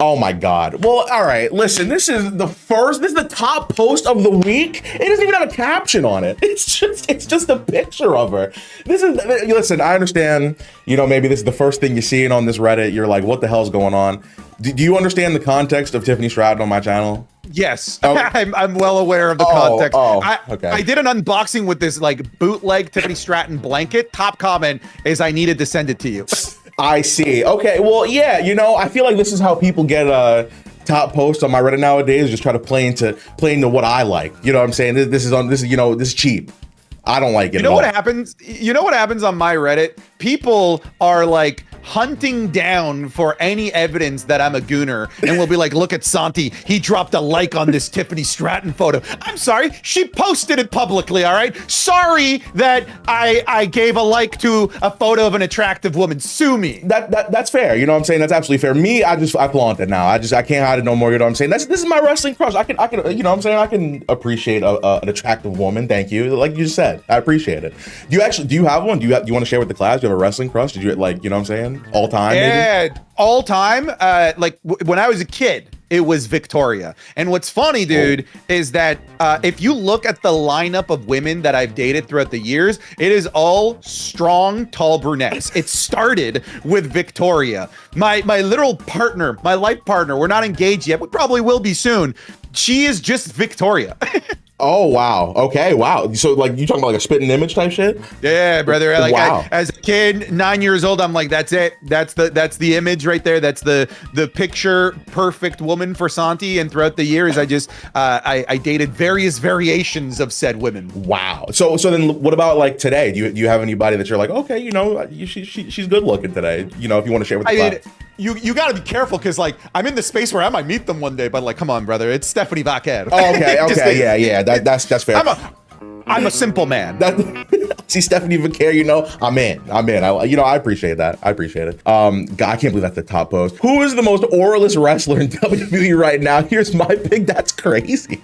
Oh my God. Well, all right. Listen, this is the top post of the week. It doesn't even have a caption on it. It's just a picture of her. Listen, I understand, maybe this is the first thing you're seeing on this Reddit. You're like, what the hell's going on? Do you understand the context of Tiffany Stratton on my channel? Yes, oh. I'm well aware of the context. Okay. I did an unboxing with this like bootleg Tiffany Stratton blanket. Top comment is I needed to send it to you. I see. Okay. Well, yeah. I feel like this is how people get top posts on my Reddit nowadays. Just try to play into what I like. You know what I'm saying? This is cheap. I don't like it. You know what happens? You know what happens on my Reddit? People are like hunting down for any evidence that I'm a gooner, and we'll be like, look at Santi, he dropped a like on this Tiffany Stratton photo. I'm sorry, she posted it publicly, all right? Sorry that I gave a like to a photo of an attractive woman. Sue me. That's fair. You know what I'm saying? That's absolutely fair. Me, I flaunt it now. I can't hide it no more. You know what I'm saying? This is my wrestling crush. I can you know what I'm saying? I can appreciate an attractive woman. Thank you. Like you said, I appreciate it. Do you have one? Do you want to share with the class? Do you have a wrestling crush? Did you like, you know what I'm saying? All time? Yeah, maybe? All time. When I was a kid, it was Victoria. And what's funny, dude, is that if you look at the lineup of women that I've dated throughout the years, it is all strong, tall brunettes. It started with Victoria. My literal partner, my life partner, we're not engaged yet. We probably will be soon. She is just Victoria. Oh, wow. Okay, wow. So, like, you talking about like a spitting image type shit? Yeah, brother. Like, wow. As a kid, 9 years old, I'm like, that's it. That's the image right there. That's the picture perfect woman for Santi. And throughout the years, I dated various variations of said women. Wow. So then what about like today? Do you have anybody that you're like, okay, she's good looking today? If you want to share with the class. You got to be careful because like I'm in the space where I might meet them one day, but like, come on, brother, it's Stephanie Vaquer. Oh, okay, yeah, that's fair. I'm a simple man. See Stephanie Vaquer, I'm in. I appreciate that. I appreciate it. God, I can't believe that's the top post. Who is the most auralist wrestler in WWE right now? Here's my pick. That's crazy.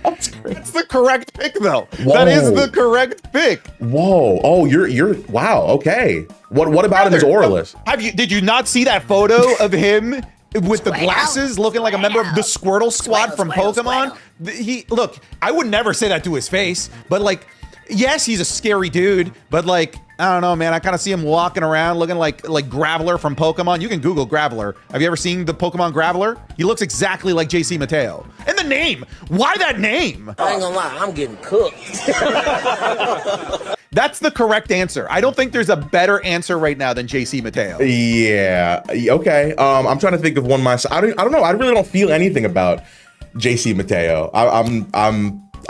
That's crazy. That's the correct pick, though. Whoa. That is the correct pick. Whoa. Oh, you're wow. Okay. What about him is auralist? Did you not see that photo of him with the glasses looking like a member of the Squirtle Squad from Pokemon? Look, I would never say that to his face, but like, yes, he's a scary dude, but like, I don't know, man. I kind of see him walking around looking like Graveler from Pokemon. You can Google Graveler. Have you ever seen the Pokemon Graveler? He looks exactly like JC Mateo. And the name, why that name? I ain't gonna lie, I'm getting cooked. That's the correct answer. I don't think there's a better answer right now than JC Mateo. Yeah. Okay. I'm trying to think of one myself. I don't know. I really don't feel anything about JC Mateo. I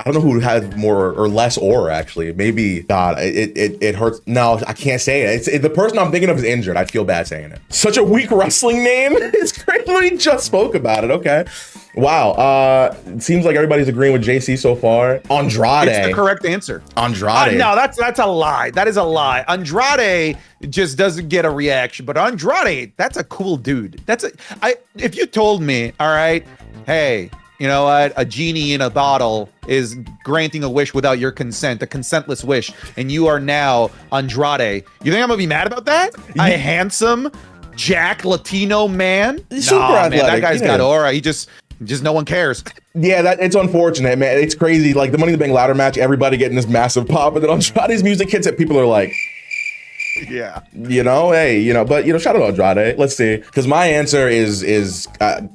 don't know who has more or less aura, actually. Maybe, God, it hurts. No, I can't say it. The person I'm thinking of is injured. I feel bad saying it. Such a weak wrestling name. It's great. We just spoke about it. Okay. Wow. It seems like everybody's agreeing with JC so far. Andrade. It's the correct answer. Andrade. No, that's a lie. That is a lie. Andrade just doesn't get a reaction, but Andrade, that's a cool dude. If you told me, all right, hey, you know what? A genie in a bottle is granting a wish without your consent, a consentless wish, and you are now Andrade. You think I'm gonna be mad about that? A handsome, Jack Latino man? Super athletic. Man, that guy's got aura. He just no one cares. Yeah, it's unfortunate, man. It's crazy. Like the Money in the Bank ladder match, everybody getting this massive pop, and then Andrade's music hits it. People are like, yeah, but shout out Andrade. Let's see, because my answer is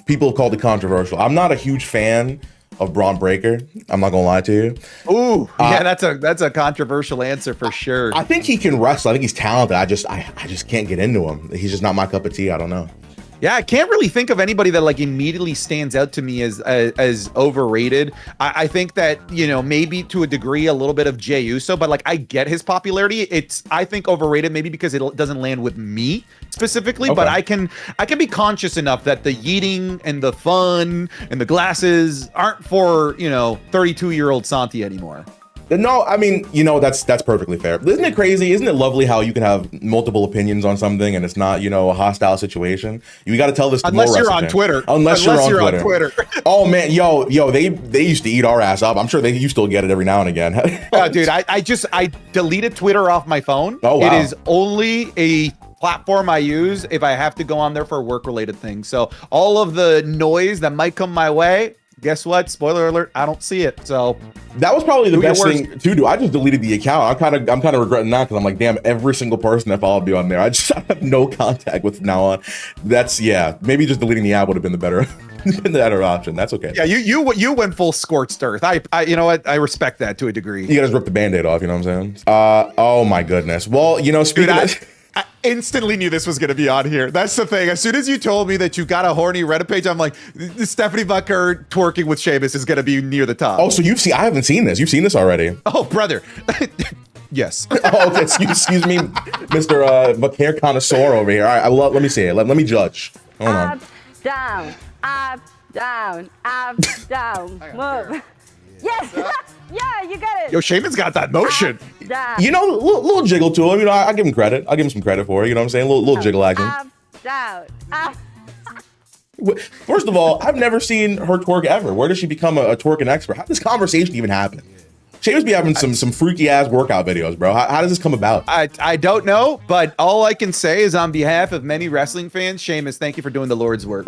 people called it controversial. I'm not a huge fan of Braun Breaker. I'm not gonna lie to you. Ooh, yeah, that's a controversial answer for sure. I think he can wrestle. I think he's talented. I just can't get into him. He's just not my cup of tea. I don't know. Yeah, I can't really think of anybody that like immediately stands out to me as overrated. I think that, maybe to a degree a little bit of Jey Uso, but like I get his popularity. I think overrated maybe because it doesn't land with me specifically, but I can be conscious enough that the yeeting and the fun and the glasses aren't for, 32-year-old Santi anymore. No, I mean, that's perfectly fair. Isn't it crazy? Isn't it lovely how you can have multiple opinions on something and it's not, a hostile situation? You got to tell this to unless more you're on Twitter. Unless you're on Twitter. Oh man, yo, they used to eat our ass up. I'm sure you still get it every now and again. Dude, I deleted Twitter off my phone. Oh, wow. It is only a platform I use if I have to go on there for work-related things. So all of the noise that might come my way, guess what? Spoiler alert, I don't see it. So that was probably the best thing to do. I just deleted the account. I'm kind of regretting that because I'm like, damn, every single person that followed me on there, I have no contact with from now on. That's, yeah, maybe just deleting the app would have been the better option. That's okay. Yeah, you went full scorched earth. I you know what? I respect that to a degree. You gotta rip the Band-Aid off, you know what I'm saying? Oh my goodness. Well, you know, speaking of... I instantly knew this was going to be on here. That's the thing. As soon as you told me that you got a horny Reddit page, I'm like, Stephanie Bucker twerking with Sheamus is going to be near the top. Oh, so I haven't seen this. You've seen this already. Oh, brother. Yes. Oh, okay. Excuse me, Mr. Hair connoisseur over here. All right, let me see it. Let me judge. Hold on. Up, down, up, down, up, down. Move. Yes. Yeah, you got it. Yo, Sheamus got that motion. Up, down. You know, little jiggle to him. You know, I give him credit. I'll give him some credit for it. You know what I'm saying? Little jiggle action. Up, down, up. First of all, I've never seen her twerk ever. Where does she become a twerking expert? How did this conversation even happen? Sheamus be having some freaky ass workout videos, bro. How does this come about? I don't know, but all I can say is on behalf of many wrestling fans, Sheamus, thank you for doing the Lord's work.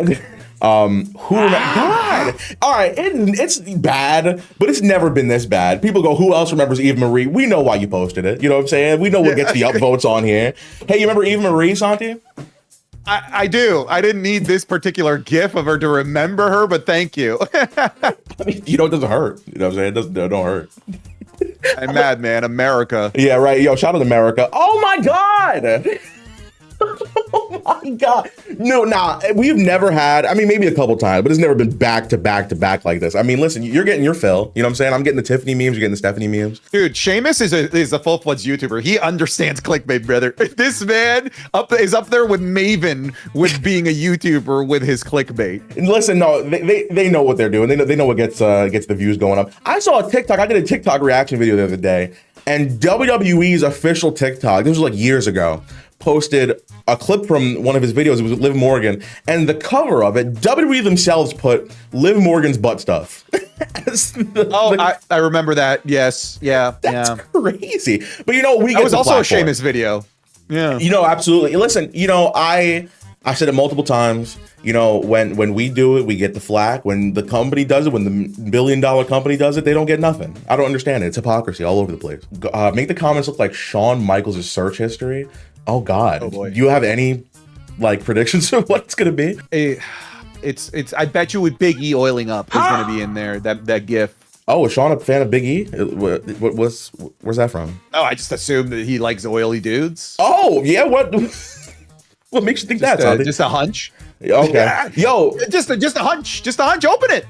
God. All right, it's bad, but it's never been this bad. People go, who else remembers Eva Marie? We know why you posted it. You know what I'm saying? We know what gets the upvotes on here. Hey, you remember Eva Marie, Santi? I do. I didn't need this particular gif of her to remember her, but thank you. I mean, you know, it doesn't hurt. You know what I'm saying? It don't hurt. I'm mad, man. America. Yeah, right. Yo, shout out to America. Oh my God. Oh my God. No, nah, we've never had, I mean, maybe a couple times, but it's never been back to back to back like this. I mean, listen, you're getting your fill. You know what I'm saying? I'm getting the Tiffany memes, you're getting the Stephanie memes. Dude, Sheamus is a full-fledged YouTuber. He understands clickbait, brother. This man is up there with Maven with being a YouTuber with his clickbait. And listen, no, they know what they're doing. They know what gets the views going up. I saw a TikTok, I did a TikTok reaction video the other day, and WWE's official TikTok, this was like years ago, posted a clip from one of his videos. It was with Liv Morgan, and the cover of it, WWE themselves put Liv Morgan's butt stuff. I remember that. Yes, yeah, that's crazy. But you know, that was also a Sheamus video. Yeah, you know, absolutely. Listen, you know, I said it multiple times. You know, when we do it, we get the flack. When the company does it, when the $1 billion company does it, they don't get nothing. I don't understand it. It's hypocrisy all over the place. Make the comments look like Shawn Michaels' search history. Oh God! Oh boy. Do you have any like predictions of what it's gonna be? It's. I bet you with Big E oiling up is gonna be in there. That GIF. Oh, is Sean a fan of Big E? Where's that from? Oh, I just assumed that he likes oily dudes. Oh yeah, what makes you think that? Just a hunch. Okay. Yeah. Yo, just a hunch. Just a hunch. Open it.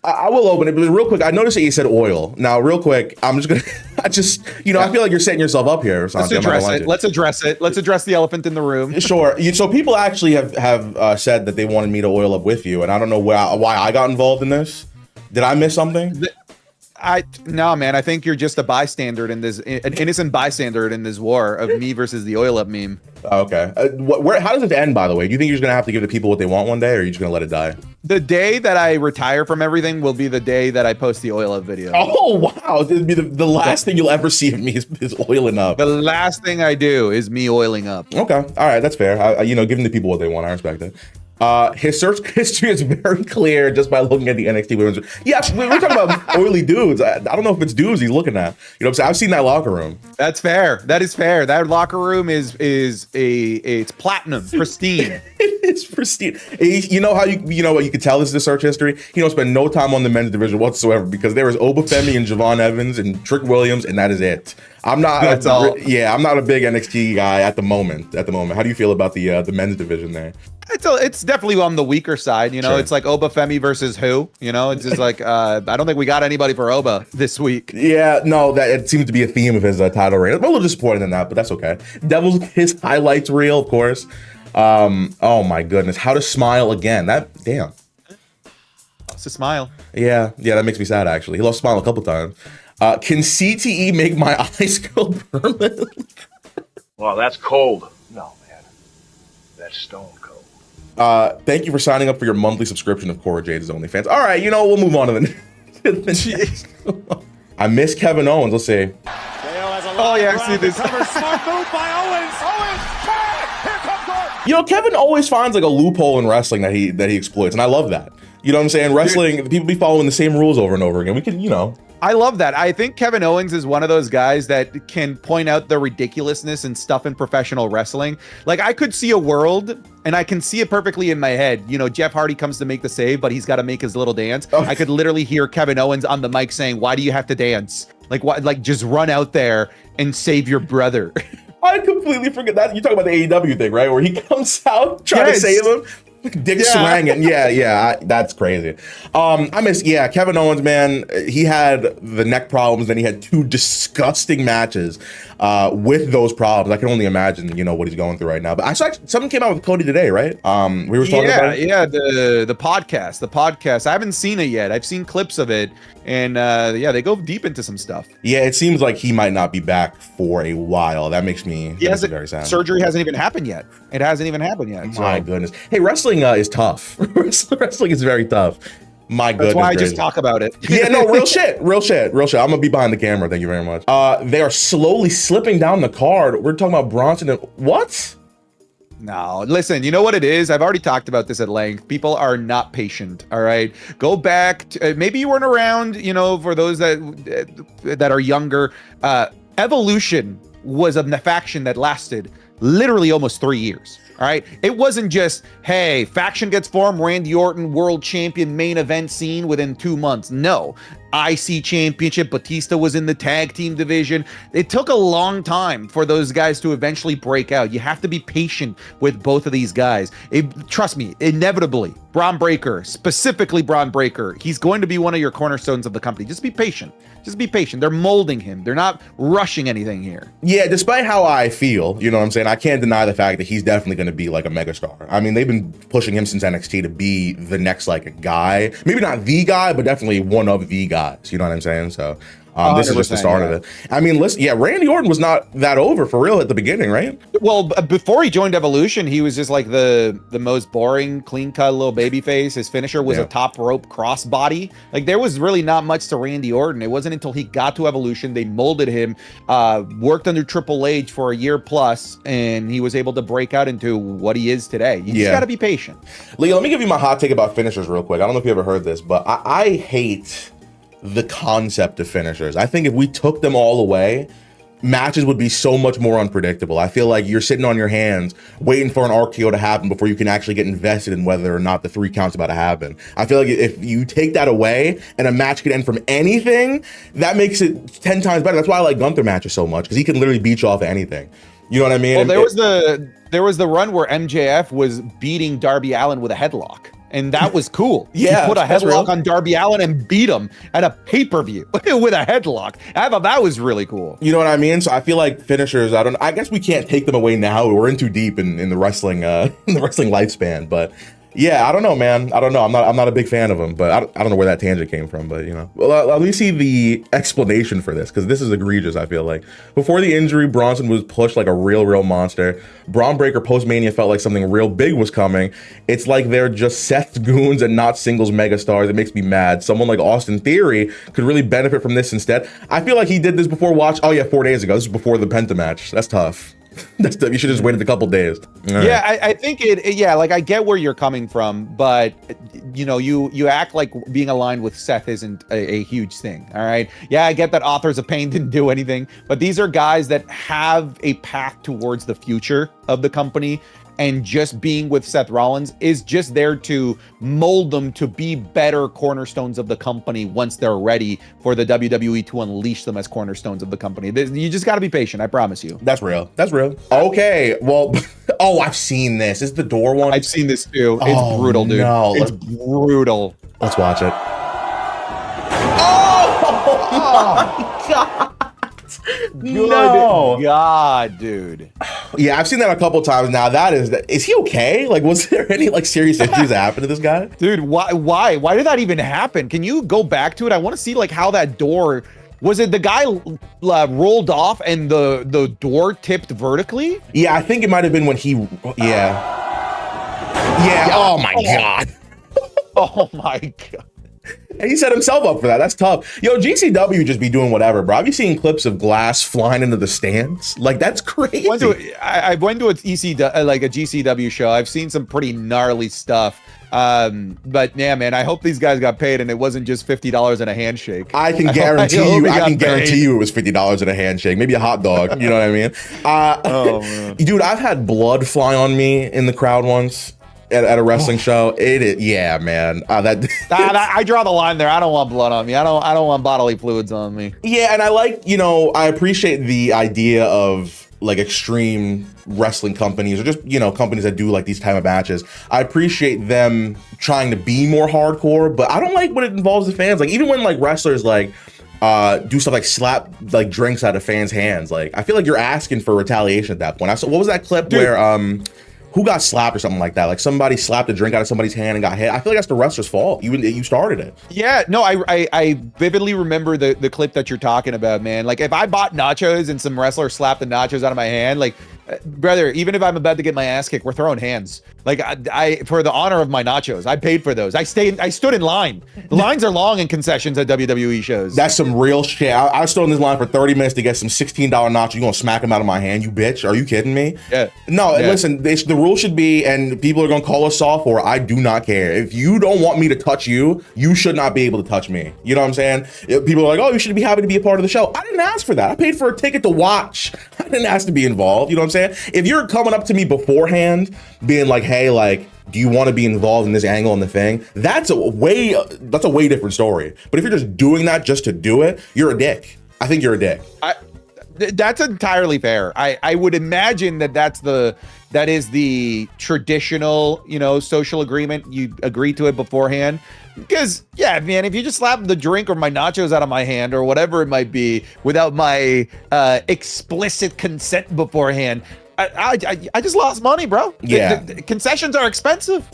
I will open it, but real quick, I noticed that you said oil. Now, real quick, I'm just gonna. I feel like you're setting yourself up here or something. Let's address it. Let's address the elephant in the room. Sure. So people actually have said that they wanted me to oil up with you, and I don't know why I got involved in this. Did I miss something? No, man. I think you're just a bystander in this, an innocent bystander in this war of me versus the oil up meme. Okay. How does it end, by the way? Do you think you're just gonna have to give the people what they want one day, or are you just gonna let it die? The day that I retire from everything will be the day that I post the oil up video. Oh wow! It'd be the last thing you'll ever see of me is oiling up. The last thing I do is me oiling up. Okay. All right. That's fair. You know, giving the people what they want. I respect it. His search history is very clear just by looking at the NXT women's. Yeah, we're talking about oily dudes. I don't know if it's dudes he's looking at. You know what I'm saying? I've seen that locker room. That's fair. That is fair. That locker room it's platinum, pristine. It's pristine. You know how you can tell this is the search history? He don't spend no time on the men's division whatsoever because there is Obafemi and Javon Evans and Trick Williams, and that is it. I'm not. I'm not a big NXT guy at the moment. How do you feel about the men's division there? It's definitely on the weaker side. You know, Sure. It's like Obafemi versus who? You know, it's just like I don't think we got anybody for Oba this week. Yeah, no, that it seems to be a theme of his title reign. I'm a little disappointed in that, but that's okay. Devil's his highlights reel, of course. Oh my goodness, how to smile again? Damn. It's a smile. Yeah, that makes me sad actually. He lost smile a couple times. Can CTE make my eyes go permanently? Well, that's cold. No, man. That's stone cold. Thank you for signing up for your monthly subscription of Cora Jade's OnlyFans. All right, we'll move on to the next. I miss Kevin Owens. Let's see. Oh yeah, I see this. Smart move by Owens. Owens, here You know, Kevin always finds like a loophole in wrestling that he exploits, and I love that. You know what I'm saying? Wrestling, people be following the same rules over and over again. We can, you know. I love that. I think Kevin Owens is one of those guys that can point out the ridiculousness and stuff in professional wrestling. Like, I could see a world, and I can see it perfectly in my head. You know, Jeff Hardy comes to make the save, but he's got to make his little dance. I could literally hear Kevin Owens on the mic saying, "Why do you have to dance? Like, what? Like, just run out there and save your brother." I completely forget that. You talk about the AEW thing, right? Where he comes out trying to save him. Dick swanging. That's crazy. I miss, Kevin Owens, man. He had the neck problems, then he had 2 disgusting matches with those problems. I can only imagine, you know, what he's going through right now. But I saw something came out with Cody today, right? We were talking about it. Yeah, the podcast. I haven't seen it yet. I've seen clips of it, and they go deep into some stuff. Yeah, it seems like he might not be back for a while. That makes me very sad. Surgery hasn't even happened yet. It hasn't even happened yet. My goodness. Hey, wrestling is tough. Wrestling is very tough. My goodness. That's why I just talk about it. Yeah, no, real shit. I'm gonna be behind the camera. Thank you very much. They are slowly slipping down the card. We're talking about Bronson and what? No, listen, you know what it is? I've already talked about this at length. People are not patient, all right? Go back to, maybe you weren't around, you know, for those that are younger. Evolution was a faction that lasted literally almost 3 years. All right. It wasn't just, hey, faction gets formed, Randy Orton, world champion, main event scene within 2 months. No. IC championship, Batista was in the tag team division. It took a long time for those guys to eventually break out. You have to be patient with both of these guys. Trust me, inevitably, Braun Breaker, specifically Braun Breaker, he's going to be one of your cornerstones of the company. Just be patient. Just be patient. They're molding him. They're not rushing anything here. Yeah, despite how I feel, you know what I'm saying? I can't deny the fact that he's definitely going to be like a megastar. I mean, they've been pushing him since NXT to be the next like guy. Maybe not the guy, but definitely one of the guys. You know what I'm saying? So this is just the start of it. I mean, listen, Randy Orton was not that over for real at the beginning, right? Well, before he joined Evolution, he was just like the most boring, clean-cut little baby face. His finisher was a top rope crossbody. Like, there was really not much to Randy Orton. It wasn't until he got to Evolution, they molded him, worked under Triple H for a year plus, and he was able to break out into what he is today. You just got to be patient. Leo, let me give you my hot take about finishers real quick. I don't know if you ever heard this, but I hate the concept of finishers. I think if we took them all away, matches would be so much more unpredictable. I feel like you're sitting on your hands waiting for an RKO to happen before you can actually get invested in whether or not the 3 count's about to happen. I feel like if you take that away and a match could end from anything, that makes it 10 times better. That's why I like Gunther matches so much, because he can literally beat you off of anything. You know what I mean? Well, there was the run where MJF was beating Darby Allin with a headlock. And that was cool. He put a headlock on Darby Allin and beat him at a pay-per-view with a headlock. I thought that was really cool. You know what I mean? So I feel like finishers, I guess we can't take them away now. We're in too deep in the wrestling lifespan. But yeah, I don't know, man. I don't know. I'm not a big fan of them, but I don't know where that tangent came from, but you know. Well, let me see the explanation for this, because this is egregious, I feel like. Before the injury, Bronson was pushed like a real monster. Braun Breaker post-Mania felt like something real big was coming. It's like they're just Seth's goons and not singles megastars. It makes me mad. Someone like Austin Theory could really benefit from this instead. I feel like he did this before 4 days ago. This is before the Penta match. That's tough. You should have just waited a couple days. Yeah, I think like I get where you're coming from, but you know, you act like being aligned with Seth isn't a huge thing. All right. Yeah, I get that Authors of Pain didn't do anything, but these are guys that have a path towards the future of the company. And just being with Seth Rollins is just there to mold them to be better cornerstones of the company once they're ready for the WWE to unleash them as cornerstones of the company. You just got to be patient. I promise you. That's real. That's real. Okay. Well, I've seen this. Is the door one? I've seen this too. It's brutal, dude. No, it's brutal. Let's watch it. Oh my God. Good God, dude. Yeah, I've seen that a couple times now. Is he okay? Like, was there any like serious issues that happened to this guy? Dude, why did that even happen? Can you go back to it? I want to see like how that door, was it the guy rolled off and the door tipped vertically? Yeah, I think it might have been when he, yeah. Oh my God. Oh my God. And he set himself up for that. That's tough. Yo, GCW just be doing whatever, bro. Have you seen clips of glass flying into the stands? Like, that's crazy. I went to a GCW show. I've seen some pretty gnarly stuff. But yeah, man, I hope these guys got paid and it wasn't just $50 in a handshake. I can guarantee you it was $50 in a handshake, maybe a hot dog. You know what I mean? Oh, man. Dude, I've had blood fly on me in the crowd once at a wrestling show. It is, yeah, man. I draw the line there. I don't want blood on me. I don't want bodily fluids on me. Yeah, and I appreciate the idea of like extreme wrestling companies or just, companies that do like these type of matches. I appreciate them trying to be more hardcore, but I don't like when it involves the fans. Like even when like wrestlers like do stuff like slap like drinks out of fans' hands, like I feel like you're asking for retaliation at that point. What was that clip where who got slapped or something like that? Like somebody slapped a drink out of somebody's hand and got hit. I feel like that's the wrestler's fault. You started it. Yeah, no, I vividly remember the clip that you're talking about, man. Like if I bought nachos and some wrestler slapped the nachos out of my hand, like brother, even if I'm about to get my ass kicked, we're throwing hands. Like I for the honor of my nachos, I paid for those. I stood in line. The lines are long in concessions at WWE shows. That's some real shit. I stood in this line for 30 minutes to get some $16 nachos. You gonna smack them out of my hand, you bitch? Are you kidding me? Yeah. No, yeah. Listen, the rule should be, and people are gonna call us soft for, I do not care. If you don't want me to touch you, you should not be able to touch me. You know what I'm saying? People are like, oh, you should be happy to be a part of the show. I didn't ask for that. I paid for a ticket to watch. I didn't ask to be involved. You know what I'm saying? If you're coming up to me beforehand, being like, hey, like, do you want to be involved in this angle in the thing? That's a way different story. But if you're just doing that just to do it, you're a dick. I think you're a dick. That's entirely fair. I would imagine that is the traditional, social agreement. You agree to it beforehand. Because, yeah, man, if you just slap the drink or my nachos out of my hand or whatever it might be without my explicit consent beforehand, I just lost money, bro. Yeah. The concessions are expensive.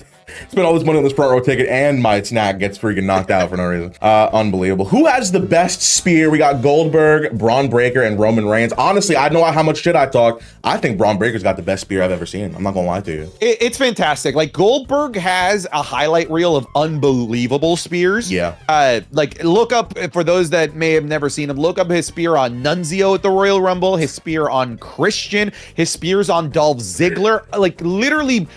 Spent all this money on this front row ticket and my snack gets freaking knocked out for no reason. Unbelievable. Who has the best spear? We got Goldberg, Braun Breaker, and Roman Reigns. Honestly, I know how much shit I talk. I think Braun Breaker's got the best spear I've ever seen. I'm not gonna lie to you. It's fantastic. Like Goldberg has a highlight reel of unbelievable spears. Yeah. Like look up, for those that may have never seen him, look up his spear on Nunzio at the Royal Rumble, his spear on Christian, his spears on Dolph Ziggler, like literally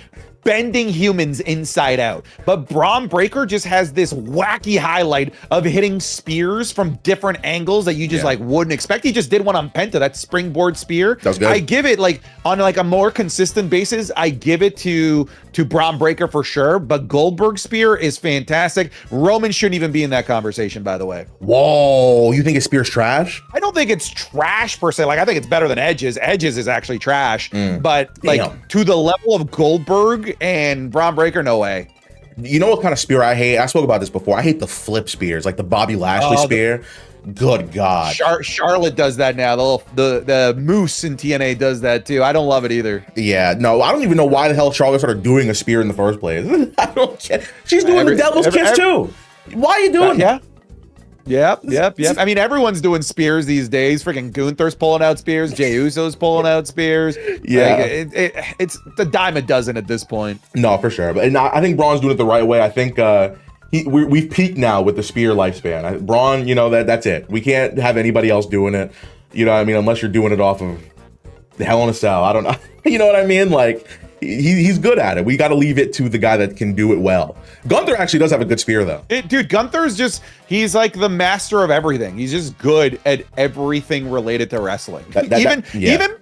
bending humans inside out. But Braun Breaker just has this wacky highlight of hitting spears from different angles that you just like wouldn't expect. He just did one on Penta, that springboard spear. That was good. I give it like on like a more consistent basis, I give it to Braun Breaker for sure, but Goldberg's spear is fantastic. Roman shouldn't even be in that conversation, by the way. Whoa, you think his spear's trash? I don't think it's trash per se. Like I think it's better than Edge's. Edge's is actually trash, but like to the level of Goldberg and Braun Breaker, no way. You know what kind of spear I hate? I spoke about this before. I hate the flip spears, like the Bobby Lashley spear. Good God. Charlotte does that now. The Moose in TNA does that too. I don't love it either. Yeah, no, I don't even know why the hell Charlotte started doing a spear in the first place. I don't get. She's doing the Devil's Kiss too. Why are you doing that? Yep. I mean, everyone's doing spears these days. Freaking Gunther's pulling out spears. Jey Uso's pulling out spears. Yeah. Like, it's the dime a dozen at this point. No, for sure. But I think Braun's doing it the right way. I think we've peaked now with the spear lifespan. Braun, that's it. We can't have anybody else doing it. You know what I mean? Unless you're doing it off of the Hell in a Cell. I don't know. You know what I mean? Like, he's good at it. We got to leave it to the guy that can do it well. Gunther actually does have a good spear, though. Dude, Gunther's he's like the master of everything. He's just good at everything related to wrestling. Even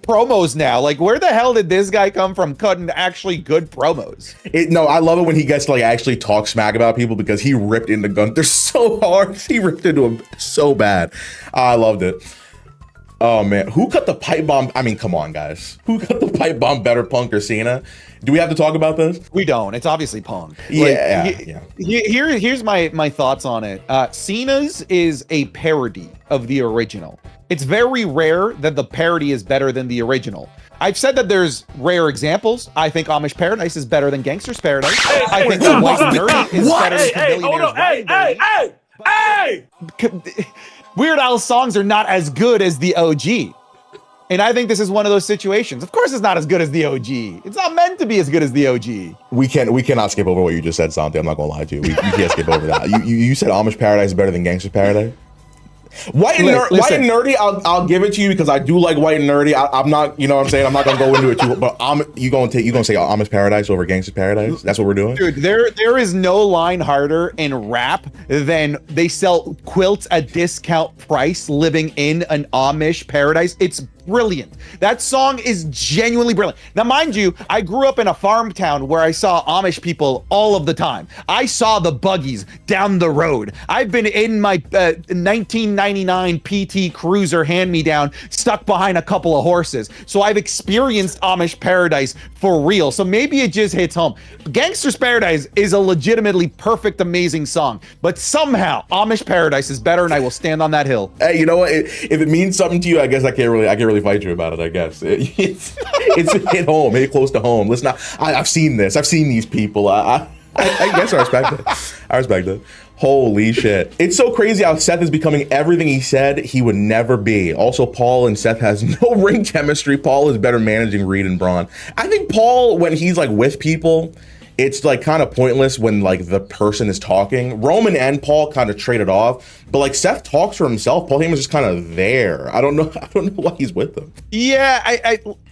promos now. Like, where the hell did this guy come from cutting actually good promos? No, I love it when he gets to like actually talk smack about people because he ripped into Gunther so hard. He ripped into him so bad. I loved it. Oh man, who cut the pipe bomb? I mean, come on, guys. Who cut the pipe bomb better, Punk or Cena? Do we have to talk about this? We don't. It's obviously Punk. Yeah. Here's my thoughts on it. Cena's is a parody of the original. It's very rare that the parody is better than the original. I've said that there's rare examples. I think Amish Paradise is better than Gangster's Paradise. I think the White Nerdy is better than Millionaire's Hey! Weird Al's songs are not as good as the OG. And I think this is one of those situations. Of course, it's not as good as the OG. It's not meant to be as good as the OG. We cannot skip over what you just said, Santi. I'm not gonna lie to you. We can't skip over that. You said Amish Paradise is better than Gangster's Paradise. White and nerdy, I'll give it to you because I do like white and nerdy. I'm not, you know what I'm saying? I'm not gonna go into it too, but you gonna say Amish Paradise over Gangster's Paradise? That's what we're doing? Dude, there is no line harder in rap than they sell quilts at discount price living in an Amish paradise. It's brilliant. That song is genuinely brilliant. Now, mind you, I grew up in a farm town where I saw Amish people all of the time. I saw the buggies down the road. I've been in my 1999 PT Cruiser hand-me-down stuck behind a couple of horses. So I've experienced Amish Paradise for real. So maybe it just hits home. Gangster's Paradise is a legitimately perfect, amazing song. But somehow Amish Paradise is better, and I will stand on that hill. Hey, you know what? If it means something to you, I guess I can't really fight you about it. I guess it's hit home, hit close to home. Listen, I've seen this. I've seen these people. I guess I respect it. I respect it. Holy shit. It's so crazy how Seth is becoming everything he said he would never be. Also, Paul and Seth has no ring chemistry. Paul is better managing Reed and Braun. I think Paul, when he's like with people, it's like kind of pointless when like the person is talking. Roman and Paul kind of traded off, but like Seth talks for himself. Paul Heyman's just kind of there. I don't know why he's with them. Yeah,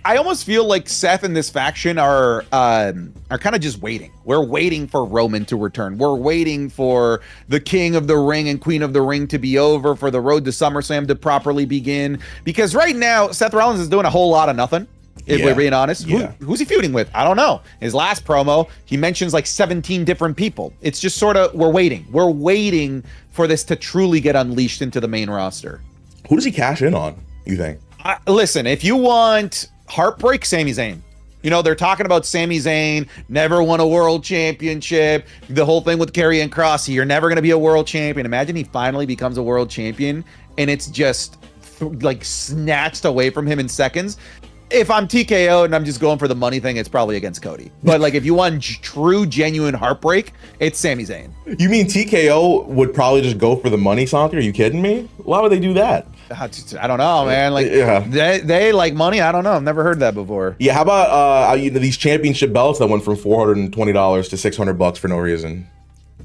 I almost feel like Seth and this faction are kind of just waiting. We're waiting for Roman to return. We're waiting for the King of the Ring and Queen of the Ring to be over, for the road to SummerSlam to properly begin. Because right now, Seth Rollins is doing a whole lot of nothing. If we're being honest. Who's he feuding with? I don't know. His last promo, he mentions like 17 different people. It's just sort of, we're waiting. We're waiting for this to truly get unleashed into the main roster. Who does he cash in on, you think? Listen, if you want heartbreak, Sami Zayn. You know, they're talking about Sami Zayn, never won a world championship. The whole thing with Karrion Kross, you're never going to be a world champion. Imagine he finally becomes a world champion and it's just like snatched away from him in seconds. If I'm TKO and I'm just going for the money thing, it's probably against Cody. But like, if you want true, genuine heartbreak, it's Sami Zayn. You mean TKO would probably just go for the money, Santi? Are you kidding me? Why would they do that? I don't know, man. Like, they like money. I don't know. I've never heard that before. Yeah. How about these championship belts that went from $420 to $600 for no reason?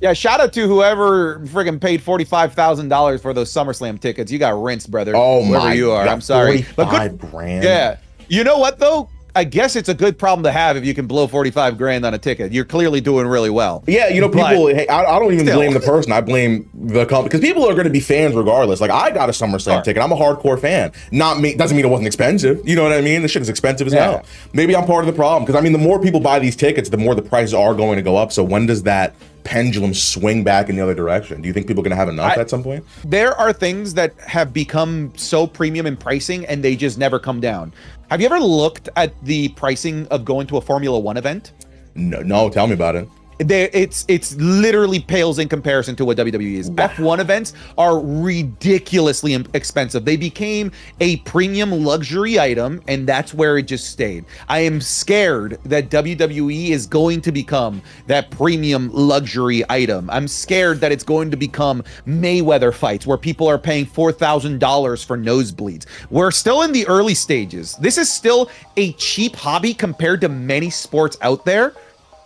Yeah, shout out to whoever friggin' paid $45,000 for those SummerSlam tickets. You got rinsed, brother. Oh my! Whoever you are, I'm sorry. $45 grand. Yeah. You know what though? I guess it's a good problem to have if you can blow 45 grand on a ticket. You're clearly doing really well. Yeah, you know, people, hey, I don't even blame the person. I blame the company, because people are going to be fans regardless. Like, I got a SummerSlam ticket. I'm a hardcore fan. Not me. Doesn't mean it wasn't expensive. You know what I mean? This shit is expensive as hell. Maybe I'm part of the problem, because I mean, the more people buy these tickets, the more the prices are going to go up. So when does that pendulum swing back in the other direction? Do you think people are going to have enough at some point? There are things that have become so premium in pricing and they just never come down. Have you ever looked at the pricing of going to a Formula One event? No, tell me about it. It's literally pales in comparison to what WWE is. F1 events are ridiculously expensive. They became a premium luxury item, and that's where it just stayed. I am scared that WWE is going to become that premium luxury item. I'm scared that it's going to become Mayweather fights where people are paying $4,000 for nosebleeds. We're still in the early stages. This is still a cheap hobby compared to many sports out there,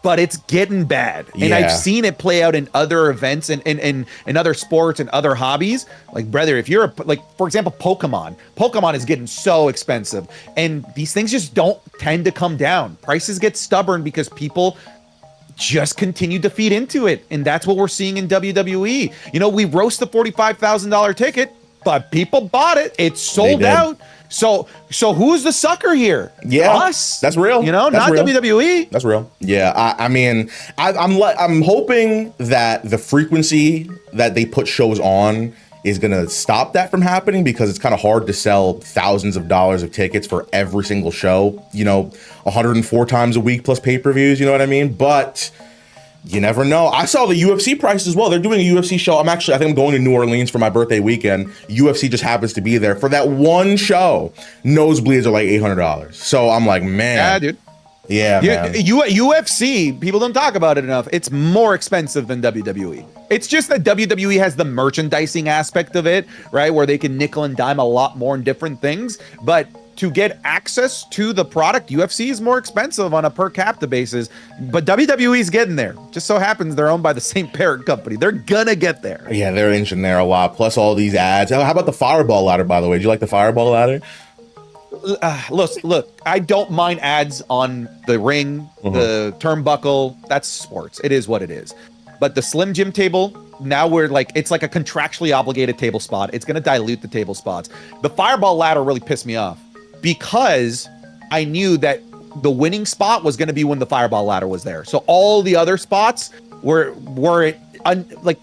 but it's getting bad. And I've seen it play out in other events and in other sports and other hobbies. Like, brother, if you're like, for example, Pokemon is getting so expensive, and these things just don't tend to come down. Prices get stubborn because people just continue to feed into it. And that's what we're seeing in WWE. You know, we roast the $45,000 ticket, but people bought it. It's sold out. So who's the sucker here? Yeah, us. That's real. You know, that's not real. WWE. That's real. Yeah, I mean, I'm hoping that the frequency that they put shows on is gonna stop that from happening, because it's kind of hard to sell thousands of dollars of tickets for every single show. You know, 104 times a week plus pay-per-views. You know what I mean? But you never know. I saw the UFC price as well. They're doing a UFC show. I think I'm going to New Orleans for my birthday weekend. UFC just happens to be there for that one show. Nosebleeds are like $800. So I'm like, man. Yeah, dude. Yeah, man. UFC, people don't talk about it enough. It's more expensive than WWE. It's just that WWE has the merchandising aspect of it, right? Where they can nickel and dime a lot more in different things. But to get access to the product. UFC is more expensive on a per capita basis, but WWE's getting there. Just so happens they're owned by the same parent company. They're gonna get there. Yeah, they're inching there a lot. Plus all these ads. How about the Fireball ladder, by the way? Do you like the Fireball ladder? Look, I don't mind ads on the ring, the turnbuckle. That's sports. It is what it is. But the Slim Jim table, now we're like, it's like a contractually obligated table spot. It's going to dilute the table spots. The Fireball ladder really pissed me off because I knew that the winning spot was going to be when the Fireball ladder was there. So all the other spots were like,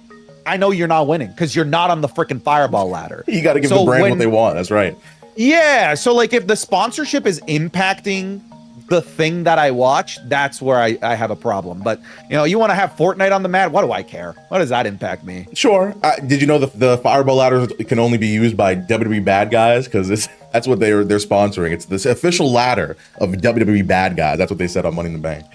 I know you're not winning because you're not on the freaking Fireball ladder. You got to give the brand what they want. That's right. Yeah. So like if the sponsorship is impacting the thing that I watch, that's where I have a problem. But you know, you want to have Fortnite on the mat, what do I care? What does that impact me? Sure. Did you know the Fireball ladders can only be used by WWE bad guys? Because that's what they're sponsoring. It's this official ladder of WWE bad guys. That's what they said on Money in the Bank.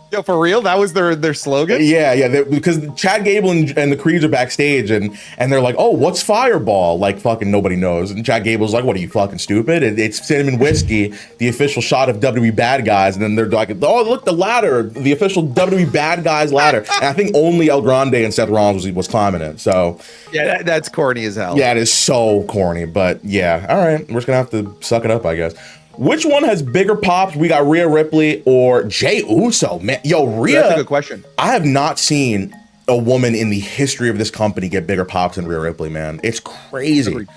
Yo, for real? That was their slogan? Yeah. Because Chad Gable and the Creeds are backstage, and they're like, "Oh, what's Fireball?" Like fucking nobody knows. And Chad Gable's like, "What are you fucking stupid?" It's cinnamon whiskey, the official shot of WWE bad guys. And then they're like, "Oh, look, the ladder, the official WWE bad guys ladder." And I think only El Grande and Seth Rollins was climbing it. So yeah, that's corny as hell. Yeah, it is so corny. But yeah, all right, we're just gonna have to suck it up, I guess. Which one has bigger pops? We got Rhea Ripley or Jey Uso? Man, yo, Rhea. That's a good question. I have not seen a woman in the history of this company get bigger pops than Rhea Ripley, man. It's crazy. Agreed.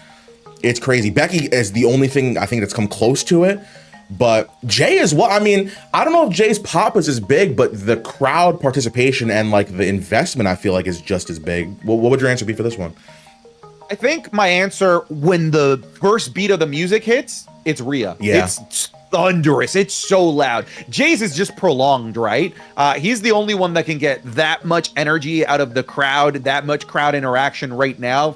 It's crazy. Becky is the only thing I think that's come close to it. But Jey is what? I mean, I don't know if Jey's pop is as big, but the crowd participation and like the investment, I feel like, is just as big. What would your answer be for this one? I think my answer, when the first beat of the music hits, it's Rhea. Yeah. It's thunderous. It's so loud. Jay's is just prolonged, right? He's the only one that can get that much energy out of the crowd, that much crowd interaction right now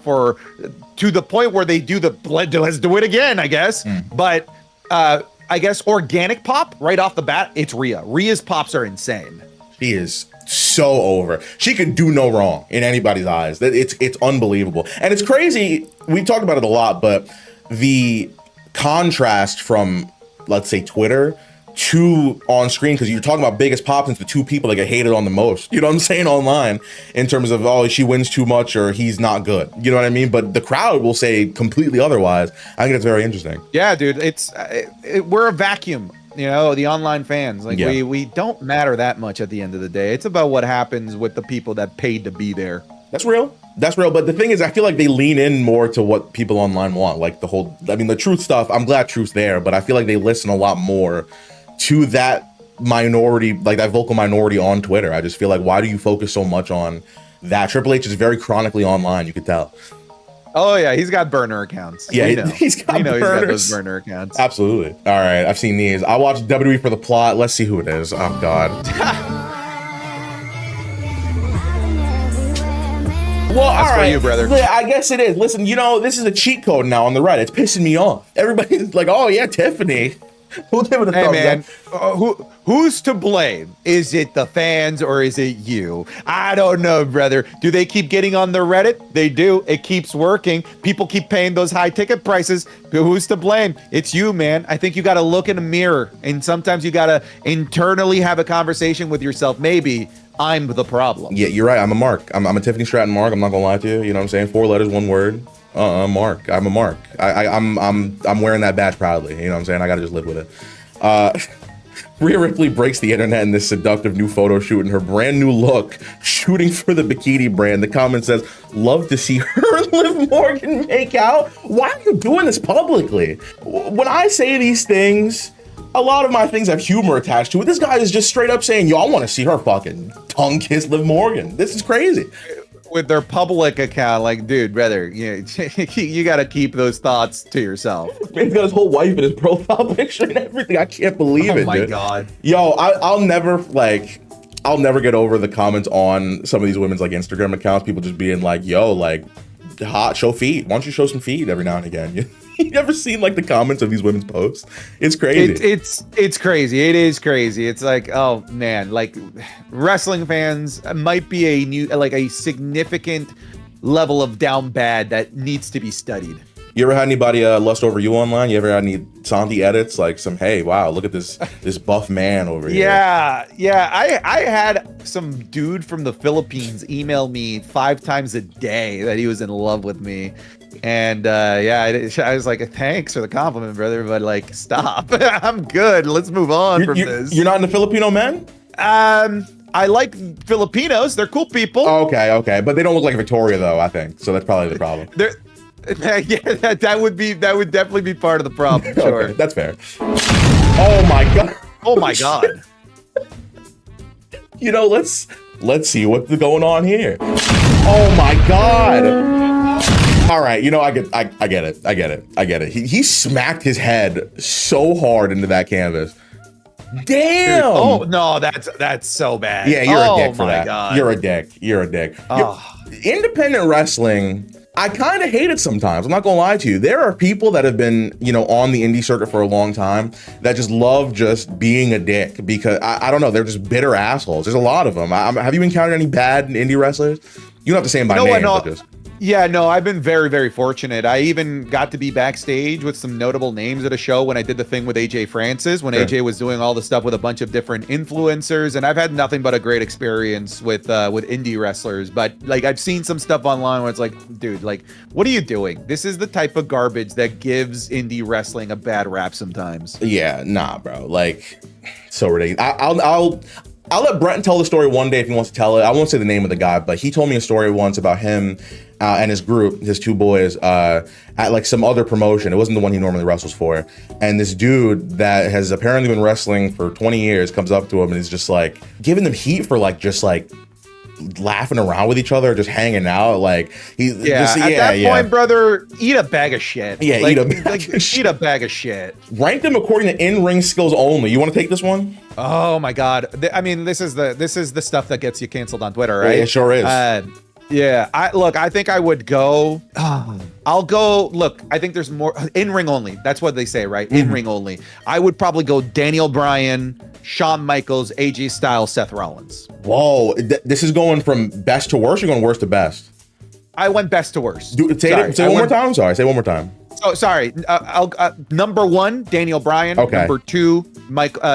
to the point where they do let's do it again, I guess. But I guess organic pop right off the bat, it's Rhea. Rhea's pops are insane. She is so over. She could do no wrong in anybody's eyes. It's unbelievable. And it's crazy. We talk about it a lot, but the contrast from, let's say, Twitter to on screen, because you're talking about biggest pops into the two people that get hated on the most, you know what I'm saying, online, in terms of, oh, she wins too much or he's not good, you know what I mean? But the crowd will say completely otherwise. I think it's very interesting. Yeah, dude, we're a vacuum. You know, the online fans, like we don't matter that much at the end of the day. It's about what happens with the people that paid to be there. That's real. That's real. But the thing is, I feel like they lean in more to what people online want. Like the truth stuff, I'm glad truth's there, but I feel like they listen a lot more to that minority, like that vocal minority on Twitter. I just feel like, why do you focus so much on that? Triple H is very chronically online, you could tell. Oh yeah, he's got burner accounts. Yeah, he's got those burner accounts. Absolutely. All right, I've seen these. I watched WWE for the plot. Let's see who it is. Oh God. Well, that's all right, for you, brother. Yeah, I guess it is. Listen, you know, this is a cheat code now on the Reddit. It's pissing me off. Everybody's like, "Oh yeah, Tiffany." We'll give it a thumbs up. Who's to blame? Is it the fans or is it you? I don't know, brother. Do they keep getting on the Reddit? They do. It keeps working. People keep paying those high ticket prices. Who's to blame? It's you, man. I think you got to look in a mirror, and sometimes you got to internally have a conversation with yourself. Maybe I'm the problem. Yeah, you're right. I'm a Mark. I'm a Tiffany Stratton Mark. I'm not gonna lie to you. You know what I'm saying? 4 letters, 1 word. Mark. I'm a Mark. I'm wearing that badge proudly. You know what I'm saying? I gotta just live with it. Rhea Ripley breaks the internet in this seductive new photo shoot in her brand new look, shooting for the bikini brand. The comment says, "Love to see her and Liv Morgan make out." Why are you doing this publicly? When I say these things, a lot of my things have humor attached to it. This guy is just straight up saying, "Yo, I want to see her fucking tongue kiss Liv Morgan." This is crazy. With their public account, like, dude, brother, you got to keep those thoughts to yourself. He's got his whole wife in his profile picture and everything. I can't believe it, dude. Oh my God. Yo, I'll never get over the comments on some of these women's like Instagram accounts. People just being like, "Yo, like, hot, show feet. Why don't you show some feet every now and again?" You never seen like the comments of these women's posts? It's crazy. It's crazy. It is crazy. It's like, oh man, like wrestling fans might be a significant level of down bad that needs to be studied. You ever had anybody lust over you online? You ever had any Santi edits? Like some, hey, wow, look at this buff man over here. Yeah. I had some dude from the Philippines email me 5 times a day that he was in love with me. And I was like, thanks for the compliment, brother, but like, stop. I'm good. Let's move on from this. You're not into Filipino men? I like Filipinos. They're cool people. Okay. But they don't look like Victoria, though, I think. So that's probably the problem. Yeah, that would definitely be part of the problem. Sure. Okay, that's fair. Oh my god. Oh my god. You know, let's see what's going on here. Oh my god. All right, you know, I get it. He smacked his head so hard into that canvas. Damn. Dude, oh no, that's so bad. Yeah, you're a dick for that. God. You're a dick. Oh. Independent wrestling, I kind of hate it sometimes. I'm not gonna lie to you. There are people that have been, on the indie circuit for a long time that just love just being a dick because I don't know, they're just bitter assholes. There's a lot of them. Have you encountered any bad indie wrestlers? You don't have to say them by name, but just. Yeah, no, I've been very, very fortunate. I even got to be backstage with some notable names at a show when I did the thing with AJ Francis, when AJ was doing all the stuff with a bunch of different influencers, and I've had nothing but a great experience with indie wrestlers. But like, I've seen some stuff online where it's like, dude, like, what are you doing? This is the type of garbage that gives indie wrestling a bad rap sometimes. Yeah, nah, bro. Like, so ridiculous. I'll let Bretton tell the story one day if he wants to tell it. I won't say the name of the guy, but he told me a story once about him and his group, his 2 boys, at like some other promotion. It wasn't the one he normally wrestles for. And this dude that has apparently been wrestling for 20 years comes up to him and is just like giving them heat for like just like laughing around with each other, just hanging out. Like at that point, brother, eat a bag of shit. Yeah, like, eat a bag of shit. Rank them according to in-ring skills only. You want to take this one? Oh my god! I mean, this is the stuff that gets you canceled on Twitter, right? Yeah, it sure is. Yeah, I think I would go. I'll go. Look, I think there's more in-ring only. That's what they say, right? In-ring only. I would probably go Daniel Bryan, Shawn Michaels, AJ Styles, Seth Rollins. Whoa, this is going from best to worst. You're going worst to best. I went best to worst. Say one more time. Sorry, say one more time. Oh, sorry. Number 1, Daniel Bryan. Okay. Number 2,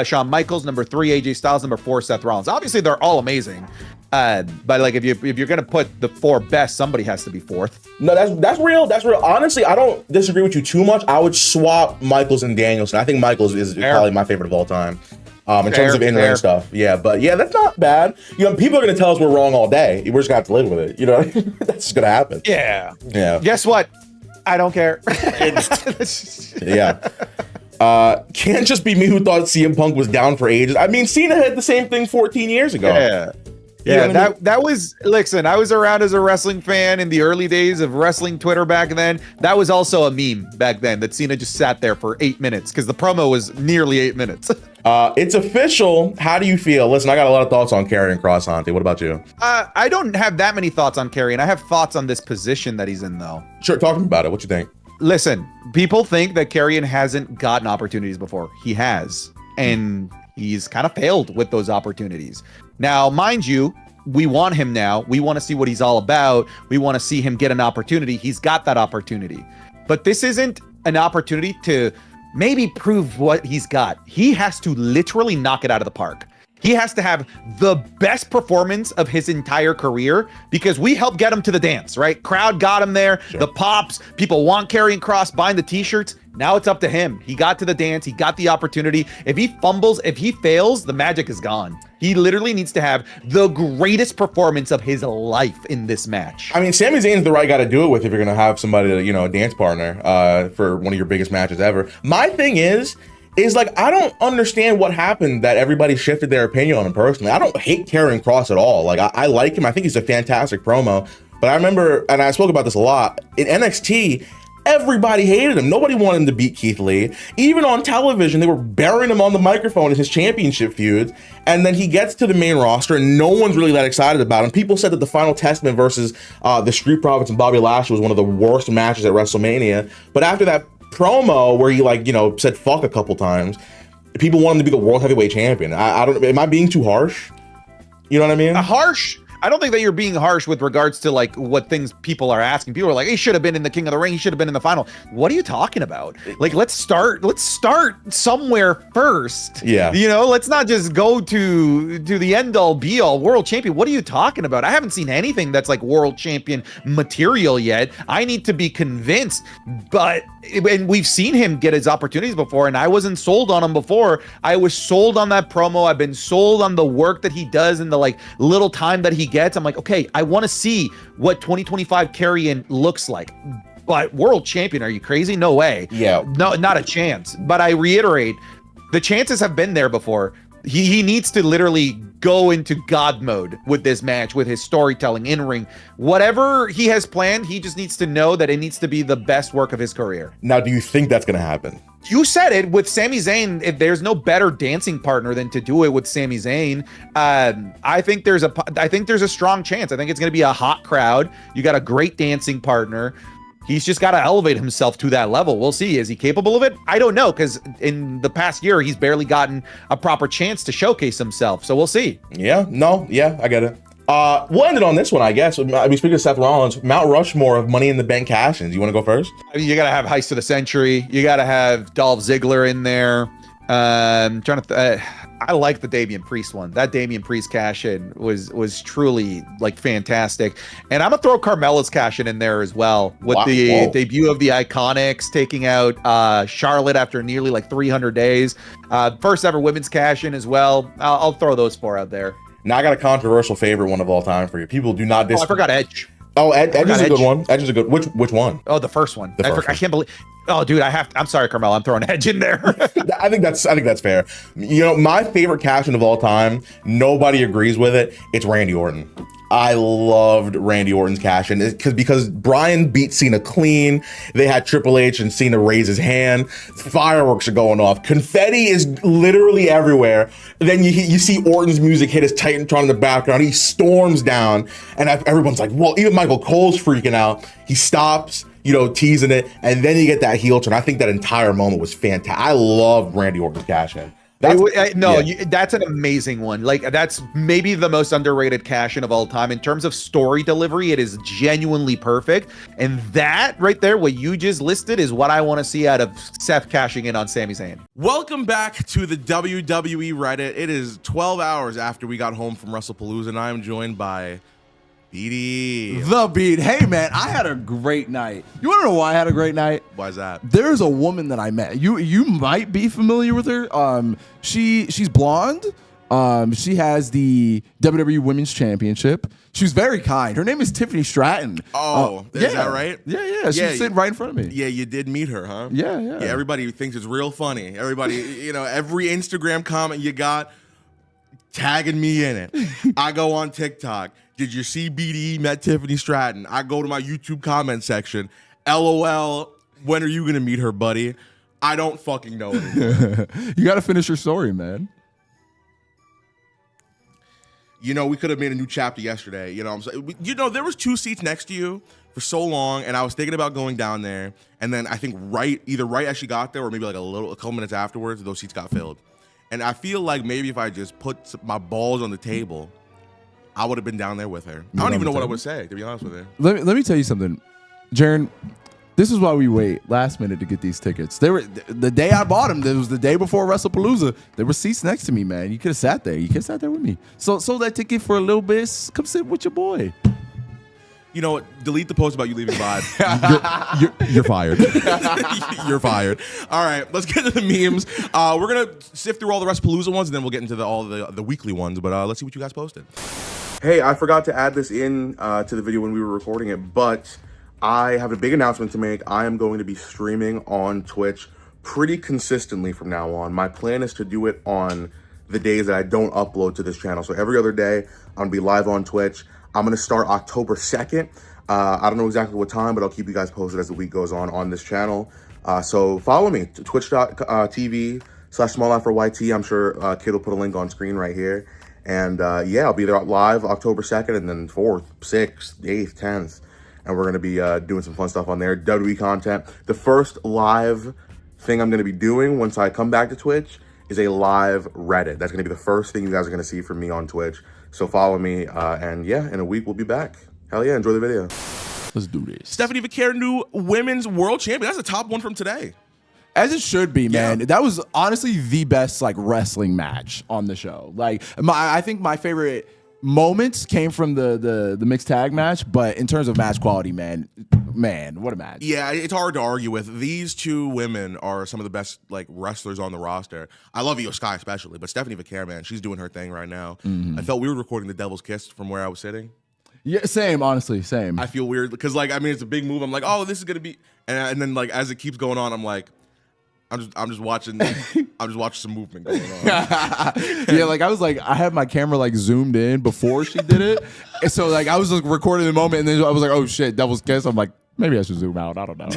Shawn Michaels. Number 3, AJ Styles. Number 4, Seth Rollins. Obviously, they're all amazing. But like, if you're gonna put the 4 best, somebody has to be 4th. No, that's real. That's real. Honestly, I don't disagree with you too much. I would swap Michaels and Danielson. I think Michaels is probably my favorite of all time. In terms of in-ring stuff. Yeah, but yeah, that's not bad. People are gonna tell us we're wrong all day. We're just gonna have to live with it. That's just gonna happen. Yeah. Yeah. Guess what? I don't care. Yeah. Can't just be me who thought CM Punk was down for ages. I mean, Cena had the same thing 14 years ago. Yeah. Yeah, that was, listen, I was around as a wrestling fan in the early days of wrestling Twitter back then. That was also a meme back then that Cena just sat there for 8 minutes because the promo was nearly 8 minutes. It's official. How do you feel? Listen, I got a lot of thoughts on Karrion Kross, Hanti. What about you? I don't have that many thoughts on Karrion. I have thoughts on this position that he's in, though. Sure, talk to me about it. What you think? Listen, people think that Karrion hasn't gotten opportunities before. He has. And he's kind of failed with those opportunities. Now, mind you, we want him now. We want to see what he's all about. We want to see him get an opportunity. He's got that opportunity. But this isn't an opportunity to maybe prove what he's got. He has to literally knock it out of the park. He has to have the best performance of his entire career because we helped get him to the dance, right? Crowd got him there. Sure. The pops, people want Karrion Kross, buying the t-shirts. Now it's up to him. He got to the dance. He got the opportunity. If he fumbles, if he fails, the magic is gone. He literally needs to have the greatest performance of his life in this match. I mean, Sami Zayn's the right guy to do it with if you're going to have somebody, a dance partner for one of your biggest matches ever. My thing is like, I don't understand what happened that everybody shifted their opinion on him personally. I don't hate Karrion Kross at all. Like, I like him. I think he's a fantastic promo. But I remember, and I spoke about this a lot, in NXT, everybody hated him. Nobody wanted him to beat Keith Lee. Even on television, they were burying him on the microphone in his championship feuds. And then he gets to the main roster, and no one's really that excited about him. People said that the Final Testament versus the Street Profits and Bobby Lashley was one of the worst matches at WrestleMania. But after that promo where he said fuck a couple times, people want him to be the world heavyweight champion. I don't, am I being too harsh? You know what I mean? Harsh? I don't think that you're being harsh with regards to like what things people are asking. People are like, he should have been in the King of the Ring. He should have been in the final. What are you talking about? Like, let's start somewhere first. Yeah. You know, let's not just go to the end all be all world champion. What are you talking about? I haven't seen anything that's like world champion material yet. I need to be convinced, and we've seen him get his opportunities before, and I wasn't sold on him before. I was sold on that promo. I've been sold on the work that he does and the like little time that he gets. I'm like, okay, I want to see what 2025 Carrion looks like. But world champion, are you crazy? No way. Yeah. No, not a chance. But I reiterate, the chances have been there before. He needs to literally go into God mode with this match, with his storytelling, in-ring. Whatever he has planned, he just needs to know that it needs to be the best work of his career. Now, do you think that's going to happen? You said it with Sami Zayn. If there's no better dancing partner than to do it with Sami Zayn, I think there's a strong chance. I think it's going to be a hot crowd. You got a great dancing partner. He's just got to elevate himself to that level. We'll see. Is he capable of it? I don't know, because in the past year, he's barely gotten a proper chance to showcase himself. So we'll see. Yeah, I get it. We'll end it on this one, I guess. I mean, speaking of Seth Rollins, Mount Rushmore of Money in the Bank cash-ins. You want to go first? I mean, you got to have Heist of the Century. You got to have Dolph Ziggler in there. I like the Damian Priest one. That Damian Priest cash-in was truly like fantastic. And I'm gonna throw Carmella's cash-in in there as well with the debut of the Iconics taking out Charlotte after nearly like 300 days. First ever women's cash-in as well. I'll throw those four out there. Now I got a controversial favorite one of all time for you. People do not I forgot Edge. Oh, Edge is a good one. Edge is a good. Which one? Oh, the first one. I can't believe. Oh, dude, I'm sorry, Carmella. I'm throwing Edge in there. I think that's fair. You know, my favorite cash-in of all time. Nobody agrees with it. It's Randy Orton. I loved Randy Orton's cash-in because Bryan beat Cena clean. They had Triple H and Cena raise his hand. Fireworks are going off. Confetti is literally everywhere. Then you see Orton's music hit his Titantron in the background. He storms down, and everyone's like, "Whoa!" Even Michael Cole's freaking out. He stops, teasing it, and then you get that heel turn. I think that entire moment was fantastic. I loved Randy Orton's cash-in. That's an amazing one. Like, that's maybe the most underrated cash-in of all time. In terms of story delivery, it is genuinely perfect. And that right there, what you just listed, is what I want to see out of Seth cashing in on Sami Zayn. Welcome back to the WWE Reddit. It is 12 hours after we got home from WrestlePalooza, and I am joined by BD. The Beat. Hey, man, I had a great night. You want to know why I had a great night? Why is that? There's a woman that I met. You might be familiar with her. She's blonde. She has the WWE Women's Championship. She was very kind. Her name is Tiffany Stratton. Is that right? Yeah. She's sitting right in front of me. Yeah, you did meet her, huh? Yeah. Everybody thinks it's real funny. Everybody, every Instagram comment you got, tagging me in it. I go on TikTok. Did you see BDE met Tiffany Stratton? I go to my YouTube comment section. LOL, when are you going to meet her, buddy? I don't fucking know anymore. You got to finish your story, man. We could have made a new chapter yesterday. I'm saying? There was 2 seats next to you for so long, and I was thinking about going down there. And then I think either right as she got there or maybe like a couple minutes afterwards, those seats got filled. And I feel like maybe if I just put my balls on the table, I would have been down there with her. I don't even know what I would say, to be honest with you. Let me tell you something, Jaron. This is why we wait last minute to get these tickets. They were the day I bought them. It was the day before WrestlePalooza. There were seats next to me, man. You could have sat there. You could have sat there with me. So sold that ticket for a little bit. Come sit with your boy. You know what? Delete the post about you leaving Vibe. You're fired. You're fired. All right, let's get to the memes. We're gonna sift through all the WrestlePalooza ones, and then we'll get into all the weekly ones. But let's see what you guys posted. Hey, I forgot to add this in to the video when we were recording it, but I have a big announcement to make. I am going to be streaming on Twitch pretty consistently from now on. My plan is to do it on the days that I don't upload to this channel. So every other day, I'm gonna be live on Twitch. I'm gonna start October 2nd. I don't know exactly what time, but I'll keep you guys posted as the week goes on this channel. So follow me, twitch.tv/SmallAfroYT. I'm sure Kid will put a link on screen right here. And I'll be there live October 2nd and then 4th, 6th, 8th, 10th. And we're gonna be doing some fun stuff on there, WWE content. The first live thing I'm gonna be doing once I come back to Twitch is a live Reddit. That's gonna be the first thing you guys are gonna see from me on Twitch. So follow me, and yeah, in a week we'll be back. Hell yeah, enjoy the video. Let's do this. Stephanie Vaquer, new women's world champion. That's the top one from today. As it should be, man. Yeah. That was honestly the best like wrestling match on the show. Like I think my favorite moments came from the mixed tag match, but in terms of match quality, man, what a match. Yeah, it's hard to argue with. These two women are some of the best like wrestlers on the roster. I love Io Sky especially, but Stephanie Vaquer, man, she's doing her thing right now. I felt we were recording the Devil's Kiss from where I was sitting. Yeah, same, honestly, same. I feel weird because like I mean it's a big move. I'm like, oh, this is gonna be, and then like as it keeps going on, I'm like, I'm just watching some movement going on. Yeah, like I was like, I had my camera like zoomed in before she did it, and so like I was like recording the moment, and then I was like, oh shit, Devil's Kiss. I'm like, maybe I should zoom out. I don't know.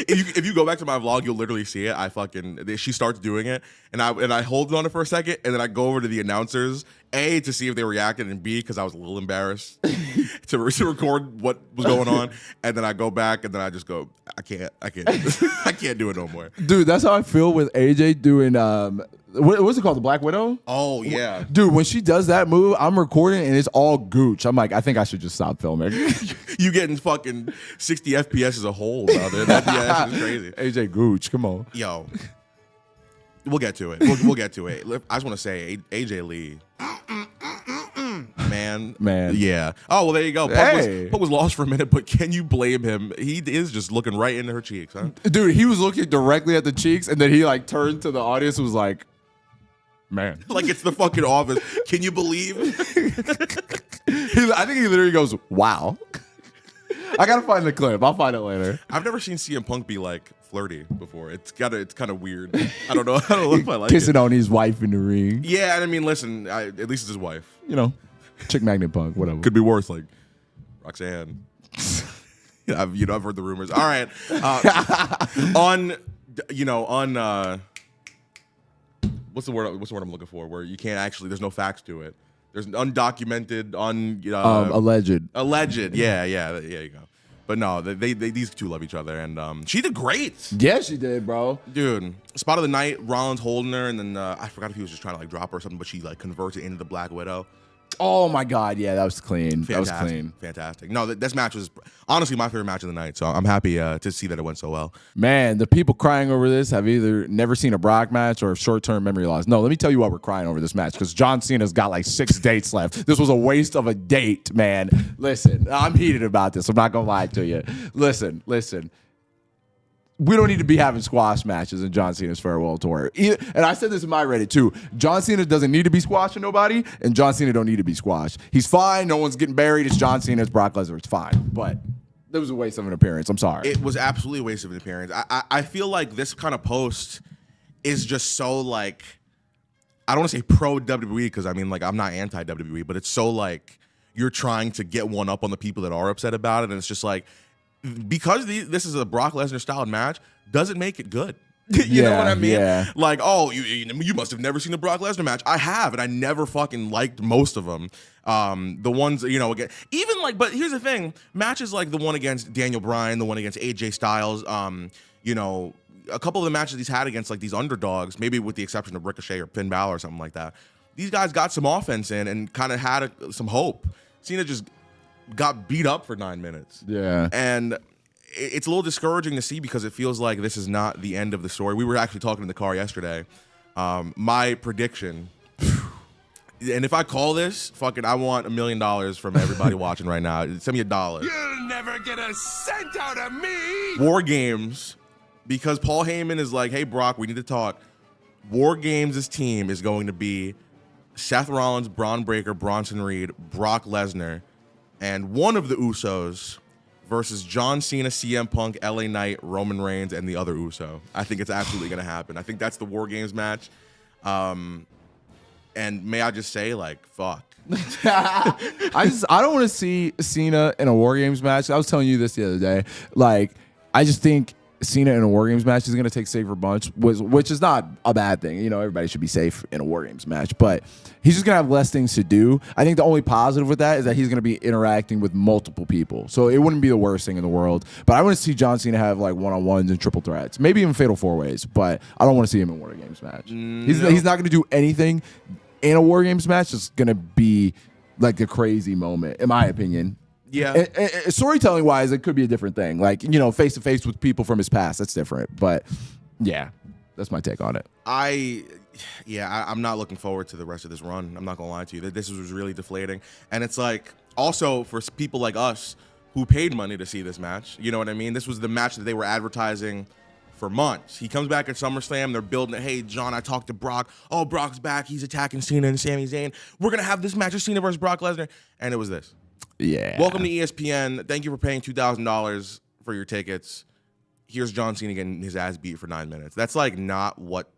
If you go back to my vlog, you'll literally see it. She starts doing it, and I hold on it for a second, and then I go over to the announcers, A, to see if they reacted, and B, because I was a little embarrassed to record what was going on, and then I go back, and then I just go, I can't I can't do it no more. Dude, that's how I feel with AJ doing what's it called, the Black Widow? Oh yeah, Dude, when she does that move, I'm recording and it's all gooch. I'm like, I think I should just stop filming. you getting fucking 60 FPS as a whole out there. That is crazy. AJ gooch, come on. Yo, we'll get to it. We'll get to it. I just want to say, AJ Lee. Man. Yeah. Oh, well, there you go. Puck was lost for a minute, but can you blame him? He is just looking right into her cheeks, huh? Dude, he was looking directly at the cheeks, and then he like turned to the audience and was like, man. Like it's the fucking Office. Can you believe? I think he literally goes, wow. I gotta find the clip. I'll find it later. I've never seen CM Punk be like flirty before. It's kind of weird. I don't know if I like Kissing it. on his wife in the ring. Yeah, and I mean, listen, at least it's his wife. You know, chick magnet Punk, whatever. Could be worse, like Roxanne. I've heard the rumors. All right, on what's the word I'm looking for? Where you can't actually, there's no facts to it. There's undocumented, alleged. Alleged, yeah, there you go. But no, they these two love each other, and she did great. Yeah, she did, bro. Dude, spot of the night, Rollins holding her, and then I forgot if he was just trying to like drop her or something, but she like converts it into the Black Widow. Oh my God, yeah, that was clean. Fantastic. That was clean. Fantastic. No, this match was honestly my favorite match of the night, so I'm happy to see that it went so well. Man, the people crying over this have either never seen a Brock match or short-term memory loss. No, let me tell you why we're crying over this match, because John Cena's got like 6 dates left. This was a waste of a date, man. Listen, I'm heated about this. I'm not going to lie to you. Listen. We don't need to be having squash matches in John Cena's farewell tour. And I said this in my Reddit too. John Cena doesn't need to be squashing nobody, and John Cena don't need to be squashed. He's fine. No one's getting buried. It's John Cena. It's Brock Lesnar. It's fine. But that was a waste of an appearance. I'm sorry. It was absolutely a waste of an appearance. I feel like this kind of post is just so like, I don't want to say pro WWE because I mean like I'm not anti WWE, but it's so like you're trying to get one up on the people that are upset about it, and it's just like, because this is a Brock Lesnar styled match doesn't make it good. You know what I mean? Yeah. Like, oh, you must have never seen a Brock Lesnar match. I have, and I never fucking liked most of them. The ones, again, even like, but here's the thing: matches like the one against Daniel Bryan, the one against AJ Styles, a couple of the matches he's had against like these underdogs, maybe with the exception of Ricochet or Finn Balor or something like that. These guys got some offense in and kind of had some hope. Cena just got beat up for 9 minutes. Yeah. And it's a little discouraging to see because it feels like this is not the end of the story. We were actually talking in the car yesterday. My prediction, and if I call this, fucking, I want $1 million from everybody watching right now. Send me $1. You'll never get a cent out of me. War Games, because Paul Heyman is like, hey, Brock, we need to talk. War Games' team is going to be Seth Rollins, Braun Breaker, Bronson Reed, Brock Lesnar, and one of the Usos versus John Cena, CM Punk, LA Knight, Roman Reigns, and the other Uso. I think it's absolutely going to happen. I think that's the War Games match. And may I just say, like, fuck. I don't want to see Cena in a War Games match. I was telling you this the other day. Like, I just think Cena in a War Games match is going to take safer bunch, which is not a bad thing. Everybody should be safe in a War Games match, but he's just going to have less things to do. I think the only positive with that is that he's going to be interacting with multiple people. So it wouldn't be the worst thing in the world, but I want to see John Cena have like one-on-ones and triple threats, maybe even fatal four-ways, but I don't want to see him in a War Games match. No. He's not going to do anything in a War Games match. It's going to be like a crazy moment, in my opinion. Yeah. And storytelling wise, it could be a different thing. Like, you know, face to face with people from his past, that's different. But yeah, that's my take on it. I'm not looking forward to the rest of this run. I'm not gonna lie to you. This was really deflating. And it's like, also for people like us who paid money to see this match, you know what I mean? This was the match that they were advertising for months. He comes back at SummerSlam. They're building it. Hey, John, I talked to Brock. Oh, Brock's back. He's attacking Cena and Sami Zayn. We're gonna have this match of Cena versus Brock Lesnar. And it was this. Yeah. Welcome to ESPN. Thank you for paying $2,000 for your tickets. Here's John Cena getting his ass beat for 9 minutes. That's like not what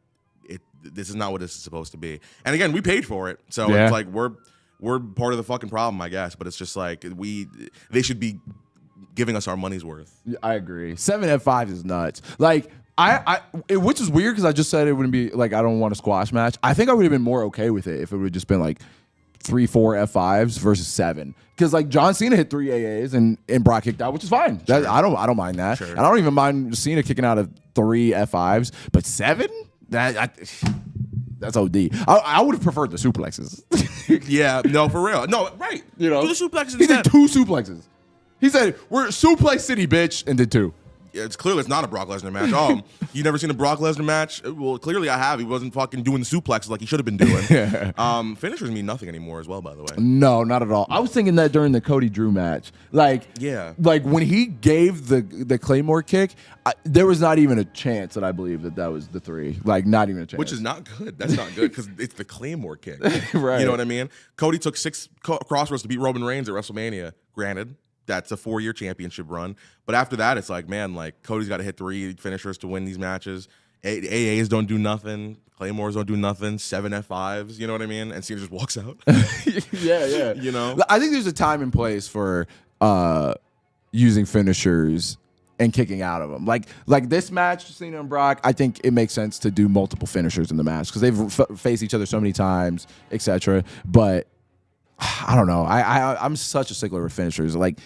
this is not what this is supposed to be. And again, we paid for it. So it's like we're part of the fucking problem, I guess. But it's just like they should be giving us our money's worth. I agree. 7 F5 is nuts. Like which is weird because I just said it wouldn't be like I don't want a squash match. I think I would have been more okay with it if it would have just been like 3, 4 F5s versus 7. Because like John Cena hit 3 AAs and Brock kicked out, which is fine. Sure. I don't mind that. Sure. And I don't even mind Cena kicking out of 3 F5s, but 7? That's OD. I would have preferred the suplexes. Yeah, no, for real. No, right. You know, do the suplexes he instead. did 2 suplexes. He said, "We're suplex city, bitch," and did 2. Yeah, it's clearly it's not a Brock Lesnar match. Oh, you never seen a Brock Lesnar match? Well, clearly I have. He wasn't fucking doing the suplexes like he should have been doing. Finishers mean nothing anymore as well, by the way. No, not at all. I was thinking that during the Cody Drew match. Like when he gave the Claymore kick, there was not even a chance that I believe that was the 3. Like, not even a chance. Which is not good. That's not good because it's the Claymore kick. Right. You know what I mean? Cody took 6 crossroads to beat Roman Reigns at WrestleMania. Granted, that's a 4-year championship run. But after that, it's like, man, like Cody's got to hit 3 finishers to win these matches. AAs don't do nothing. Claymores don't do nothing. 7 F5s, you know what I mean? And Cena just walks out. Yeah. You know? I think there's a time and place for using finishers and kicking out of them. Like this match, Cena and Brock, I think it makes sense to do multiple finishers in the match because they've faced each other so many times, etc. But I don't know. I'm such a stickler with finishers. Like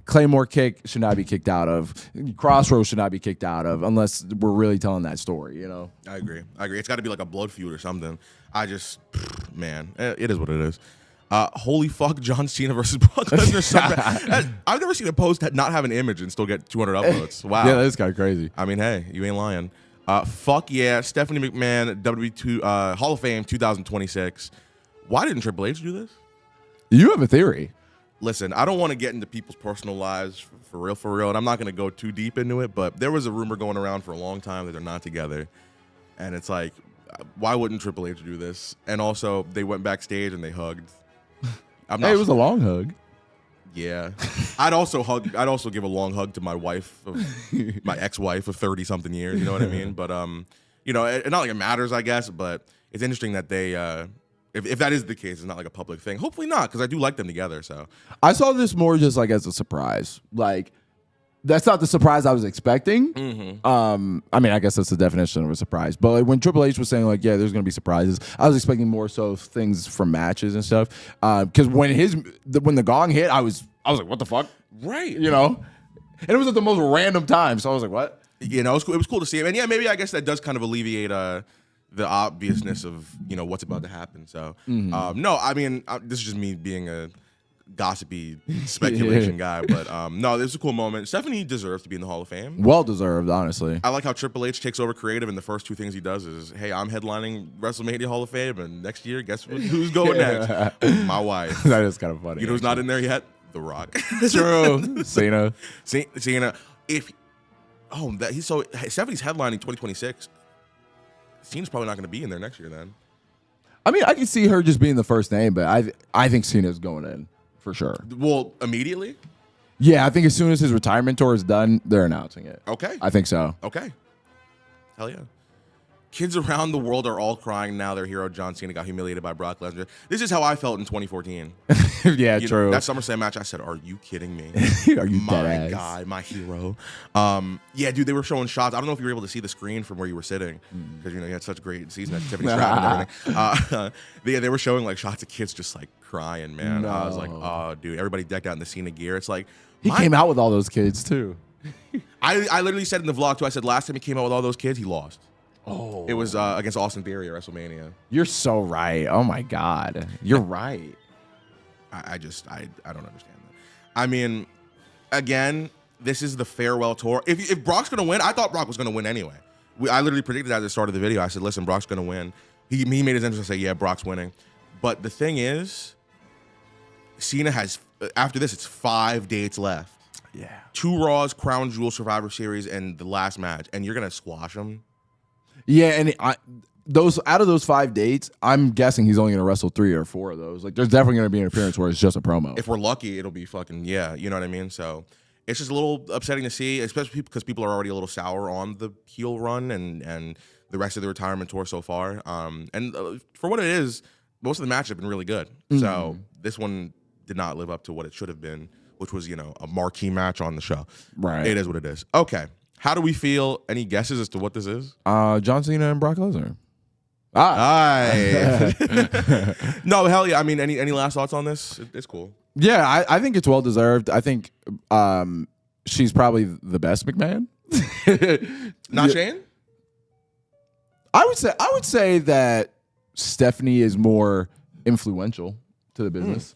Claymore kick should not be kicked out of. Crossroads should not be kicked out of unless we're really telling that story, you know? I agree. It's got to be like a blood feud or something. Man, it is what it is. Holy fuck, John Cena versus Brock Lesnar. I've never seen a post not have an image and still get 200 upvotes. Wow. Yeah, that's kind of crazy. I mean, hey, you ain't lying. Fuck yeah, Stephanie McMahon, WWE Hall of Fame 2026. Why didn't Triple H do this? You have a theory. Listen, I don't want to get into people's personal lives for real, and I'm not going to go too deep into it, but there was a rumor going around for a long time that they're not together. And it's like, why wouldn't Triple H do this? And also, they went backstage and they hugged. It was a long hug. Yeah. I'd also give a long hug to my wife, my ex-wife of 30-something years, you know what I mean? But, you know, not like it matters, I guess, but it's interesting that they... If that is the case, it's not like a public thing. Hopefully not, because I do like them together. So I saw this more just like as a surprise. Like that's not the surprise I was expecting. Mm-hmm. I mean, I guess that's the definition of a surprise. But like, when Triple H was saying like, yeah, there's gonna be surprises, I was expecting more so things from matches and stuff. Because when the gong hit, I was like, what the fuck? Right. You know, and it was at the most random time. So I was like, what? You know, it was cool to see him, and yeah, maybe I guess that does kind of alleviate the obviousness of, you know, what's about to happen. So, no, I mean, this is just me being a gossipy speculation guy, but no, this is a cool moment. Stephanie deserves to be in the Hall of Fame. Well deserved, honestly. I like how Triple H takes over creative, and the first 2 things he does is, hey, I'm headlining WrestleMania Hall of Fame, and next year, guess who's going next? My wife. That is kind of funny. You know who's not in there yet? The Rock. True. Cena. Cena. Stephanie's headlining 2026. Cena's probably not going to be in there next year then. I mean, I can see her just being the first name, but I think Cena's going in for sure. Well, immediately? Yeah, I think as soon as his retirement tour is done, they're announcing it. Okay. I think so. Okay. Hell yeah. Kids around the world are all crying now their hero John Cena got humiliated by Brock Lesnar. This is how I felt in 2014. Yeah, true. That SummerSlam match, I said, are you kidding me? Are you my dead guy, my hero. Yeah, dude, they were showing shots. I don't know if you were able to see the screen from where you were sitting because, you know, you had such great season at Tiffany Stratton and everything. They were showing, like, shots of kids just, like, crying, man. No. I was like, oh, dude, everybody decked out in the Cena gear. It's like... He came out with all those kids, too. I literally said in the vlog, too, I said last time he came out with all those kids, he lost. Oh. It was against Austin Theory at WrestleMania. You're so right. Oh, my God. You're right. I don't understand that. I mean, again, this is the farewell tour. If Brock's gonna win, I thought Brock was gonna win anyway. I literally predicted that at the start of the video. I said, listen, Brock's gonna win. He made his entrance and say, yeah, Brock's winning. But the thing is, Cena has, after this, it's 5 dates left. Yeah. 2 Raws, Crown Jewel, Survivor Series, and the last match, and you're gonna squash him. Yeah, and out of those 5 dates, I'm guessing he's only gonna wrestle 3 or 4 of those. Like, there's definitely gonna be an appearance where it's just a promo. If we're lucky, it'll be fucking, yeah, you know what I mean? So it's just a little upsetting to see, especially because people are already a little sour on the heel run and the rest of the retirement tour so far. And for what it is, most of the matches have been really good. So this one did not live up to what it should have been, which was, a marquee match on the show. Right. It is what it is. Okay. How do we feel? Any guesses as to what this is? John Cena and Brock Lesnar. Aye. No, hell yeah. I mean, any last thoughts on this? It's cool. Yeah, I think it's well deserved. I think she's probably the best McMahon. Not Shane? I would say that Stephanie is more influential to the business.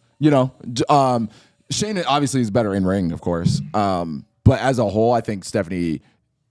Shane obviously is better in ring, of course. But as a whole, I think Stephanie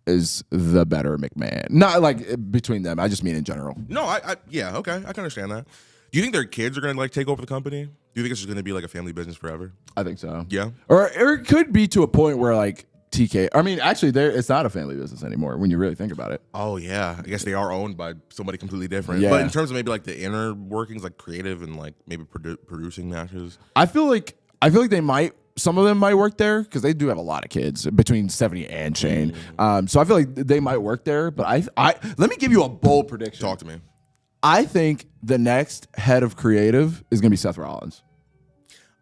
is the better McMahon. Not like between them. I just mean in general. No, yeah, okay. I can understand that. Do you think their kids are going to like take over the company? Do you think it's just going to be like a family business forever? I think so. Yeah. Or it could be to a point where like TK. I mean, actually, it's not a family business anymore when you really think about it. Oh yeah, I guess they are owned by somebody completely different. Yeah. But in terms of maybe like the inner workings, like creative and like maybe producing matches, I feel like they might. Some of them might work there because they do have a lot of kids between Stephanie and Shane. So I feel like they might work there. But I let me give you a bold prediction. Talk to me. I think the next head of creative is going to be Seth Rollins.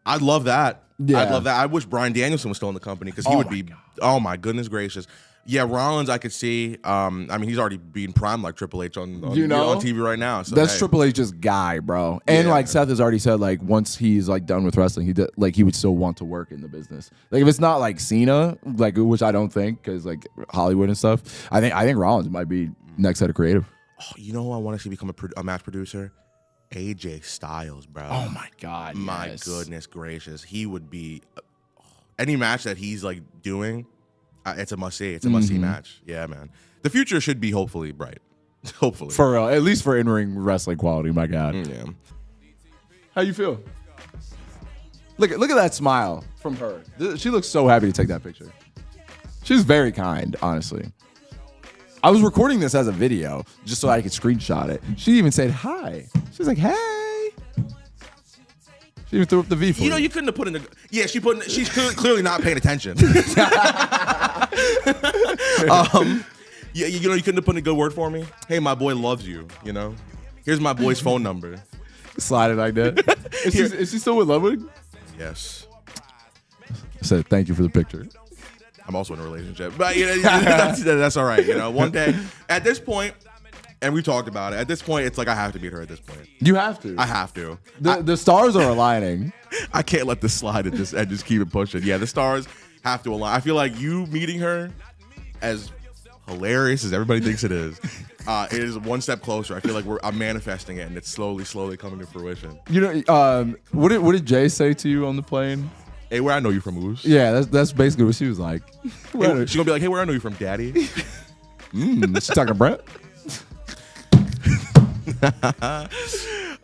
I'd love that. Yeah. I'd love that. I wish Bryan Danielson was still in the company because he would be. God. Oh my goodness gracious. Yeah, Rollins, I could see. I mean, he's already being primed like Triple H on on TV right now. So that's Triple H's guy, bro. And like Seth has already said, like once he's like done with wrestling, he would still want to work in the business. Like if it's not like Cena, like which I don't think, because like Hollywood and stuff. I think Rollins might be next head of creative. Oh, you know who I want to see become a match producer? AJ Styles, bro. Oh my God. My goodness gracious, he would be any match that he's like doing. It's a must see. It's a must see match. Yeah, man. The future should be hopefully bright. Hopefully. For real. At least for in-ring wrestling quality, my God. Yeah. How you feel? Look at that smile from her. She looks so happy to take that picture. She's very kind, honestly. I was recording this as a video just so I could screenshot it. She even said hi. She's like, hey. She even threw up the V for you. You couldn't have put in the. Yeah, she's clearly not paying attention. Yeah, you couldn't have put in a good word for me. Hey, my boy loves you. Here's my boy's phone number. Slide it like that. Is she still with Ludwig? Yes. I said thank you for the picture. I'm also in a relationship, but that's all right. One day at this point. And we talked about it. At this point, it's like I have to meet her at this point. You have to. I have to. The stars are aligning. I can't let this slide and just keep it pushing. Yeah, the stars have to align. I feel like you meeting her, as hilarious as everybody thinks it is one step closer. I feel like I'm manifesting it, and it's slowly coming to fruition. What did Jay say to you on the plane? Hey, where I know you from, Moose? Yeah, that's basically what she was like. She's gonna be like, hey, where I know you from, Daddy? She talking to Brett?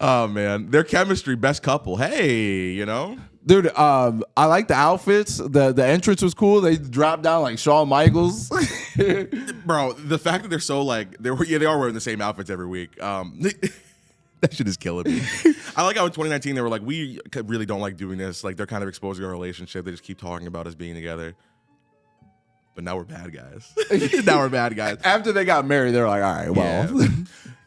Oh man, their chemistry, best couple. Hey, dude. I like the outfits. The entrance was cool. They dropped down like Shawn Michaels. Bro, the fact that they're so like they are wearing the same outfits every week. That shit is killing me. I like how in 2019 they were like, we really don't like doing this. Like they're kind of exposing our relationship. They just keep talking about us being together. But now we're bad guys. Now we're bad guys. After they got married, they're like, all right, well. Yeah.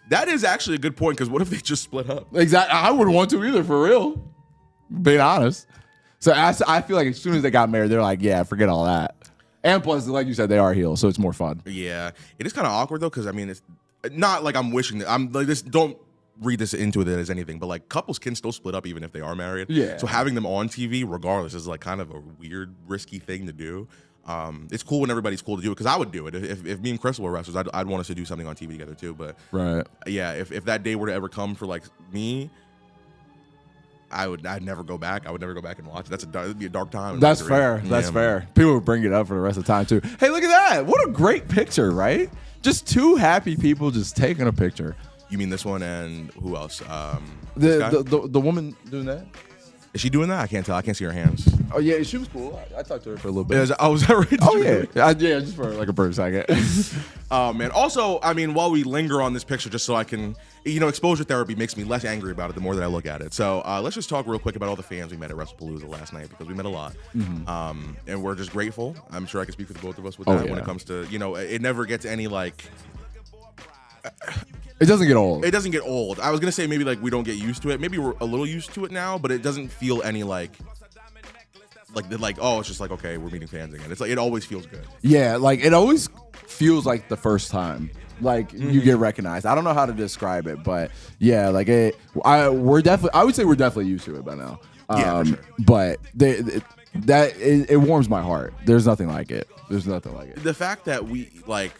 That is actually a good point, because what if they just split up? Exactly. I wouldn't want to either, for real. Being honest. So I feel like as soon as they got married, they're like, yeah, forget all that. And plus, like you said, they are heels, so it's more fun. Yeah. It is kind of awkward, though, because, I mean, it's not like I'm wishing that. I'm like this. Don't read this into it as anything, but, like, couples can still split up even if they are married. Yeah. So having them on TV, regardless, is, like, kind of a weird, risky thing to do. It's cool when everybody's cool to do it, because I would do it if me and Crystal were wrestlers. I'd want us to do something on TV together too. But right, yeah, if that day were to ever come for like me, I'd never go back. I would never go back and watch it. That'd be a dark time. That's fair. That's fair. People would bring it up for the rest of the time too. Hey, look at that! What a great picture, right? Just two happy people just taking a picture. You mean this one and who else? The woman doing that. Is she doing that? I can't tell. I can't see her hands. Oh yeah, she was cool. I talked to her for a little bit. Was that right? Oh yeah, yeah, just for like a brief second. Oh man. Also, I mean, while we linger on this picture, just so I can, exposure therapy makes me less angry about it the more that I look at it. So let's just talk real quick about all the fans we met at WrestlePalooza last night, because we met a lot, and we're just grateful. I'm sure I can speak for the both of us with that when it comes to, it never gets any like. It doesn't get old. It doesn't get old. I was gonna say maybe like we don't get used to it. Maybe we're a little used to it now, but it doesn't feel any like oh, it's just like, okay, we're meeting fans again. It's like it always feels good. Yeah, like it always feels like the first time. Like you get recognized. I don't know how to describe it, but yeah, like I would say we're definitely used to it by now. Yeah, for sure. But it warms my heart. There's nothing like it. There's nothing like it. The fact that we like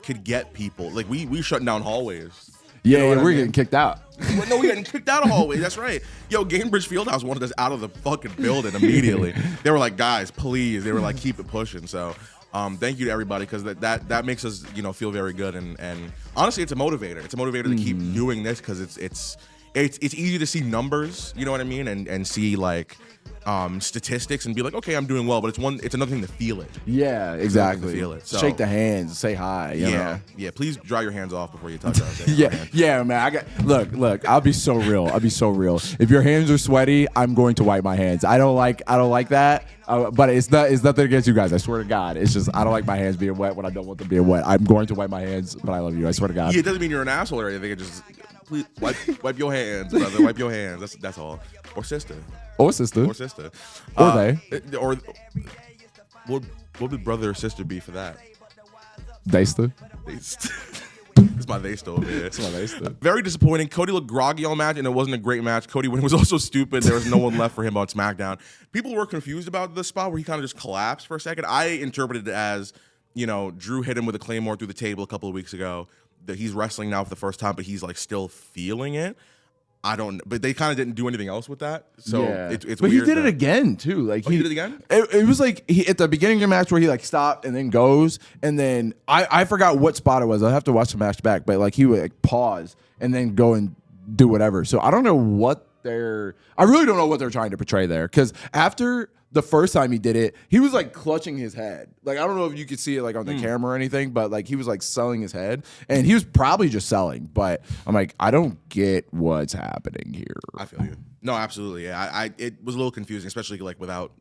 could get people like we shutting down hallways. Yeah, we're getting kicked out. Well, no, we getting kicked out of hallways. That's right. Yo, Gamebridge Fieldhouse wanted us out of the fucking building immediately. They were like, guys, please. They were like, keep it pushing. So, thank you to everybody, because that makes us feel very good, and honestly, it's a motivator. It's a motivator to keep doing this, because it's easy to see numbers. You know what I mean, and see like. Statistics and be like, okay, I'm doing well, but it's another thing to feel it. Yeah, exactly. Feel it. So, shake the hands, say hi. You know? Yeah. Please dry your hands off before you touch us. Yeah, man. Look. I'll be so real. If your hands are sweaty, I'm going to wipe my hands. I don't like that. But it's nothing against you guys. I swear to God. It's just I don't like my hands being wet when I don't want them being wet. I'm going to wipe my hands, but I love you. I swear to God. Yeah, it doesn't mean you're an asshole or anything. It just please wipe your hands, brother. Wipe your hands. That's all. Or sister. Or sister. Or they. Or what would brother or sister be for that? They-ster. It's my they-ster over here. It's my they-ster. Very disappointing. Cody looked groggy all match, and it wasn't a great match. Cody winning was also stupid. There was no one left for him on SmackDown. People were confused about the spot where he kind of just collapsed for a second. I interpreted it as, Drew hit him with a Claymore through the table a couple of weeks ago. That he's wrestling now for the first time, but he's like still feeling it. But they kind of didn't do anything else with that. So it's but weird. He did it again too. Like he did it again? It was like he at the beginning of the match where he like stopped and then goes, and then I forgot what spot it was. I'll have to watch the match back, but like he would like pause and then go and do whatever. So I don't know what I really don't know what they're trying to portray there, because after the first time he did it, he was like clutching his head. Like, I don't know if you could see it like on the camera or anything, but like he was like selling his head, and he was probably just selling. But I'm like, I don't get what's happening here. I feel you. No, absolutely. Yeah, it was a little confusing, especially like without.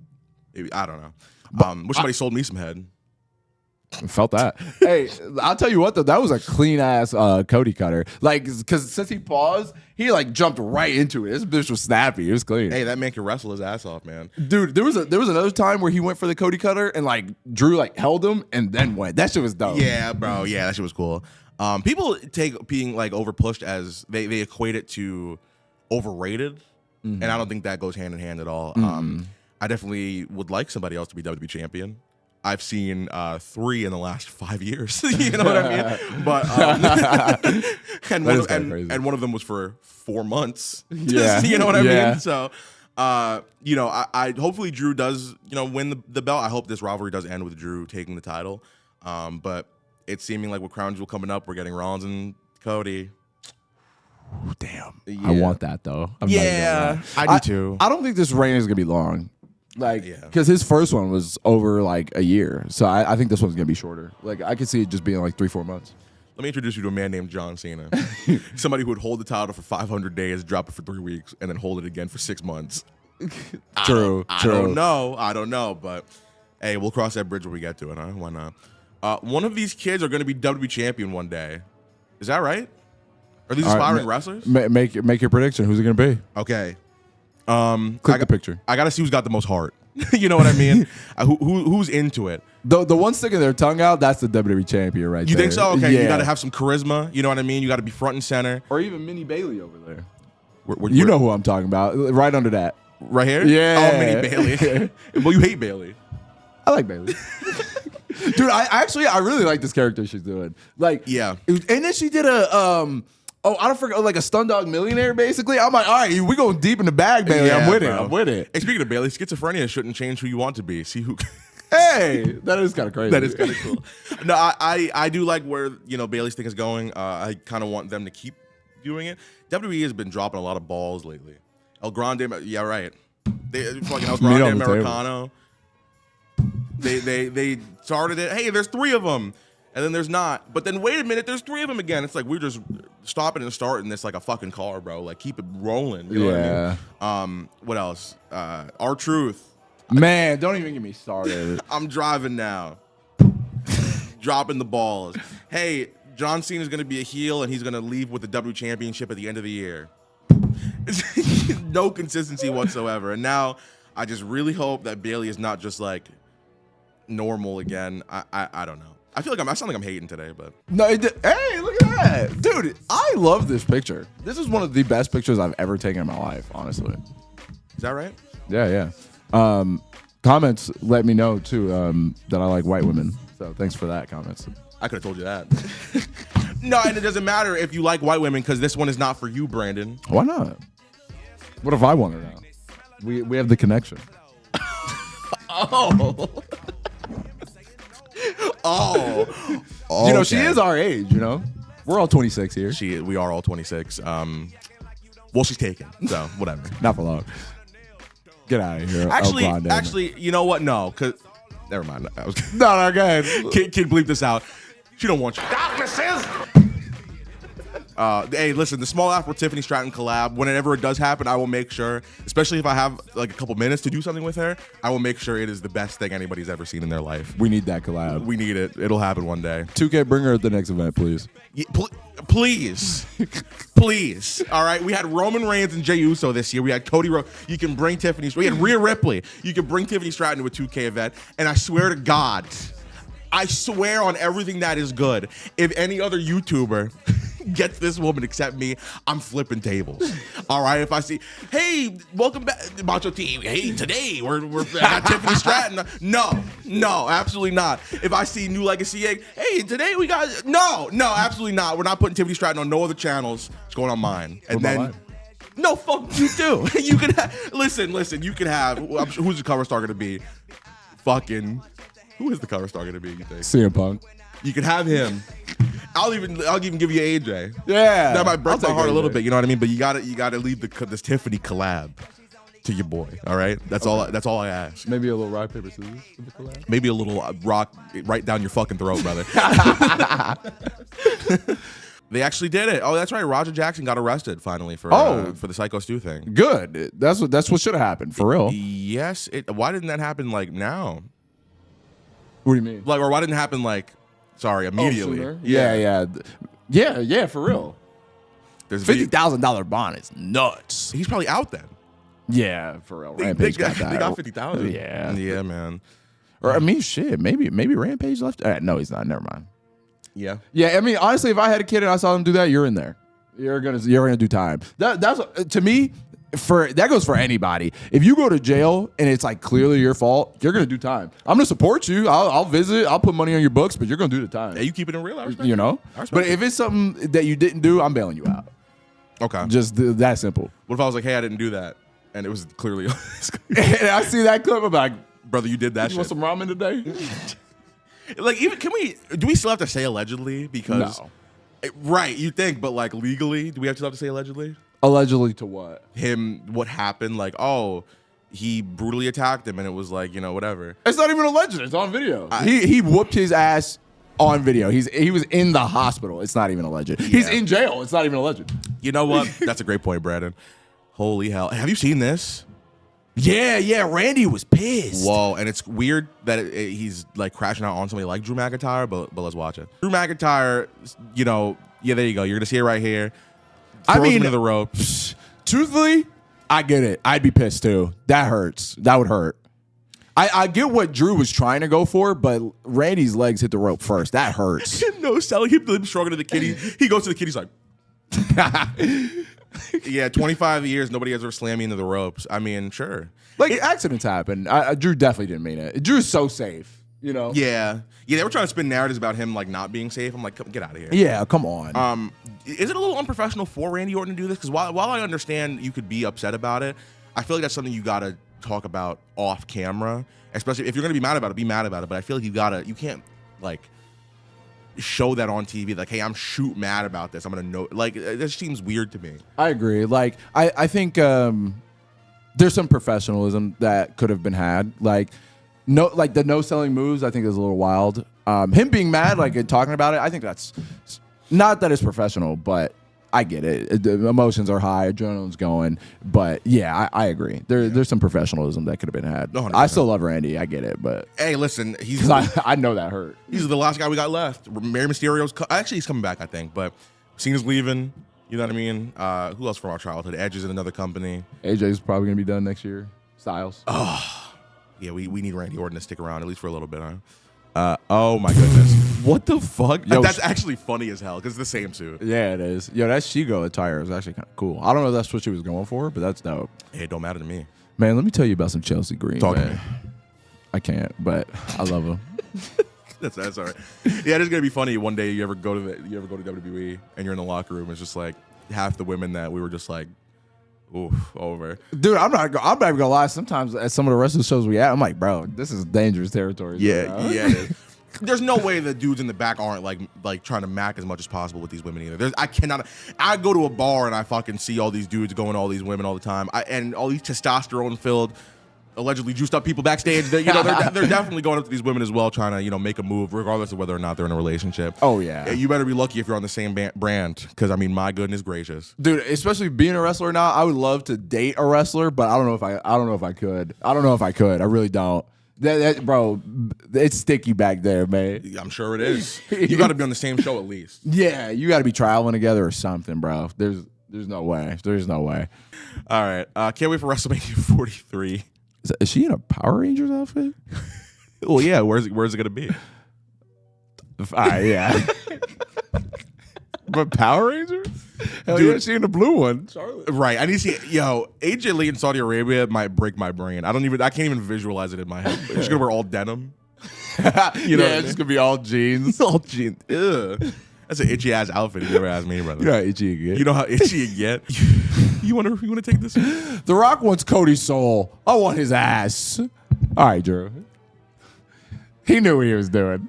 I don't know. Wish somebody sold me some head. Felt that. Hey, I'll tell you what though, that was a clean ass Cody cutter. Like, because since he paused, he like jumped right into it. This bitch was snappy. It was clean. Hey, that man can wrestle his ass off, man. Dude, there was another time where he went for the Cody cutter and like Drew like held him and then went. That shit was dope. Yeah, bro. Yeah, that shit was cool. People take being like over pushed as they equate it to overrated, and I don't think that goes hand in hand at all. I definitely would like somebody else to be WWE champion. I've seen 3 in the last 5 years. You know what I mean? But and one of them was for 4 months. Yeah, you know what I mean? So I hopefully Drew does win the belt. I hope this rivalry does end with Drew taking the title. But it's seeming like with Crown Jewel coming up, we're getting Rollins and Cody. Damn, yeah. I want that though. I do too. I don't think this reign is gonna be long. Like, because his first one was over like a year, so I think this one's gonna be shorter. Like, I could see it just being like 3-4 months. Let me introduce you to a man named John Cena. Somebody who would hold the title for 500 days, drop it for 3 weeks, and then hold it again for 6 months. True. I don't know, but hey, we'll cross that bridge when we get to it, huh? Why not? One of these kids are going to be WWE champion one day. Is that right? Are these aspiring wrestlers? Make your prediction. Who's it gonna be? Okay. Click the picture. I gotta see who's got the most heart. You know what I mean? Who's into it? The one sticking their tongue out, that's the WWE champion right there. You think so? Okay, yeah. You gotta have some charisma. You know what I mean? You gotta be front and center. Or even Minnie Bailey over there. You know who I'm talking about. Right under that. Right here? Yeah. Oh, Minnie Bailey. Well, you hate Bailey. I like Bailey. Dude, I really like this character she's doing. Like, yeah. And then she did a Oh, I don't forget, like a Stun Dog Millionaire, basically. I'm like, all right, we going deep in the bag, Bailey. Yeah, I'm with it. bro. I'm with it. Hey, speaking of Bailey, schizophrenia shouldn't change who you want to be. See who. Hey, that is kind of crazy. That is kind of cool. No, I do like where Bailey's thing is going. I kind of want them to keep doing it. WWE has been dropping a lot of balls lately. El Grande, yeah, right. They fucking El Grande Americano. They started it. Hey, there's 3 of them. And then there's not. But then wait a minute, there's 3 of them again. It's like we're just stopping and starting this like a fucking car, bro. Like keep it rolling. You know what I mean? What else? R-Truth. Man, don't even get me started. I'm driving now. Dropping the balls. Hey, John Cena's gonna be a heel and he's gonna leave with the W Championship at the end of the year. No consistency whatsoever. And now I just really hope that Bailey is not just like normal again. I don't know. I feel like I sound like I'm hating today, but No, hey, look at that. Dude, I love this picture. This is one of the best pictures I've ever taken in my life, honestly. is that right? Yeah. Comments let me know, too, that I like white women. So thanks for that, comments. I could have told you that. No, and it doesn't matter if you like white women because this one is not for you, Brandon. Why not? What if I want her now? We have the connection. Oh, You know, she is our age, you know? We're all 26 here. We are all 26. Well, she's taken, so whatever. Not for long. Get out of here. Actually, you know what? No, cause never mind. I was No, go ahead. kid, bleep this out. She don't want you. Darknesses! Hey, listen, the Small Afro Tiffany Stratton collab, whenever it does happen, I will make sure, especially if I have like a couple minutes to do something with her, I will make sure it is the best thing anybody's ever seen in their life. We need that collab. We need it. It'll happen one day. 2K, bring her at the next event, please. Yeah, please. Please. All right. We had Roman Reigns and Jey Uso this year. We had Cody Rhodes. You can bring Tiffany. We had Rhea Ripley. You can bring Tiffany Stratton to a 2K event. And I swear to God, I swear on everything that is good, if any other YouTuber gets this woman except me, I'm flipping tables. All right, if I see, hey, welcome back, Macho Team. Hey, today we're at Tiffany Stratton. No, absolutely not. If I see New Legacy Egg, hey, today we got no, absolutely not. We're not putting Tiffany Stratton on no other channels. It's going on mine. And then, no, fuck you too. You can listen. You can have. Who's the cover star gonna be? Fucking. Who is the cover star gonna be? You think? CM Punk. You can have him. I'll even give you AJ. Yeah, that might break my heart AJ a little bit. You know what I mean? But you gotta leave this Tiffany collab to your boy. All right, that's all I ask. Maybe a little rock paper scissors for the collab. Maybe a little rock right down your fucking throat, brother. They actually did it. Oh, that's right. Roger Jackson got arrested finally for the Psycho Stu thing. Good. That's what should have happened for real. Yes. Why didn't that happen like now? What do you mean? Like, or why didn't it happen like? Sorry, immediately. Oh, yeah, for real. There's $50,000 bond is nuts. He's probably out then. Yeah, for real. They Rampage got that. They got 50,000. Yeah, man. Or I mean, shit. Maybe Rampage left. No, he's not. Never mind. Yeah. Yeah, I mean, honestly, if I had a kid and I saw him do that, you're in there. You're gonna do time. That's to me. That goes for anybody. If you go to jail and it's like clearly your fault, you're gonna do time. I'm gonna support you. I'll visit. I'll put money on your books, but you're gonna do the time. Yeah, you keep it in real. I respect you know. But if it's something that you didn't do, I'm bailing you out. Okay. Just that simple. What if I was like, hey, I didn't do that, and it was clearly. And I see that clip. I'm like, brother, you did that. You want some ramen today? Like, even do we still have to say allegedly? Because no. Right, you think, but like legally, do we still have to say allegedly? Allegedly to what? What happened? Like, oh, he brutally attacked him, and it was like, whatever. It's not even alleged. It's on video. He whooped his ass on video. He was in the hospital. It's not even alleged. Yeah. He's in jail. It's not even alleged. You know what? That's a great point, Brandon. Holy hell. Have you seen this? Yeah. Randy was pissed. Whoa, and it's weird that he's like crashing out on somebody like Drew McIntyre, but let's watch it. Drew McIntyre, yeah, there you go. You're going to see it right here. Throws him into the ropes. Truthfully, I get it. I'd be pissed too. That hurts. That would hurt. I get what Drew was trying to go for, but Randy's legs hit the rope first. That hurts. No selling him struggling to the kid. He goes to the kid. He's like, yeah, 25 years, nobody has ever slammed me into the ropes. I mean, sure. Like, accidents happen. Drew definitely didn't mean it. Drew's so safe. You know? Yeah, they were trying to spin narratives about him like not being safe. I'm like, get out of here. Yeah, come on. Is it a little unprofessional for Randy Orton to do this? Because while I understand you could be upset about it, I feel like that's something you gotta talk about off camera. Especially if you're gonna be mad about it, be mad about it. But I feel like you can't like show that on TV. Like, hey, I'm shoot mad about this. I'm gonna know. Like, this seems weird to me. I agree. Like, I think there's some professionalism that could have been had. Like the no selling moves, I think is a little wild. Him being mad, like and talking about it, I think that's not that it's professional, but I get it. The emotions are high, adrenaline's going. But yeah, I agree. There's some professionalism that could have been had. 100%. I still love Randy. I get it, but hey, listen, I know that hurt. He's the last guy we got left. Rey Mysterio's actually he's coming back, I think, but Cena's leaving. You know what I mean? Who else from our childhood? Edge is in another company. AJ's probably gonna be done next year. Styles. Oh, yeah, we need Randy Orton to stick around at least for a little bit, huh? Oh my goodness. What the fuck? Yo, that's actually funny as hell because it's the same suit. Yeah, it is. Yo, that Shigo attire is actually kind of cool. I don't know if that's what she was going for, but that's dope. Hey, it don't matter to me. Man, let me tell you about some Chelsea Green. Talk to man. me. I can't, but I love him. That's all right. Yeah, it's gonna be funny one day you ever go to WWE and you're in the locker room. It's just like half the women that we were just like, oof, over. Dude, I'm not even gonna lie. Sometimes at some of the wrestling shows we at, I'm like, bro, this is dangerous territory. Yeah, it is. There's no way the dudes in the back aren't like trying to mac as much as possible with these women either. I go to a bar and I fucking see all these dudes going to all these women all the time. And all these testosterone filled, allegedly juiced up people backstage. They're definitely going up to these women as well, trying to make a move, regardless of whether or not they're in a relationship. Oh yeah. You better be lucky if you're on the same brand, because I mean, my goodness gracious, dude. Especially being a wrestler now, I would love to date a wrestler, but I don't know if I could. I really don't. That bro, it's sticky back there, man. I'm sure it is. You got to be on the same show at least. Yeah, you got to be traveling together or something, bro. There's no way. There's no way. All right, can't wait for WrestleMania 43. Is she in a Power Rangers outfit? Well, yeah. Where's it gonna be? Yeah. But Power Rangers? Hell Dude, yeah, she in the blue one. Charlotte. Right. I need to see. Yo, AJ Lee in Saudi Arabia might break my brain. I can't even visualize it in my head. She's gonna wear all denim. You know, yeah, it's just gonna be all jeans. All jeans. Ugh. That's an itchy ass outfit. You never asked me, brother. You know how itchy you get. You know how itchy you get. You wanna take this? The Rock wants Cody's soul. I want his ass. All right, Drew. He knew what he was doing.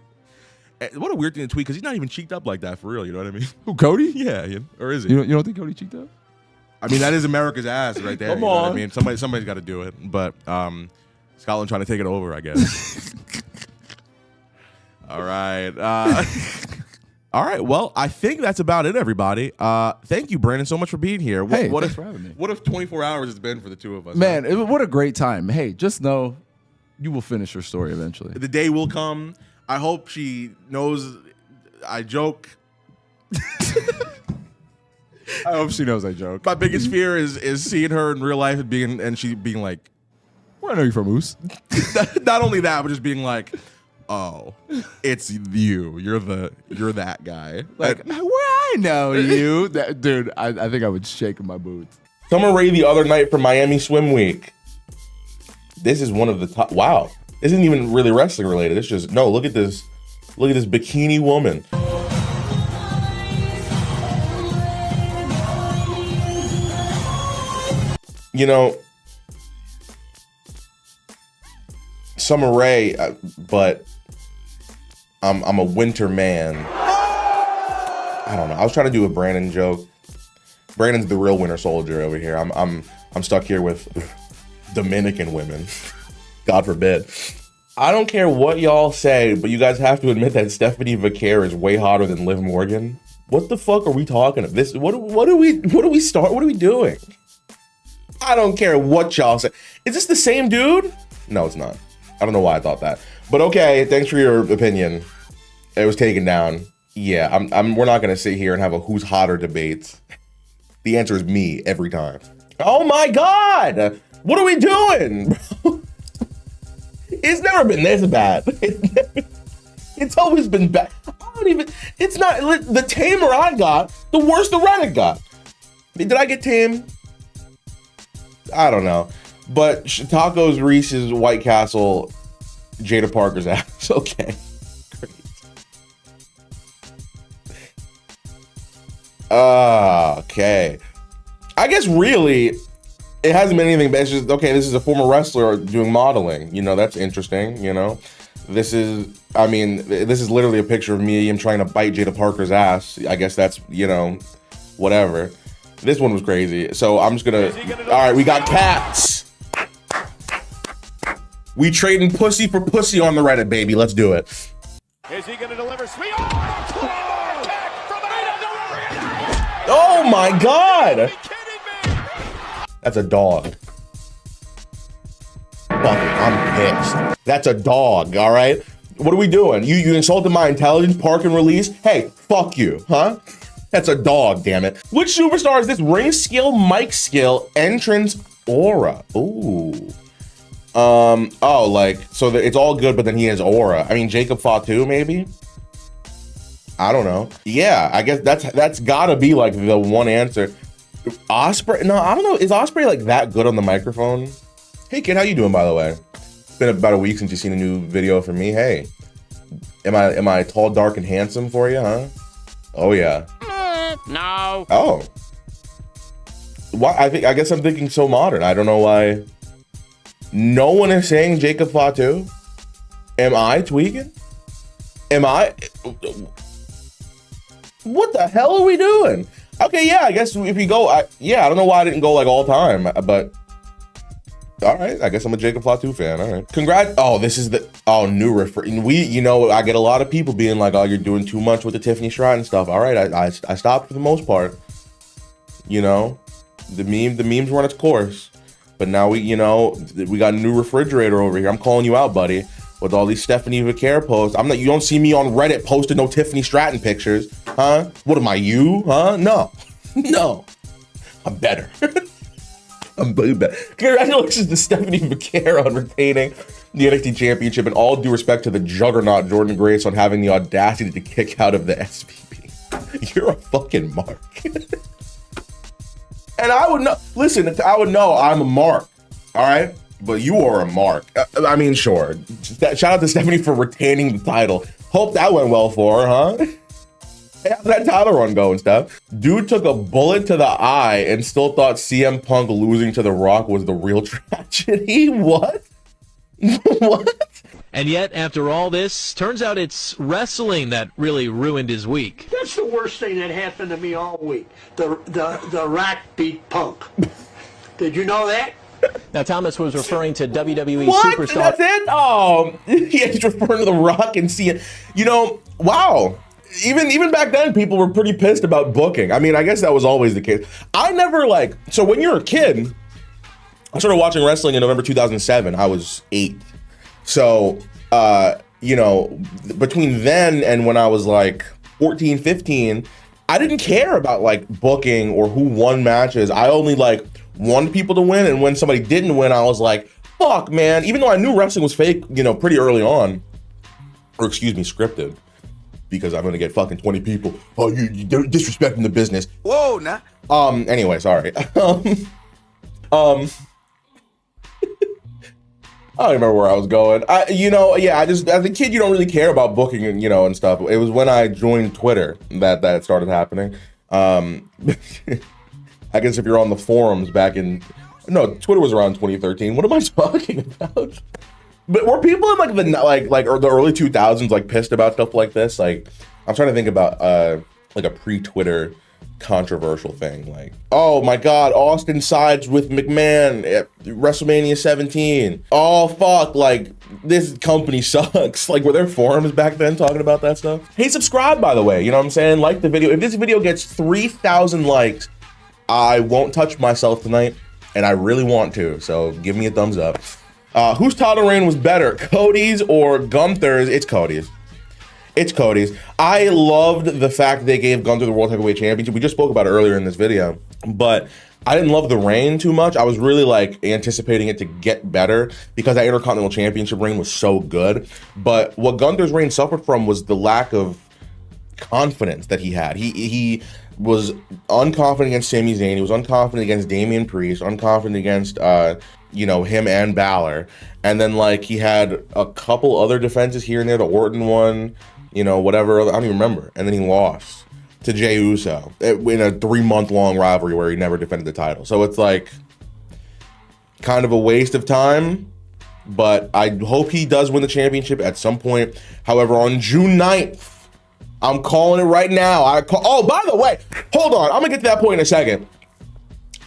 What a weird thing to tweet, because he's not even cheeked up like that for real. You know what I mean? Who, Cody? Yeah, or is he? You don't think Cody cheeked up? I mean, that is America's ass right there. Come you know what on. I mean, somebody's got to do it. But Scotland trying to take it over, I guess. All right. All right. Well, I think that's about it, everybody. Thank you, Brandon, so much for being here. Thanks for having me. What if 24 hours it's been for the two of us? Man, what a great time. Hey, just know you will finish your story eventually. The day will come. I hope she knows I joke. I hope she knows I joke. My biggest fear is seeing her in real life and she being like, "Where I know you from, Moose?" Not only that, but just being like, "Oh, it's you. You're that guy." Like, where I know you, dude. I think I would shake in my boots. Summer Rae the other night from Miami Swim Week. This is one of the top. Wow, this isn't even really wrestling related. It's just look at this. Look at this bikini woman. You know, Summer Rae, but I'm a winter man. I don't know. I was trying to do a Brandon joke. Brandon's the real winter soldier over here. I'm stuck here with Dominican women. God forbid. I don't care what y'all say, but you guys have to admit that Stephanie Vaquer is way hotter than Liv Morgan. What the fuck are we talking about? What are we doing? I don't care what y'all say. Is this the same dude? No, it's not. I don't know why I thought that. But okay, thanks for your opinion. It was taken down. Yeah, we're not gonna sit here and have a who's hotter debate. The answer is me every time. Oh my God! What are we doing? It's never been this bad. It's always been bad. It's not, the tamer I got, the worse the Reddit got. Did I get tame? I don't know. But Tacos, Reese's, White Castle, Jada Parker's ass. Okay. Great. Okay. I guess really, it hasn't been anything, but it's just, okay, this is a former wrestler doing modeling. You know, that's interesting, you know? This is, I mean, this is literally a picture of me, him trying to bite Jada Parker's ass. I guess that's, you know, whatever. This one was crazy. So I'm just gonna, all right, we got cats. We trading pussy for pussy on the Reddit, baby. Let's do it. Is he gonna deliver? Sweet. Oh, attack from Oh my God. That's a dog. Fuck it, I'm pissed. That's a dog, all right? What are we doing? You insulted my intelligence, park and release? Hey, fuck you, huh? That's a dog, damn it. Which superstar is this? Ring skill, mic skill, entrance, aura. Ooh. Oh, like, so it's all good, but then he has aura. I mean, Jacob Fatu, maybe? I don't know. Yeah, I guess that's gotta be like the one answer. Osprey? No, I don't know. Is Osprey like that good on the microphone? Hey kid, how you doing, by the way? It's been about a week since you've seen a new video from me. Hey, am I tall, dark, and handsome for you, huh? Oh yeah. No. Oh. Why? I guess I'm thinking so modern. I don't know why. No one is saying Jacob Fatu. Am I tweaking? Am I? What the hell are we doing? Okay, yeah, I guess if you go, yeah, I don't know why I didn't go like all time, but all right, I guess I'm a Jacob Fatu fan. All right, congrats. Oh, this is the new refer. You know, I get a lot of people being like, "Oh, you're doing too much with the Tiffany Stratton stuff." All right, I stopped for the most part. You know, the memes run its course, but now we got a new refrigerator over here. I'm calling you out, buddy, with all these Stephanie Vaquer posts. I'm not. You don't see me on Reddit posting no Tiffany Stratton pictures, huh? What am I, you? Huh? No, no, I'm better. I'm way better. Congratulations to Stephanie Vaquer on retaining the NXT Championship, and all due respect to the juggernaut Jordan Grace on having the audacity to kick out of the SVP. You're a fucking mark. And I would know. Listen, I would know I'm a mark. All right. But you are a mark. I mean, sure. Shout out to Stephanie for retaining the title. Hope that went well for her, huh? How's that title run going, Steph? Dude took a bullet to the eye and still thought CM Punk losing to The Rock was the real tragedy. What? What? And yet, after all this, turns out it's wrestling that really ruined his week. That's the worst thing that happened to me all week. The Rock beat Punk. Did you know that? Now, Thomas was referring to WWE what? superstar. That's it? Oh, he's referring to The Rock and seeing, wow. Even back then, people were pretty pissed about booking. I mean, I guess that was always the case. I never so when you're a kid, I started watching wrestling in November 2007. I was 8. So, between then and when I was like 14, 15, I didn't care about like booking or who won matches. I only wanted people to win, and when somebody didn't win, I was like, fuck, man. Even though I knew wrestling was fake, pretty early on, or excuse me, scripted, because I'm gonna get fucking 20 people. Oh, you're disrespecting the business. Whoa, nah. Anyway, sorry. I don't remember where I was going. I just, as a kid, you don't really care about booking and stuff. It was when I joined Twitter that started happening. I guess if you're on the forums Twitter was around 2013. What am I talking about? But were people in the early 2000s pissed about stuff like this? I'm trying to think about a pre-Twitter controversial thing. Oh my God, Austin sides with McMahon at WrestleMania 17. Oh fuck, this company sucks. Were there forums back then talking about that stuff? Hey, subscribe, by the way. You know what I'm saying? Like the video. If this video gets 3,000 likes, I won't touch myself tonight, and I really want to. So give me a thumbs up. Whose title reign was better, Cody's or Gunther's? It's Cody's. It's Cody's. I loved the fact they gave Gunther the World Heavyweight Championship. We just spoke about it earlier in this video, but I didn't love the reign too much. I was really anticipating it to get better because that Intercontinental Championship reign was so good. But what Gunther's reign suffered from was the lack of confidence that he had. He was unconfident against Sami Zayn. He was unconfident against Damian Priest, unconfident against you know, him and Balor. And then like he had a couple other defenses here and there, the Orton one, you know, whatever. I don't even remember. And then he lost to Jey Uso in a 3-month-long rivalry where he never defended the title. So it's like kind of a waste of time, but I hope he does win the championship at some point. However, on June 9th, I'm calling it right now. Oh, by the way, hold on. I'm gonna get to that point in a second.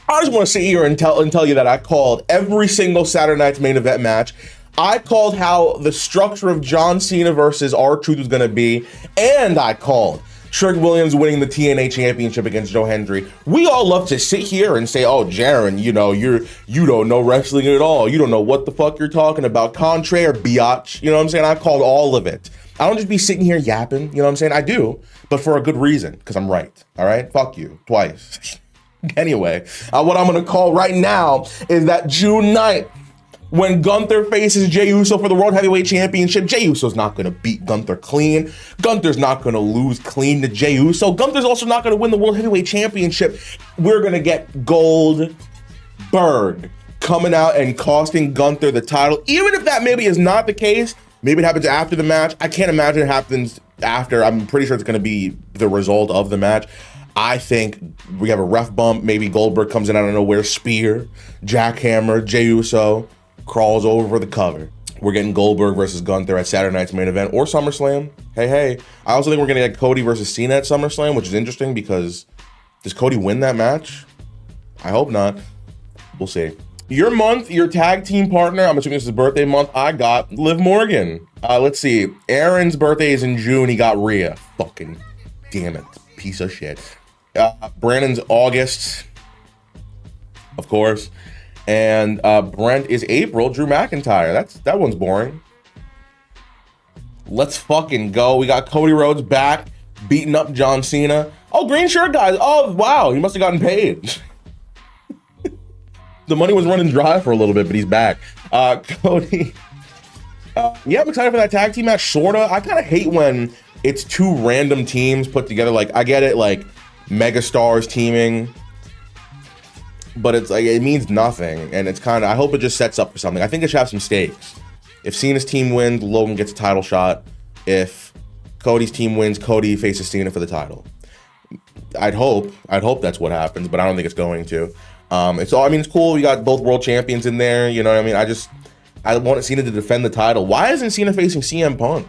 I just want to sit here and tell you that I called every single Saturday night's main event match. I called how the structure of John Cena versus R-Truth was going to be, and I called Trick Williams winning the TNA championship against Joe Hendry. We all love to sit here and say, "Oh, Jaron, you know, you don't know wrestling at all. You don't know what the fuck you're talking about." Contraire, biatch. You know what I'm saying? I called all of it. I don't just be sitting here yapping. You know what I'm saying? I do, but for a good reason, because I'm right. All right? Fuck you. Twice. Anyway, what I'm going to call right now is that June 9th, when Gunther faces Jey Uso for the World Heavyweight Championship, Jey Uso's not going to beat Gunther clean. Gunther's not going to lose clean to Jey Uso. Gunther's also not going to win the World Heavyweight Championship. We're going to get Goldberg coming out and costing Gunther the title. Even if that maybe is not the case, maybe it happens after the match. I can't imagine it happens after. I'm pretty sure it's going to be the result of the match. I think we have a ref bump. Maybe Goldberg comes in out of nowhere, spear, jackhammer, Jey Uso crawls over for the cover. We're getting Goldberg versus Gunther at Saturday night's main event or SummerSlam. Hey. I also think we're going to get Cody versus Cena at SummerSlam, which is interesting because does Cody win that match? I hope not. We'll see. Your month, your tag team partner, I'm assuming this is birthday month, I got Liv Morgan. Let's see. Aaron's birthday is in June. He got Rhea. Fucking damn it. Piece of shit. Brandon's August, of course, and Brent is April. Drew McIntyre. That one's boring. Let's fucking go. We got Cody Rhodes back, beating up John Cena. Oh, green shirt guys. Oh wow, he must have gotten paid. The money was running dry for a little bit, but he's back. Cody. Yeah, I'm excited for that tag team match. Sorta. I kind of hate when it's two random teams put together. Like I get it, like megastars teaming, but it's like it means nothing, and it's kind of, I hope it just sets up for something. I think it should have some stakes. If Cena's team wins, Logan gets a title shot. If Cody's team wins, Cody faces Cena for the title. I'd hope that's what happens, but I don't think it's going to. It's cool. We got both world champions in there. You know what I mean? I want Cena to defend the title. Why isn't Cena facing CM Punk?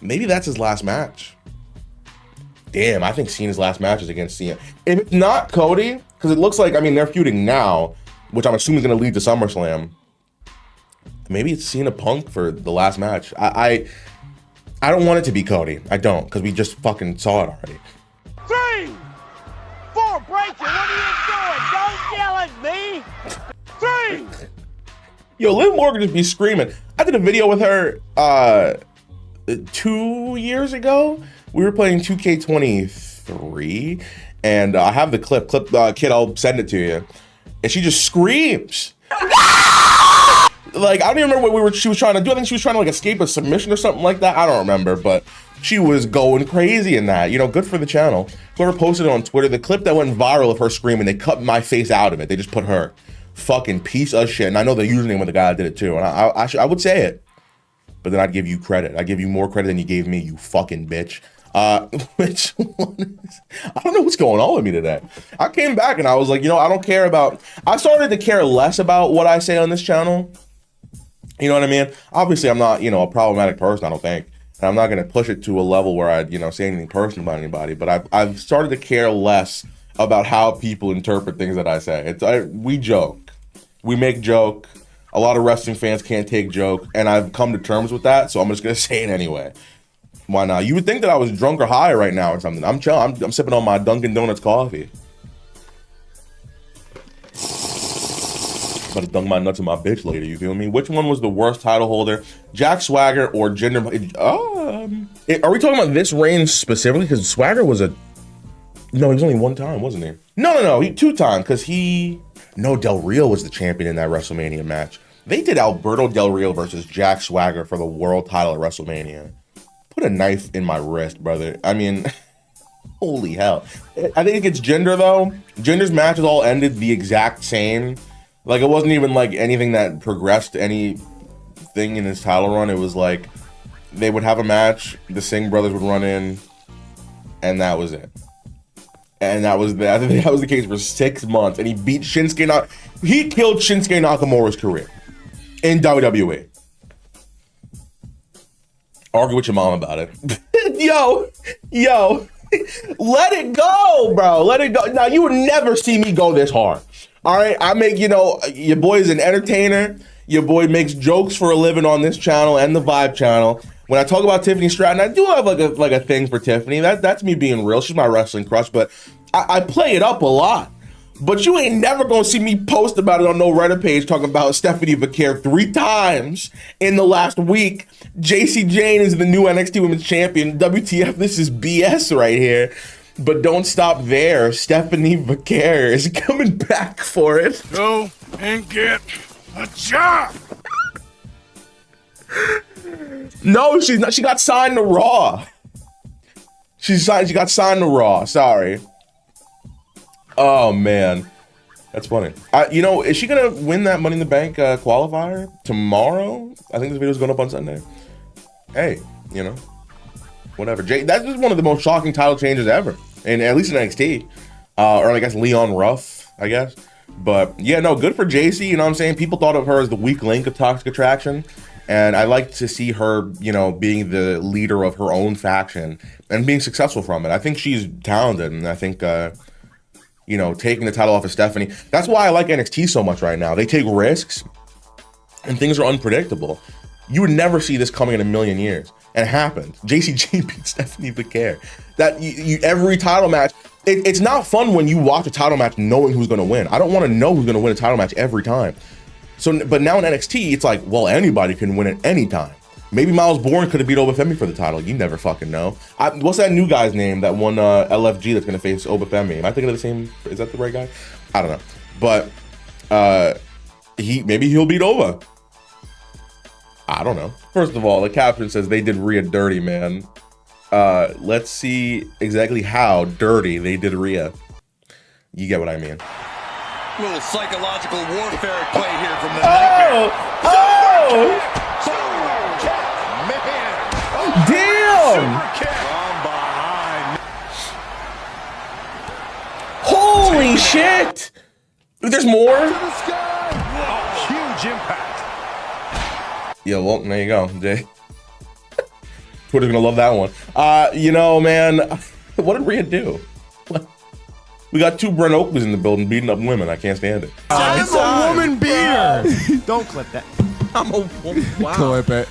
Maybe that's his last match. Damn, I think Cena's last match is against Cena. If it's not Cody, because it looks like, they're feuding now, which I'm assuming is going to lead to SummerSlam. Maybe it's Cena Punk for the last match. I don't want it to be Cody. I don't, because we just fucking saw it already. 3, 4, break it. What are you doing? Don't yell at me. 3. Yo, Liv Morgan just be screaming. I did a video with her 2 years ago. We were playing 2K23, and I have the clip. Kid, I'll send it to you. And she just screams. Like, I don't even remember what she was trying to do. I think she was trying to like escape a submission or something like that. I don't remember, but she was going crazy in that. You know, good for the channel. Whoever posted it on Twitter, the clip that went viral of her screaming, they cut my face out of it. They just put her. Fucking piece of shit. And I know the username of the guy that did it too. And I would say it, but then I'd give you credit. I'd give you more credit than you gave me, you fucking bitch. Which one is, I don't know what's going on with me today. I came back and I was like, I don't care about, I started to care less about what I say on this channel. You know what I mean? Obviously I'm not, a problematic person, I don't think. And I'm not going to push it to a level where I'd, say anything personal about anybody, but I've started to care less about how people interpret things that I say. We joke. We make joke. A lot of wrestling fans can't take joke, and I've come to terms with that, so I'm just going to say it anyway. Why not? You would think that I was drunk or high right now or something. I'm chilling. I'm sipping on my Dunkin' Donuts coffee. About to dunk my nuts in my bitch later, you feel me? Which one was the worst title holder? Jack Swagger or Jinder? Are we talking about this reign specifically? Because Swagger was no, he was only one time, wasn't he? No, he 2 times, because Del Rio was the champion in that WrestleMania match. They did Alberto Del Rio versus Jack Swagger for the world title at WrestleMania. Put a knife in my wrist, brother. Holy hell. I think it's Jinder, though. Jinder's matches all ended the exact same. Like, it wasn't even like anything that progressed anything in his title run. It was like they would have a match, the Singh brothers would run in, and that was it. And I think that was the case for 6 months. And he beat Shinsuke. He killed Shinsuke Nakamura's career in WWE. Argue with your mom about it. yo, let it go, bro. Let it go. Now, you would never see me go this hard. All right, I make, your boy's an entertainer. Your boy makes jokes for a living on this channel and the Vibe channel. When I talk about Tiffany Stratton, I do have like a thing for Tiffany. That's me being real. She's my wrestling crush, but I play it up a lot. But you ain't never gonna see me post about it on no Reddit page talking about Stephanie Vaquer 3 times in the last week. JC Jane is the new NXT Women's Champion. WTF, this is BS right here. But don't stop there. Stephanie Vaquer is coming back for it. Go and get a job. No, she's not. She got signed to Raw. She got signed to Raw. Sorry. Oh man, that's funny. Is she gonna win that Money in the Bank qualifier tomorrow? I think this video's going up on Sunday. Hey, whatever. That's just one of the most shocking title changes ever, and at least in NXT, or I guess Leon Ruff, I guess. But yeah, no, good for JC. You know what I'm saying? People thought of her as the weak link of Toxic Attraction. And I like to see her, being the leader of her own faction and being successful from it. I think she's talented, and I think, taking the title off of Stephanie. That's why I like NXT so much right now. They take risks, and things are unpredictable. You would never see this coming in a million years, and it happened. JCJ beat Stephanie Vaquer. That every title match. It's not fun when you watch a title match knowing who's going to win. I don't want to know who's going to win a title match every time. But now in NXT, it's like, well, anybody can win at any time. Maybe Miles Bourne could have beat Obafemi for the title. You never fucking know. What's that new guy's name that won LFG that's going to face Obafemi? Am I thinking of the same? Is that the right guy? I don't know. But maybe he'll beat Oba. I don't know. First of all, the caption says they did Rhea dirty, man. Let's see exactly how dirty they did Rhea. You get what I mean. A little psychological warfare at play here from the Nightmare. Man. Damn! Holy shit! There's more? Huge impact. Yeah, well, there you go, Jay. Twitter's gonna love that one. Man, what did Rhea do? We got 2 Brent Oakleys in the building beating up women. I can't stand it. I'm a woman beater. Don't clip that. I'm a woman. Wow. Clip it.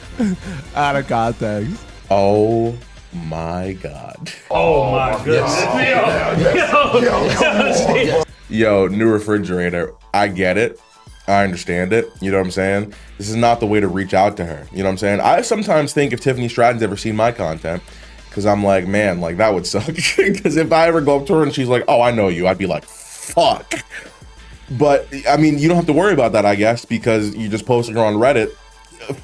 Out of context. Oh my God. Oh my goodness. Yo, new refrigerator. I get it. I understand it. You know what I'm saying? This is not the way to reach out to her. You know what I'm saying? I sometimes think if Tiffany Stratton's ever seen my content, because I'm like, man, like that would suck. Because if I ever go up to her and she's like, oh, I know you, I'd be like, fuck. But I mean, you don't have to worry about that, I guess, because you just posted her on Reddit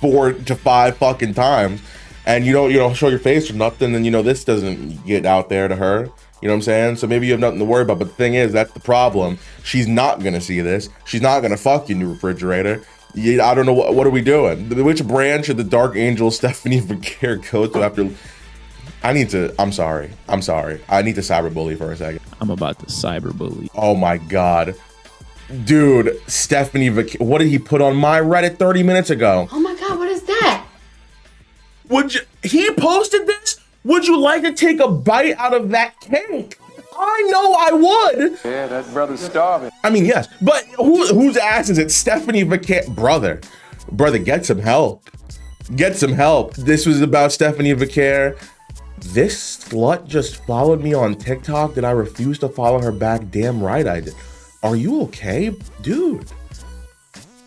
4 to 5 fucking times, and you don't show your face or nothing, and this doesn't get out there to her. You know what I'm saying? So maybe you have nothing to worry about. But the thing is, that's the problem. She's not gonna see this. She's not gonna fuck your new refrigerator. I don't know what are we doing? Which brand should the Dark Angel Stephanie Vaquer go to after? I'm sorry. I need to cyberbully for a second. I'm about to cyberbully. Oh my God. Dude, Stephanie Vaquer, what did he put on my Reddit 30 minutes ago? Oh my God, what is that? He posted this? Would you like to take a bite out of that cake? I know I would. Yeah, that brother's starving. I mean, yes, but whose ass is it? Stephanie Vaquer. Brother, get some help. Get some help. This was about Stephanie Vaquer. This slut just followed me on TikTok. Did I refuse to follow her back? Damn right I did. Are you okay? Dude.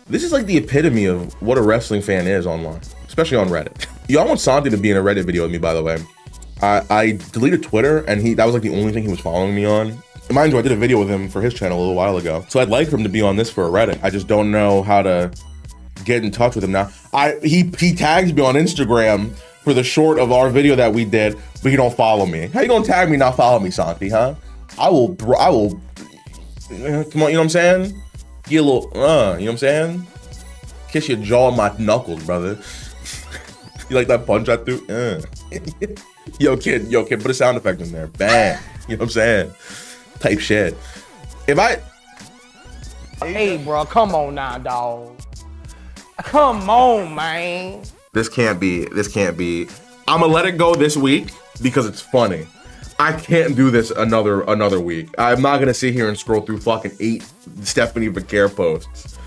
This is like the epitome of what a wrestling fan is online, especially on Reddit. Yo, I want Santi to be in a Reddit video with me, by the way. I deleted Twitter, and that was like the only thing he was following me on. Mind you, I did a video with him for his channel a little while ago. So I'd like for him to be on this for a Reddit. I just don't know how to get in touch with him now. He tags me on Instagram for the short of our video that we did, but he don't follow me. How you gonna tag me, not follow me, Santi, huh? I will, come on, you know what I'm saying? Get a little, you know what I'm saying? Kiss your jaw on my knuckles, brother. You like that punch I threw? Yo, kid, put a sound effect in there. Bang. You know what I'm saying? Type shit. If I... Hey, bro, come on now, dog. Come on, man. This can't be. I'm gonna let it go this week because it's funny. I can't do this another week. I'm not gonna sit here and scroll through fucking 8 Stephanie Becker posts.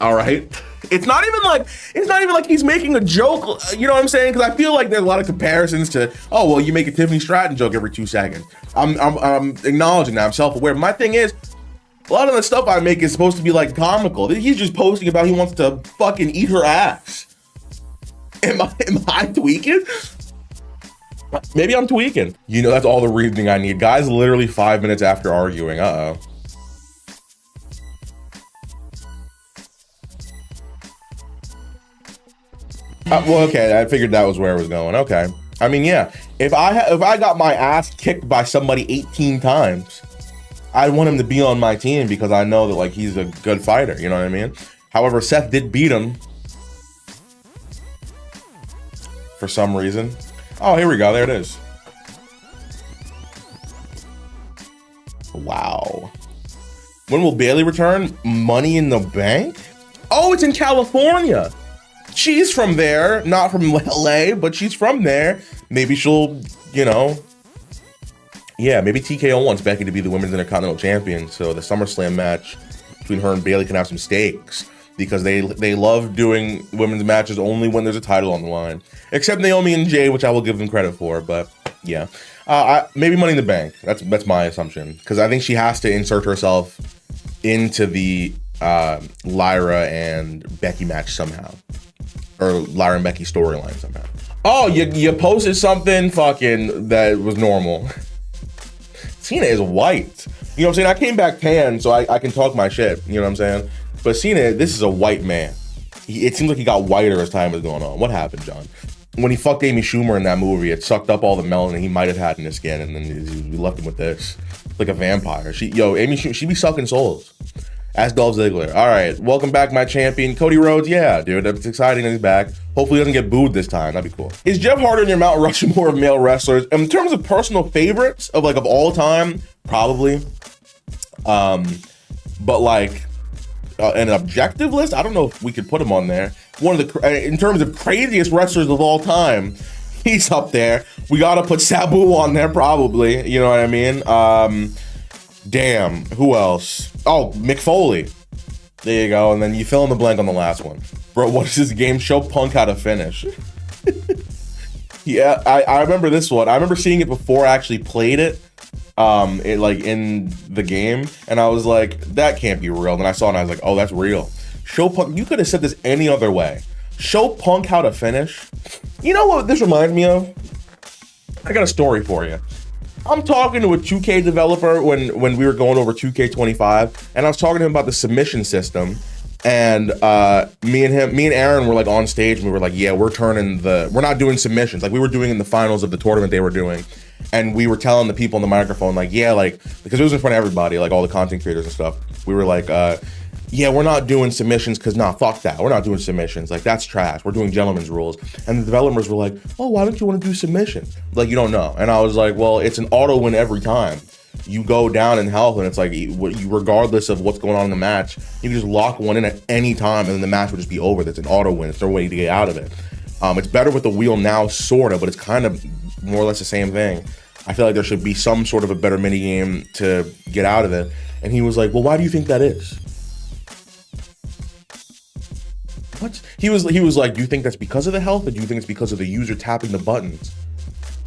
All right? It's not even like he's making a joke, you know what I'm saying? Because I feel like there's a lot of comparisons to, oh, well, you make a Tiffany Stratton joke every 2 seconds. I'm acknowledging that. I'm self-aware. My thing is, a lot of the stuff I make is supposed to be like comical. He's just posting about he wants to fucking eat her ass. Am I tweaking? Maybe I'm tweaking. You know, that's all the reasoning I need. Guys, literally 5 minutes after arguing. Uh-oh. Well, okay, I figured that was where it was going. Okay. I mean, yeah, if I got my ass kicked by somebody 18 times, I want him to be on my team because I know that, like, he's a good fighter, you know what I mean? However, Seth did beat him for some reason. Oh, here we go. There it is. Wow. When will Bailey return? Money in the Bank? Oh, it's in California. She's from there, not from LA, but she's from there. Maybe she'll, you know, yeah, maybe TKO wants Becky to be the Women's Intercontinental Champion, so the SummerSlam match between her and Bailey can have some stakes because they love doing women's matches only when there's a title on the line. Except Naomi and Jay, which I will give them credit for, but yeah. Maybe Money in the Bank. That's my assumption because I think she has to insert herself into the Lyra and Becky match somehow. Or Lyra and Becky storyline somehow. Oh, you posted something fucking that was normal. Cena is white. You know what I'm saying? I came back tan, so I can talk my shit. You know what I'm saying? But Cena, this is a white man. It seems like he got whiter as time was going on. What happened, John? When he fucked Amy Schumer in that movie, it sucked up all the melanin he might have had in his skin, and then we left him with this. Like a vampire. Amy Schumer, she be sucking souls. Ask Dolph Ziggler. All right, welcome back, my champion, Cody Rhodes. Yeah, dude, it's exciting that he's back. Hopefully he doesn't get booed this time. That'd be cool. Is Jeff Hardy in your Mount Rushmore of male wrestlers? In terms of personal favorites of all time, probably. But like an objective list, I don't know if we could put him on there. One of the, in terms of craziest wrestlers of all time, he's up there. We gotta put Sabu on there probably. You know what I mean? Damn, who else? Oh, Mick Foley. There you go. And then you fill in the blank on the last one. Bro, what is this game? Show Punk how to finish. Yeah, I remember this one. I remember seeing it before I actually played it. In the game. And I was like, that can't be real. Then I saw it and I was like, oh, that's real. Show Punk, you could have said this any other way. Show Punk how to finish. You know what this reminds me of? I got a story for you. I'm talking to a 2K developer when we were going over 2K25, and I was talking to him about the submission system. And me and Aaron were like on stage, and we were like, yeah, we're not doing submissions. Like we were doing in the finals of the tournament they were doing. And we were telling the people on the microphone, like, yeah, like, because it was in front of everybody, like all the content creators and stuff. We were like, yeah, we're not doing submissions because fuck that. We're not doing submissions. Like, that's trash. We're doing gentleman's rules. And the developers were like, oh, why don't you want to do submissions? Like, you don't know. And I was like, well, it's an auto win every time. You go down in health and it's like, regardless of what's going on in the match, you can just lock one in at any time and then the match will just be over. That's an auto win. It's no way to get out of it. It's better with the wheel now, sort of, but it's kind of more or less the same thing. I feel like there should be some sort of a better mini game to get out of it. And he was like, well, why do you think that is? What? He was like, do you think that's because of the health, or do you think it's because of the user tapping the buttons?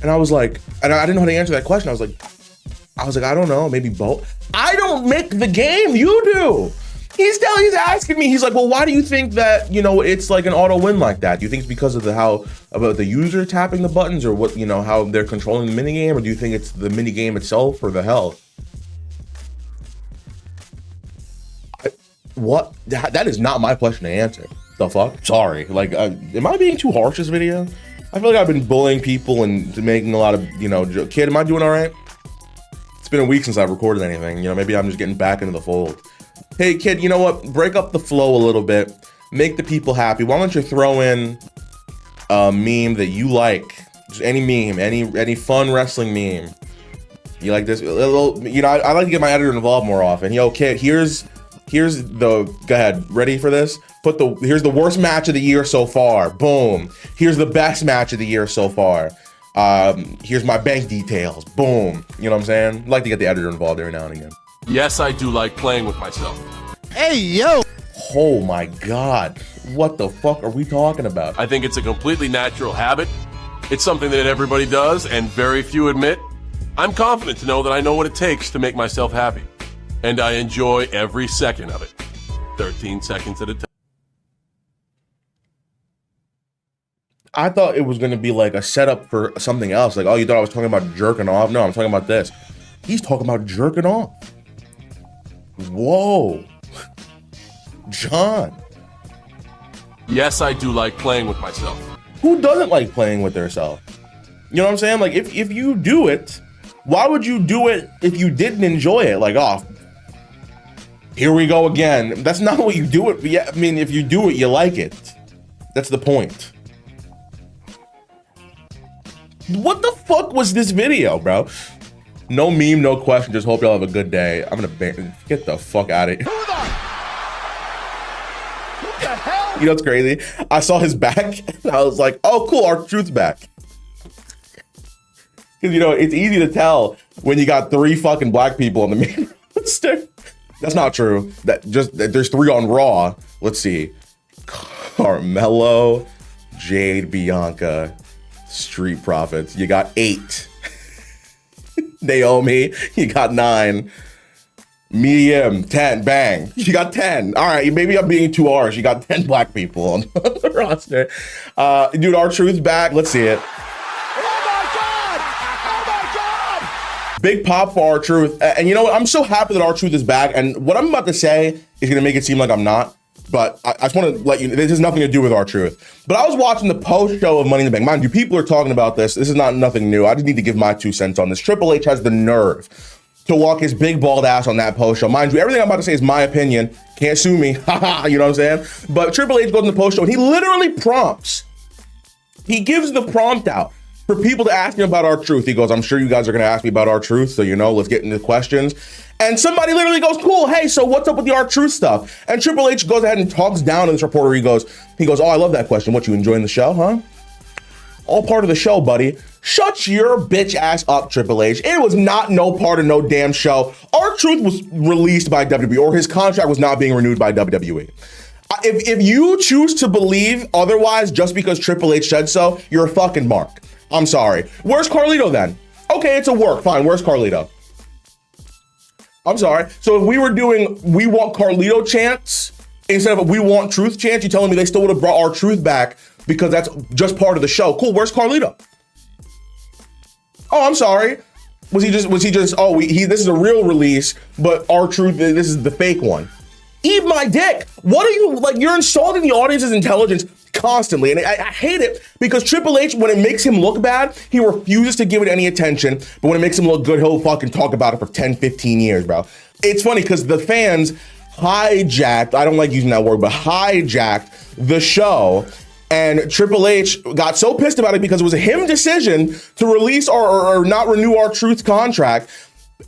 And I was like, and I didn't know how to answer that question. I was like, I don't know, maybe both. I don't make the game, you do. He's asking me, he's like, well, why do you think that, it's like an auto win like that? Do you think it's because of about the user tapping the buttons, or what, how they're controlling the minigame, or do you think it's the minigame itself or the health? What? That is not my question to answer. The fuck? Sorry. Like, am I being too harsh this video? I feel like I've been bullying people and making a lot of, kid, am I doing all right? It's been a week since I've recorded anything. Maybe I'm just getting back into the fold. Hey kid, you know what? Break up the flow a little bit. Make the people happy. Why don't you throw in a meme that you like? Just any meme, any fun wrestling meme. You like this? You know, I like to get my editor involved more often. Yo, kid, here's the. Go ahead. Ready for this? Here's the worst match of the year so far. Boom. Here's the best match of the year so far. Here's my bank details. Boom. You know what I'm saying? I like to get the editor involved every now and again. Yes, I do like playing with myself. Hey, yo. Oh my God. What the fuck are we talking about? I think it's a completely natural habit. It's something that everybody does and very few admit. I'm confident to know that I know what it takes to make myself happy. And I enjoy every second of it. 13 seconds at a time. I thought it was going to be like a setup for something else. Like, oh, you thought I was talking about jerking off? No, I'm talking about this. He's talking about jerking off. Whoa. John. Yes, I do like playing with myself. Who doesn't like playing with themselves? You know what I'm saying? Like, if you do it, why would you do it if you didn't enjoy it? Like, oh, here we go again. That's not what you do it. Yeah, I mean, if you do it, you like it. That's the point. What the fuck was this video, bro? No meme, no question. Just hope y'all have a good day. I'm gonna get the fuck out of here. What the hell? You know what's crazy? I saw his back and I was like, oh, cool, R-Truth's back. Because, you know, it's easy to tell when you got 3 fucking black people on the main roster. That's not true. There's 3 on Raw. Let's see. Carmelo, Jade, Bianca, Street Profits. You got 8. Naomi, you got 9. Medium, 10. Bang. You got 10. All right, maybe I'm being too harsh. You got 10 black people on the roster. Dude, R-Truth's back. Let's see it. Big pop for R-Truth. And you know what? I'm so happy that R-Truth is back. And what I'm about to say is going to make it seem like I'm not. But I just want to let you know, this has nothing to do with R-Truth. But I was watching the post-show of Money in the Bank. Mind you, people are talking about this. This is nothing new. I just need to give my 2 cents on this. Triple H has the nerve to walk his big bald ass on that post-show. Mind you, everything I'm about to say is my opinion. Can't sue me. Haha, you know what I'm saying? But Triple H goes in the post-show and he literally prompts. He gives the prompt out for people to ask him about R-Truth. He goes, I'm sure you guys are going to ask me about R-Truth, so, you know, let's get into questions. And somebody literally goes, cool, hey, so what's up with the R-Truth stuff? And Triple H goes ahead and talks down to this reporter. He goes, oh, I love that question. What, you enjoying the show, huh? All part of the show, buddy. Shut your bitch ass up, Triple H. It was not no part of no damn show. R-Truth was released by WWE, or his contract was not being renewed by WWE. If you choose to believe otherwise just because Triple H said so, you're a fucking mark. I'm sorry. Where's Carlito then? Okay, it's a work. Fine. Where's Carlito? I'm sorry. So if we were doing we want Carlito chants instead of we want truth chants, you telling me they still would have brought R-Truth back because that's just part of the show. Cool. Where's Carlito? Oh, I'm sorry. Was he just this is a real release, but R-Truth, this is the fake one. Eat my dick. What are you, like, you're insulting the audience's intelligence constantly. And I hate it because Triple H, when it makes him look bad, he refuses to give it any attention. But when it makes him look good, he'll fucking talk about it for 10, 15 years, bro. It's funny because the fans hijacked, I don't like using that word, but hijacked the show. And Triple H got so pissed about it because it was a him decision to release or not renew R-Truth's contract.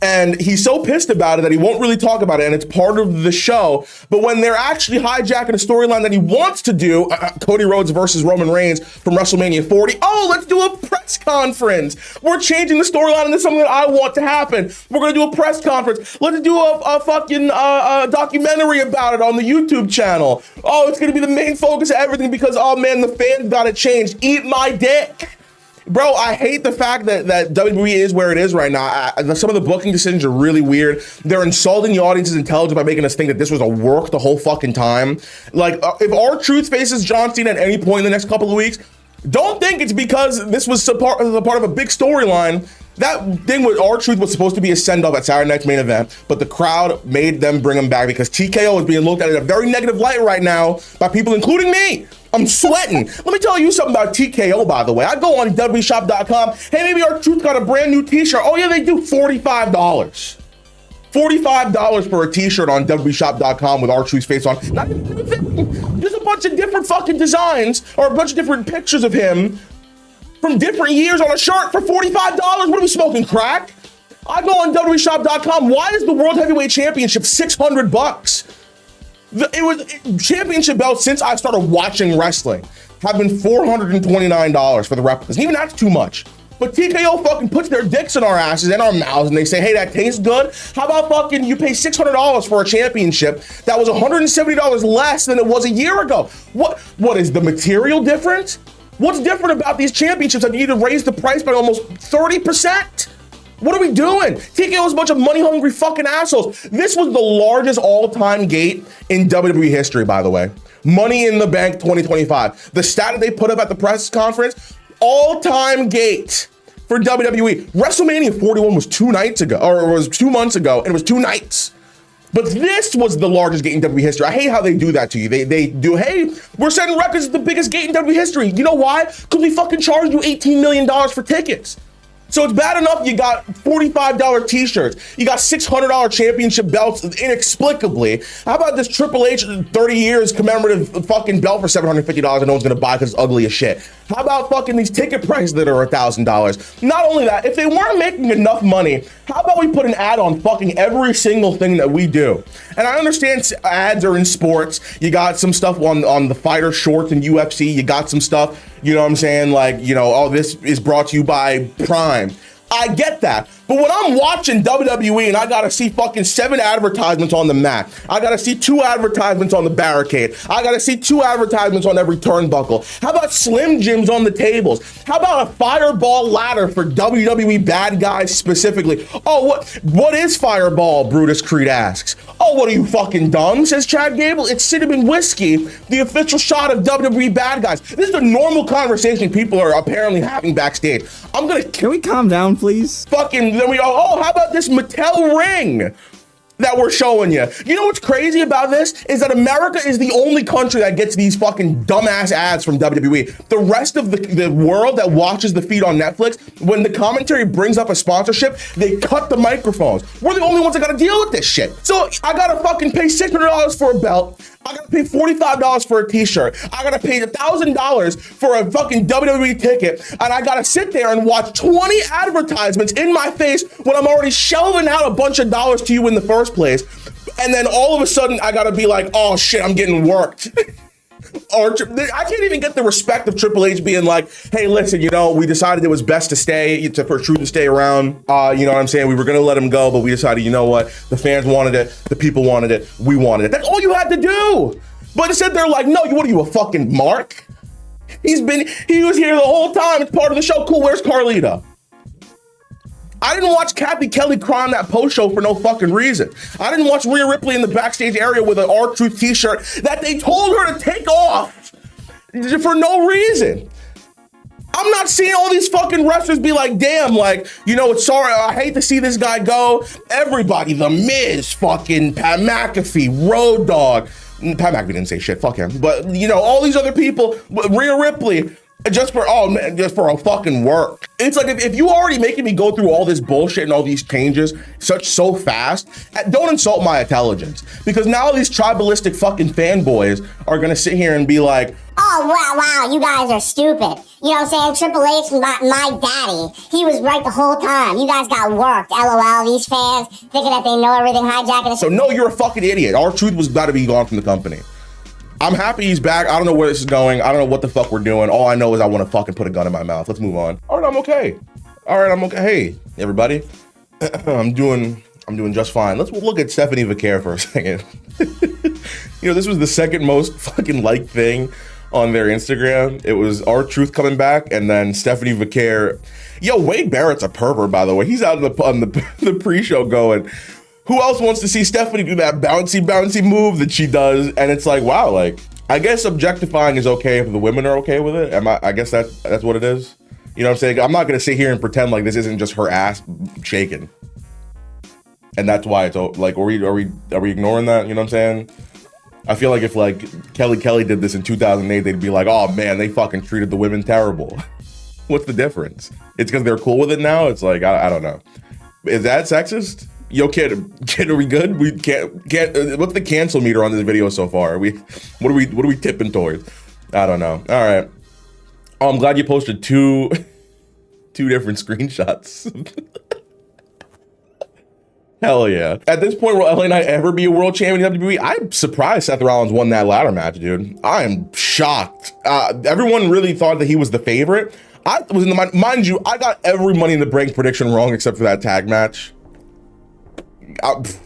And he's so pissed about it that he won't really talk about it, and it's part of the show. But when they're actually hijacking a storyline that he wants to do, Cody Rhodes versus Roman Reigns from WrestleMania 40, oh, let's do a press conference. We're changing the storyline into something that I want to happen. We're going to do a press conference. Let's do a fucking documentary about it on the YouTube channel. Oh, it's going to be the main focus of everything because, oh man, the fans got it changed. Eat my dick. Bro, I hate the fact that WWE is where it is right now. Some of the booking decisions are really weird. They're insulting the audience's intelligence by making us think that this was a work the whole fucking time. Like, if R-Truth faces John Cena at any point in the next couple of weeks, don't think it's because this was a part of a big storyline. That thing with R-Truth was supposed to be a send-off at Saturday Night's Main Event, but the crowd made them bring him back because TKO is being looked at in a very negative light right now by people, including me. I'm sweating. Let me tell you something about TKO, by the way. I go on WWEshop.com. Hey, maybe R-Truth got a brand new t-shirt. Oh, yeah, they do $45. $45 for a t-shirt on WWEshop.com with R-Truth's face on. Not even, just a bunch of different fucking designs or a bunch of different pictures of him from different years on a shirt for $45. What are we smoking, crack? I go on WWEshop.com. Why is the World Heavyweight Championship $600? It was championship belts since I started watching wrestling have been $429 for the replicas. And even that's too much. But TKO fucking puts their dicks in our asses and our mouths and they say, hey, that tastes good. How about fucking you pay $600 for a championship that was $170 less than it was a year ago? What is the material difference? What's different about these championships that you need to raise the price by almost 30%? What are we doing? TKO is a bunch of money-hungry fucking assholes. This was the largest all-time gate in WWE history, by the way. Money in the Bank 2025. The stat that they put up at the press conference, all-time gate for WWE. WrestleMania 41 was 2 nights ago, or it was 2 months ago, and it was 2 nights. But this was the largest gate in WWE history. I hate how they do that to you. They do, hey, we're setting records as the biggest gate in WWE history. You know why? Because we fucking charged you $18 million for tickets. So it's bad enough you got $45 t-shirts. You got $600 championship belts inexplicably. How about this Triple H 30 years commemorative fucking belt for $750 and no one's gonna buy because it's ugly as shit? How about fucking these ticket prices that are $1,000? Not only that, if they weren't making enough money, how about we put an ad on fucking every single thing that we do? And I understand ads are in sports. You got some stuff on the fighter shorts in UFC. You got some stuff, you know what I'm saying? Like, you know, oh, this is brought to you by Prime. I get that. But when I'm watching WWE and I gotta see fucking 7 advertisements on the mat, I gotta see 2 advertisements on the barricade, I gotta see 2 advertisements on every turnbuckle. How about Slim Jims on the tables? How about a fireball ladder for WWE bad guys specifically? Oh, what is Fireball? Brutus Creed asks. Oh, what are you fucking dumb? Says Chad Gable. It's cinnamon whiskey, the official shot of WWE bad guys. This is a normal conversation people are apparently having backstage. Can we calm down, please? Then we go, oh, how about this Mattel ring that we're showing you? You know what's crazy about this is that America is the only country that gets these fucking dumbass ads from WWE. The rest of the world that watches the feed on Netflix, when the commentary brings up a sponsorship, they cut the microphones. We're the only ones that gotta deal with this shit. So I gotta fucking pay $600 for a belt. I gotta pay $45 for a t-shirt. I gotta pay $1,000 for a fucking WWE ticket. And I gotta sit there and watch 20 advertisements in my face when I'm already shelving out a bunch of dollars to you in the first place. And then all of a sudden I gotta be like, oh shit, I'm getting worked. Or I can't even get the respect of Triple H being like, hey, listen, you know, we decided it was best to stay, for Truth to stay around. You know what I'm saying? We were going to let him go, but we decided, you know what? The fans wanted it. The people wanted it. We wanted it. That's all you had to do. But instead they're like, no, what are you, a fucking mark? He was here the whole time. It's part of the show. Cool, where's Carlita? I didn't watch Kathy Kelly cry on that post show for no fucking reason. I didn't watch Rhea Ripley in the backstage area with an R-Truth t-shirt that they told her to take off for no reason. I'm not seeing all these fucking wrestlers be like, damn, like, you know, it's sorry, I hate to see this guy go. Everybody, The Miz, fucking Pat McAfee, Road Dogg. Pat McAfee didn't say shit, fuck him. But, you know, all these other people, Rhea Ripley, just for a fucking work. It's like, if you already making me go through all this bullshit and all these changes so fast, don't insult my intelligence. Because now these tribalistic fucking fanboys are gonna sit here and be like, oh, wow, you guys are stupid. You know what I'm saying? Triple H was my daddy. He was right the whole time. You guys got worked. LOL, these fans thinking that they know everything, hijacking. So no, you're a fucking idiot. R-Truth was gotta be gone from the company. I'm happy he's back. I don't know where this is going. I don't know what the fuck we're doing. All I know is I want to fucking put a gun in my mouth. Let's move on. All right, I'm okay. Hey, everybody. I'm doing just fine. Let's look at Stephanie Vaquer for a second. You know, this was the second most fucking liked thing on their Instagram. It was R-Truth coming back, and then Stephanie Vaquer. Yo, Wade Barrett's a pervert, by the way. He's out on the pre-show going, who else wants to see Stephanie do that bouncy move that she does? And it's like, wow, like, I guess objectifying is okay if the women are okay with it. I guess that's what it is. You know what I'm saying? I'm not gonna sit here and pretend like this isn't just her ass shaking. And that's why it's like, are we ignoring that? You know what I'm saying? I feel like if like Kelly did this in 2008, they'd be like, oh man, they fucking treated the women terrible. What's the difference? It's because they're cool with it now? It's like, I don't know. Is that sexist? Yo, kid, are we good? We can't. What's the cancel meter on this video so far? What are we tipping towards? I don't know. All right. Oh, I'm glad you posted two different screenshots. Hell yeah. At this point, will LA Knight ever be a world champion in WWE? I'm surprised Seth Rollins won that ladder match, dude. I am shocked. Everyone really thought that he was the favorite. I was in the mind you, I got every Money in the Bank prediction wrong except for that tag match.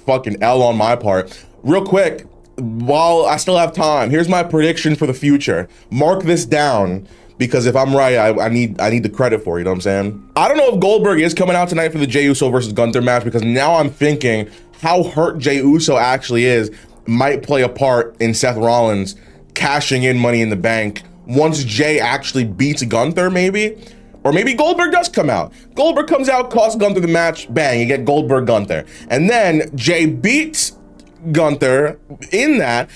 Fucking L on my part. Real quick, while I still have time, here's my prediction for the future. Mark this down, because if I'm right, I need the credit for it, you know what I'm saying? I don't know if Goldberg is coming out tonight for the Jey Uso versus Gunther match, because now I'm thinking how hurt Jey Uso actually is might play a part in Seth Rollins cashing in Money in the Bank once Jey actually beats Gunther, maybe. Or maybe Goldberg does come out. Goldberg comes out, costs Gunther the match, bang, you get Goldberg Gunther. And then Jey beats Gunther in that,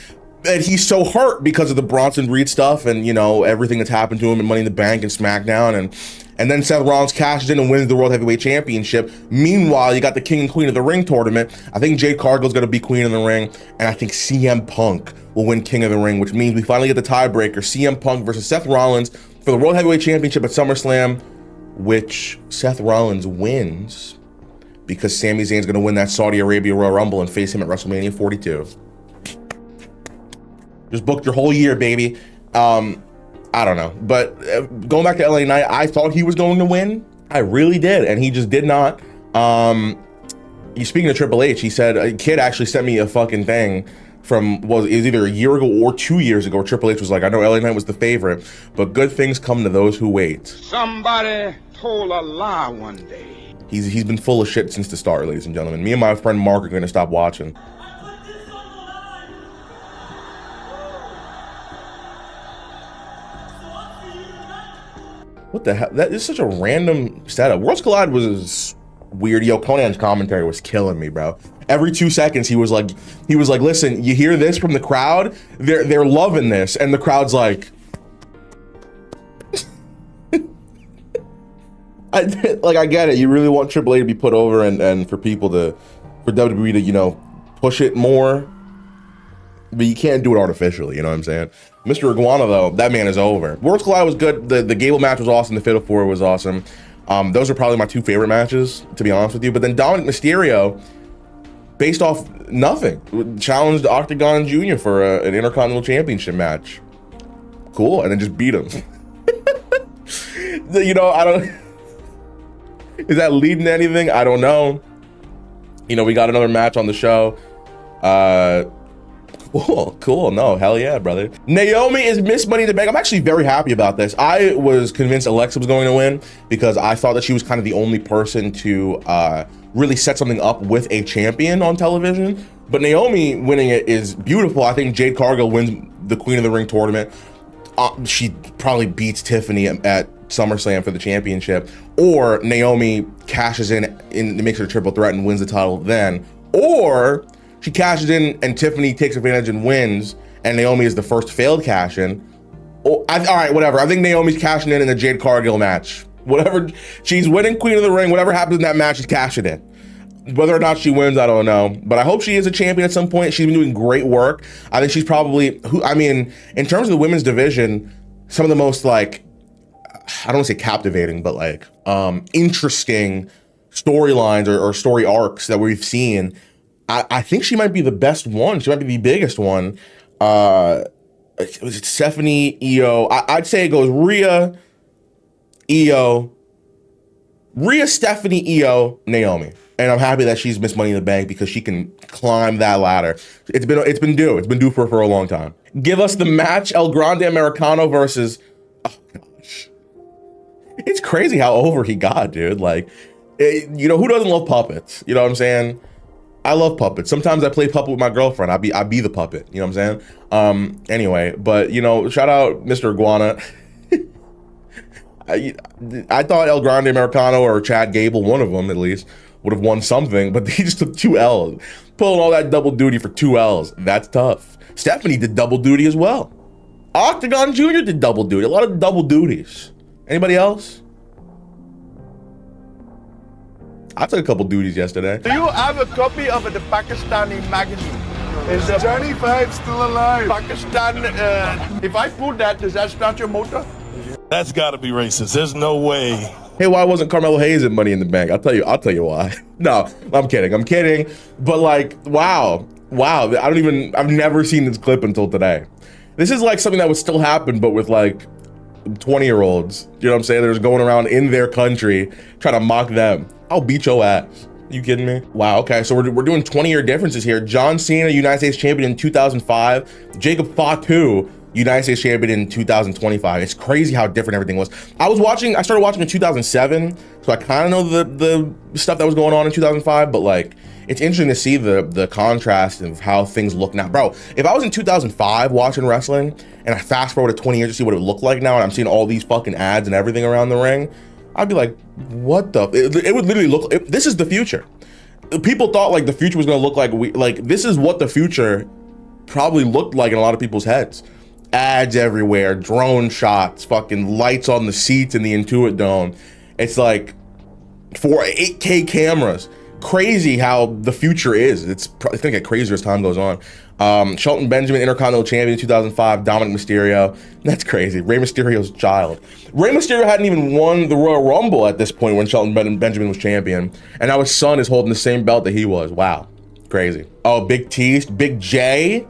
and he's so hurt because of the Bronson Reed stuff and, you know, everything that's happened to him in Money in the Bank and SmackDown. And then Seth Rollins cashes in and wins the World Heavyweight Championship. Meanwhile, you got the King and Queen of the Ring tournament. I think Jade Cargill's gonna be Queen of the Ring, and I think CM Punk will win King of the Ring, which means we finally get the tiebreaker, CM Punk versus Seth Rollins for the World Heavyweight Championship at SummerSlam, which Seth Rollins wins because Sami Zayn's gonna win that Saudi Arabia Royal Rumble and face him at WrestleMania 42. Just booked your whole year, baby. I don't know, but going back to LA Knight, I thought he was going to win. I really did, and he just did not. Speaking of Triple H, he said, a kid actually sent me a fucking thing from, it was either a year ago or 2 years ago, where Triple H was like, I know LA Knight was the favorite, but good things come to those who wait. Somebody told a lie one day. He's been full of shit since the start, ladies and gentlemen. Me and my friend Mark are gonna stop watching. What the hell? That is such a random setup. Worlds Collide was weird. Yo, Conan's commentary was killing me, bro. Every 2 seconds, he was like, listen, you hear this from the crowd? They're loving this. And the crowd's like, I get it. You really want AAA to be put over and for WWE to, you know, push it more. But you can't do it artificially, you know what I'm saying? Mr. Iguana, though, that man is over. Worlds Collide was good. The Gable match was awesome. The Fatal 4 was awesome. Those are probably my two favorite matches, to be honest with you. But then Dominic Mysterio, based off nothing, challenged Octagon Jr. for an Intercontinental Championship match. Cool, and then just beat him. You know, I don't... Is that leading to anything? I don't know. You know, we got another match on the show. Cool. No, hell yeah, brother. Naomi is Miss Money in the Bank. I'm actually very happy about this. I was convinced Alexa was going to win because I thought that she was kind of the only person to really set something up with a champion on television. But Naomi winning it is beautiful. I think Jade Cargill wins the Queen of the Ring tournament. She probably beats Tiffany at SummerSlam for the championship, or Naomi cashes in makes it a triple threat and wins the title then, or she cashes in and Tiffany takes advantage and wins, and Naomi is the first failed cash in. All right, whatever. I think Naomi's cashing in the Jade Cargill match. Whatever, she's winning Queen of the Ring. Whatever happens in that match, she's cashing in. Whether or not she wins, I don't know. But I hope she is a champion at some point. She's been doing great work. I think she's probably, in terms of the women's division, some of the most, like, I don't want to say captivating, but like interesting storylines or story arcs that we've seen. I think she might be the best one. She might be the biggest one. Was it Stephanie, Io? I'd say it goes Rhea, Stephanie, Io, Naomi. And I'm happy that she's Miss Money in the Bank because she can climb that ladder. It's been due for a long time. Give us the match: El Grande Americano versus. Oh gosh, it's crazy how over he got, dude. Like, you know, who doesn't love puppets? You know what I'm saying? I love puppets. Sometimes I play puppet with my girlfriend. I be the puppet. You know what I'm saying? Anyway, but you know, shout out Mr. Iguana. I thought El Grande Americano or Chad Gable, one of them at least, would have won something, but he just took 2 L's. Pulling all that double duty for 2 L's. That's tough. Stephanie did double duty as well. Octagon Jr. did double duty. A lot of double duties. Anybody else? I took a couple duties yesterday. Do you have a copy of the Pakistani magazine? Is Johnny Five still alive? Pakistan, if I put that, does that start your motor? That's gotta be racist. There's no way. Hey, why wasn't Carmelo Hayes in Money in the Bank? I'll tell you why. No, I'm kidding. But like, wow. I've never seen this clip until today. This is like something that would still happen, but with like 20-year-olds. You know what I'm saying? They're just going around in their country trying to mock them. I'll beat your ass. You kidding me? Wow, okay, so we're doing 20-year differences here. John Cena, United States champion in 2005. Jacob Fatu, United States champion in 2025. It's crazy how different everything was. I started watching in 2007, so I kind of know the stuff that was going on in 2005, but like, it's interesting to see the contrast of how things look now. Bro, if I was in 2005 watching wrestling and I fast forward to 20 years to see what it would look like now and I'm seeing all these fucking ads and everything around the ring, I'd be like, what the? It would literally look, this is the future. People thought like the future was gonna look like this is what the future probably looked like in a lot of people's heads. Ads everywhere, drone shots, fucking lights on the seats in the Intuit Dome. It's like 8K cameras. Crazy how the future is. It's gonna get crazier as time goes on. Shelton Benjamin, Intercontinental Champion in 2005. Dominic Mysterio. That's crazy. Rey Mysterio's child. Rey Mysterio hadn't even won the Royal Rumble at this point when Shelton Benjamin was champion, and now his son is holding the same belt that he was. Wow, crazy. Oh, Big T, Big J.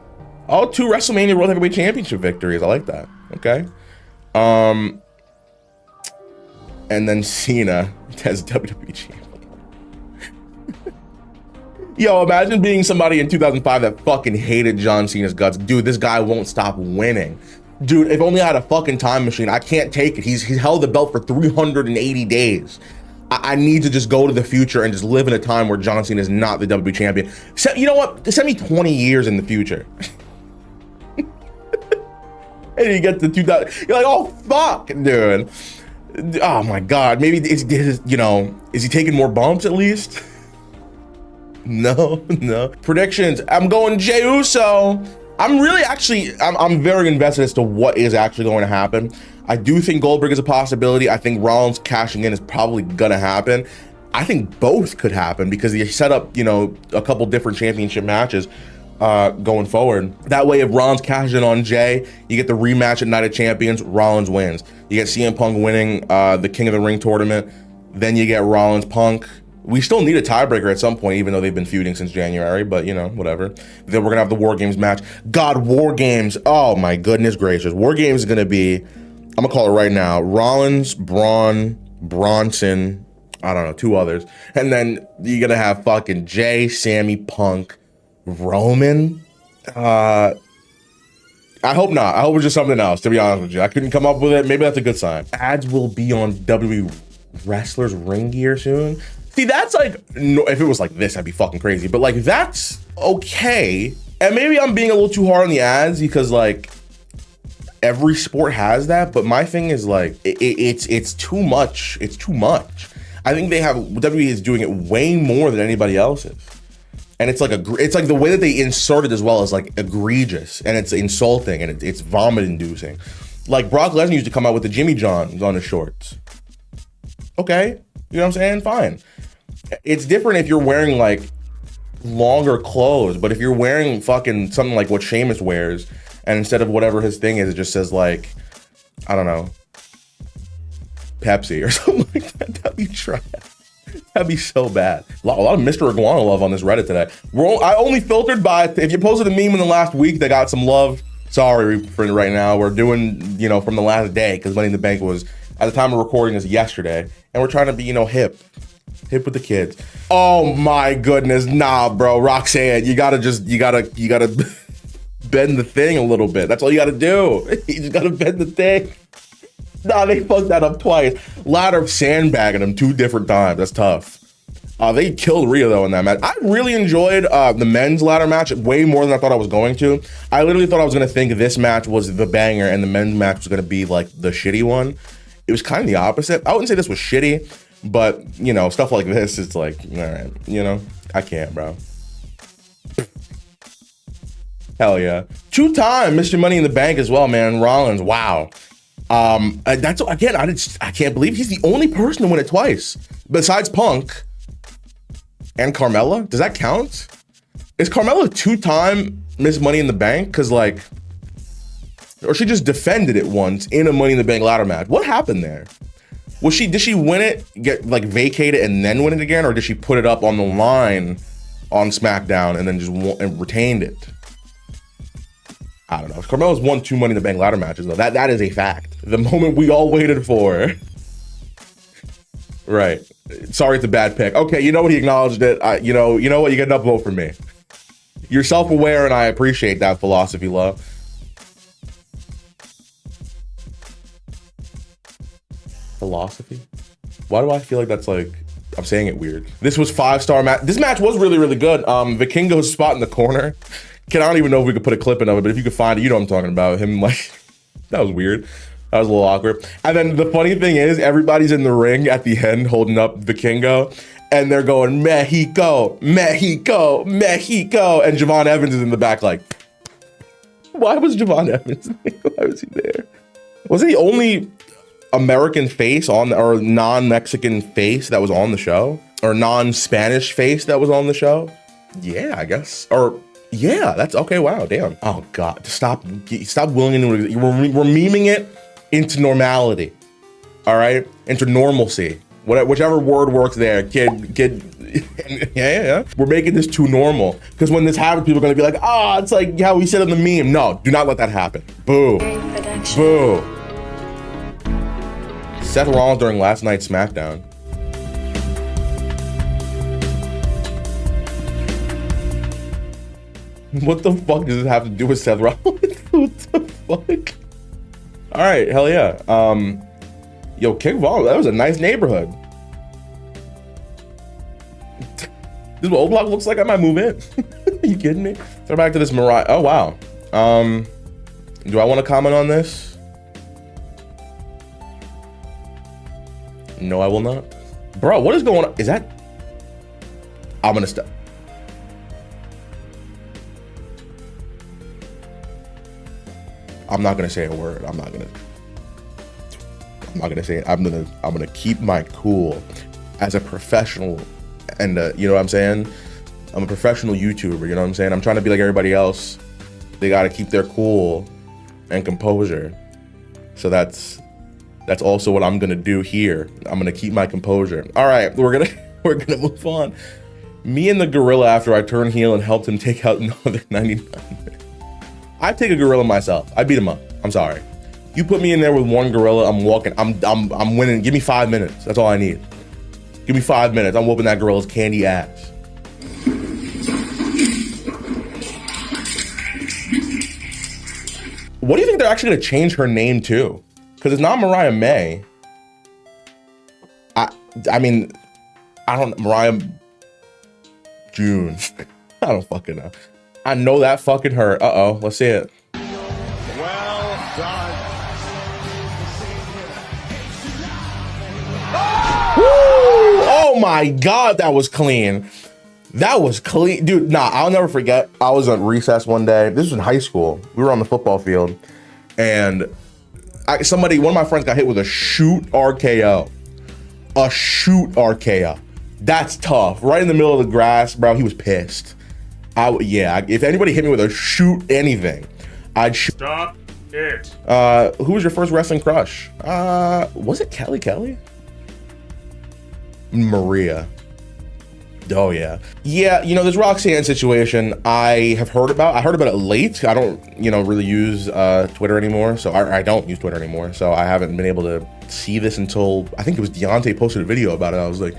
Oh, 2 WrestleMania World Heavyweight Championship victories. I like that. Okay. And then Cena as WWE champion. Yo, imagine being somebody in 2005 that fucking hated John Cena's guts. Dude, this guy won't stop winning. Dude, if only I had a fucking time machine. I can't take it. He's held the belt for 380 days. I need to just go to the future and just live in a time where John Cena is not the WWE champion. You know what? Send me 20 years in the future. And you get to 2000, you're like, oh fuck, dude. Oh my God, maybe is he taking more bumps at least? No. Predictions, I'm going Jey Uso. I'm very invested as to what is actually going to happen. I do think Goldberg is a possibility. I think Rollins cashing in is probably gonna happen. I think both could happen because they set up, a couple different championship matches going forward. That way, if Rollins cashes in on Jay, you get the rematch at Night of Champions, Rollins wins. You get CM Punk winning the King of the Ring tournament, then you get Rollins Punk. We still need a tiebreaker at some point, even though they've been feuding since January, but whatever. Then we're gonna have the War Games match. God, War Games, oh my goodness gracious. War Games is gonna be, I'm gonna call it right now, Rollins, Braun, Bronson, I don't know, 2 others. And then you're gonna have fucking Jay, Sammy, Punk, Roman. I hope not. I hope it's just something else, to be honest with you. I couldn't come up with it. Maybe that's a good sign. Ads will be on WWE Wrestlers Ring Gear soon. See, that's like, no, if it was like this, I'd be fucking crazy. But like, that's okay. And maybe I'm being a little too hard on the ads because like every sport has that. But my thing is like, it's too much. It's too much. I think WWE is doing it way more than anybody else is. And it's like the way that they insert it as well is like egregious and it's insulting and it's vomit inducing. Like Brock Lesnar used to come out with the Jimmy Johns on his shorts. Okay, you know what I'm saying? Fine. It's different if you're wearing like longer clothes, but if you're wearing fucking something like what Sheamus wears, and instead of whatever his thing is, it just says like, I don't know, Pepsi or something like that, that'd be trash. That'd be so bad. A lot of Mr. Iguana love on this Reddit today. I only filtered by, if you posted a meme in the last week that got some love, sorry for right now. We're doing, from the last day, because Money in the Bank was, at the time of recording this yesterday, and we're trying to be, hip with the kids. Oh my goodness, nah, bro, Roxanne, you gotta bend the thing a little bit. That's all you gotta do. You just gotta bend the thing. Nah, they fucked that up twice. Ladder sandbagging them 2 different times. That's tough. They killed Rhea though in that match. I really enjoyed the men's ladder match way more than I thought I was going to. I literally thought I was gonna think this match was the banger and the men's match was gonna be like the shitty one. It was kind of the opposite. I wouldn't say this was shitty, but stuff like this, it's like, all right, I can't, bro. Hell yeah. 2-time Mr. Money in the Bank as well, man. Rollins, wow. That's again, I can't believe he's the only person to win it twice, besides Punk. and Carmella? Does that count? Is Carmella a 2-time Miss Money in the Bank? Cause like, or she just defended it once in a Money in the Bank ladder match. What happened there? Did she win it, get like vacated and then win it again? Or did she put it up on the line on SmackDown and then just and retained it? I don't know. Carmella's won 2 Money in the Bank ladder matches though. That is a fact. The moment we all waited for. Right. Sorry, it's a bad pick. Okay, you know what? He acknowledged it. You know what? You get an upvote from me. You're self-aware, and I appreciate that philosophy, love. Philosophy? Why do I feel like that's like I'm saying it weird? This was 5-star match. This match was really, really good. Vikingo's spot in the corner. I don't even know if we could put a clip in of it, but if you could find it, you know what I'm talking about. Him like, that was weird. That was a little awkward. And then the funny thing is, everybody's in the ring at the end holding up Vikingo, and they're going, Mexico, Mexico, Mexico. And Javon Evans is in the back like, why was Javon Evans? Why was he there? Was he the only American face on, or non-Mexican face that was on the show? Or non-Spanish face that was on the show? Yeah, I guess. Or yeah, that's okay. Wow, damn. Oh God, stop willing to. We're memeing it into normality. All right, into normalcy. Whichever word works there, kid. Yeah. We're making this too normal because when this happens, people are gonna be like, "Ah, it's like how we said in the meme." No, do not let that happen. Boo. Boo. Seth Rollins during last night's SmackDown. What the fuck does it have to do with Seth Rollins? What the fuck? All right, hell yeah. Yo, Kick Vol, that was a nice neighborhood. This is what O Block looks like. I might move in. Are you kidding me? Throw back to this Mariah. Oh wow. Do I want to comment on this? No, I will not. Bro, what is going on? Is that? I'm gonna stop. I'm not gonna say a word. I'm not gonna say it. I'm gonna keep my cool as a professional, and you know what I'm saying? I'm a professional YouTuber, you know what I'm saying? I'm trying to be like everybody else. They gotta keep their cool and composure. So that's also what I'm gonna do here. I'm gonna keep my composure. All right, we're gonna move on. Me and the gorilla after I turned heel and helped him take out another 99. I'd take a gorilla myself. I beat him up. I'm sorry. You put me in there with one gorilla, I'm walking. I'm winning. Give me 5 minutes. That's all I need. Give me 5 minutes. I'm whooping that gorilla's candy ass. What do you think they're actually gonna change her name to? Because it's not Mariah May. I mean, I don't, Mariah June. I don't fucking know. I know that fucking hurt. Uh-oh, let's see it. Well done. Woo! Oh my God, that was clean. That was clean. Dude, nah, I'll never forget. I was at recess one day. This was in high school. We were on the football field. And one of my friends got hit with a shoot RKO. A shoot RKO. That's tough. Right in the middle of the grass, bro. He was pissed. Yeah, if anybody hit me with a shoot anything, I'd shoot. Stop it. Who was your first wrestling crush? Was it Kelly? Maria. Oh yeah. Yeah, you know, this Roxanne situation I heard about it late. I don't, really use Twitter anymore. So I don't use Twitter anymore. So I haven't been able to see this until I think it was Deontay posted a video about it. I was like,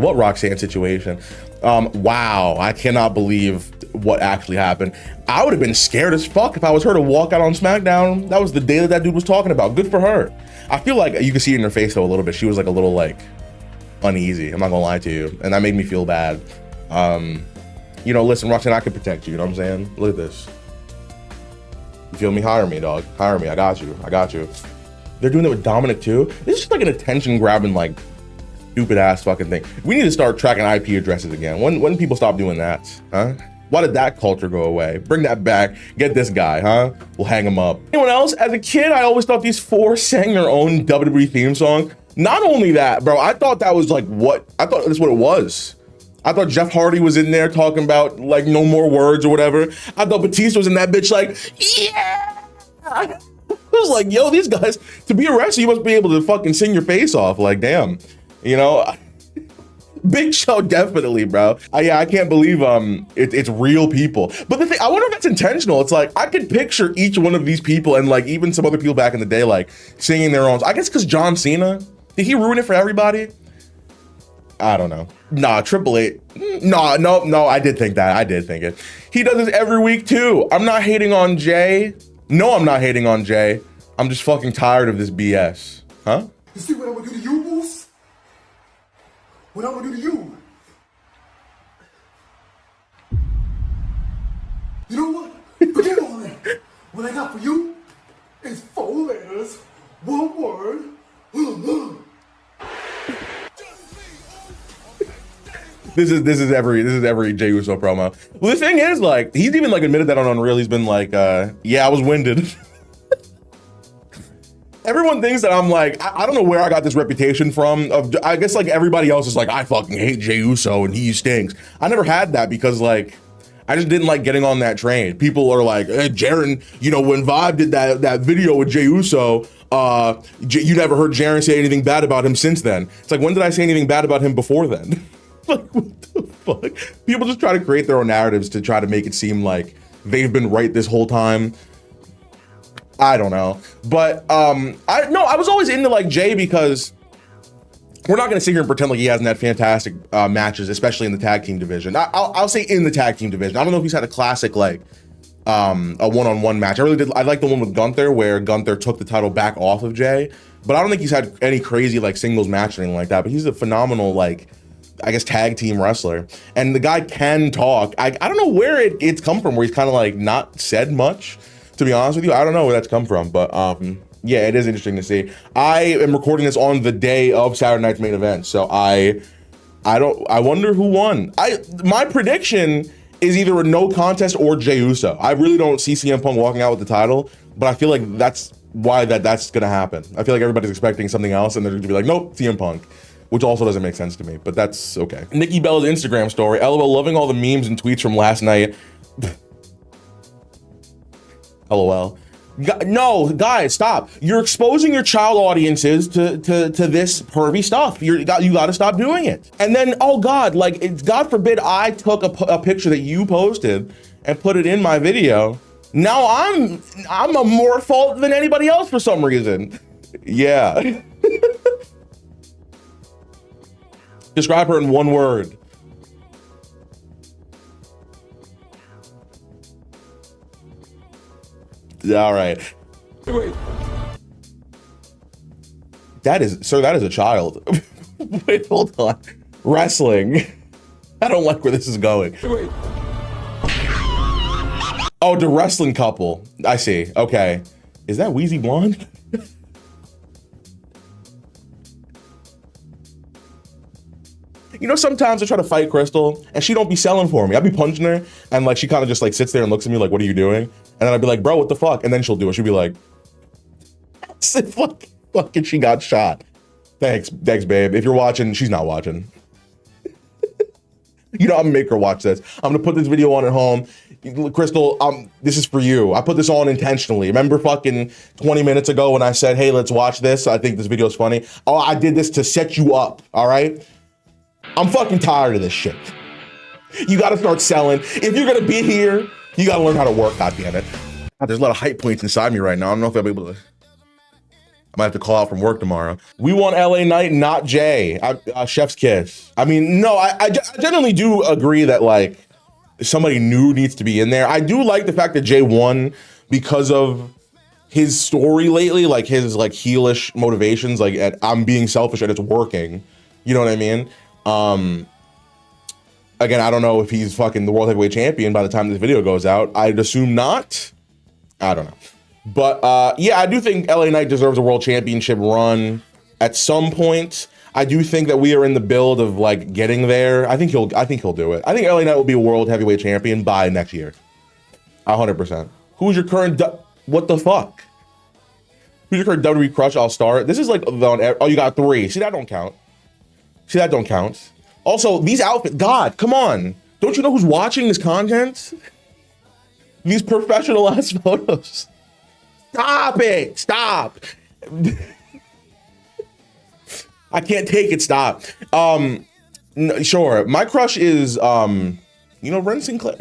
what Roxanne situation? Wow, I cannot believe what actually happened. I would have been scared as fuck if I was her to walk out on SmackDown. That was the day that dude was talking about. Good for her. I feel like you can see it in her face though a little bit. She was like a little like uneasy. I'm not gonna lie to you. And that made me feel bad. Listen, Roxanne, I can protect you. You know what I'm saying? Look at this. You feel me? Hire me, dog. Hire me. I got you. They're doing it with Dominic too. This is just like an attention grabbing, like stupid ass fucking thing. We need to start tracking IP addresses again. When people stop doing that, huh? Why did that culture go away? Bring that back. Get this guy, huh? We'll hang him up. Anyone else? As a kid, I always thought these four sang their own WWE theme song. Not only that, bro, I thought that was like I thought that's what it was. I thought Jeff Hardy was in there talking about like no more words or whatever. I thought Batista was in that bitch like, yeah. I was like, yo, these guys, to be a wrestler, you must be able to fucking sing your face off. Like, damn, you know. Big Show, definitely, bro. Yeah, I can't believe it's real people. But the thing, I wonder if that's intentional. It's like I could picture each one of these people and like even some other people back in the day like singing their own. I guess because John Cena, did he ruin it for everybody? I don't know. Nah, Triple H. No. I did think that. I did think it. He does this every week too. I'm not hating on Jay. No, I'm not hating on Jay. I'm just fucking tired of this BS. Huh? You see what I'm gonna do to you, Moose? What I'm gonna do to you? You know what? Forget all that. What I got for you is 4 letters, 1 word. This is every Jey Uso promo. Well, the thing is, like, he's even like admitted that on Unreal. He's been like, yeah, I was winded. Everyone thinks that I'm like, I don't know where I got this reputation from. I guess like everybody else is like, I fucking hate Jey Uso and he stinks. I never had that because like, I just didn't like getting on that train. People are like, hey, Jaren, you know, when Vibe did that video with Jey Uso, you never heard Jaren say anything bad about him since then. It's like, when did I say anything bad about him before then? Like, what the fuck? People just try to create their own narratives to try to make it seem like they've been right this whole time. I don't know, but I was always into like Jay because we're not gonna sit here and pretend like he hasn't had fantastic matches, especially in the tag team division. I'll say in the tag team division. I don't know if he's had a classic like a one-on-one match. I like the one with Gunther where Gunther took the title back off of Jay, but I don't think he's had any crazy like singles match or anything like that. But he's a phenomenal like, I guess, tag team wrestler, and the guy can talk. I don't know where it's come from, where he's kind of like not said much. To be honest with you, I don't know where that's come from, but yeah, it is interesting to see. I am recording this on the day of Saturday night's main event, so I wonder who won. My prediction is either a no contest or Jey Uso. I really don't see CM Punk walking out with the title, but I feel like that's why that's gonna happen. I feel like everybody's expecting something else, and they're gonna be like, nope, CM Punk. Which also doesn't make sense to me, but that's okay. Nikki Bella's Instagram story. LOL, loving all the memes and tweets from last night. LOL. No, guys, stop. You're exposing your child audiences to this pervy stuff. You got to stop doing it. And then, oh God, like, God forbid I took a picture that you posted and put it in my video. Now I'm a more fault than anybody else for some reason. Yeah. Describe her in 1 word. All right. Wait. That is a child. Wait, hold on. Wrestling. I don't like where this is going. Wait. Oh, the wrestling couple. I see. Okay. Is that Wheezy Blonde? You know, sometimes I try to fight Crystal and she don't be selling for me. I'd be punching her and like she kind of just like sits there and looks at me like, what are you doing? And then I'd be like, bro, what the fuck? And then she'll do it. She'll be like, fucking she got shot. Thanks, babe. If you're watching, she's not watching. You know, I'm gonna make her watch this. I'm gonna put this video on at home. Crystal, this is for you. I put this on intentionally. Remember fucking 20 minutes ago when I said, hey, let's watch this? I think this video is funny. Oh, I did this to set you up, all right? I'm fucking tired of this shit. You gotta start selling. If you're gonna be here, you gotta learn how to work, goddammit. There's a lot of hype points inside me right now. I don't know if I'll be able to. I might have to call out from work tomorrow. We want LA Knight, not Jay. Chef's kiss. I mean, no, I generally do agree that like somebody new needs to be in there. I do like the fact that Jay won because of his story lately, like his like heelish motivations, like I'm being selfish and it's working. You know what I mean? Again, I don't know if he's fucking the world heavyweight champion by the time this video goes out. I'd assume not. I don't know. But yeah, I do think LA Knight deserves a world championship run at some point. I do think that we are in the build of like getting there. I think he'll do it. I think LA Knight will be a world heavyweight champion by next year. 100%. Who's your current what the fuck? Who's your current WWE Crush All-Star? This is like oh, you got 3. See, that don't count. Also, these outfits, God, come on. Don't you know who's watching this content? These professional ass photos. Stop it. Stop. I can't take it. Stop. Sure. My crush is, Ren Sinclair.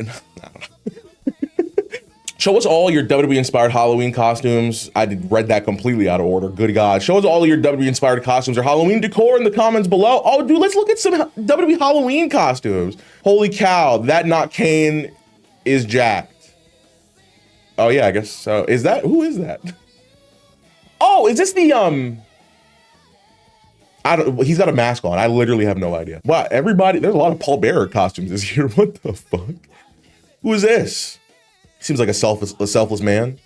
Show us all your WWE inspired Halloween costumes. I read that completely out of order. Good God. Show us all your WWE inspired costumes or Halloween decor in the comments below. Oh, dude, let's look at some WWE Halloween costumes. Holy cow. That not Kane is jacked. Oh, yeah, I guess so. Who is that? Oh, is this the, he's got a mask on. I literally have no idea. Wow, there's a lot of Paul Bearer costumes this year. What the fuck? Who is this? Seems like a selfless man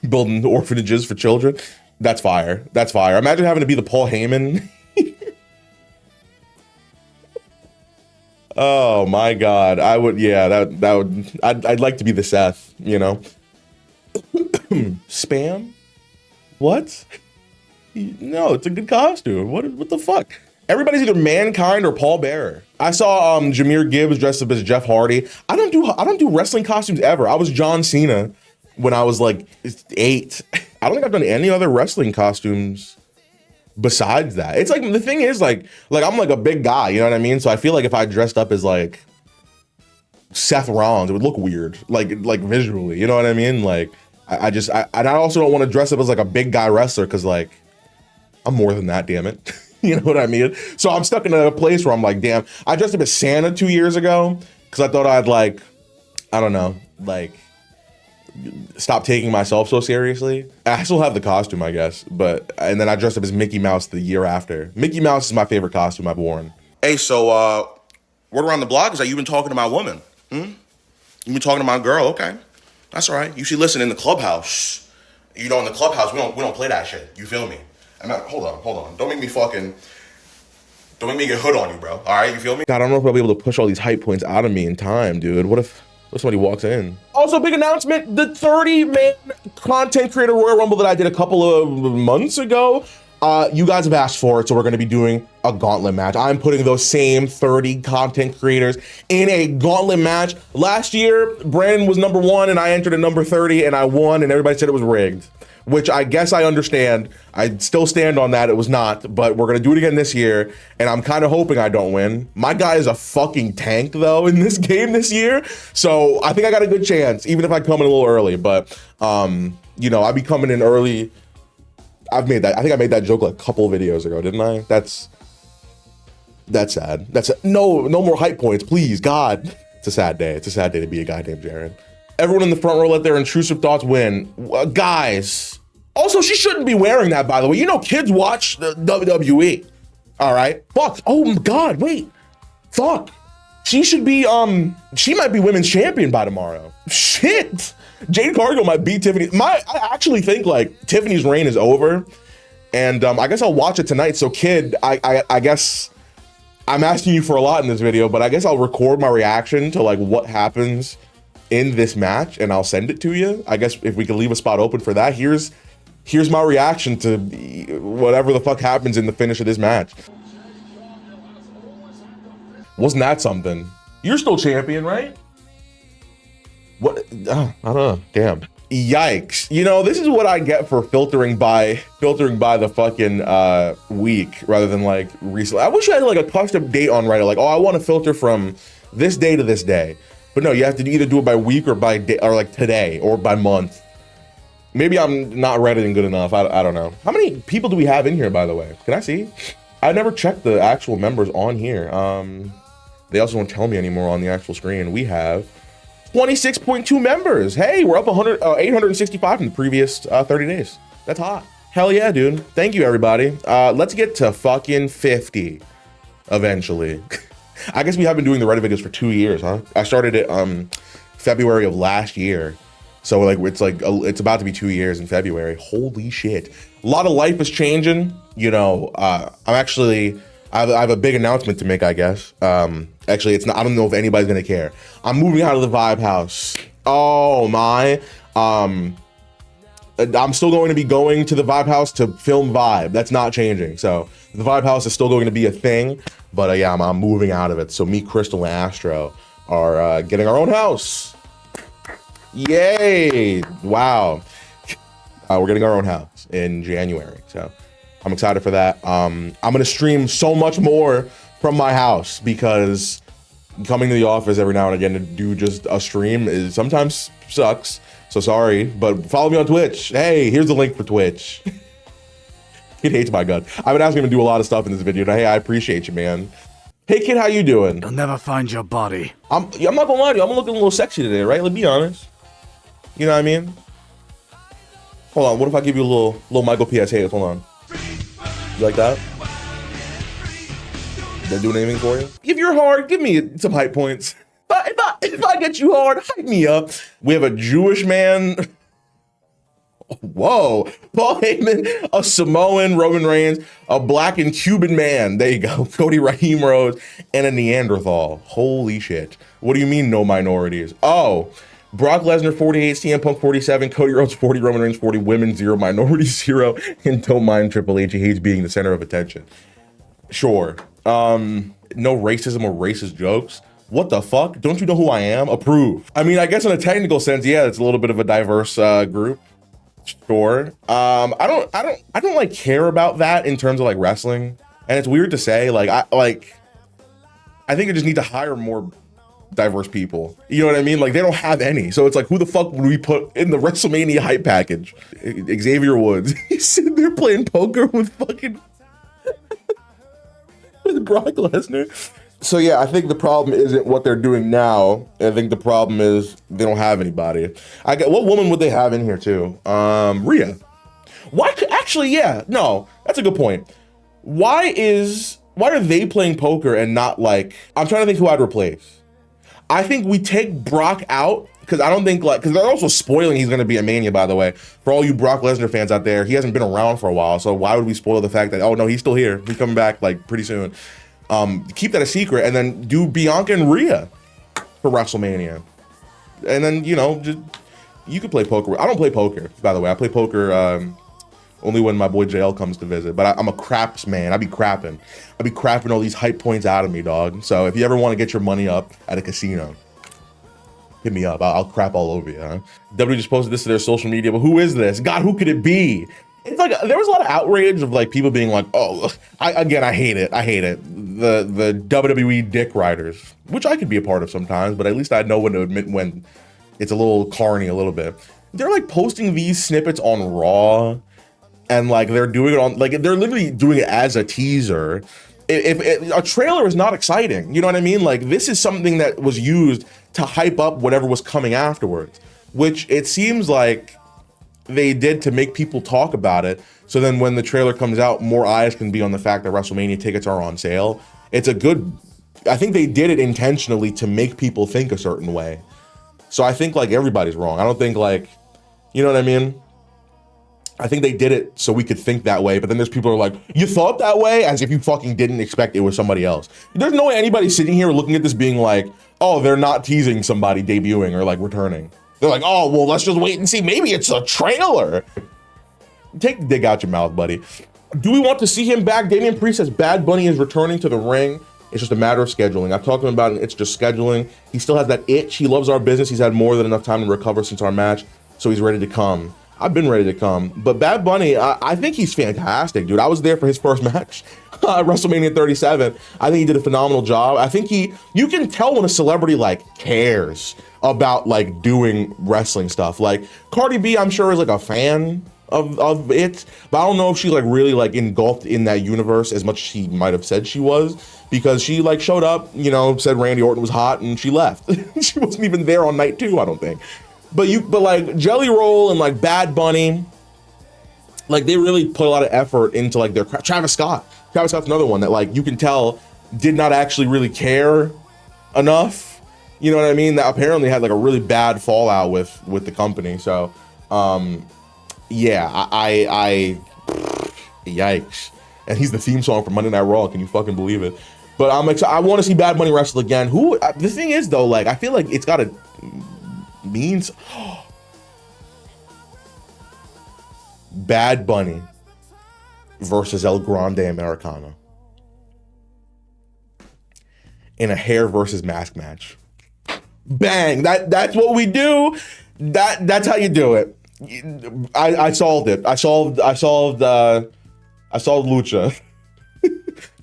building orphanages for children. That's fire. That's fire. Imagine having to be the Paul Heyman. Oh my God. I would, yeah, I'd like to be the Seth, you know? Spam? What? No, it's a good costume. What the fuck? Everybody's either Mankind or Paul Bearer. I saw Jameer Gibbs dressed up as Jeff Hardy. I don't do wrestling costumes ever. I was John Cena when I was like 8. I don't think I've done any other wrestling costumes besides that. It's like, the thing is like I'm like a big guy, you know what I mean? So I feel like if I dressed up as like Seth Rollins, it would look weird, like visually, you know what I mean? Like I also don't want to dress up as like a big guy wrestler because like I'm more than that, damn it. You know what I mean? So I'm stuck in a place where I'm like, damn, I dressed up as Santa 2 years ago because I thought I'd like, I don't know, like stop taking myself so seriously. I still have the costume, I guess, and then I dressed up as Mickey Mouse the year after. Mickey Mouse is my favorite costume I've worn. Hey, so word around the block is that you've been talking to my woman. You've been talking to my girl, okay. That's all right. You should listen in the clubhouse. You know, in the clubhouse, we don't play that shit. You feel me? Hold on. Don't make me get hood on you, bro. All right, you feel me? God, I don't know if I'll be able to push all these hype points out of me in time, dude. What if somebody walks in? Also, big announcement, the 30-man content creator Royal Rumble that I did a couple of months ago, you guys have asked for it, so we're gonna be doing a gauntlet match. I'm putting those same 30 content creators in a gauntlet match. Last year, Brandon was number 1 and I entered at number 30 and I won and everybody said it was rigged. Which I guess I understand. I still stand on that. It was not, but we're going to do it again this year. And I'm kind of hoping I don't win. My guy is a fucking tank though in this game this year. So I think I got a good chance, even if I come in a little early, but you know, I'll be coming in early. I think I made that joke like a couple of videos ago, didn't I? That's sad. No more hype points, please. God, it's a sad day. It's a sad day to be a guy named Jared. Everyone in the front row let their intrusive thoughts win. Guys. Also, she shouldn't be wearing that, by the way. You know, kids watch the WWE. All right. Fuck. Oh, my God. Wait. Fuck. She should be, she might be women's champion by tomorrow. Shit. Jade Cargill might beat Tiffany. I actually think, like, Tiffany's reign is over. And I guess I'll watch it tonight. So, kid, I guess I'm asking you for a lot in this video, but I guess I'll record my reaction to, like, what happens in this match and I'll send it to you. I guess if we could leave a spot open for that, here's my reaction to whatever the fuck happens in the finish of this match. Wasn't that something? You're still champion, right? What? I don't know. Damn. Yikes. You know, this is what I get for filtering by the fucking week rather than like recently. I wish I had like a custom date on Reddit, like, oh, I want to filter from this day to this day. But no, you have to either do it by week or by day, or like today or by month. Maybe I'm not Redditing good enough. I don't know. How many people do we have in here, by the way? Can I see? I never checked the actual members on here. They also don't tell me anymore on the actual screen. We have 26.2 members. Hey, we're up 865 in the previous 30 days. That's hot. Hell yeah, dude. Thank you, everybody. Let's get to fucking 50 eventually. I guess we have been doing the Reddit videos for 2 years, huh? I started it February of last year. So like it's about to be 2 years in February. Holy shit. A lot of life is changing. You know, I have a big announcement to make, I guess. Actually, it's not, I don't know if anybody's gonna care. I'm moving out of the Vibe House. Oh my. I'm still going to be going to the Vibe House to film Vibe. That's not changing. So the Vibe House is still going to be a thing, but yeah, I'm moving out of it. So me, Crystal, and Astro are getting our own house. Yay! Wow. We're getting our own house in January. So I'm excited for that. I'm gonna stream so much more from my house because coming to the office every now and again to do just a stream is sometimes sucks. So sorry, but follow me on Twitch. Hey, here's the link for Twitch. Kid hates my gun. I've been asking him to do a lot of stuff in this video. Hey, I appreciate you, man. Hey, kid, how you doing? You'll never find your body. I'm not gonna lie to you. I'm looking a little sexy today, right? Let's be honest. You know what I mean? Hold on. What if I give you a little Michael P.S. Hayes? Hold on. You like that? Did that do anything for you? If you're hard, give me some hype points. If I get you hard, hype me up. We have a Jewish man. Whoa. Paul Heyman, a Samoan, Roman Reigns, a black and Cuban man. There you go. Cody Raheem Rose, and a Neanderthal. Holy shit. What do you mean no minorities? Oh, Brock Lesnar 48, CM Punk 47, Cody Rhodes 40, Roman Reigns 40, women 0, minorities 0, and don't mind Triple H. He hates being the center of attention. Sure. No racism or racist jokes. What the fuck? Don't you know who I am? Approve. I mean, I guess in a technical sense, yeah, it's a little bit of a diverse group. Sure. I don't like care about that in terms of like wrestling. And it's weird to say, I think they just need to hire more diverse people. You know what I mean? Like, they don't have any. So it's like, who the fuck would we put in the WrestleMania hype package? Xavier Woods. He's sitting there playing poker with fucking with Brock Lesnar. So yeah, I think the problem isn't what they're doing now. I think the problem is they don't have anybody. What woman would they have in here too? Rhea. Actually, yeah, no, that's a good point. Why are they playing poker and not like, I'm trying to think who I'd replace. I think we take Brock out because I don't think because they're also spoiling he's going to be a Mania, by the way. For all you Brock Lesnar fans out there, he hasn't been around for a while. So why would we spoil the fact that, oh no, he's still here. He's coming back like pretty soon. Keep that a secret and then do Bianca and Rhea for WrestleMania. And then, you could play poker. I don't play poker, by the way. I play poker only when my boy JL comes to visit. But I'm a craps man. I be crapping all these hype points out of me, dog. So if you ever want to get your money up at a casino, hit me up. I'll crap all over you, huh? WWE just posted this to their social media, but who is this? God, who could it be? It's like there was a lot of outrage of like people being like, oh, I hate it. I hate it. The WWE dick riders, which I could be a part of sometimes, but at least I know when to admit when it's a little carny a little bit. They're like posting these snippets on Raw, and like they're doing it on they're literally doing it as a teaser. If a trailer is not exciting, you know what I mean? Like this is something that was used to hype up whatever was coming afterwards, which it seems like they did to make people talk about it. So then when the trailer comes out, more eyes can be on the fact that WrestleMania tickets are on sale. I think they did it intentionally to make people think a certain way. So I think like everybody's wrong. I don't think you know what I mean? I think they did it so we could think that way, but then there's people who are like, you thought that way? As if you fucking didn't expect it was somebody else. There's no way anybody's sitting here looking at this being like, oh, they're not teasing somebody debuting or like returning. They're like, oh, well, let's just wait and see. Maybe it's a trailer. Take the dig out your mouth, buddy. Do we want to see him back? Damian Priest says Bad Bunny is returning to the ring. It's just a matter of scheduling. I've talked to him about it. It's just scheduling. He still has that itch. He loves our business. He's had more than enough time to recover since our match, so he's ready to come. I've been ready to come. But Bad Bunny, I think he's fantastic, dude. I was there for his first match, WrestleMania 37. I think he did a phenomenal job. I think you can tell when a celebrity cares about doing wrestling stuff. Like Cardi B, I'm sure is a fan of it, but I don't know if she really engulfed in that universe as much as she might have said she was, because she showed up, said Randy Orton was hot, and she left. She wasn't even there on night 2, I don't think. But Jelly Roll and Bad Bunny, they really put a lot of effort into their Travis Scott's another one that you can tell did not actually really care enough. You know what I mean? That apparently had a really bad fallout with the company. So, yeah, I yikes. And he's the theme song for Monday Night Raw. Can you fucking believe it? But I'm excited. I want to see Bad Bunny wrestle again. The thing is though, I feel like it's got to means. Bad Bunny versus El Grande Americano in a hair versus mask match. Bang! That's what we do. That's how you do it. I solved it. I solved Lucha.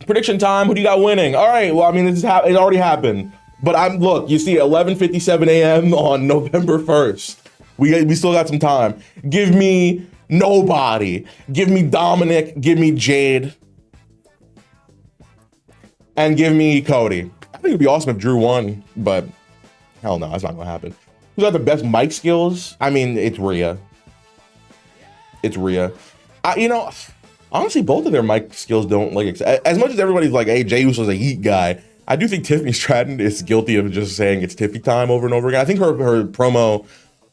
Prediction time. Who do you got winning? All right. Well, I mean, it already happened. But look. You see, 11:57 a.m. on November 1st. We still got some time. Give me nobody. Give me Dominic. Give me Jade. And give me Cody. I think it'd be awesome if Drew won, but hell no, that's not gonna happen. Who's got the best mic skills? I mean, it's Rhea. It's Rhea. Honestly, both of their mic skills don't as much as everybody's like, hey, Jey Uso's a heat guy. I do think Tiffany Stratton is guilty of just saying it's Tiffy time over and over again. I think her promo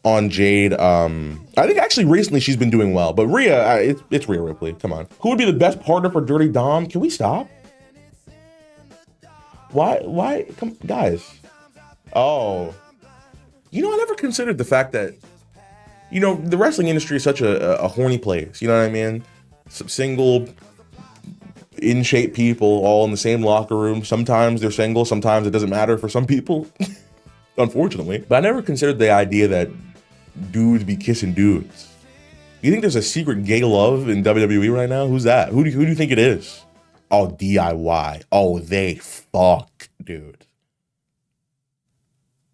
on Jade, I think actually recently she's been doing well. But Rhea, it's Rhea Ripley. Come on. Who would be the best partner for Dirty Dom? Can we stop? Why? Come, guys. Oh. I never considered the fact that, the wrestling industry is such a horny place. You know what I mean? Some single, in-shape people all in the same locker room. Sometimes they're single. Sometimes it doesn't matter for some people, unfortunately. But I never considered the idea that dudes be kissing dudes. You think there's a secret gay love in WWE right now? Who's that? Who do you think it is? Oh, DIY. Oh, they fuck, dude.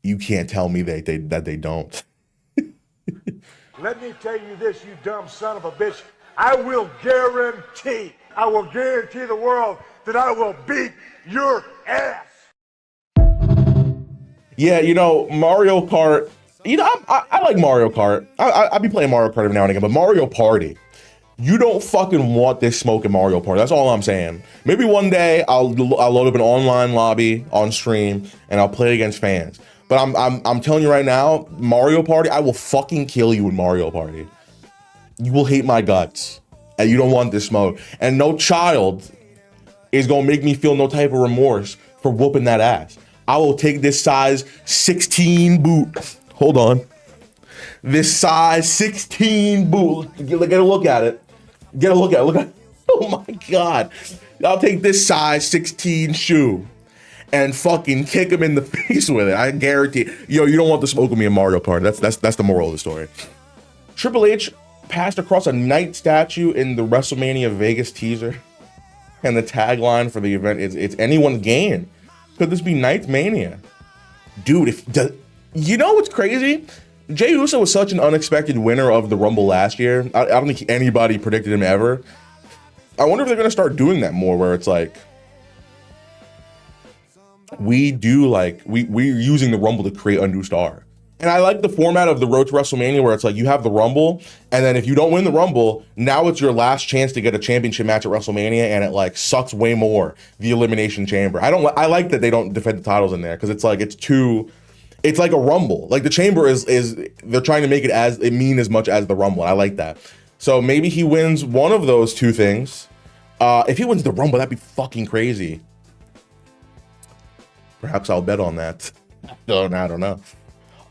You can't tell me that they don't. Let me tell you this, you dumb son of a bitch. I will guarantee the world that I will beat your ass. Yeah, Mario Kart. I like Mario Kart. I be playing Mario Kart every now and again, but Mario Party. You don't fucking want this smoke in Mario Party. That's all I'm saying. Maybe one day I'll load up an online lobby on stream and I'll play against fans. But I'm telling you right now, Mario Party, I will fucking kill you in Mario Party. You will hate my guts. And you don't want this smoke. And no child is gonna make me feel no type of remorse for whooping that ass. I will take this size 16 boot. Hold on. This size 16 boot. Get a look at it. Get a look at it. Look at it. Oh my God. I'll take this size 16 shoe and fucking kick him in the face with it. I guarantee. You don't want the smoke with me in Mario Party. That's the moral of the story. Triple H passed across a knight statue in the WrestleMania Vegas teaser. And the tagline for the event is, it's anyone's game. Could this be Knight's Mania? Dude, you know what's crazy? Jey Uso was such an unexpected winner of the Rumble last year. I don't think anybody predicted him ever. I wonder if they're going to start doing that more, where it's like, we're using the Rumble to create a new star. And I like the format of the Road to WrestleMania, where it's like you have the Rumble, and then if you don't win the Rumble, now it's your last chance to get a championship match at WrestleMania, and it sucks way more the Elimination Chamber. I like that they don't defend the titles in there, because it's like it's like a Rumble. Like the Chamber is they're trying to make it mean as much as the Rumble. I like that. So maybe he wins one of those two things. If he wins the Rumble, that'd be fucking crazy. Perhaps I'll bet on that. I don't know.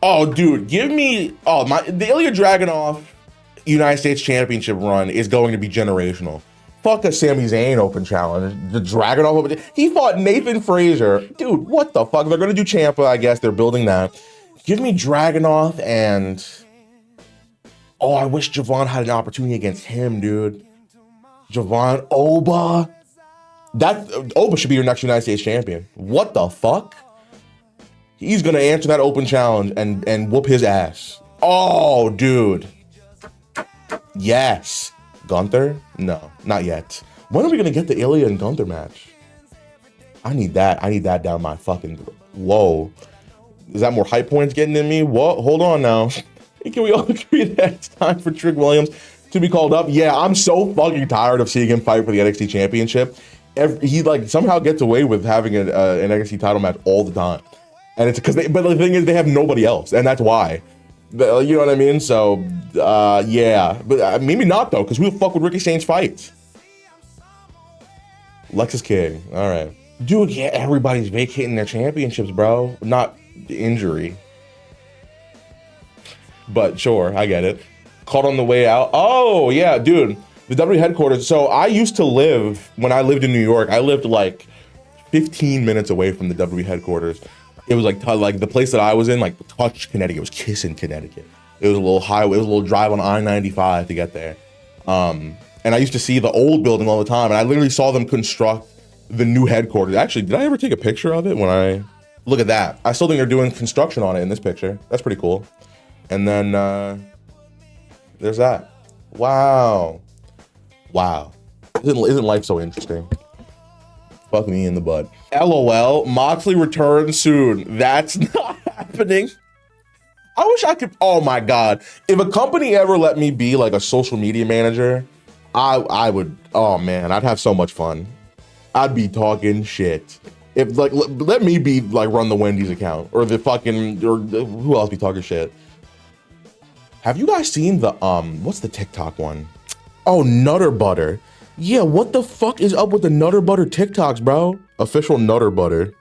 Oh, dude, give me the Ilya Dragunov United States Championship run is going to be generational. Fuck a Sami Zayn Open Challenge. The Dragunov Open. He fought Nathan Frazier. Dude, what the fuck? They're gonna do Ciampa, I guess. They're building that. Give me Dragunov and I wish Javon had an opportunity against him, dude. Javon Oba. Oba should be your next United States champion. What the fuck? He's gonna answer that open challenge and whoop his ass. Oh, dude. Yes. Gunther? No, not yet. When are we gonna get the Ilya and Gunther match? I need that. I need that down my fucking. Whoa. Is that more hype points getting in me? What? Hold on now. Can we all agree that it's time for Trick Williams to be called up? Yeah, I'm so fucking tired of seeing him fight for the NXT Championship. He somehow gets away with having an NXT title match all the time. And it's because but the thing is, they have nobody else, and that's why. You know what I mean? So, yeah. But maybe not, though, because who the fuck would Ricky Saints fight? Lexus King. All right. Dude, yeah, everybody's vacating their championships, bro. Not injury. But sure, I get it. Caught on the way out. Oh yeah, dude, the W headquarters. So I used to live, when I lived in New York, I lived like 15 minutes away from the W headquarters. It was like the place that I was in, like Touch, Connecticut. It was Kissimmee, Connecticut. It was a little highway, it was a little drive on I-95 to get there. And I used to see the old building all the time, and I literally saw them construct the new headquarters. Actually, did I ever take a picture of it when I, look at that. I still think they're doing construction on it in this picture. That's pretty cool. And then there's that. Wow. Wow. Isn't life so interesting? Fuck me in the butt. LOL, Moxley returns soon. That's not happening. I wish I could, oh my God. If a company ever let me be like a social media manager, I would, oh man, I'd have so much fun. I'd be talking shit. If like, let me be like run the Wendy's account or the fucking, or who else be talking shit? Have you guys seen the, what's the TikTok one? Oh, Nutter Butter. Yeah, what the fuck is up with the Nutter Butter TikToks, bro? Official Nutter Butter.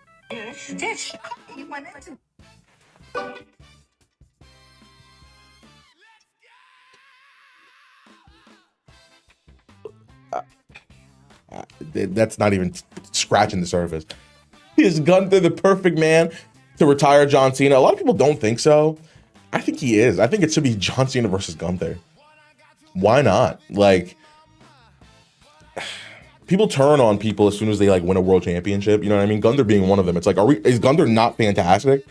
That's not even scratching the surface. Is Gunther the perfect man to retire John Cena? A lot of people don't think so. I think he is. I think it should be John Cena versus Gunther. Why not? Like, people turn on people as soon as they like win a world championship. You know what I mean? Gunther being one of them. It's like, is Gunther not fantastic?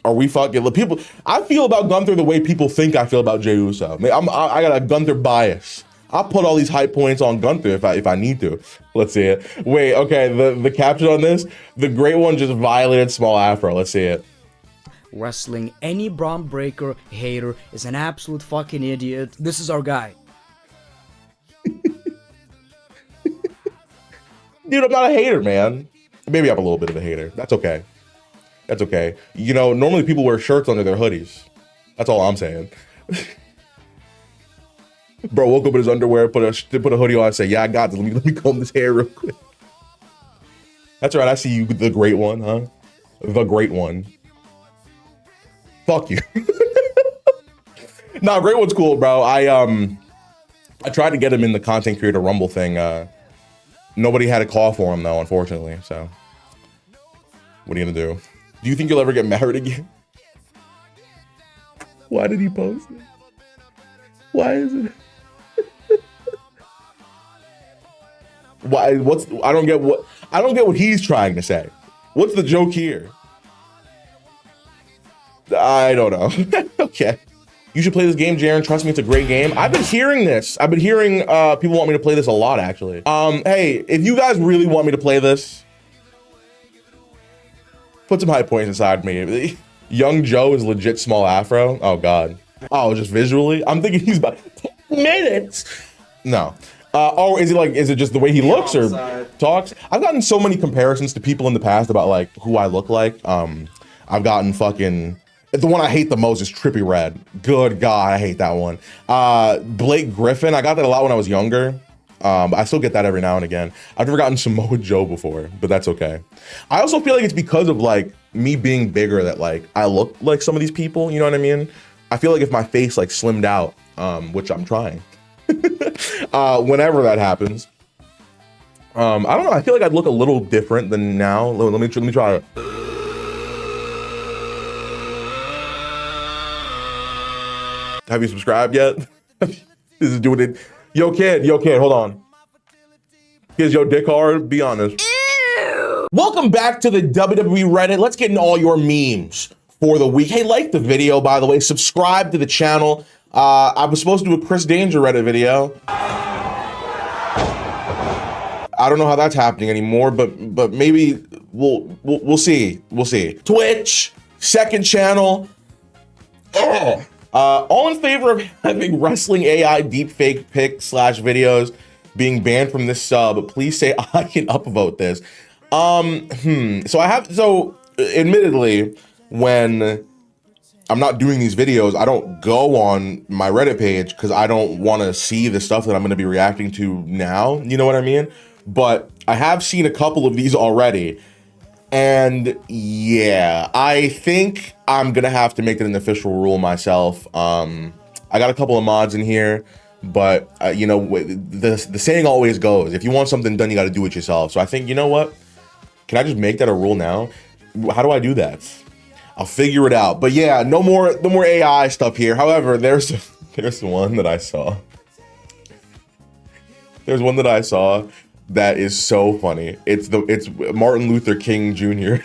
Are we fucking people? I feel about Gunther the way people think I feel about Jey Uso. I got a Gunther bias. I'll put all these high points on Gunther if I need to. Let's see it. Wait, okay, the caption on this, the great one just violated small afro. Let's see it. Wrestling any Braun Breaker hater is an absolute fucking idiot. This is our guy. Dude, I'm not a hater, man. Maybe I'm a little bit of a hater. That's okay. That's okay. You know, normally people wear shirts under their hoodies. That's all I'm saying. Bro woke up in his underwear, put a hoodie on, and say, yeah, I got this. Let me comb this hair real quick. That's right. I see you, the great one, huh? The great one. Fuck you. Nah, great one's cool, bro. I tried to get him in the content creator Rumble thing. Nobody had a call for him though, unfortunately. So what are you gonna do? Do you think you'll ever get married again? Why did he post it? Why is it? Why? I don't get what he's trying to say. What's the joke here? I don't know. Okay. You should play this game, Jaren. Trust me, it's a great game. I've been hearing this. I've been hearing people want me to play this a lot, actually. Hey, if you guys really want me to play this, put some high points inside me. Young Joe is legit small afro. Oh, God. Oh, just visually? I'm thinking he's about 10 minutes. No. Oh, is it just the way he looks or talks? I've gotten so many comparisons to people in the past about like who I look like. I've gotten fucking, the one I hate the most is Trippie Redd. Good God, I hate that one. Blake Griffin, I got that a lot when I was younger. I still get that every now and again. I've never gotten Samoa Joe before, but that's okay. I also feel like it's because of like me being bigger that like I look like some of these people, you know what I mean? I feel like if my face like slimmed out, which I'm trying, whenever that happens, I don't know. I feel like I'd look a little different than now. Let me try. Have you subscribed yet? This is doing it. Yo, kid, hold on. Is your dick hard? Be honest. Ew. Welcome back to the WWE Reddit. Let's get into all your memes for the week. Hey, like the video, by the way. Subscribe to the channel. I was supposed to do a Chris Danger Reddit video. I don't know how that's happening anymore, but maybe we'll see. We'll see. Twitch, second channel. All in favor of having wrestling AI deepfake pics / videos being banned from this sub. Please say I can upvote this. So admittedly, when I'm not doing these videos, I don't go on my Reddit page because I don't want to see the stuff that I'm going to be reacting to now. You know what I mean? But I have seen a couple of these already. And yeah, I think I'm going to have to make it an official rule myself. I got a couple of mods in here, but you know, the saying always goes, if you want something done, you got to do it yourself. So I think, you know what? Can I just make that a rule now? How do I do that? I'll figure it out. But yeah, no more AI stuff here. However, there's one that I saw. There's one that I saw that is so funny. It's Martin Luther King Jr.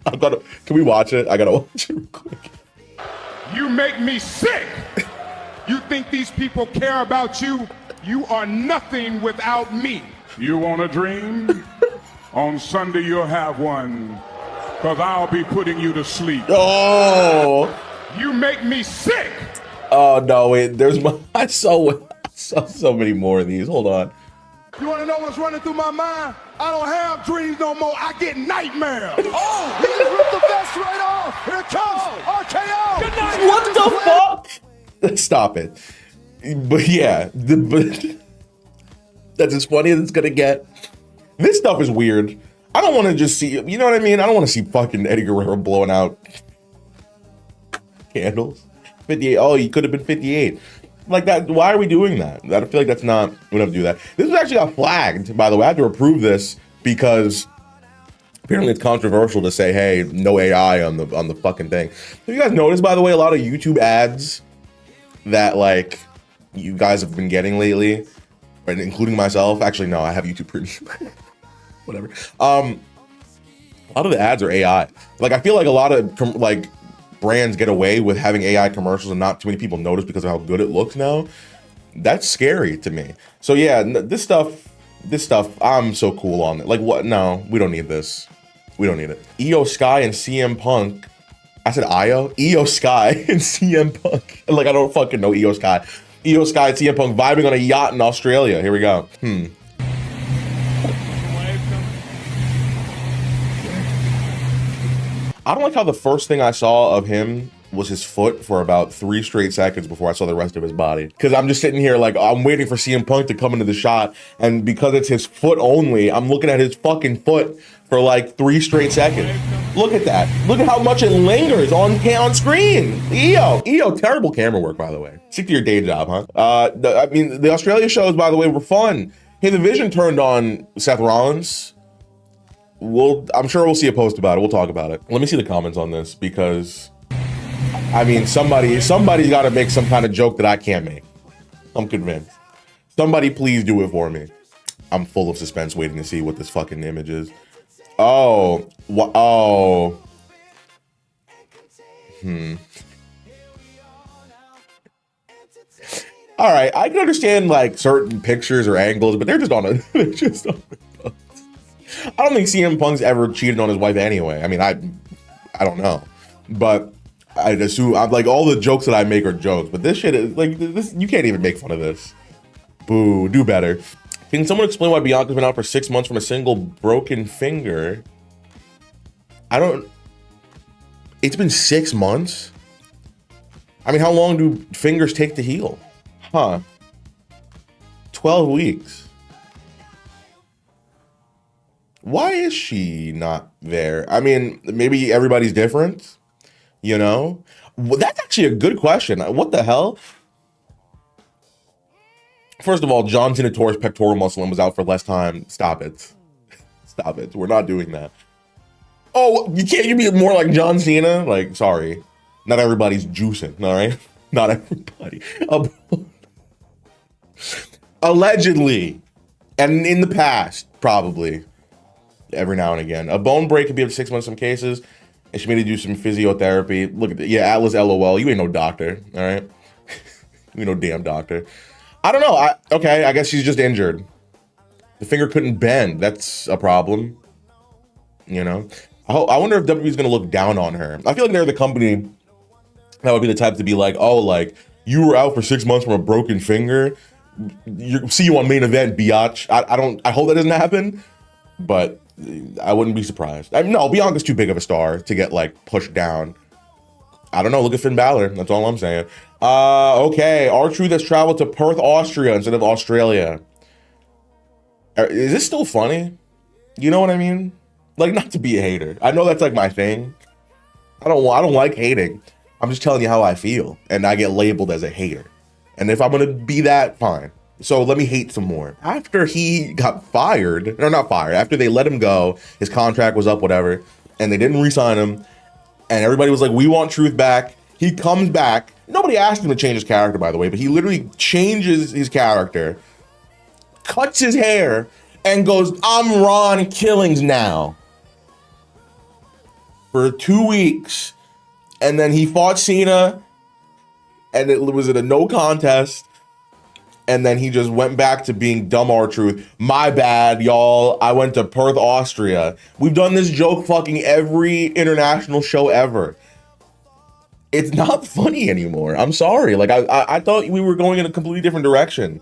Can we watch it? I gotta watch it real quick. You make me sick. You think these people care about you? You are nothing without me. You want a dream? On Sunday you'll have one, because I'll be putting you to sleep. Oh! You make me sick! Oh, no, wait, I saw so many more of these. Hold on. You want to know what's running through my mind? I don't have dreams no more. I get nightmares. Oh, he just ripped the vest right off. Here it comes. RKO. Good night. What the fuck? Stop it. But yeah, that's as funny as it's gonna get. This stuff is weird. I don't want to just see, you know what I mean? I don't want to see fucking Eddie Guerrero blowing out candles. 58. Oh, he could have been 58. Like that. Why are we doing that? I feel like that's not. We don't have to do that. This actually got flagged, by the way. I have to approve this because apparently it's controversial to say, hey, no AI on the fucking thing. Have you guys noticed, by the way, a lot of YouTube ads that like you guys have been getting lately, and including myself? Actually, no, I have YouTube Premium. Whatever. A lot of the ads are AI. Like I feel like a lot of like brands get away with having AI commercials and not too many people notice because of how good it looks now. That's scary to me. So yeah, this stuff, I'm so cool on it. Like what? No, we don't need this. We don't need it. Io Sky and CM Punk. I said Io Sky and CM Punk. Like I don't fucking know Io Sky. Io Sky and CM Punk vibing on a yacht in Australia. Here we go. I don't like how the first thing I saw of him was his foot for about 3 straight seconds before I saw the rest of his body. Because I'm just sitting here like, I'm waiting for CM Punk to come into the shot. And because it's his foot only, I'm looking at his fucking foot for like 3 straight seconds. Look at that. Look at how much it lingers on screen. Io, terrible camera work, by the way. Stick to your day job, huh? I mean, the Australia shows, by the way, were fun. Hey, the Vision turned on Seth Rollins. I'm sure we'll see a post about it. We'll talk about it. Let me see the comments on this because, I mean, somebody's got to make some kind of joke that I can't make. I'm convinced. Somebody please do it for me. I'm full of suspense waiting to see what this fucking image is. Oh. Oh. All right, I can understand like certain pictures or angles, but they're just on a. I don't think CM Punk's ever cheated on his wife anyway. I mean, I don't know, but I'd assume I'm like all the jokes that I make are jokes, but this shit is like this. You can't even make fun of this. Boo, do better. Can someone explain why Bianca's been out for 6 months from a single broken finger? It's been 6 months. I mean, how long do fingers take to heal? 12 weeks. Why is she not there? I mean, maybe everybody's different, you know? Well, that's actually a good question. What the hell? First of all, John Cena tore his pectoral muscle and was out for less time. Stop it. Stop it. We're not doing that. Oh, you be more like John Cena? Like, sorry. Not everybody's juicing, all right? Not everybody. Allegedly, and in the past, probably. Every now and again. A bone break could be up to 6 months in some cases. And she made to do some physiotherapy. Look at that. Yeah, Atlas LOL. You ain't no doctor, all right? You ain't no damn doctor. I don't know. Okay, I guess she's just injured. The finger couldn't bend. That's a problem. You know? I wonder if WWE's going to look down on her. I feel like they're the company that would be the type to be like, oh, like, you were out for 6 months from a broken finger. See you on main event, biatch. I hope that doesn't happen. But I wouldn't be surprised. No, Bianca's too big of a star to get like pushed down. I don't know. Look at Finn Balor. That's all I'm saying. Okay. R-Truth has traveled to Perth, Austria instead of Australia. Is this still funny? You know what I mean? Like, not to be a hater. I know that's like my thing. I don't like hating. I'm just telling you how I feel, and I get labeled as a hater. And if I'm gonna be that, fine. So let me hate some more. After he got fired, or not fired, after they let him go, his contract was up, whatever, and they didn't re-sign him, and everybody was like, we want Truth back. He comes back. Nobody asked him to change his character, by the way, but he literally changes his character, cuts his hair, and goes, I'm Ron Killings now. For 2 weeks. And then he fought Cena, and it was a no contest. And then he just went back to being dumb R-Truth. My bad, y'all. I went to Perth, Austria. We've done this joke fucking every international show ever. It's not funny anymore. I'm sorry. Like I thought we were going in a completely different direction.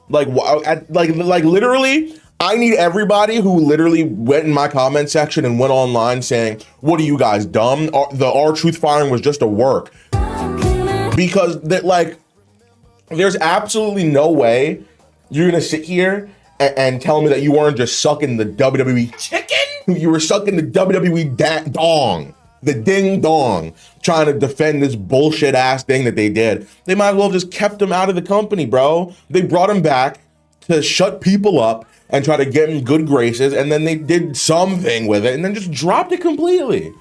Like literally, I need everybody who literally went in my comment section and went online saying, "What are you guys dumb? The R-Truth firing was just a work." Because that, like, there's absolutely no way you're gonna sit here and tell me that you weren't just sucking the WWE chicken. You were sucking the WWE dong. The ding dong, trying to defend this bullshit ass thing that they did. They might as well have just kept him out of the company, bro. They brought him back to shut people up and try to get him good graces, and then they did something with it and then just dropped it completely.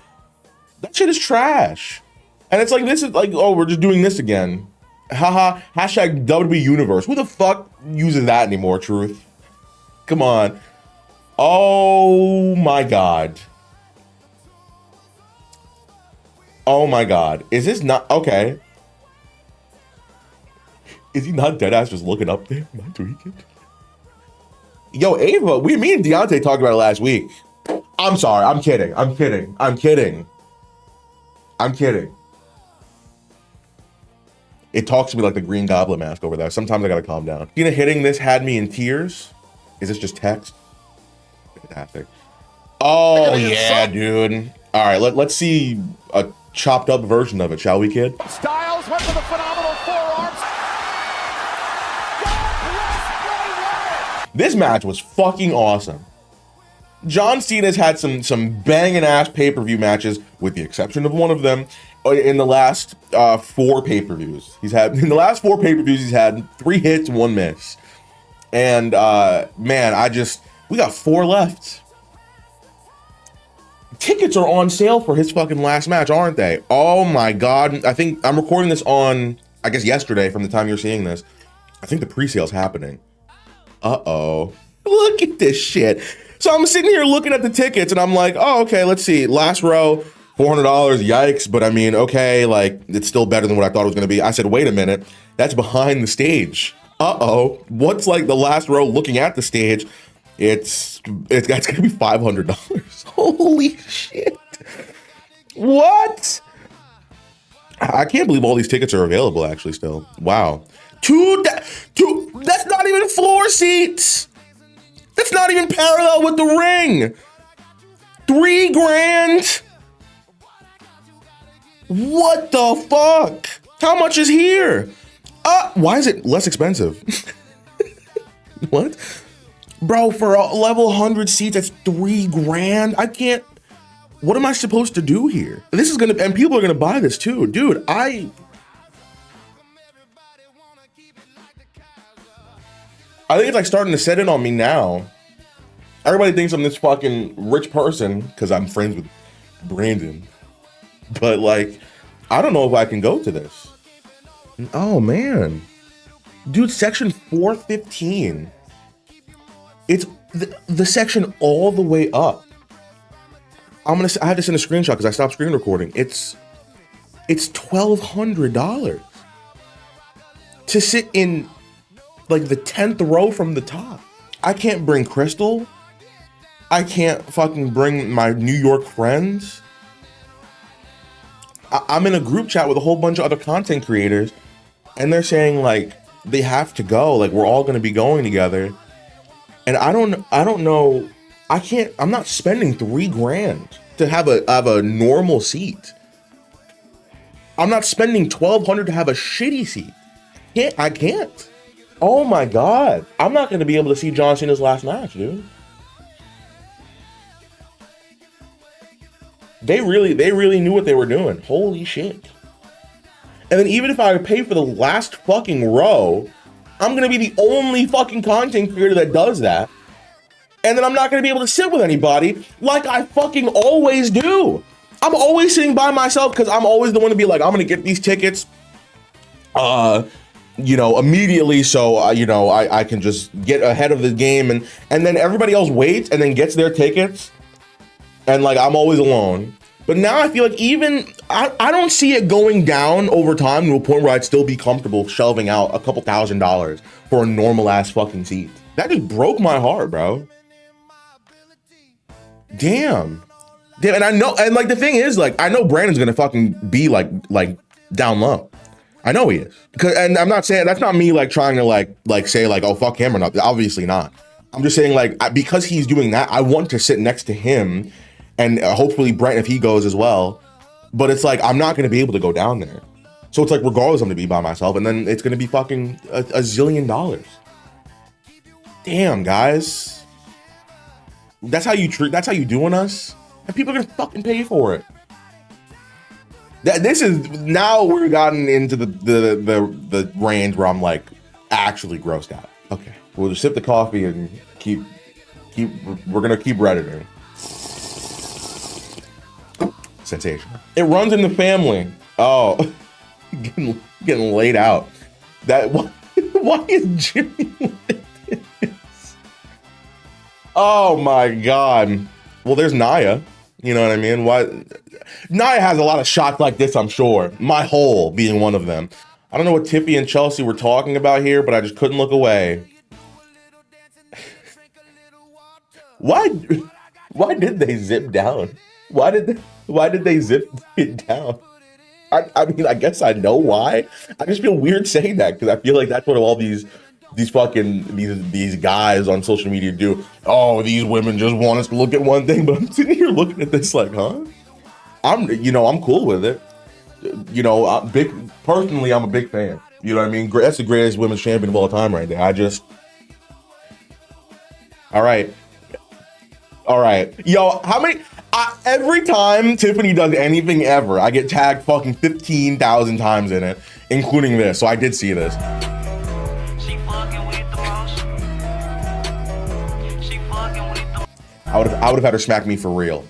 That shit is trash. And it's like, this is like, oh, we're just doing this again. Haha, hashtag WWE Universe. Who the fuck uses that anymore, Truth? Come on. Oh my God. Oh my God. Is this not okay? Is he not deadass just looking up there? Am I tweaking? Yo, Ava, me and Deontay talked about it last week. I'm sorry. I'm kidding. I'm kidding. I'm kidding. I'm kidding. It talks to me like the Green Goblin mask over there. Sometimes I gotta calm down. Tina hitting this had me in tears. Is this just text? Fantastic. Oh yeah, dude. All right, let's see a chopped up version of it, shall we, kid? Styles went for the phenomenal forearms. This match was fucking awesome. John Cena's had some banging ass pay-per-view matches, with the exception of one of them, in the last 4 pay-per-views. In the last 4 pay-per-views, he's had 3 hits, 1 miss. And man, we got 4 left. Tickets are on sale for his fucking last match, aren't they? Oh my God. I think I'm recording this on, I guess, yesterday from the time you're seeing this. I think the pre-sale's happening. Uh-oh. Look at this shit. So I'm sitting here looking at the tickets and I'm like, oh, okay, let's see. Last row, $400, yikes. But I mean, okay, like, it's still better than what I thought it was gonna be. I said, wait a minute, that's behind the stage. Uh-oh, what's like the last row looking at the stage? It's gonna be $500. Holy shit. What? I can't believe all these tickets are available actually still. Wow. That's not even floor seats. That's not even parallel with the ring. $3,000. What the fuck? How much is here? Why is it less expensive? What? Bro, for a level 100 seats, that's $3,000. I can't. What am I supposed to do here? This is gonna, and people are gonna buy this too, dude. I think it's like starting to set in on me now. Everybody thinks I'm this fucking rich person because I'm friends with Brandon. But like, I don't know if I can go to this. Oh man. Dude, section 415. It's the section all the way up. I had to send a screenshot because I stopped screen recording. It's $1,200 to sit in like the 10th row from the top. I can't bring Crystal. I can't fucking bring my New York friends. I'm in a group chat with a whole bunch of other content creators, and they're saying like they have to go. Like we're all going to be going together, and I don't know. I'm not spending $3,000 to have a normal seat. I'm not spending $1,200 to have a shitty seat. I can't. Oh my God. I'm not going to be able to see John Cena's last match, dude. They really knew what they were doing. Holy shit. And then even if I pay for the last fucking row, I'm gonna be the only fucking content creator that does that. And then I'm not gonna be able to sit with anybody like I fucking always do. I'm always sitting by myself because I'm always the one to be like, I'm gonna get these tickets, immediately, so I can just get ahead of the game, and then everybody else waits and then gets their tickets, and like I'm always alone. But now I feel like even I don't see it going down over time to a point where I'd still be comfortable shelving out a couple $1,000s for a normal ass fucking seat. That just broke my heart, bro. Damn, and I know, and like the thing is, like I know Brandon's gonna fucking be like down low. I know he is, and I'm not saying that's not me like trying to like say like, oh fuck him or not. Obviously not. I'm just saying like because he's doing that, I want to sit next to him, and hopefully Brent if he goes as well. But it's like I'm not gonna be able to go down there, so it's like regardless I'm gonna be by myself, and then it's gonna be fucking a zillion dollars. Damn guys. That's how you doing us, and people are gonna fucking pay for it. This is now we're gotten into the range where I'm like actually grossed out. Okay, we'll just sip the coffee and we're gonna keep redditing. Sensational. It runs in the family. Oh, getting laid out. Why is Jimmy like this? Oh my God. Well, there's Naya. You know what I mean? Naya has a lot of shots like this, I'm sure. My hole being one of them. I don't know what Tippy and Chelsea were talking about here, but I just couldn't look away. Why did they zip down? Why did they zip it down? I mean, I guess I know why. I just feel weird saying that because I feel like that's what all these guys on social media do. Oh, these women just want us to look at one thing, but I'm sitting here looking at this like, huh? I'm cool with it. Personally, I'm a big fan. You know what I mean? That's the greatest women's champion of all time right there. All right. Yo, how many? Every time Tiffany does anything ever, I get tagged fucking 15,000 times in it, including this. So I did see this. I would have had her smack me for real.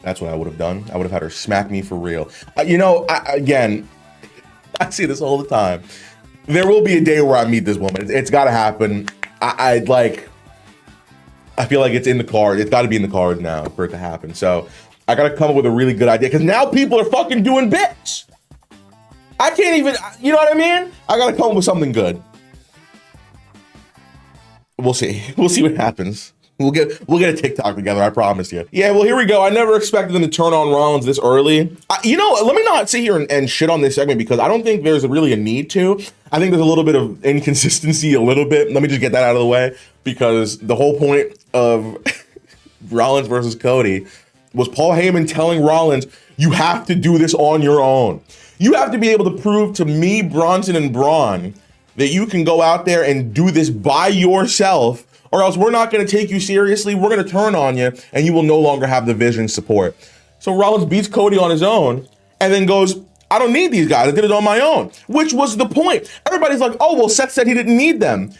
That's what I would have done. I would have had her smack me for real. I see this all the time. There will be a day where I meet this woman. It's got to happen. I feel like it's in the card. It's got to be in the cards now for it to happen. So I got to come up with a really good idea because now people are fucking doing bits. I can't even, you know what I mean? I got to come up with something good. We'll see. We'll see what happens. We'll get a TikTok together, I promise you. Yeah, well, here we go. I never expected them to turn on Rollins this early. Let me not sit here and shit on this segment because I don't think there's really a need to. I think there's a little bit of inconsistency, a little bit. Let me just get that out of the way because the whole point of Rollins versus Cody was Paul Heyman telling Rollins, you have to do this on your own. You have to be able to prove to me, Bronson and Braun, that you can go out there and do this by yourself, or else we're not going to take you seriously. We're going to turn on you, and you will no longer have the vision support. So Rollins beats Cody on his own, and then goes, I don't need these guys. I did it on my own, which was the point. Everybody's like, oh, well, Seth said he didn't need them.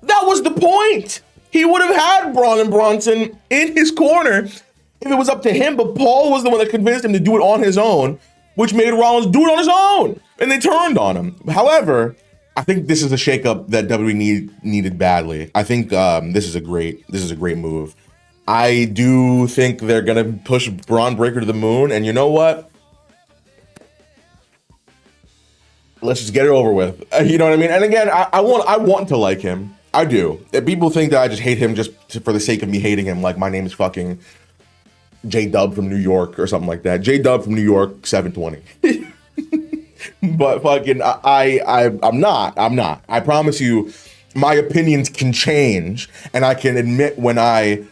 That was the point. He would have had Braun and Bronson in his corner if it was up to him, but Paul was the one that convinced him to do it on his own, which made Rollins do it on his own, and they turned on him. However, I think this is a shakeup that WWE needed badly. I think this is a great move. I do think they're gonna push Braun Breaker to the moon, and you know what? Let's just get it over with. You know what I mean? And again, I want to like him. I do. If people think that I just hate him just for the sake of me hating him, like my name is fucking J-Dub from New York or something like that. J-Dub from New York, 720. But fucking, I'm not. I promise you, my opinions can change, and I can admit when I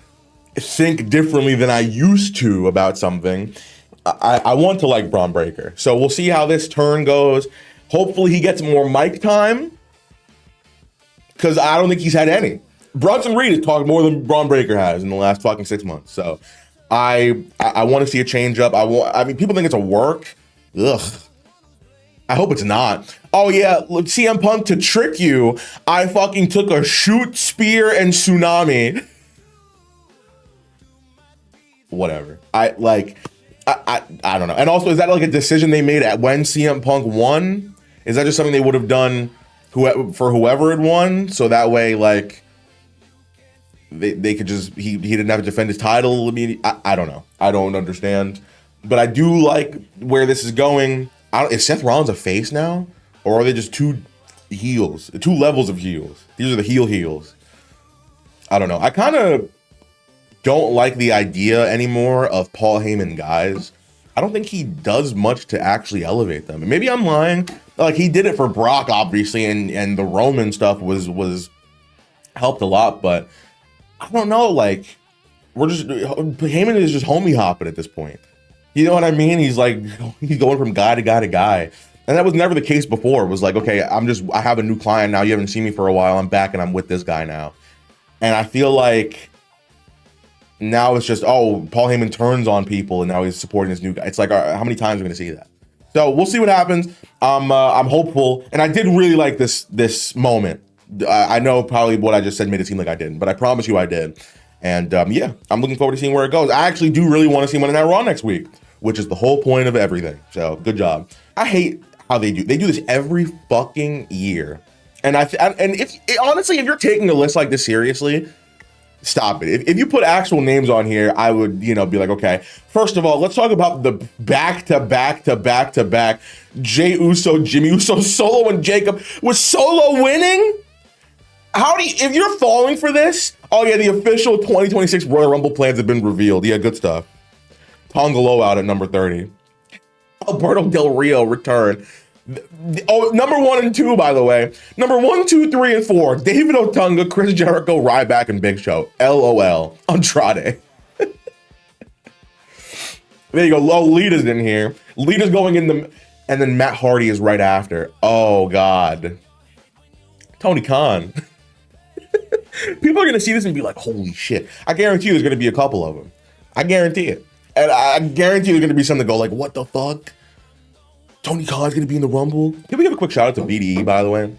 think differently than I used to about something. I want to like Braun Breaker. So we'll see how this turn goes. Hopefully he gets more mic time, because I don't think he's had any. Bronson Reed has talked more than Braun Breaker has in the last fucking 6 months. So I want to see a change up. I mean, people think it's a work. Ugh. I hope it's not. Oh yeah, look, CM Punk, to trick you, I fucking took a shoot, spear, and tsunami. Whatever. I don't know. And also, is that like a decision they made at when CM Punk won? Is that just something they would have done for whoever had won? So that way, like, they could just, he didn't have to defend his title. I don't know. I don't understand. But I do like where this is going. Is Seth Rollins a face now? Or are they just two heels? Two levels of heels. These are the heels. I don't know. I kind of don't like the idea anymore of Paul Heyman guys. I don't think he does much to actually elevate them. And maybe I'm lying. Like, he did it for Brock, obviously, and the Roman stuff was helped a lot, but I don't know, like, Heyman is just homie hopping at this point. You know what I mean? He's going from guy to guy to guy. And that was never the case before. It was like, okay, I have a new client now. You haven't seen me for a while. I'm back and I'm with this guy now. And I feel like now it's just, oh, Paul Heyman turns on people and now he's supporting this new guy. It's like, how many times are we going to see that? So we'll see what happens. I'm hopeful. And I did really like this moment. I know probably what I just said made it seem like I didn't, but I promise you I did. And yeah, I'm looking forward to seeing where it goes. I actually do really want to see Monday Night Raw next week, which is the whole point of everything. So good job. I hate how they do this every fucking year. And honestly, if you're taking a list like this seriously, stop it. If you put actual names on here, I would, be like, okay, first of all, let's talk about the back-to-back Jey Uso, Jimmy Uso, Solo, and Jacob. Was Solo winning? If you're falling for this, oh yeah, the official 2026 Royal Rumble plans have been revealed. Yeah, good stuff. Tonga Low out at number 30. Alberto Del Rio return. Oh, number 1 and 2, by the way. Number 1, 2, 3, and 4. David Otunga, Chris Jericho, Ryback, and Big Show. LOL. Andrade. There you go. Lita's in here. Lita's going in and then Matt Hardy is right after. Oh, God. Tony Khan. People are going to see this and be like, holy shit. I guarantee you there's going to be a couple of them. I guarantee it. And I guarantee there's going to be some that go like, what the fuck? Tony Khan's going to be in the Rumble? Can we give a quick shout out to BDE, by the way?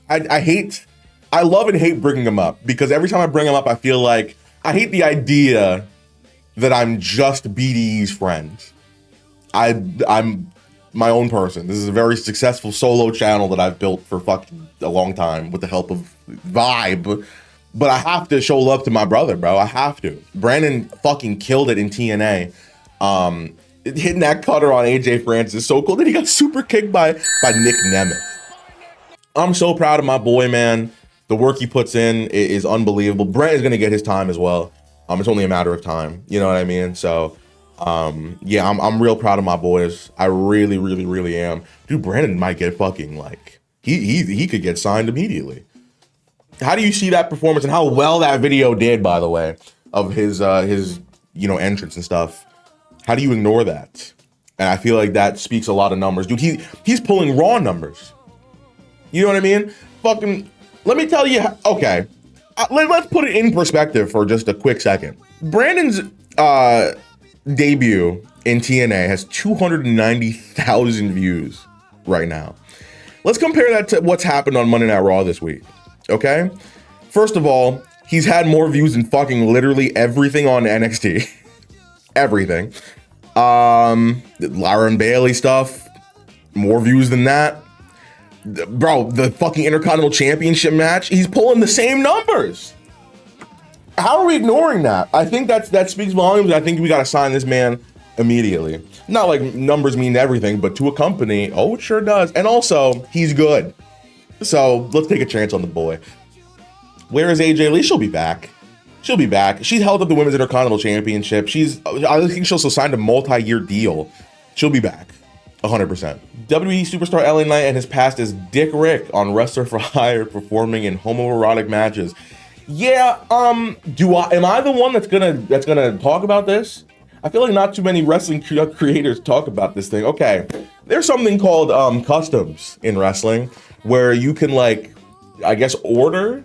I love and hate bringing him up because every time I bring him up, I feel like I hate the idea that I'm just BDE's friend. I'm my own person. This is a very successful solo channel that I've built for fucking a long time with the help of Vibe. But I have to show love to my brother, bro. I have to. Brandon fucking killed it in TNA. Hitting that cutter on AJ Francis is so cool. Then he got super kicked by Nick Nemeth. I'm so proud of my boy, man. The work he puts in is unbelievable. Brent is gonna get his time as well. It's only a matter of time. You know what I mean? So yeah, I'm real proud of my boys. I really, really, really am. Dude, Brandon might get fucking like he could get signed immediately. How do you see that performance and how well that video did, by the way, of his entrance and stuff? How do you ignore that? And I feel like that speaks a lot of numbers. Dude, he's pulling Raw numbers. You know what I mean? Fucking, let me tell you, okay. Let's put it in perspective for just a quick second. Brandon's debut in TNA has 290,000 views right now. Let's compare that to what's happened on Monday Night Raw this week, okay? First of all, he's had more views than fucking literally everything on NXT. Everything. Lara and Bailey stuff, more views than that. Bro, the fucking Intercontinental Championship match, he's pulling the same numbers. How are we ignoring that? I think that speaks volumes. I think we got to sign this man immediately. Not like numbers mean everything, but to a company, oh, it sure does. And also, he's good. So let's take a chance on the boy. Where is AJ Lee? She'll be back. She'll be back. She held up the Women's Intercontinental Championship. I think she also signed a multi-year deal. She'll be back. 100%. WWE superstar LA Knight and his past as Dick Rick on Wrestler for Hire performing in homoerotic matches. Yeah, am I the one that's gonna talk about this? I feel like not too many wrestling creators talk about this thing. Okay, there's something called customs in wrestling where you can, like, I guess, order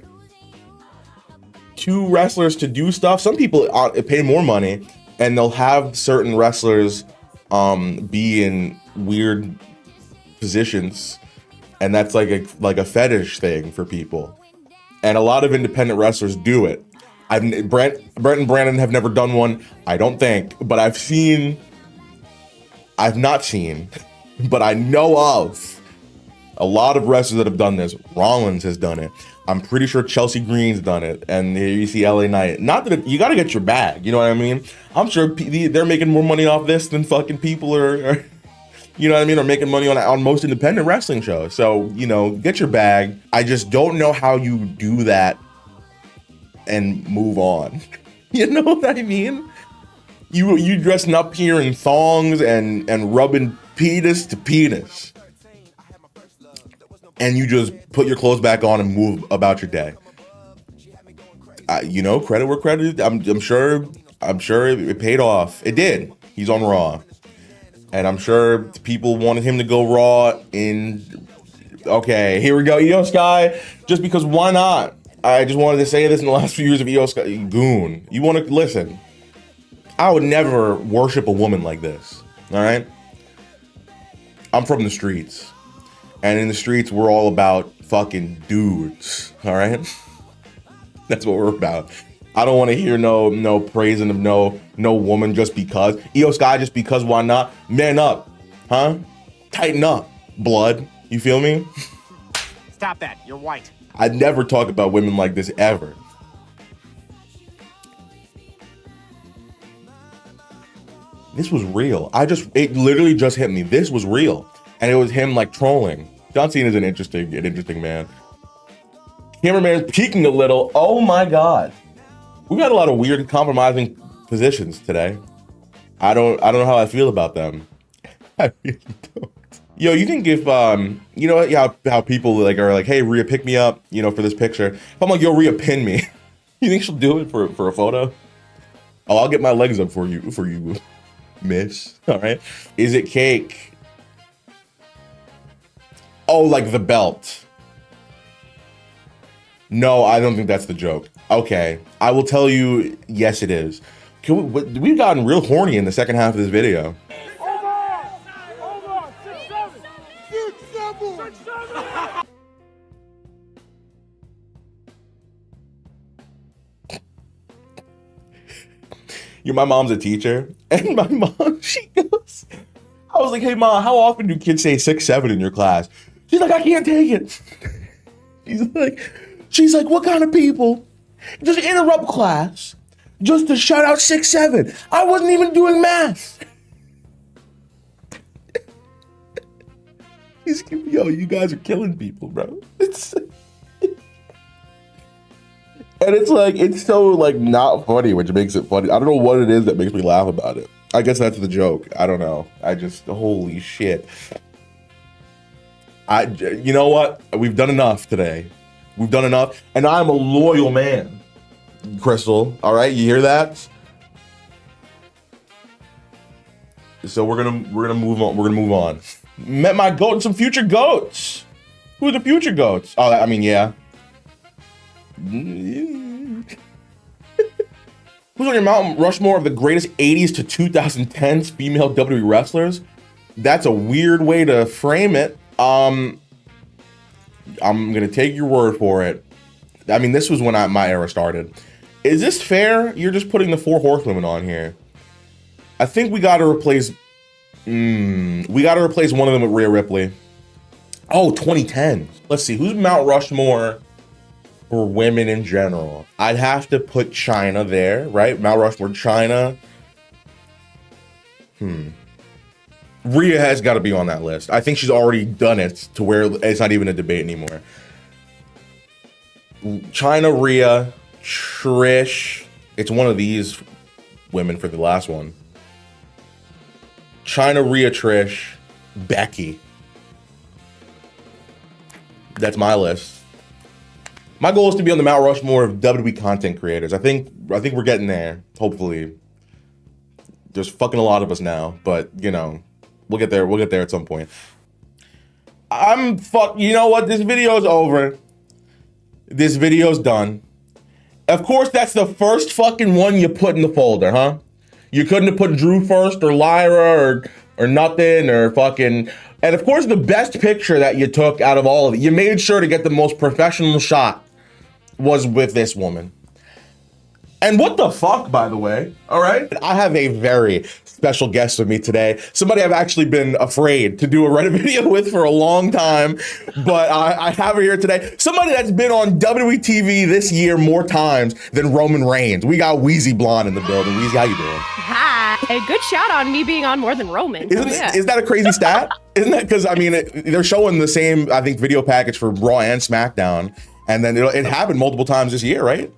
two wrestlers to do stuff. Some people pay more money and they'll have certain wrestlers be in weird positions, and that's like a fetish thing for people. And a lot of independent wrestlers do it. Brent and Brandon have never done one, I don't think, but I've not seen, but I know of a lot of wrestlers that have done this. Rollins has done it. I'm pretty sure Chelsea Green's done it. And here you see LA Knight. Not that you got to get your bag, you know what I mean? I'm sure they're making more money off this than fucking people are you know what I mean, are making money on most independent wrestling shows. So, you know, get your bag. I just don't know how you do that and move on. You know what I mean? You dressing up here in thongs and rubbing penis to penis, and you just put your clothes back on and move about your day. You know, credit where credit. I'm sure it paid off. It did. He's on Raw, and I'm sure people wanted him to go Raw. Okay, here we go. Io Sky, just because why not? I just wanted to say this in the last few years of Io Sky. Goon, you want to listen? I would never worship a woman like this. All right. I'm from the streets. And in the streets, we're all about fucking dudes, all right? That's what we're about. I don't want to hear no praising of no woman just because. Io Sky just because, why not? Man up, huh? Tighten up, blood. You feel me? Stop that, you're white. I'd never talk about women like this ever. This was real. It literally just hit me. This was real. And it was him like trolling. John Cena is an interesting man. Cameraman peeking a little. Oh my God. We've got a lot of weird compromising positions today. I don't know how I feel about them. I really don't. Yo, you think if you know how people like are like, hey, Rhea, pick me up, you know, for this picture. If I'm like, yo, Rhea, pin me. You think she'll do it for a photo? Oh, I'll get my legs up for you, miss. All right. Is it cake? Oh, like the belt. No, I don't think that's the joke. Okay, I will tell you, yes, it is. We've gotten real horny in the second half of this video. My mom's a teacher, and my mom, she goes, I was like, hey, Mom, how often do kids say 6'7" in your class? She's like, I can't take it. She's like, what kind of people just interrupt class just to shout out 6'7"? I wasn't even doing math. Yo, you guys are killing people, bro. And it's so like not funny, which makes it funny. I don't know what it is that makes me laugh about it. I guess that's the joke. I don't know. Holy shit. You know what? We've done enough today. We've done enough. And I'm a loyal man, Crystal. All right, you hear that? So we're gonna move on. We're gonna move on. Met my goat and some future goats. Who are the future goats? Oh, I mean, yeah. Who's on your Mount Rushmore of the greatest 80s to 2010s female WWE wrestlers? That's a weird way to frame it. I'm gonna take your word for it. I mean, this was when my era started. Is this fair? You're just putting the 4 horsewomen on here. I think we gotta replace one of them with Rhea Ripley. Oh, 2010. Let's see, who's Mount Rushmore for women in general? I'd have to put China there, right? Mount Rushmore, China. Rhea has got to be on that list. I think she's already done it to where it's not even a debate anymore. China, Rhea, Trish. It's one of these women for the last one. China, Rhea, Trish, Becky. That's my list. My goal is to be on the Mount Rushmore of WWE content creators. I think we're getting there. Hopefully, there's fucking a lot of us now, but you know, we'll get there. We'll get there at some point. You know what? This video's over. This video's done. Of course, that's the first fucking one you put in the folder, huh? You couldn't have put Drew first or Lyra or nothing or fucking. And of course, the best picture that you took out of all of it, you made sure to get the most professional shot, was with this woman. And what the fuck, by the way, all right? I have a very special guest with me today. Somebody I've actually been afraid to do a Reddit video with for a long time, but I have her here today. Somebody that's been on WWE TV this year more times than Roman Reigns. We got Wheezy Blonde in the building. Wheezy, how you doing? Hi. A good shout on me being on more than Roman. Is that a crazy stat? Isn't that, because I mean, they're showing the same, I think, video package for Raw and SmackDown, and then it happened multiple times this year, right?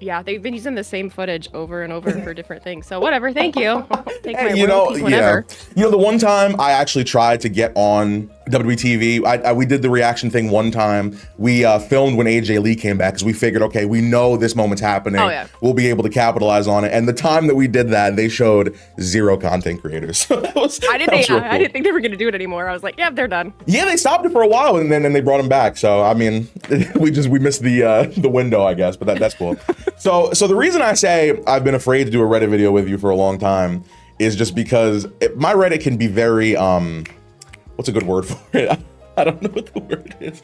Yeah, they've been using the same footage over and over for different things. So whatever, thank you. Take my You know, royalties whenever. the one time I actually tried to get on WWE, we did the reaction thing one time. We filmed when AJ Lee came back because we figured, okay, we know this moment's happening. Oh, yeah. We'll be able to capitalize on it. And the time that we did that, they showed 0 content creators. So that was, I that was real I cool. didn't think they were going to do it anymore. I was like, yeah, they're done. Yeah, they stopped it for a while and then they brought him back. So I mean, we missed the window, I guess, but that's cool. So the reason I say I've been afraid to do a Reddit video with you for a long time is just because my Reddit can be very what's a good word for it? I don't know what the word is.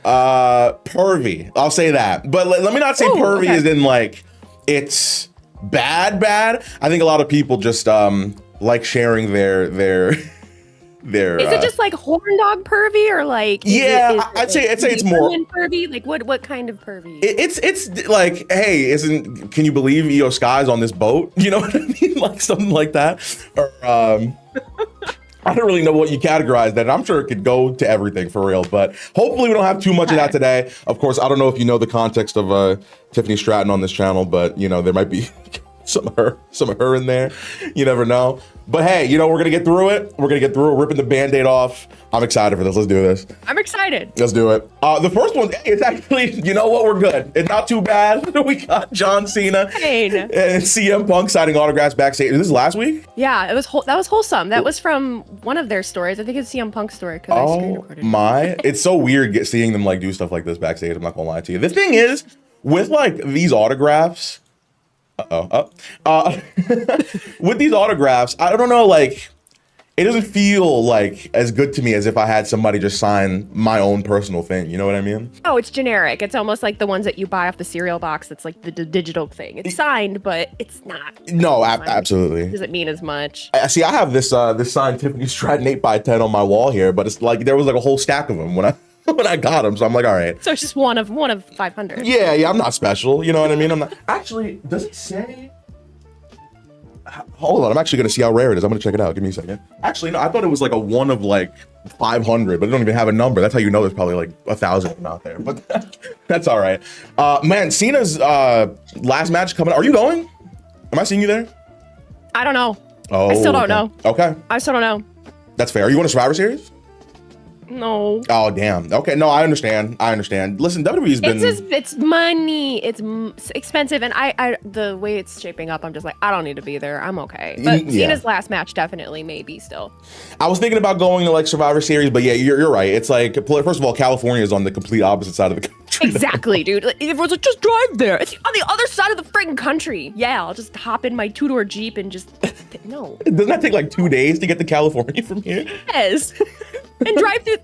Pervy. I'll say that. But let me not say pervy as in like it's bad. I think a lot of people just like sharing their Is it just like horn dog pervy or like? I'd say it's more pervy. Like what kind of pervy? It's like, hey, can you believe Io Sky's on this boat? You know what I mean? Like something like that. Or I don't really know what you categorize that. I'm sure it could go to everything for real, but hopefully we don't have too much of that today. Of course, I don't know if you know the context of Tiffany Stratton on this channel, but you know there might be some of her in there. You never know. But hey, you know, we're gonna get through it. We're ripping the Band-Aid off. I'm excited for this. Let's do this. I'm excited. Let's do it. The first one, it's actually, you know what, we're good. It's not too bad. We got John Cena and CM Punk signing autographs backstage. Is this last week? Yeah, that was wholesome. That was from one of their stories. I think it's CM Punk's story because I screen recorded it. It's so weird seeing them like do stuff like this backstage. I'm not gonna lie to you. The thing is, with like these autographs, with these autographs, I don't know, like, it doesn't feel like as good to me as if I had somebody just sign my own personal thing. You know what I mean? Oh, it's generic. It's almost like the ones that you buy off the cereal box. That's like the digital thing. It's signed, but it's not. No, absolutely. Doesn't mean as much. See, I have this signed Tiffany Stratton 8x10 on my wall here, but it's like there was like a whole stack of them when I got them. So I'm like, all right. So it's just one of 500. Yeah, I'm not special. You know what I mean? I'm not. Actually, does it say? Hold on, I'm actually gonna see how rare it is. I'm gonna check it out. Give me a second. Actually, no, I thought it was like a one of like 500, but it don't even have a number. That's how you know there's probably like 1,000 of them out there. But that's all right. Man, Cena's last match coming. Are you going? Am I seeing you there? I don't know. Oh, I still don't know. Okay. I still don't know. That's fair. Are you going to Survivor Series? No. Oh, damn. Okay, no, I understand. Listen, WWE's been... It's money. It's expensive. And I the way it's shaping up, I'm just like, I don't need to be there. I'm okay. But Cena's last match, definitely, maybe still. I was thinking about going to like Survivor Series, but yeah, you're right. It's like, first of all, California is on the complete opposite side of the country. Exactly, dude. Like, everyone's like, just drive there. It's on the other side of the freaking country. Yeah, I'll just hop in my 2-door Jeep and just, no. Doesn't that take like 2 days to get to California from here? Yes. And drive through,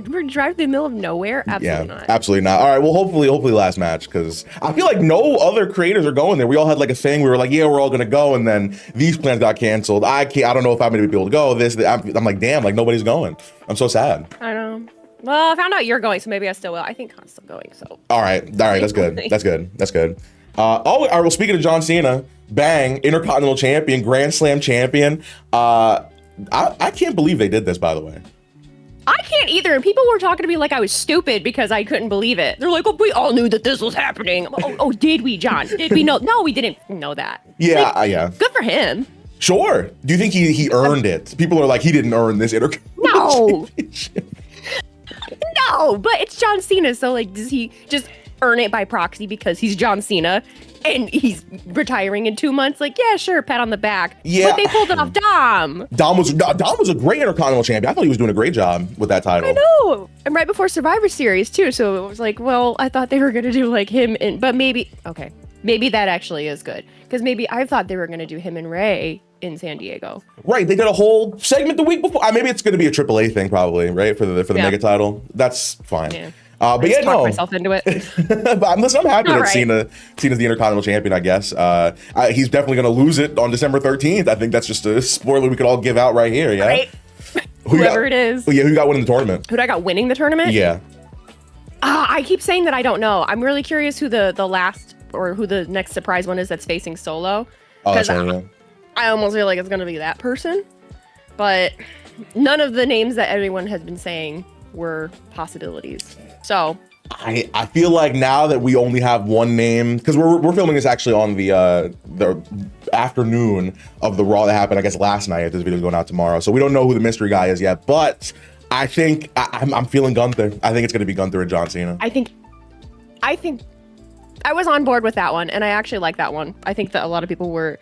we're driving through the middle of nowhere? Absolutely not. Absolutely not. All right, well, hopefully last match, because I feel like no other creators are going there. We all had like a thing, we were like, yeah, we're all gonna go, and then these plans got canceled. I don't know if I'm gonna be able to go. I'm like, damn, like nobody's going. I'm so sad. I know. Well, I found out you're going, so maybe I still will. I think I'm still going, so. All right, that's good. That's good. All right, well, speaking of John Cena, bang, Intercontinental Champion, Grand Slam Champion. I can't believe they did this, by the way. I can't either. And people were talking to me like I was stupid because I couldn't believe it. They're like, oh, we all knew that this was happening. Oh, did we, John? Did we know? No, we didn't know that. Yeah, like, yeah. Good for him. Sure. Do you think he earned it? People are like, he didn't earn this Intercontinental Championship. No, but it's John Cena. So, like, does he just earn it by proxy because he's John Cena and he's retiring in 2 months? Like, yeah, sure, pat on the back. Yeah. But they pulled it off Dom. Dom was a great Intercontinental Champion. I thought he was doing a great job with that title. I know. And right before Survivor Series, too. So it was like, well, I thought they were going to do like him, but maybe, okay. maybe that actually is good. Because maybe I thought they were going to do him and Ray in San Diego. Right, they did a whole segment the week before. Maybe it's going to be a AAA thing, probably, right, for the mega title. That's fine. Yeah. But yeah, Talk no. myself into it. But I'm happy that Right. Cena's the Intercontinental Champion, I guess. He's definitely going to lose it on December 13th. I think that's just a spoiler we could all give out right here, yeah? Right? Whoever it is. Yeah, who got winning the tournament? Who I got winning the tournament? Yeah. I keep saying that I don't know. I'm really curious who the last or who the next surprise one is that's facing Solo. Oh, that's Because right, I almost feel like it's going to be that person. But none of the names that everyone has been saying were possibilities. So I feel like now that we only have one name, because we're filming this actually on the afternoon of the Raw that happened, I guess, last night. This video's going out tomorrow, so we don't know who the mystery guy is yet. But I think I'm feeling Gunther. I think it's going to be Gunther and John Cena. I think I was on board with that one, and I actually like that one. I think that a lot of people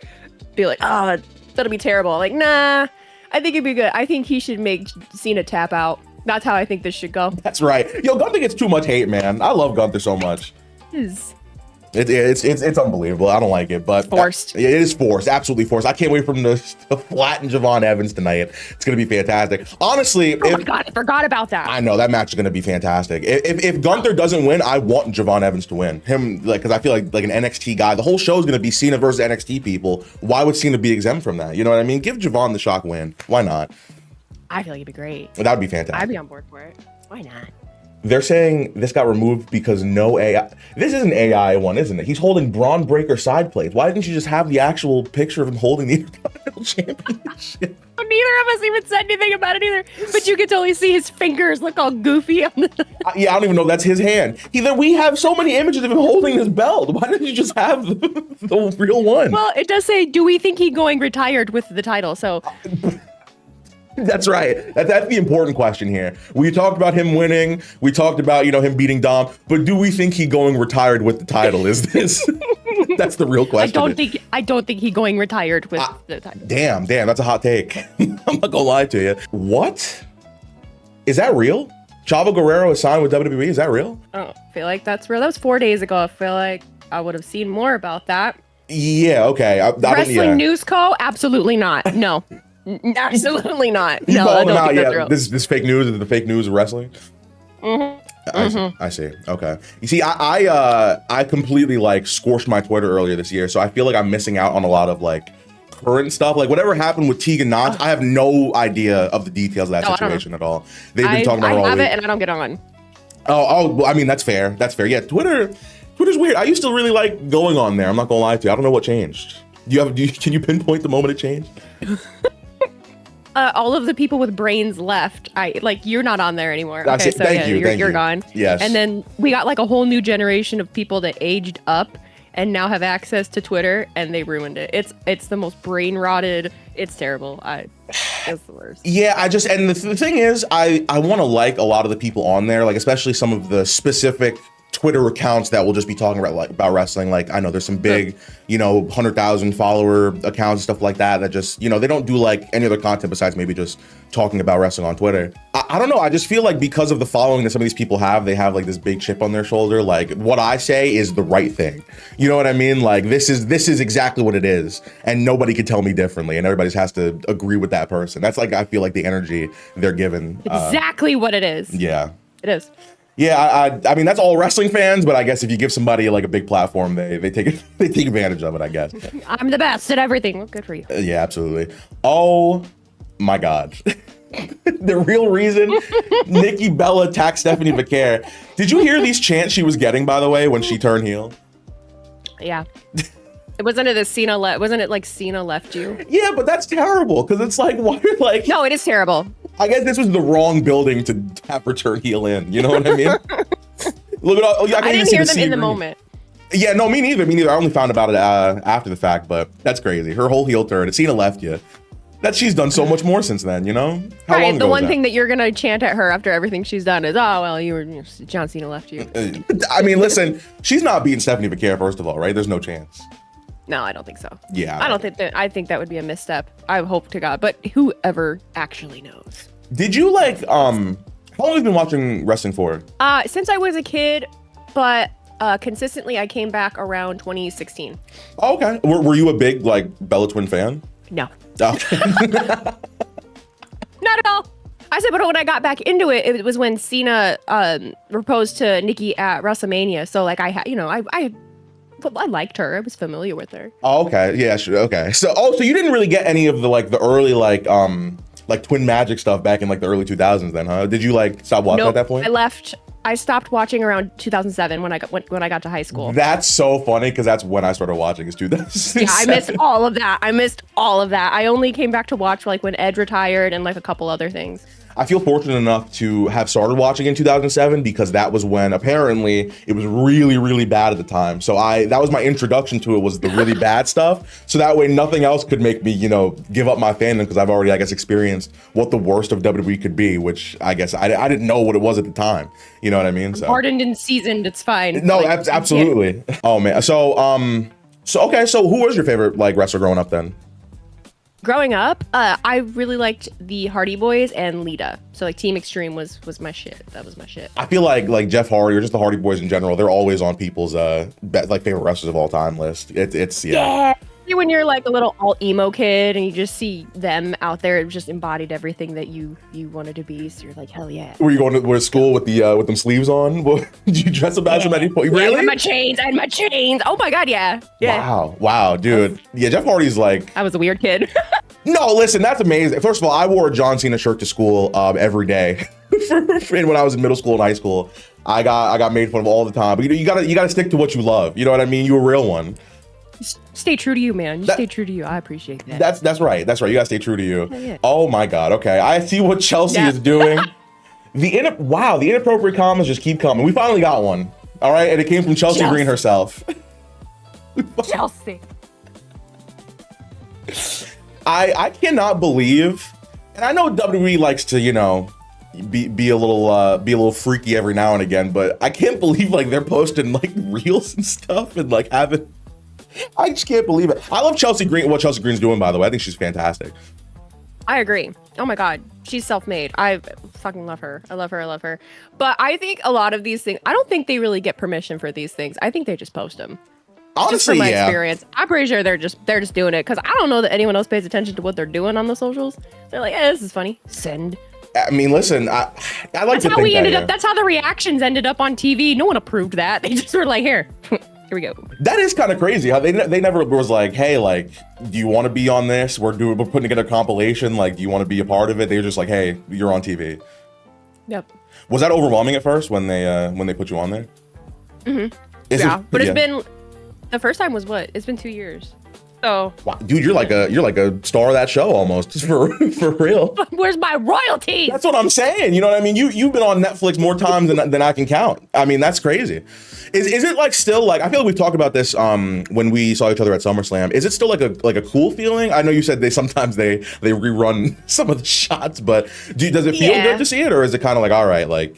be like, oh, that'll be terrible. Like, nah, I think it'd be good. I think he should make Cena tap out. That's how I think this should go. That's right. Yo, Gunther gets too much hate, man. I love Gunther so much. It's unbelievable. I don't like it, but forced. It is forced, absolutely forced. I can't wait for him to flatten Javon Evans tonight. It's gonna be fantastic. Honestly, oh my god, I forgot about that. I know that match is gonna be fantastic. If Gunther doesn't win, I want Javon Evans to win. Him, like, because I feel like an NXT guy. The whole show is gonna be Cena versus NXT people. Why would Cena be exempt from that? You know what I mean? Give Javon the shock win. Why not? I feel like it'd be great. That would be fantastic. I'd be on board for it. Why not? They're saying this got removed because no AI. This is an AI one, isn't it? He's holding Braun Breaker side plates. Why didn't you just have the actual picture of him holding the Intercontinental Championship? Neither of us even said anything about it either. But you could totally see his fingers look all goofy on the. Yeah, I don't even know if that's his hand. We have so many images of him holding this belt. Why didn't you just have the real one? Well, it does say, do we think he going retired with the title? So. That's right. That's the important question here. We talked about him winning. We talked about, him beating Dom. But do we think he going retired with the title? Is this? That's the real question. I don't think he going retired with the title. Damn. That's a hot take. I'm not gonna lie to you. What? Is that real? Chavo Guerrero is signed with WWE. Is that real? I don't feel like that's real. That was 4 days ago. I feel like I would have seen more about that. Yeah. Okay. Wrestling News Co. Absolutely not. No. Absolutely not. You No, I don't think that's real. This fake news is the fake news of wrestling. I see. Okay. You see, I completely scorched my Twitter earlier this year, so I feel like I'm missing out on a lot of current stuff. Whatever happened with Tegan Knox, I have no idea of the details of that situation at all. They've been talking about it all I have week. it and I don't get on. Well, I mean, that's fair. That's fair. Yeah, Twitter's weird. I used to really like going on there. I'm not gonna lie to you. I don't know what changed. Can you pinpoint the moment it changed? All of the people with brains left. You're not on there anymore. That's Okay, it. so Thank you. you're gone. Yes. And then we got a whole new generation of people that aged up and now have access to Twitter, and they ruined it. It's the most brain rotted. It's terrible. It's the worst. Yeah, and the thing is, I want to like a lot of the people on there, especially some of the specific Twitter accounts that will just be talking about wrestling. I know there's some big, 100,000 follower accounts, stuff like that just, they don't do any other content besides maybe just talking about wrestling on Twitter. I don't know. I just feel like because of the following that some of these people have, they have this big chip on their shoulder. What I say is the right thing. You know what I mean? This is exactly what it is. And nobody could tell me differently. And everybody has to agree with that person. That's I feel like the energy they're given. Exactly what it is. Yeah. It is. Yeah, I mean that's all wrestling fans, but I guess if you give somebody a big platform, they take advantage of it, I guess. I'm the best at everything. Well, good for you. Yeah, absolutely. Oh my God. The real reason Nikki Bella attacked Stephanie Vaquer. Did you hear these chants she was getting, by the way, when she turned heel? Yeah. Wasn't it Cena left you? Yeah, but that's terrible because it's why No, it is terrible. I guess this was the wrong building to have her turn heel in. You know what I mean? Look at all. I didn't hear them in the moment. Yeah, no, me neither. I only found about it after the fact, but that's crazy. Her whole heel turn. Cena left you. She's done so much more since then. How long right. ago The was one that? thing that you're gonna chant at her after everything she's done is, "Oh well, John Cena left you." I mean, listen, she's not beating Stephanie Vaquer, first of all, right? There's no chance. No, I don't think so. Yeah, I don't think that. I think that would be a misstep. I hope to God, but whoever actually knows. Did you how long have you been watching wrestling for? Since I was a kid, but consistently, I came back around 2016. Oh, okay. Were you a big like Bella Twin fan? No. Okay. Not at all. I said, but when I got back into it, it was when Cena proposed to Nikki at WrestleMania. So like I liked her. I was familiar with her. Oh, okay. Yeah, sure. Okay. So so you didn't really get any of the early like Twin Magic stuff back in like the early 2000s then, huh? Did you like stop watching at that point? I stopped watching around 2007 when I got to high school. That's so funny because that's when I started watching is 2007. Yeah, I missed all of that. I only came back to watch like when Edge retired and like a couple other things. I feel fortunate enough to have started watching in 2007 because that was when apparently it was really, really bad at the time. So that was my introduction to it, was the really bad stuff. So that way nothing else could make me, give up my fandom because I've already, I guess, experienced what the worst of WWE could be, which I guess I didn't know what it was at the time. You know what I mean? So hardened and seasoned, it's fine. No, absolutely. Yeah. Oh man. So okay. So who was your favorite like wrestler growing up then? Growing up, I really liked the Hardy Boys and Lita. So like Team Extreme was my shit. That was my shit. I feel like Jeff Hardy or just the Hardy Boys in general, they're always on people's favorite wrestlers of all time list. It's yeah. When you're like a little all emo kid and you just see them out there, it just embodied everything that you wanted to be. So you're like, hell yeah. Were you going to school with them sleeves on? Did you dress up as them at any point? Really? I had my chains. Oh my god, yeah. Wow, dude. Yeah, Jeff Hardy's like. I was a weird kid. No, listen, that's amazing. First of all, I wore a John Cena shirt to school every day. When I was in middle school and high school, I got made fun of all the time. But you gotta stick to what you love. You know what I mean? You a real one. Stay true to you, man. Stay true to you. I appreciate that. That's right. You gotta stay true to you. Yeah. Oh my god. Okay, I see what Chelsea is doing. The inappropriate comments just keep coming. We finally got one. All right, and it came from Chelsea Green herself. Chelsea. I cannot believe, and I know WWE likes to be a little freaky every now and again, but I can't believe like they're posting like reels and stuff and like having. I just can't believe it. I love Chelsea Green. What Chelsea Green's doing, by the way, I think she's fantastic. I agree. Oh my god, she's self-made. I fucking love her. I love her. But I think a lot of these things, I don't think they really get permission for these things. I think they just post them. Honestly, just from my experience, I'm pretty sure they're just doing it because I don't know that anyone else pays attention to what they're doing on the socials. They're like, this is funny. Send. I mean, listen, I like to think that's how the reactions ended up on TV. No one approved that. They just were like, here we go. That is kind of crazy how they never was like, hey, like, do you want to be on this? We're putting together a compilation. Like, do you want to be a part of it? They were just like, hey, you're on TV. Yep. Was that overwhelming at first when they put you on there? Mm-hmm. It's been. The first time was what? It's been 2 years. So. Wow, dude, you're like a star of that show almost for real. Where's my royalties? That's what I'm saying. You know what I mean? You've been on Netflix more times than I can count. I mean, that's crazy. Is it like still like, I feel like we've talked about this when we saw each other at SummerSlam. Is it still like a cool feeling? I know you said they rerun some of the shots, but does it feel good to see it, or is it kind of like, all right, like?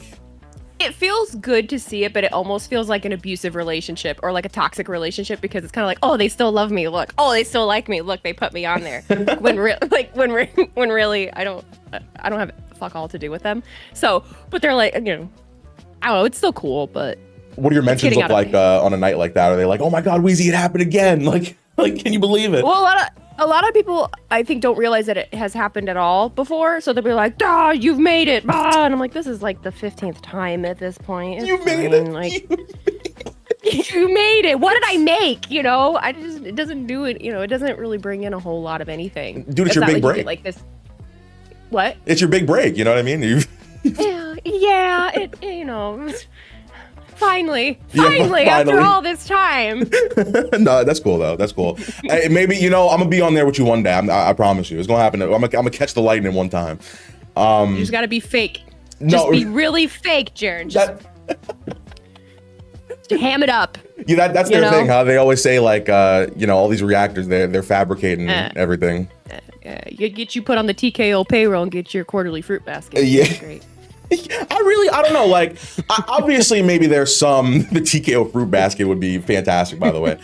It feels good to see it, but it almost feels like an abusive relationship or like a toxic relationship because it's kind of like, oh, they still love me. Look, oh, they still like me. Look, they put me on there. when really, I don't have fuck all to do with them. So, but they're like, I don't know. It's still cool, but. What do your mentions look like on a night like that? Are they like, oh my God, Weezy, it happened again? Like, can you believe it? Well, a lot of people, I think, don't realize that it has happened at all before. So they'll be like, you've made it. And I'm like, this is like the 15th time at this point. You made it. Like, you made it. What did I make? It doesn't do it. It doesn't really bring in a whole lot of anything. Dude, it's your big break. Like this. What? It's your big break. You know what I mean? Yeah. Finally, after all this time. No, that's cool though. That's cool. Hey, maybe I'm gonna be on there with you one day. I promise you, it's gonna happen. I'm gonna catch the lightning one time. You just gotta be fake. Just be really fake, Jaren. Just ham it up. Yeah, that's their thing, huh? They always say like, all these reactors, they're fabricating everything. Get you put on the TKO payroll and get your quarterly fruit basket. Yeah. That's great. I don't know. Like, obviously, maybe there's the TKO fruit basket would be fantastic, by the way.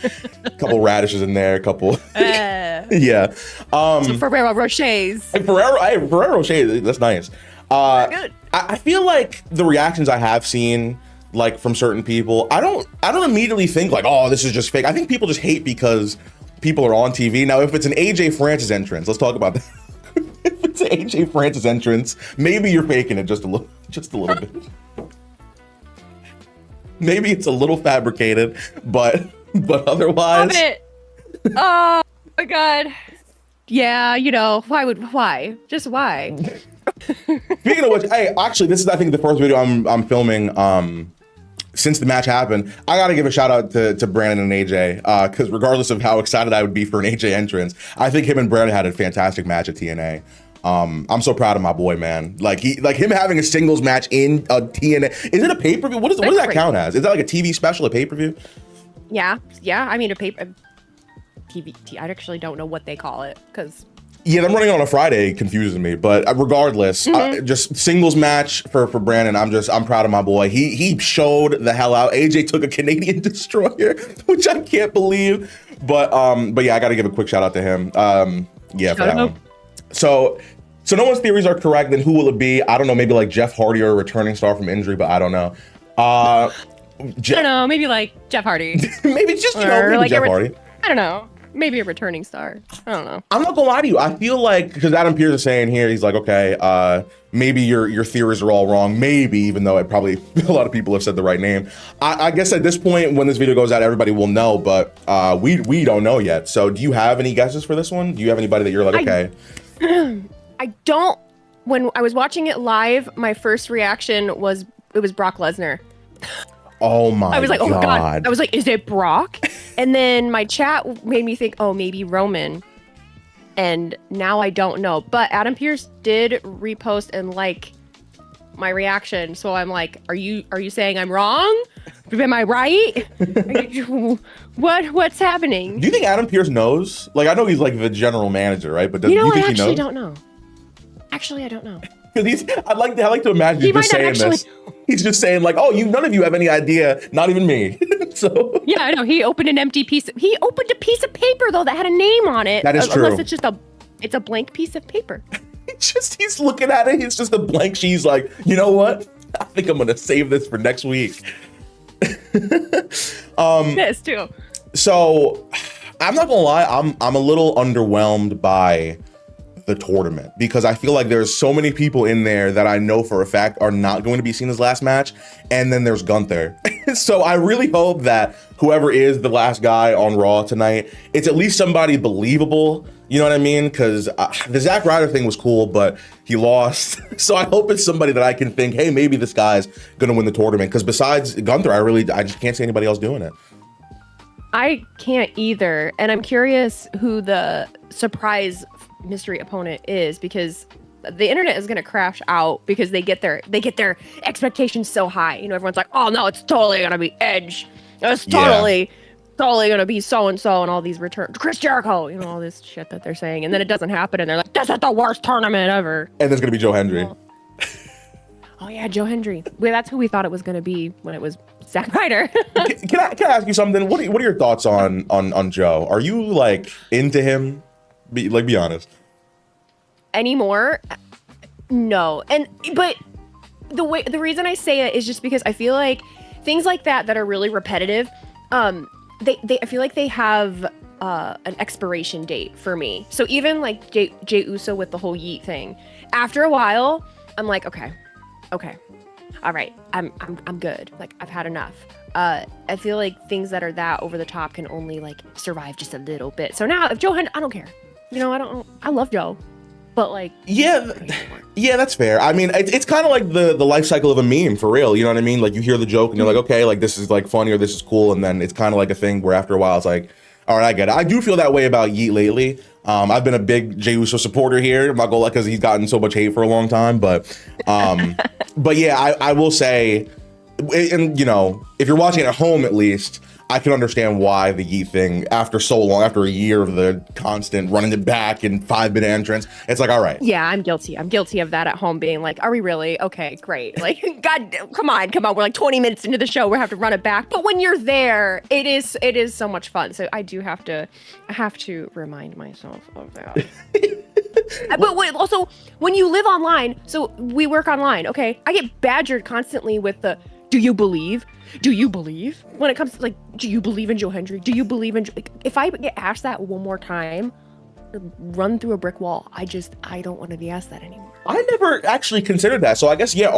A couple radishes in there, a couple. Yeah. Some Ferrero Rochers. Ferrero Rocher, that's nice. Good. I feel like the reactions I have seen, like from certain people, I don't immediately think like, oh, this is just fake. I think people just hate because people are on TV. Now, if it's an AJ Francis entrance, let's talk about that. If it's an AJ Francis entrance, maybe you're faking it just a little bit. Maybe it's a little fabricated, but otherwise. Love it. Oh my god. Yeah, you know, why? Just why? Speaking of which, hey, actually, this is I think the first video I'm filming since the match happened. I gotta give a shout out to Brandon and AJ because regardless of how excited I would be for an AJ entrance, I think him and Brandon had a fantastic match at TNA. I'm so proud of my boy, man. Like him having a singles match in a TNA. Is it a pay-per-view? What does that count as? Is that like a TV special, a pay-per-view? Yeah. I mean, a TV. I actually don't know what they call it because. Yeah, them running on a Friday confuses me, but regardless, just singles match for Brandon. I'm proud of my boy. He showed the hell out. AJ took a Canadian destroyer, which I can't believe. But yeah, I got to give a quick shout out to him. Yeah, for that one. So no one's theories are correct. Then who will it be? I don't know. Maybe like Jeff Hardy or a returning star from injury, but I don't know. I don't know. Maybe like Jeff Hardy. Maybe just maybe like Jeff Hardy. I don't know. Maybe a returning star. I don't know. I'm not gonna lie to you. I feel like because Adam Pearce is saying here, he's like, okay, maybe your theories are all wrong. Maybe, even though probably a lot of people have said the right name. I guess at this point, when this video goes out, everybody will know, but we don't know yet. So, do you have any guesses for this one? Do you have anybody that you're like, okay? I don't. When I was watching it live, my first reaction was it was Brock Lesnar. Oh my god. I was like, oh god. I was like, is it Brock? And then my chat made me think, oh, maybe Roman. And now I don't know. But Adam Pearce did repost and like my reaction. So I'm like, are you saying I'm wrong? Am I right? What's happening? Do you think Adam Pearce knows? Like, I know he's like the general manager, right? But do you think he knows? I actually don't know. Actually, I don't know. Because I like to imagine he's just saying this. He's just saying like, oh, none of you have any idea, not even me. So yeah, I know. He opened an empty piece. He opened a piece of paper though that had a name on it. That is true. Unless it's just a blank piece of paper. He's looking at it. It's just a blank sheet. He's like, you know what? I think I'm gonna save this for next week. This too. So I'm not gonna lie. I'm a little underwhelmed by the tournament because I feel like there's so many people in there that I know for a fact are not going to be seen as last match, and then there's Gunther. So I really hope that whoever is the last guy on Raw tonight, it's at least somebody believable. You know what I mean? Because the Zack Ryder thing was cool, but he lost. So I hope it's somebody that I can think, hey, maybe this guy's gonna win the tournament. Because besides Gunther, I just can't see anybody else doing it. I can't either, and I'm curious who the surprise mystery opponent is because the internet is going to crash out because they get their expectations so high. You know, everyone's like, oh no, it's totally going to be Edge. It's totally going to be so-and-so and all these returns. Chris Jericho, you know, all this shit that they're saying. And then it doesn't happen and they're like, this is the worst tournament ever. And there's going to be Joe Hendry. Oh yeah, Joe Hendry. Well, that's who we thought it was going to be when it was Zack Ryder. Can I ask you something? What are your thoughts on Joe? Are you like into him? Be honest. Anymore? No. But the reason I say it is just because I feel like things like that are really repetitive. I feel like they have an expiration date for me. So even like Jey Uso with the whole yeet thing, after a while, I'm like, okay, all right, I'm good. Like I've had enough. I feel like things that are that over the top can only like survive just a little bit. So now if Joe Hendry, I don't care. You know, I love Joe, but like yeah, that's fair. I mean, it's kind of like the life cycle of a meme for real. You know what I mean? Like you hear the joke and you're like, okay, like this is like funny or this is cool, and then it's kind of like a thing where after a while it's like, all right, I get it. I do feel that way about Yeet lately. I've been a big Jey Uso supporter here. I'm not gonna because he's gotten so much hate for a long time, but yeah, I will say, and you know, if you're watching at home at least, I can understand why the Yeet thing, after so long, after a year of the constant running it back and 5-minute entrance, it's like, all right. Yeah, I'm guilty. I'm guilty of that at home, being like, are we really? Okay, great. Like, God, come on. We're like 20 minutes into the show. We have to run it back. But when you're there, it is so much fun. So I have to remind myself of that. But wait, also, when you live online, so we work online, okay? I get badgered constantly with the do you believe? Do you believe? When it comes to like, do you believe in Joe Hendry? Do you believe in, like, if I get asked that one more time, run through a brick wall. I don't want to be asked that anymore. I never actually considered that. So I guess, yeah,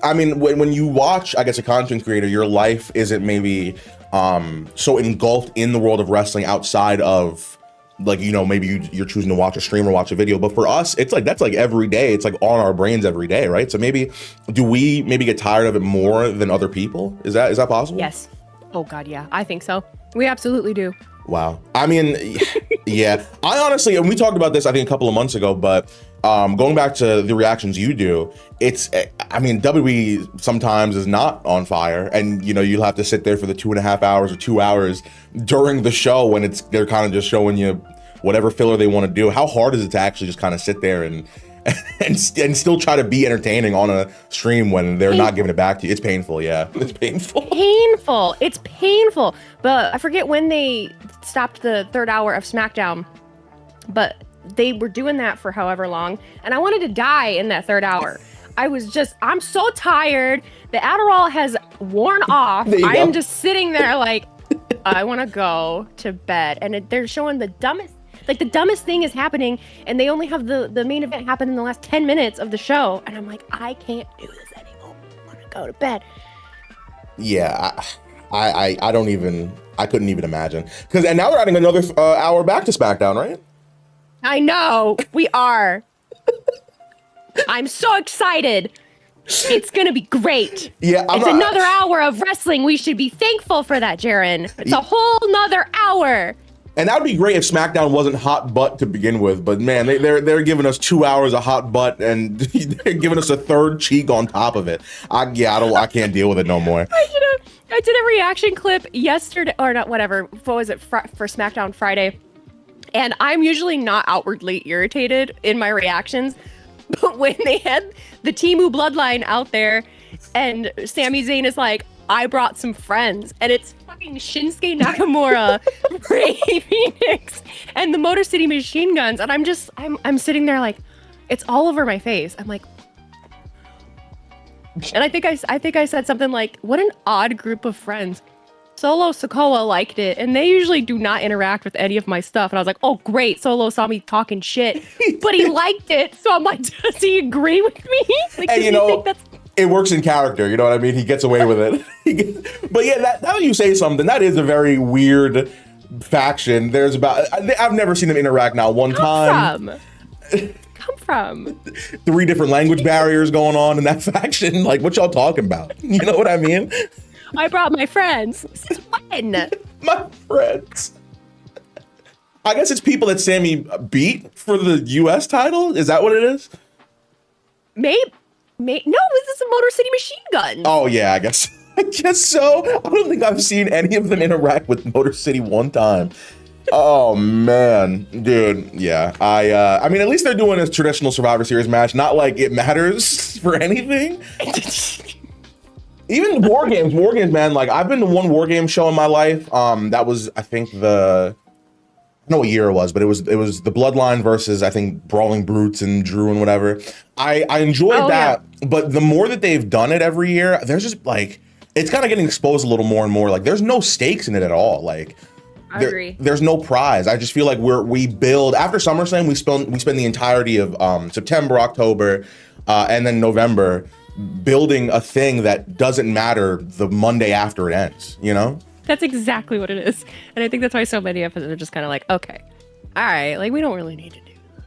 when you watch, I guess, a content creator, your life isn't maybe so engulfed in the world of wrestling outside of, like, you know, maybe you're choosing to watch a stream or watch a video. But for us, it's like, that's like every day. It's like on our brains every day, right? So do we get tired of it more than other people? Is that possible? Yes. Oh God, yeah. I think so. We absolutely do. Wow. I mean, yeah. I honestly, and we talked about this, I think, a couple of months ago, but going back to the reactions you do, WWE sometimes is not on fire, and you know, you'll have to sit there for the 2.5 hours or 2 hours during the show when they're kind of just showing you whatever filler they want to do. How hard is it to actually just kind of sit there and still try to be entertaining on a stream when they're not giving it back to you? It's painful. Yeah, it's painful. It's painful. But I forget when they stopped the 3rd hour of SmackDown, but they were doing that for however long, and I wanted to die in that 3rd hour. I'm so tired. The Adderall has worn off. I am just sitting there like, I want to go to bed. And they're showing the dumbest thing is happening, and they only have the main event happen in the last 10 minutes of the show. And I'm like, I can't do this anymore. I want to go to bed. Yeah, I couldn't even imagine. And now they're adding another hour back to SmackDown, right? I know, we are. I'm so excited. It's gonna be great. Yeah, it's another hour of wrestling. We should be thankful for that, Jaren. It's a whole nother hour. And that would be great if SmackDown wasn't hot butt to begin with. But man, they're giving us 2 hours of hot butt, and they're giving us a third cheek on top of it. I can't deal with it no more. I did a reaction clip yesterday, or not, whatever. What was it for SmackDown Friday? And I'm usually not outwardly irritated in my reactions, but when they had the Temu Bloodline out there, and Sami Zayn is like, I brought some friends, and it's fucking Shinsuke Nakamura, Rey Fenix, and the Motor City Machine Guns, and I'm sitting there like, it's all over my face. I'm like, and I think I said something like, what an odd group of friends. Solo Sikoa liked it, and they usually do not interact with any of my stuff. And I was like, oh, great. Solo saw me talking shit, but he liked it. So I'm like, does he agree with me? Like, and you know, it works in character. You know what I mean? He gets away with it. But yeah, now you say something, that is a very weird faction. I've never seen them interact now one time. Come from 3 different language barriers going on in that faction. Like, what y'all talking about? You know what I mean? I brought my friends. Since when? My friends. I guess it's people that Sammy beat for the U.S. title. Is that what it is? Maybe. No, this is a Motor City Machine Gun. Oh yeah, I guess so. I don't think I've seen any of them interact with Motor City one time. Oh man, dude. Yeah, I mean, at least they're doing a traditional Survivor Series match. Not like it matters for anything. Even War Games, man. Like, I've been to one War Game show in my life. That was, I think, I don't know what year it was, but it was the Bloodline versus, I think, Brawling Brutes and Drew and whatever. I enjoyed that, yeah. But the more that they've done it every year, there's just like, it's kind of getting exposed a little more and more. Like, there's no stakes in it at all. Like, I agree. There's no prize. I just feel like we build after SummerSlam. We spend the entirety of September, October, and then November building a thing that doesn't matter the Monday after it ends, you know? That's exactly what it is. And I think that's why so many of us are just kind of like, okay, all right, like, we don't really need to do that.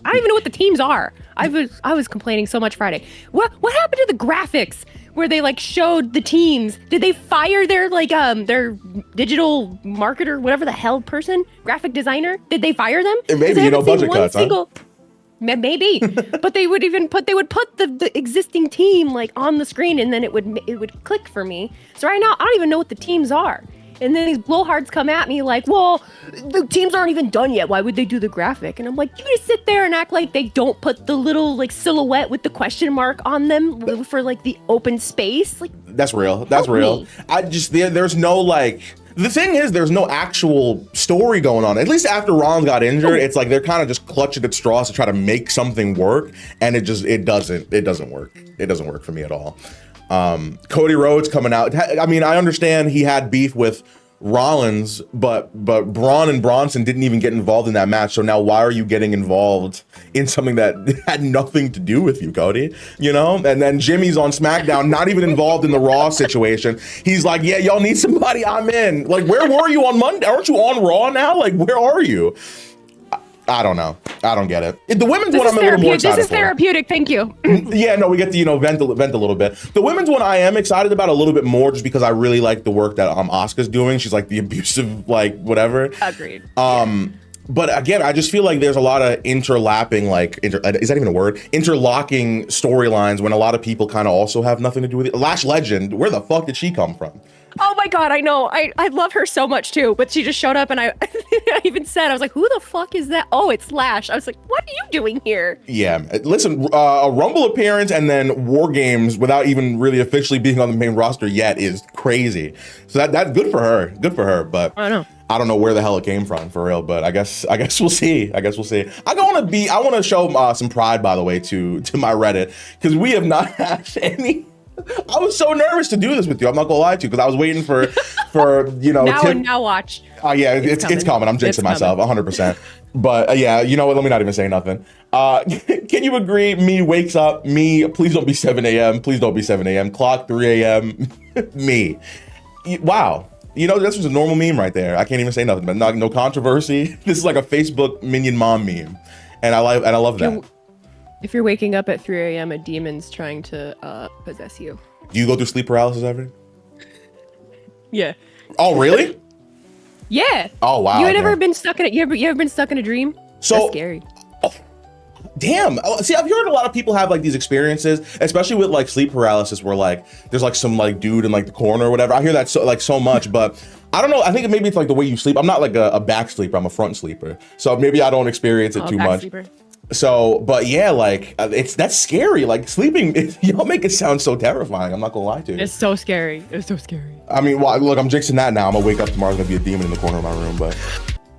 I don't even know what the teams are. I was complaining so much Friday. What happened to the graphics where they like showed the teams? Did they fire their their digital marketer, whatever the hell person, graphic designer? Did they fire them? Maybe, you know, budget cuts, huh? Maybe, but they would put the existing team like on the screen, and then it would click for me. So right now I don't even know what the teams are. And then these blowhards come at me like, well, the teams aren't even done yet. Why would they do the graphic? And I'm like, you just sit there and act like they don't put the little like silhouette with the question mark on them for like the open space. Like, that's real. That's real. I just there's no like. The thing is, there's no actual story going on. At least after Rollins got injured, it's like they're kind of just clutching at straws to try to make something work, and it doesn't work. It doesn't work for me at all. Cody Rhodes coming out. I mean, I understand he had beef with Rollins, but Braun and Bronson didn't even get involved in that match. So now why are you getting involved in something that had nothing to do with you, Cody? You know? And then Jimmy's on SmackDown, not even involved in the Raw situation. He's like, yeah, y'all need somebody, I'm in. Like, where were you on Monday? Aren't you on Raw now? Like, where are you? I don't know. I don't get it. The women's one I'm a little more excited for. This is therapeutic. Thank you. Yeah, no, we get to, you know, vent a little bit. The women's one I am excited about a little bit more just because I really like the work that Asuka's doing. She's like the abusive, like, whatever. Agreed. But again, I just feel like there's a lot of interlapping, like, is that even a word? Interlocking storylines when a lot of people kind of also have nothing to do with it. Lash Legend, where the fuck did she come from? Oh my God, I know. I love her so much too, but she just showed up and I even said, I was like, who the fuck is that? Oh, it's Lash. I was like, what are you doing here? Yeah, listen, a Rumble appearance and then War Games without even really officially being on the main roster yet is crazy. So that's good for her. Good for her, but I don't know where the hell it came from for real, but I guess we'll see. I want to show some pride, by the way, to my Reddit, because we have not had any. I was so nervous to do this with you. I'm not gonna lie to you, because I was waiting for you know. Now watch. Yeah, it's coming. I'm jinxing myself 100%. But yeah, you know what? Let me not even say nothing. Can you agree? Me wakes up. Me, please don't be 7 a.m. Please don't be 7 a.m. Clock 3 a.m. Me. Wow. You know, this was a normal meme right there. I can't even say nothing. But no controversy. This is like a Facebook minion mom meme, and I love that. If you're waking up at 3 a.m., a demon's trying to possess you. Do you go through sleep paralysis ever? Yeah. Oh, really? Yeah. Oh, wow. You had ever been stuck in it? You ever been stuck in a dream? So that's scary. Oh, damn. See, I've heard a lot of people have like these experiences, especially with like sleep paralysis, where like there's like some like dude in like the corner or whatever. I hear that so much, but I don't know. I think maybe it's like the way you sleep. I'm not like a back sleeper. I'm a front sleeper, so maybe I don't experience it too much. Sleeper. So, but yeah, like that's scary. Like sleeping, y'all make it sound so terrifying. I'm not gonna lie to you. It's so scary. It's so scary. I mean, well, look, I'm jinxing that now. I'm gonna wake up tomorrow. There's gonna be a demon in the corner of my room, but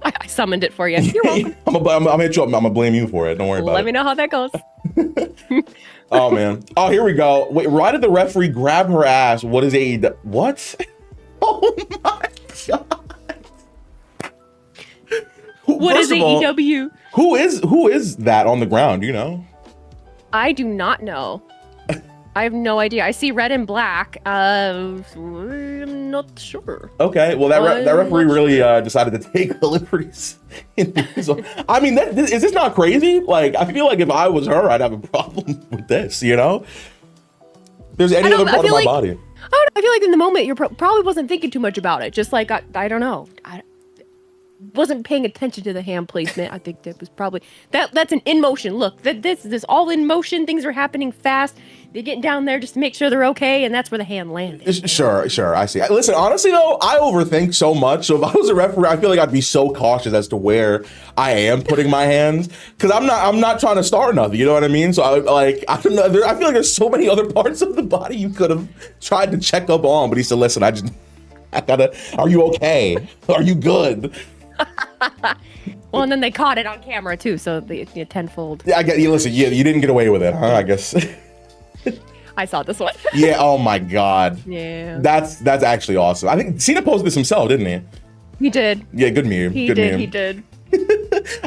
I summoned it for you. You're welcome. I'm gonna hit you up. I'm gonna blame you for it. Don't worry about it. Let me know how that goes. Oh man. Oh, here we go. Wait, why did the referee grab her ass? What is AEW? What? Oh my god. What is AEW? Who is that on the ground? Do you know? I do not know. I have no idea. I see red and black. I'm not sure. Okay, well that referee really decided to take the liberties. So, I mean, is this not crazy? Like, I feel like if I was her, I'd have a problem with this. You know, there's any other part of my body. I feel like in the moment you probably wasn't thinking too much about it. Just like I don't know. I wasn't paying attention to the hand placement. I think that was probably that's an in motion. Look, this all in motion. Things are happening fast. They're getting down there just to make sure they're okay, and that's where the hand landed. Sure, I see. Listen, honestly though, I overthink so much. So if I was a referee, I feel like I'd be so cautious as to where I am putting my hands, because I'm not trying to start nothing. You know what I mean? So I don't know. I feel like there's so many other parts of the body you could have tried to check up on, but he said, "Listen, I gotta. Are you okay? Are you good?" Well, and then they caught it on camera too, so the tenfold. Yeah, I get you. Listen, you didn't get away with it, huh? I guess. I saw this one. Yeah. Oh my God. Yeah. That's actually awesome. I think Cena posted this himself, didn't he? He did. Yeah. Good meme. He good did. meme. He did.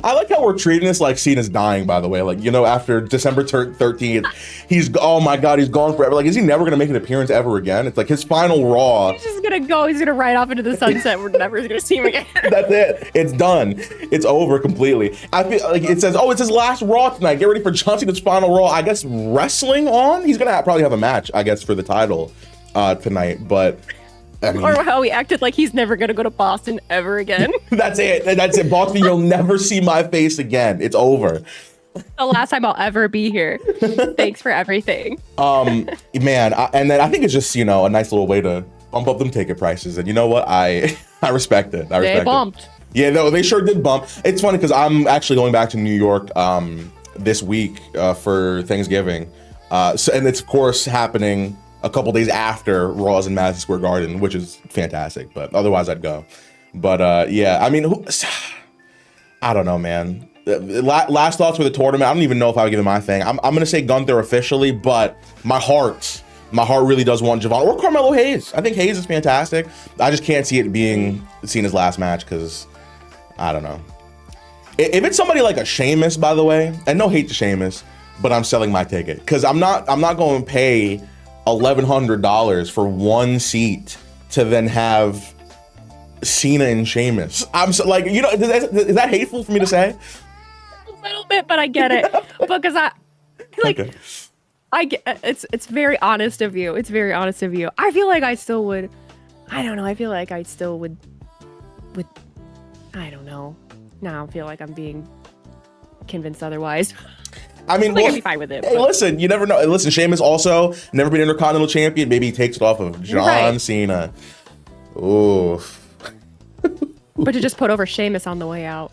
I like how we're treating this like Cena's dying, by the way. Like, you know, after December 13th, oh my God, he's gone forever. Like, is he never going to make an appearance ever again? It's like his final Raw. He's just going to go. He's going to ride off into the sunset. We're never going to see him again. That's it. It's done. It's over completely. I feel like it says, it's his last Raw tonight. Get ready for John Cena's final Raw. I guess wrestling on? He's going to probably have a match, I guess, for the title tonight. But I mean, or how he acted like he's never going to go to Boston ever again. That's it. Boston, you'll never see my face again. It's over. The last time I'll ever be here. Thanks for everything. Man, and then I think it's just, you know, a nice little way to bump up them ticket prices. And you know what? I respect it. They bumped. Yeah, no, they sure did bump. It's funny because I'm actually going back to New York this week for Thanksgiving. And it's, of course, happening a couple days after Raw's in Madison Square Garden, which is fantastic. But otherwise, I'd go. But yeah, I mean, I don't know, man. Last thoughts for the tournament. I don't even know if I would give it my thing. I'm going to say Gunther officially, but my heart My heart really does want Javon or Carmelo Hayes. I think Hayes is fantastic. I just can't see it being seen as last match because I don't know. If it's somebody like a Sheamus, by the way, and no hate to Sheamus, but I'm selling my ticket because I'm not going to pay $1,100 for one seat to then have Cena and Sheamus. I'm so, like, you know, is that hateful for me to say? A little bit, but I get it because I like. Okay. I get it's very honest of you. It's very honest of you. I feel like I still would. I don't know. I feel like I still would. I don't know. Now I feel like I'm being convinced otherwise. I mean, I'd be fine with it. Hey, listen, you never know. Listen, Sheamus also never been Intercontinental Champion. Maybe he takes it off of John Cena. Ooh. But to just put over Sheamus on the way out.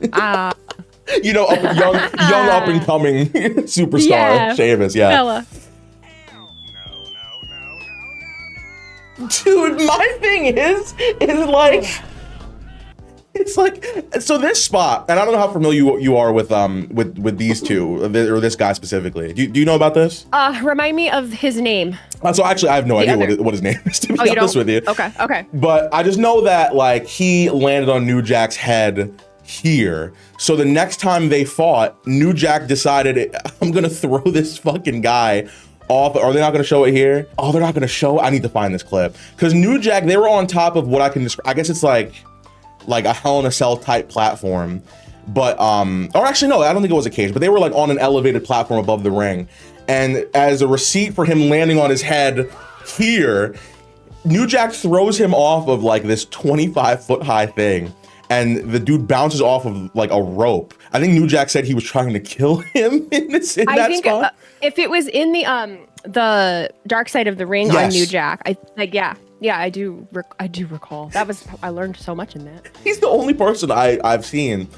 You know, young up and coming superstar Sheamus. Yeah. Fella. Dude, my thing is like, it's like, so this spot, and I don't know how familiar you are with these two, or this guy specifically. Do you know about this? Remind me of his name. So actually, I have no idea what his name is, to be honest with you. Okay. But I just know that like he landed on New Jack's head here. So the next time they fought, New Jack decided, I'm gonna throw this fucking guy off. Are they not going to show it here? Oh, they're not going to show. I need to find this clip because New Jack, they were on top of what I can describe. I guess it's like a Hell in a Cell type platform, but or actually no, I don't think it was a cage, but they were like on an elevated platform above the ring. And as a receipt for him landing on his head here, New Jack throws him off of like this 25-foot high thing. And the dude bounces off of like a rope. I think New Jack said he was trying to kill him in that spot. If it was in the Dark Side of the Ring on New Jack, I do recall. I learned so much in that. He's the only person I've seen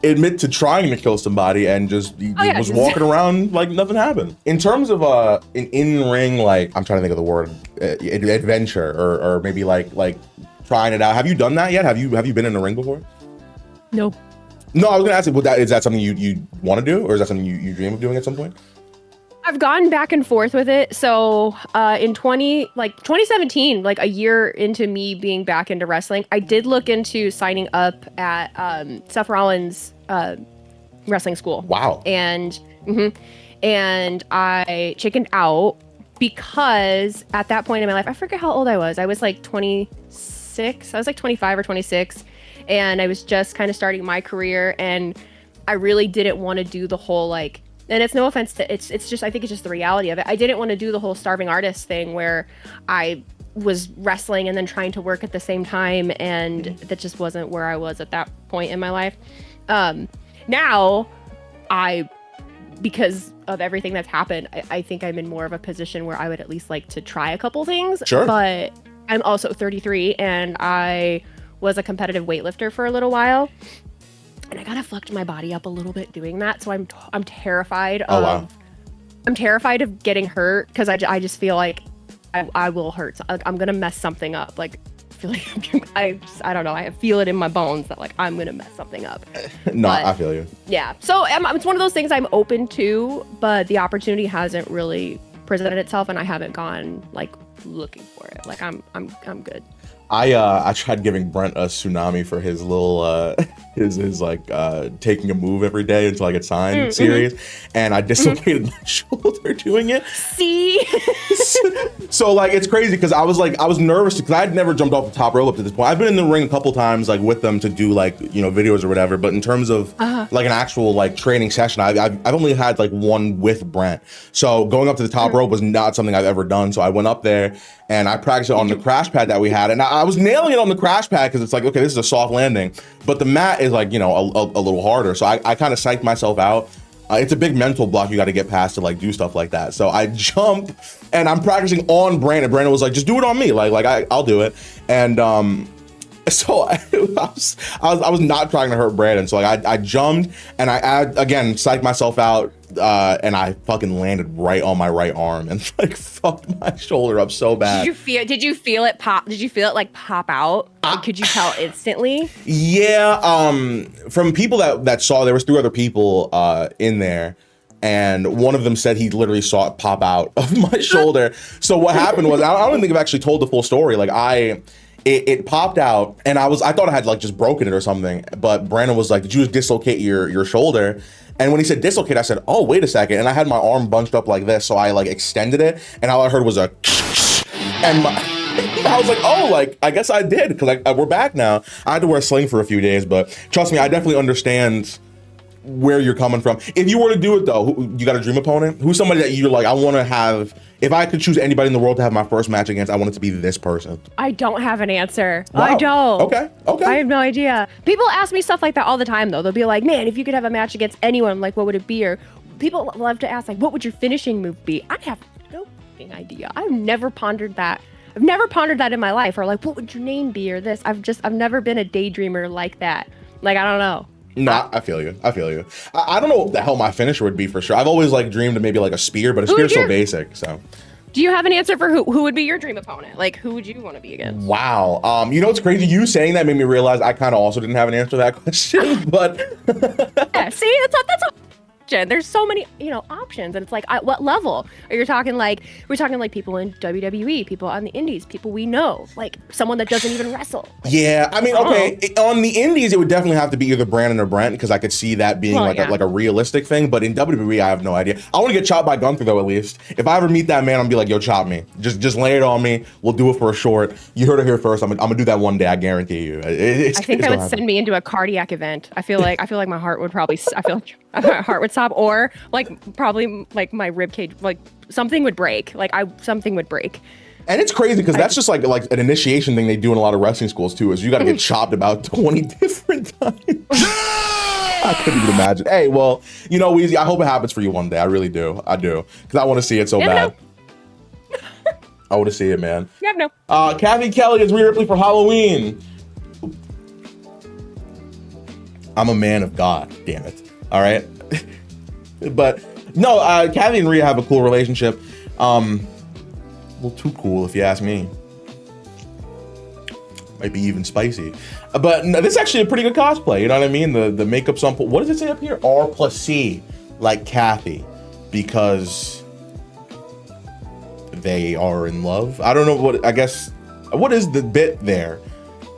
admit to trying to kill somebody and just was walking around like nothing happened. In terms of an in-ring, like, I'm trying to think of the word, adventure or maybe like trying it out. Have you done that yet? Have you been in a ring before? No. No, I was gonna ask you, is that something you want to do, or is that something you dream of doing at some point? I've gone back and forth with it. So in 2017, like a year into me being back into wrestling, I did look into signing up at Seth Rollins' wrestling school. Wow. And I chickened out because at that point in my life, I forget how old I was. I was like 26. I was like 25 or 26. And I was just kind of starting my career. And I really didn't want to do the whole like, and it's no offense to, it's just, I think it's just the reality of it. I didn't want to do the whole starving artist thing where I was wrestling and then trying to work at the same time. And that just wasn't where I was at that point in my life. Now, because of everything that's happened, I think I'm in more of a position where I would at least like to try a couple things. Sure. But I'm also 33 and I was a competitive weightlifter for a little while. And I kind of fucked my body up a little bit doing that. So I'm terrified of, I'm terrified of getting hurt because I just feel like I will hurt. Like, I'm going to mess something up. Like, I feel like I don't know. I feel it in my bones that like I'm going to mess something up. No, but, I feel you. Yeah. So it's one of those things I'm open to, but the opportunity hasn't really presented itself and I haven't gone like looking for it. Like I'm good. I tried giving Brent a tsunami for his little his like taking a move every day until I get signed series, and I dislocated my shoulder doing it. See, so like it's crazy because I was nervous because I had never jumped off the top rope up to this point. I've been in the ring a couple times like with them to do like videos or whatever, but in terms of like an actual like training session, I've only had like one with Brent. So going up to the top rope was not something I've ever done. So I went up there and I practiced it on the crash pad that we had, and I was nailing it on the crash pad because it's like, okay, this is a soft landing, but the mat is like, a little harder. So I kind of psyched myself out. It's a big mental block you got to get past to like do stuff like that. So I jump and I'm practicing on Brandon. Brandon was like, just do it on me. I'll do it. And so I was not trying to hurt Brandon. So like I jumped and I again psyched myself out. And I fucking landed right on my right arm and like fucked my shoulder up so bad. Did you feel it pop? Did you feel it like pop out? Could you tell instantly? Yeah. From people that saw, there was 3 other people in there, and one of them said he literally saw it pop out of my shoulder. So what happened was, I don't think I've actually told the full story. Like it popped out, and I thought I had like just broken it or something. But Brandon was like, "Did you just dislocate your shoulder?" And when he said dislocate, I said, "Oh, wait a second." And I had my arm bunched up like this, so I like extended it, and all I heard was a, and I was like, "Oh, like I guess I did," because we're back now. I had to wear a sling for a few days, but trust me, I definitely understand where you're coming from. If you were to do it though, you got a dream opponent? Who's somebody that you're like, I want to have, if I could choose anybody in the world to have my first match against, I want it to be this person? I don't have an answer. Wow. I don't. Okay. I have no idea. People ask me stuff like that all the time though. They'll be like, man, if you could have a match against anyone, like what would it be? Or people love to ask like, what would your finishing move be? I have no fucking idea. I've never pondered that. I've never pondered that in my life. Or like, what would your name be? Or this. I've never been a daydreamer like that. Like, I don't know. No, I feel you. I don't know what the hell my finisher would be for sure. I've always like dreamed of maybe like a spear, but a spear's so basic, so. Do you have an answer for who would be your dream opponent? Like, who would you want to be against? Wow. You know what's crazy? You saying that made me realize I kind of also didn't have an answer to that question, but. Yeah, see, that's a there's so many, options, and it's like, at what level? Are you talking like, we're talking like people in WWE, people on the indies, people we know, like someone that doesn't even wrestle. Yeah, I mean, okay, on the indies, it would definitely have to be either Brandon or Brent, because I could see that being like a realistic thing, but in WWE, I have no idea. I want to get chopped by Gunther, though, at least. If I ever meet that man, I'm gonna be like, yo, chop me. Just lay it on me. We'll do it for a short. You heard it here first. I'm gonna do that one day, I guarantee you. I think that would send me into a cardiac event. I feel like my heart would probably, my heart would stop, or like probably like my rib cage, like something would break. Something would break. And it's crazy because that's just like an initiation thing they do in a lot of wrestling schools too, is you got to get chopped about 20 different times. I couldn't even imagine. Hey, well, Weezy, I hope it happens for you one day. I really do. I do. Because I want to see it so bad. I want to see it, man. No. Kathy Kelly is Rhea Ripley for Halloween. I'm a man of God, damn it. All right. But no, Kathy and Rhea have a cool relationship. Well, too cool if you ask me. Might be even spicy. But no, this is actually a pretty good cosplay. You know what I mean? The makeup's on. What does it say up here? R+C, like Kathy, because they are in love. I don't know what is the bit there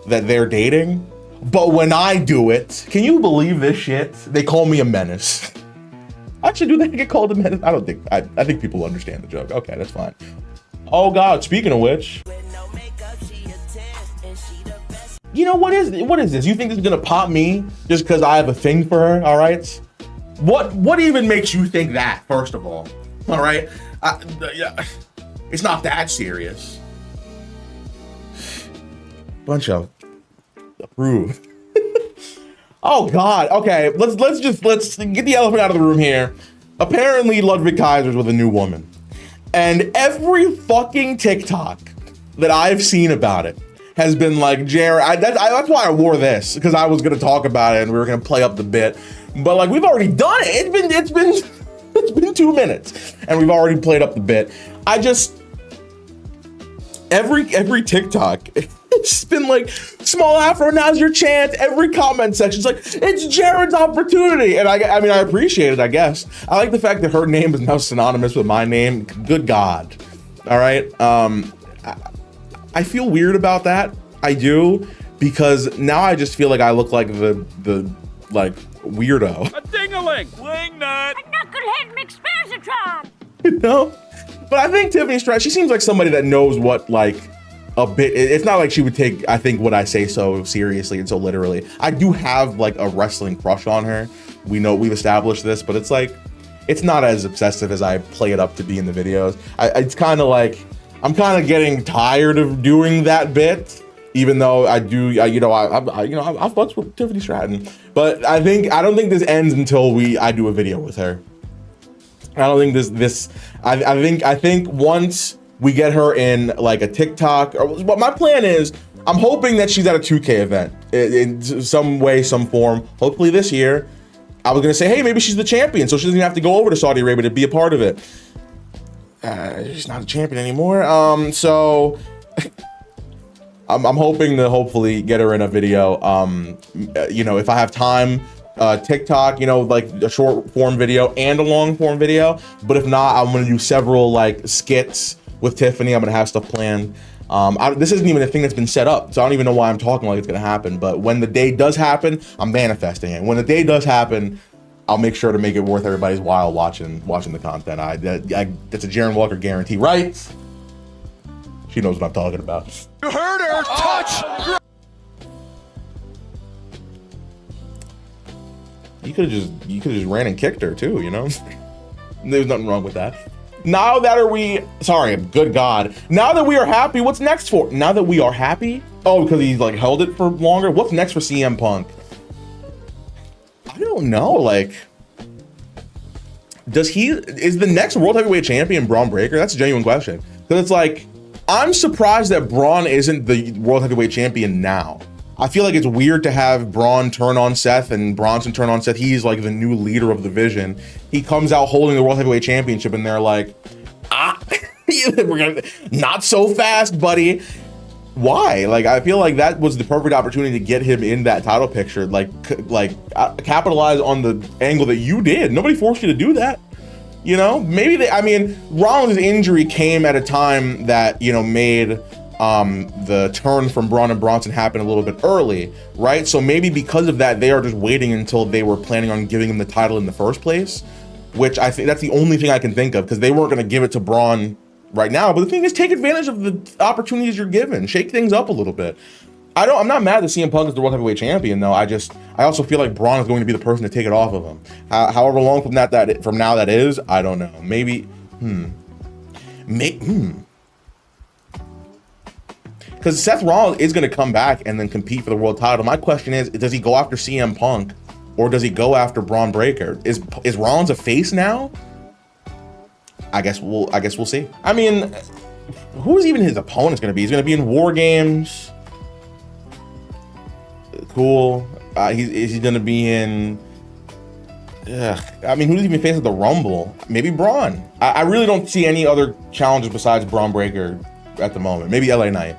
that they're dating? But when I do it, can you believe this shit? They call me a menace. Actually, do they get called a menace? I don't think. I think people understand the joke. Okay, that's fine. Oh God, speaking of which. You know, what is this? You think this is gonna pop me just because I have a thing for her, all right? What even makes you think that, first of all? All right? Yeah, it's not that serious. Bunch of approved. Oh God. Okay, let's get the elephant out of the room here. Apparently Ludwig Kaiser's with a new woman. And every fucking TikTok that I've seen about it has been like, Jared, that's why I wore this, because I was gonna talk about it and we were gonna play up the bit. But like, we've already done it. It's been 2 minutes and we've already played up the bit. Every TikTok, it's been like, small afro, now's your chance. Every comment section's like, it's Jared's opportunity. And I mean, I appreciate it, I guess. I like the fact that her name is now synonymous with my name. Good God. All right. I feel weird about that. I do, because now I just feel like I look like the weirdo. A ding-a-ling, wing nut. A knucklehead McSparzatron. No, but I think Tiffany Stratton, she seems like somebody that knows what like a bit. It's not like she would take, I think, what I say so seriously and so literally. I do have like a wrestling crush on her. We've established this, but it's like, it's not as obsessive as I play it up to be in the videos. It's kind of like, I'm kind of getting tired of doing that bit, even though I do, I fucks with Tiffany Stratton. But I don't think this ends until I do a video with her. I don't think I think once we get her in like a TikTok, or what my plan is, I'm hoping that she's at a 2K event in some way, some form, hopefully this year. I was gonna say, hey, maybe she's the champion, so she doesn't have to go over to Saudi Arabia to be a part of it. She's not a champion anymore. So I'm hoping to hopefully get her in a video. If I have time TikTok, you know, like a short form video and a long form video. But if not, I'm gonna do several like skits with Tiffany. I'm gonna have stuff planned. This isn't even a thing that's been set up, so I don't even know why I'm talking like it's gonna happen. But when the day does happen, I'm manifesting it. When the day does happen, I'll make sure to make it worth everybody's while watching the content. That's a Jaren Walker guarantee, right? She knows what I'm talking about. You heard her. Touch. You could have just ran and kicked her too, you know? There's nothing wrong with that. Now that good God. Now that we are happy, what's next for? Now that we are happy? Oh, because he's like held it for longer? What's next for CM Punk? I don't know, like, is the next World Heavyweight Champion Braun Breaker? That's a genuine question. Because it's like, I'm surprised that Braun isn't the World Heavyweight Champion now. I feel like it's weird to have Braun turn on Seth and Bronson turn on Seth. He's like the new leader of the division. He comes out holding the World Heavyweight Championship and they're like, not so fast, buddy. Why? Like, I feel like that was the perfect opportunity to get him in that title picture. Like capitalize on the angle that you did. Nobody forced you to do that. You know, maybe Rollins' injury came at a time that, you know, made the turn from Braun and Bronson happen a little bit early, right? So maybe because of that, they are just waiting until they were planning on giving him the title in the first place, which I think that's the only thing I can think of, because they weren't going to give it to Braun right now. But the thing is, take advantage of the opportunities you're given, shake things up a little bit. I'm not mad that CM Punk is the World Heavyweight Champion, though. I also feel like Braun is going to be the person to take it off of him. However long from now that is, I don't know. Maybe, because Seth Rollins is going to come back and then compete for the world title. My question is, does he go after CM Punk or does he go after Braun Breaker? Is Rollins a face now? I guess we'll see. I mean, who is even his opponent's going to be? He's going to be in War Games. Cool. Is he going to be in? I mean, who's even facing the Rumble? Maybe Braun. I really don't see any other challenges besides Braun Breaker at the moment. Maybe LA Knight.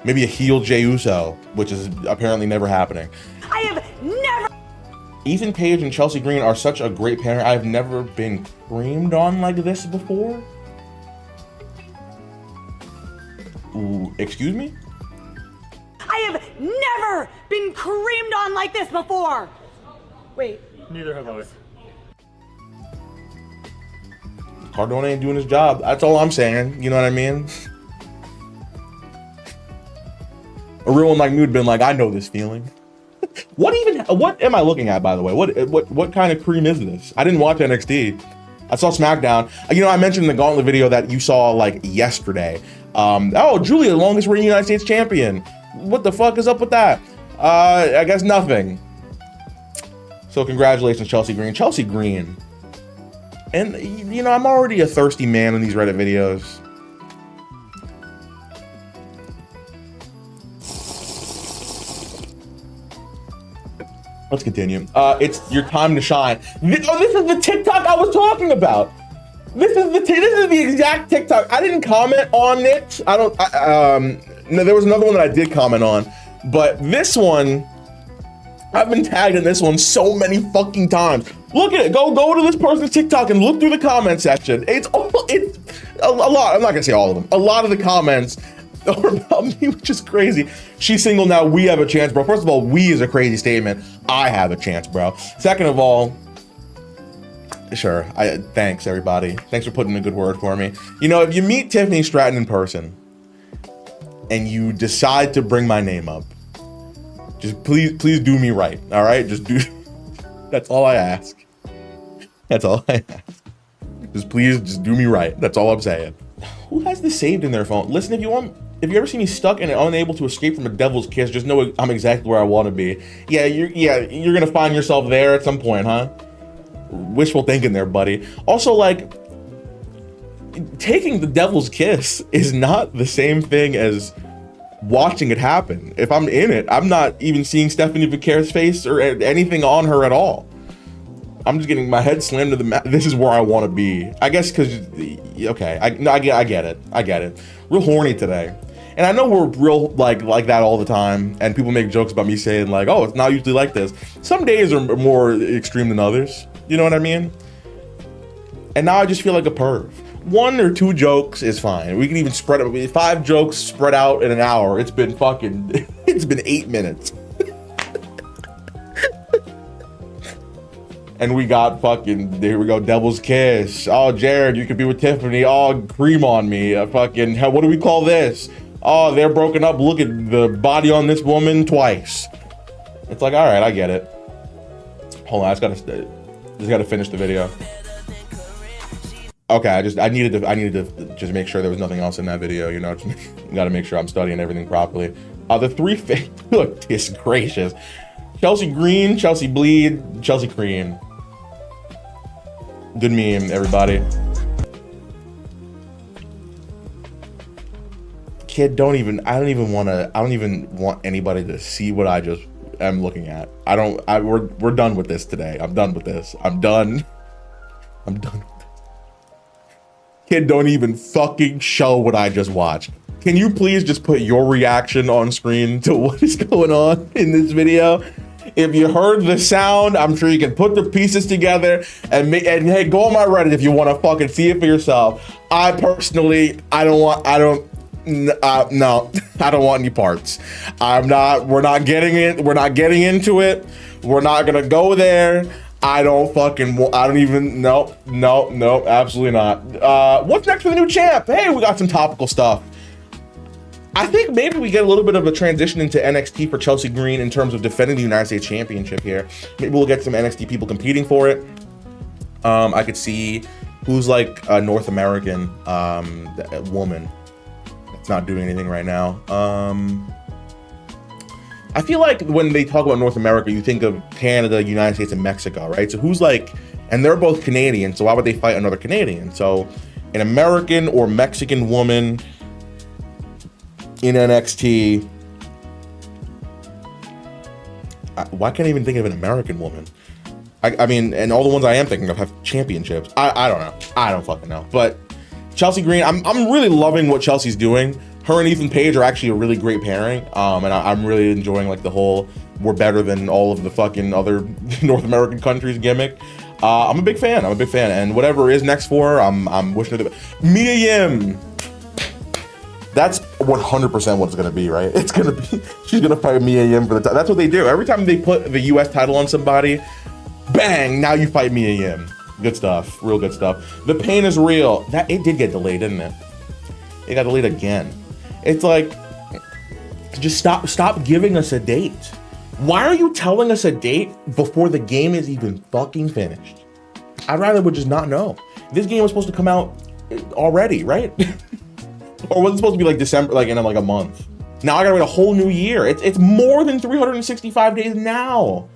Maybe a heel Jey Uso, which is apparently never happening. I have never. Ethan Page and Chelsea Green are such a great pair. I've never been creamed on like this before. Ooh, excuse me? I have never been creamed on like this before. Wait. Neither have I. Cardone ain't doing his job. That's all I'm saying. You know what I mean? A real one like me would have been like, I know this feeling. What am I looking at, by the way? What kind of cream is this? I didn't watch NXT. I saw SmackDown. You know, I mentioned in the Gauntlet video that you saw like yesterday. Oh, Julia, the longest reigning United States champion. What the fuck is up with that? I guess nothing. So congratulations, Chelsea Green. Chelsea Green. And, you know, I'm already a thirsty man in these Reddit videos. Let's continue. It's your time to shine. This is the TikTok I was talking about. This is the exact TikTok. I didn't comment on it. No, there was another one that I did comment on, but this one, I've been tagged in this one so many fucking times. Look at it. Go to this person's TikTok and look through the comment section. It's a lot. I'm not gonna say all of them. A lot of the comments are about me, which is crazy. She's single now. We have a chance, bro. First of all, we is a crazy statement. I have a chance, bro. Second of all, sure. Thanks, everybody. Thanks for putting in a good word for me. You know, if you meet Tiffany Stratton in person and you decide to bring my name up, just please do me right. All right, just do. That's all I ask. That's all I ask. Just do me right. That's all I'm saying. Who has this saved in their phone? Listen, if you ever see me stuck and unable to escape from a devil's kiss, just know I'm exactly where I want to be. Yeah, you're gonna find yourself there at some point, huh? Wishful thinking there, buddy. Also, like, taking the devil's kiss is not the same thing as watching it happen. If I'm in it, I'm not even seeing Stephanie Vicare's face or anything on her at all. I'm just getting my head slammed to the mat. This is where I want to be. I guess because, okay, I get it. Real horny today. And I know we're real like that all the time, and people make jokes about me saying like, oh, it's not usually like this. Some days are more extreme than others. You know what I mean? And now I just feel like a perv. 1 or 2 jokes is fine. We can even spread it. 5 jokes spread out in an hour. It's been fucking, it's been 8 minutes. And we got fucking, here we go, Devil's Kiss. Oh, Jared, you could be with Tiffany. Oh, cream on me. Fucking, what do we call this? Oh, they're broken up. Look at the body on this woman twice. It's like, all right, I get it. Hold on, I just gotta finish the video. Okay, I needed to just make sure there was nothing else in that video. You know, gotta make sure I'm studying everything properly. The 3 look, disgracious. Chelsea Green, Chelsea Bleed, Chelsea Cream. Good meme, everybody. Kid, I don't even want anybody to see what I just am looking at. We're done with this today. I'm done with this. I'm done with this. Kid, don't even fucking show what I just watched. Can you please just put your reaction on screen to what is going on in this video? If you heard the sound, I'm sure you can put the pieces together and hey, go on my Reddit if you want to fucking see it for yourself. I personally, no, I don't want any parts. We're not getting into it. We're not gonna go there. No, absolutely not. What's next for the new champ? Hey, we got some topical stuff. I think maybe we get a little bit of a transition into NXT for Chelsea Green in terms of defending the United States Championship here. Maybe we'll get some NXT people competing for it. I could see who's like a North American woman that's not doing anything right now. I feel like when they talk about North America, you think of Canada, United States, and Mexico, right? So who's like, and they're both Canadian, so why would they fight another Canadian? So an American or Mexican woman in NXT. Why can't I even think of an American woman? I mean, and all the ones I am thinking of have championships. I don't know. I don't fucking know. But Chelsea Green, I'm really loving what Chelsea's doing. Her and Ethan Page are actually a really great pairing. And I'm really enjoying like the whole we're better than all of the fucking other North American countries gimmick. I'm a big fan. And whatever is next for her, I'm wishing her the best. Mia Yim. That's 100% what it's gonna be, right? It's gonna be, she's gonna fight Mia Yim for the title. That's what they do. Every time they put the US title on somebody, bang, now you fight Mia Yim. Good stuff, real good stuff. The pain is real. It did get delayed, didn't it? It got delayed again. It's like, just stop giving us a date. Why are you telling us a date before the game is even fucking finished? I'd rather would just not know. This game was supposed to come out already, right? Or was it supposed to be like December, like in like a month? Now I gotta wait a whole new year. It's more than 365 days now.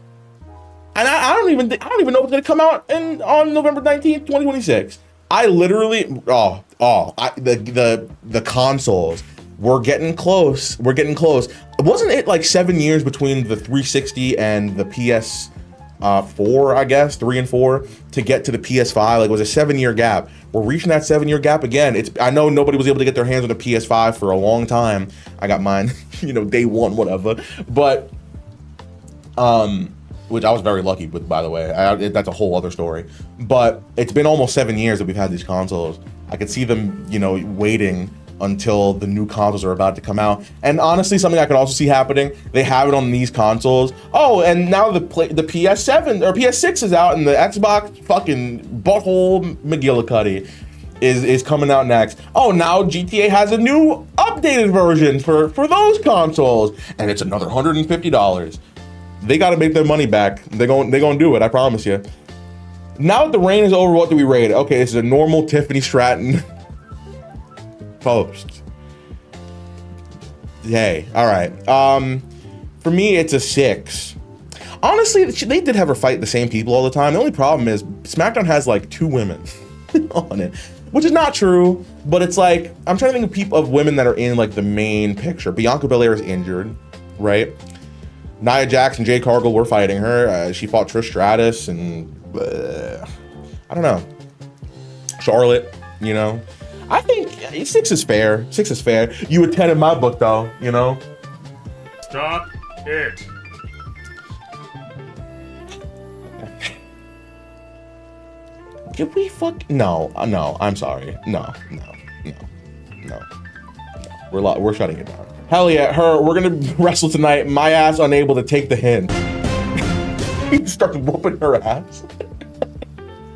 And I don't even know if it's gonna come out on November 19th, 2026. I literally, the consoles, we're getting close. Wasn't it like 7 years between the 360 and the PS4, I guess, 3 and 4, to get to the PS5? Like it was a 7-year gap. We're reaching that 7-year gap again. I know nobody was able to get their hands on a PS5 for a long time. I got mine, day one, whatever. But, which I was very lucky with, by the way. That's a whole other story. But it's been almost 7 years that we've had these consoles. I could see them, waiting until the new consoles are about to come out. And honestly, something I could also see happening, they have it on these consoles. Oh, and now the PS7 or PS6 is out, and the Xbox fucking butthole McGillicuddy is coming out next. Oh, now GTA has a new updated version for those consoles, and it's another $150. They got to make their money back. They're going to do it, I promise you. Now that the reign is over, what do we rate? Okay, this is a normal Tiffany Stratton post. Hey, all right. For me, it's a 6. Honestly, they did have her fight the same people all the time. The only problem is SmackDown has like 2 women on it, which is not true. But it's like, I'm trying to think of women that are in like the main picture. Bianca Belair is injured, right? Nia Jax and Jade Cargill were fighting her. She fought Trish Stratus and I don't know, Charlotte. I think Yeah, 6 is fair. 6 is fair. You a 10 in my book, though. You know. Stop it. Did we fuck? No, no. I'm sorry. No. We're shutting it down. Hell yeah, her. We're gonna wrestle tonight. My ass unable to take the hint. He started whooping her ass.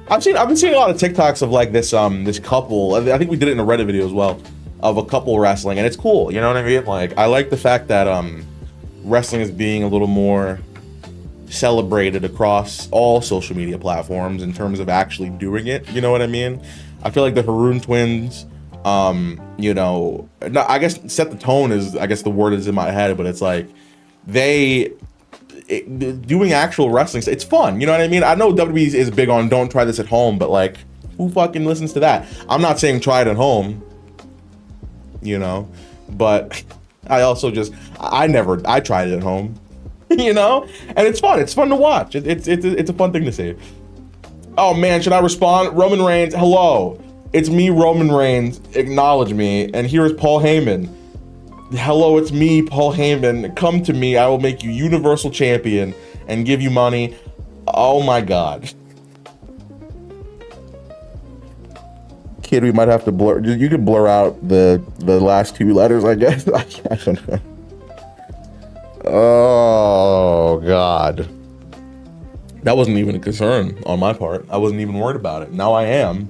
I've been seeing a lot of TikToks of like this couple. I think we did it in a Reddit video as well, of a couple wrestling, and it's cool. You know what I mean? Like, I like the fact that wrestling is being a little more celebrated across all social media platforms in terms of actually doing it. You know what I mean? I feel like the Haroon twins, you know, I guess set the tone is, I guess the word is in my head, but it's like doing actual wrestling, it's fun. You know what I mean? I know WWE is big on don't try this at home, but like, who fucking listens to that? I'm not saying try it at home, you know, but I also I tried it at home. You know, and it's fun. It's fun to watch. It's a fun thing to see. Oh man, should I respond? Roman Reigns, hello. It's me, Roman Reigns. Acknowledge me. And here is Paul Heyman. Hello, it's me, Paul Heyman. Come to me. I will make you Universal Champion and give you money. Oh my God. Kid, we might have to blur. You can blur out the last 2 letters, I guess. I don't know. Oh God, that wasn't even a concern on my part. I wasn't even worried about it. Now I am.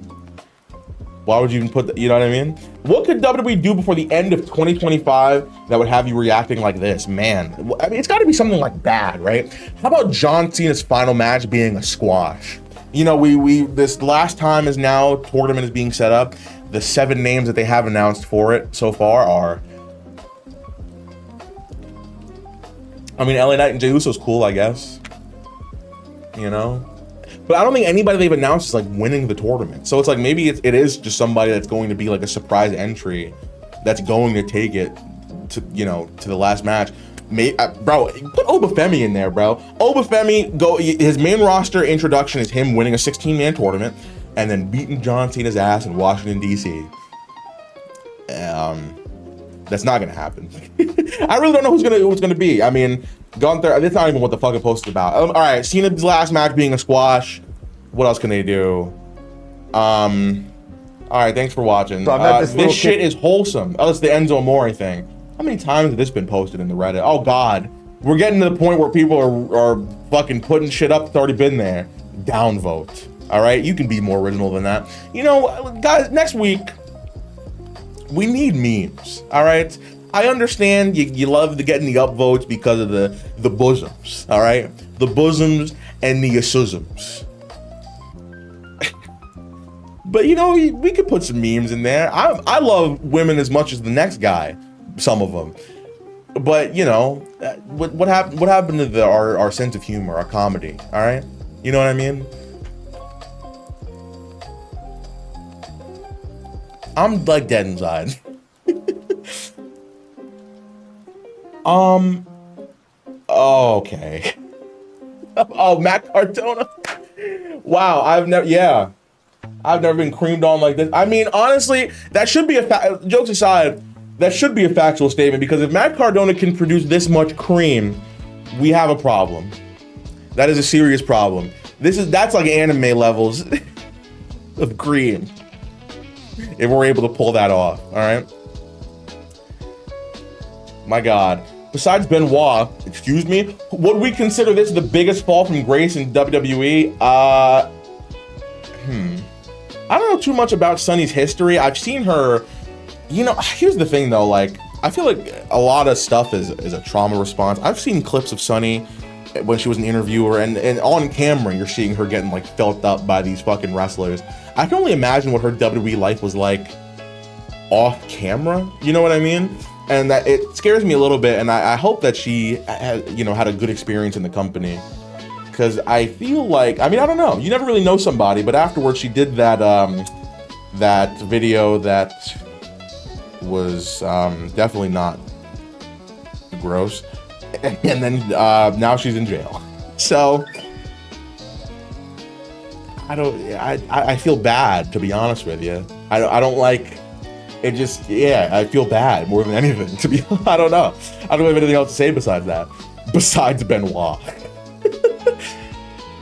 Why would you even put that? You know what I mean? What could WWE do before the end of 2025 that would have you reacting like this? Man, I mean, it's got to be something like bad, right? How about John Cena's final match being a squash? You know, this last time is now tournament is being set up. The 7 names that they have announced for it so far are, I mean, LA Knight and Jey Uso's cool, I guess. You know? But I don't think anybody they've announced is like winning the tournament. So it's like maybe it is just somebody that's going to be like a surprise entry that's going to take it to, you know, to the last match. Bro, put Obafemi in there, bro. Obafemi, his main roster introduction is him winning a 16-man tournament and then beating John Cena's ass in Washington, D.C. That's not gonna happen. I really don't know who's gonna be. I mean, Gunther. That's not even what the fucking post is about. All right, Cena's last match being a squash. What else can they do? All right, thanks for watching. So this shit is wholesome. Oh, it's the Enzo Amore thing. How many times has this been posted in the Reddit? Oh God, we're getting to the point where people are fucking putting shit up that's already been there. Downvote. All right, you can be more original than that. You know, guys, next week we need memes. All right, I understand you love getting the upvotes because of the bosoms. All right, the bosoms and the asisms. But you know, we could put some memes in there. I love women as much as the next guy, some of them. But you know, what happened to our sense of humor, our comedy? All right, you know what I mean? I'm like dead inside. Okay. Oh, Matt Cardona. Wow, I've never been creamed on like this. I mean, honestly, that should be jokes aside, that should be a factual statement, because if Matt Cardona can produce this much cream, we have a problem. That is a serious problem. That's like anime levels of cream. If we're able to pull that off, all right? My God. Besides Benoit, excuse me, would we consider this the biggest fall from grace in WWE? I don't know too much about Sunny's history. I've seen her, you know, here's the thing though, like, I feel like a lot of stuff is a trauma response. I've seen clips of Sunny when she was an interviewer, and on camera, you're seeing her getting like felt up by these fucking wrestlers. I can only imagine what her WWE life was like off camera, you know what I mean? And that it scares me a little bit, and I hope that she had a good experience in the company. Because I feel like, I mean, I don't know, you never really know somebody, but afterwards she did that that video that was definitely not gross, and then now she's in jail. So I feel bad, to be honest with you. I don't like, it just, yeah, I feel bad more than anything. To be, I don't know. I don't have anything else to say besides that. Besides Benoit.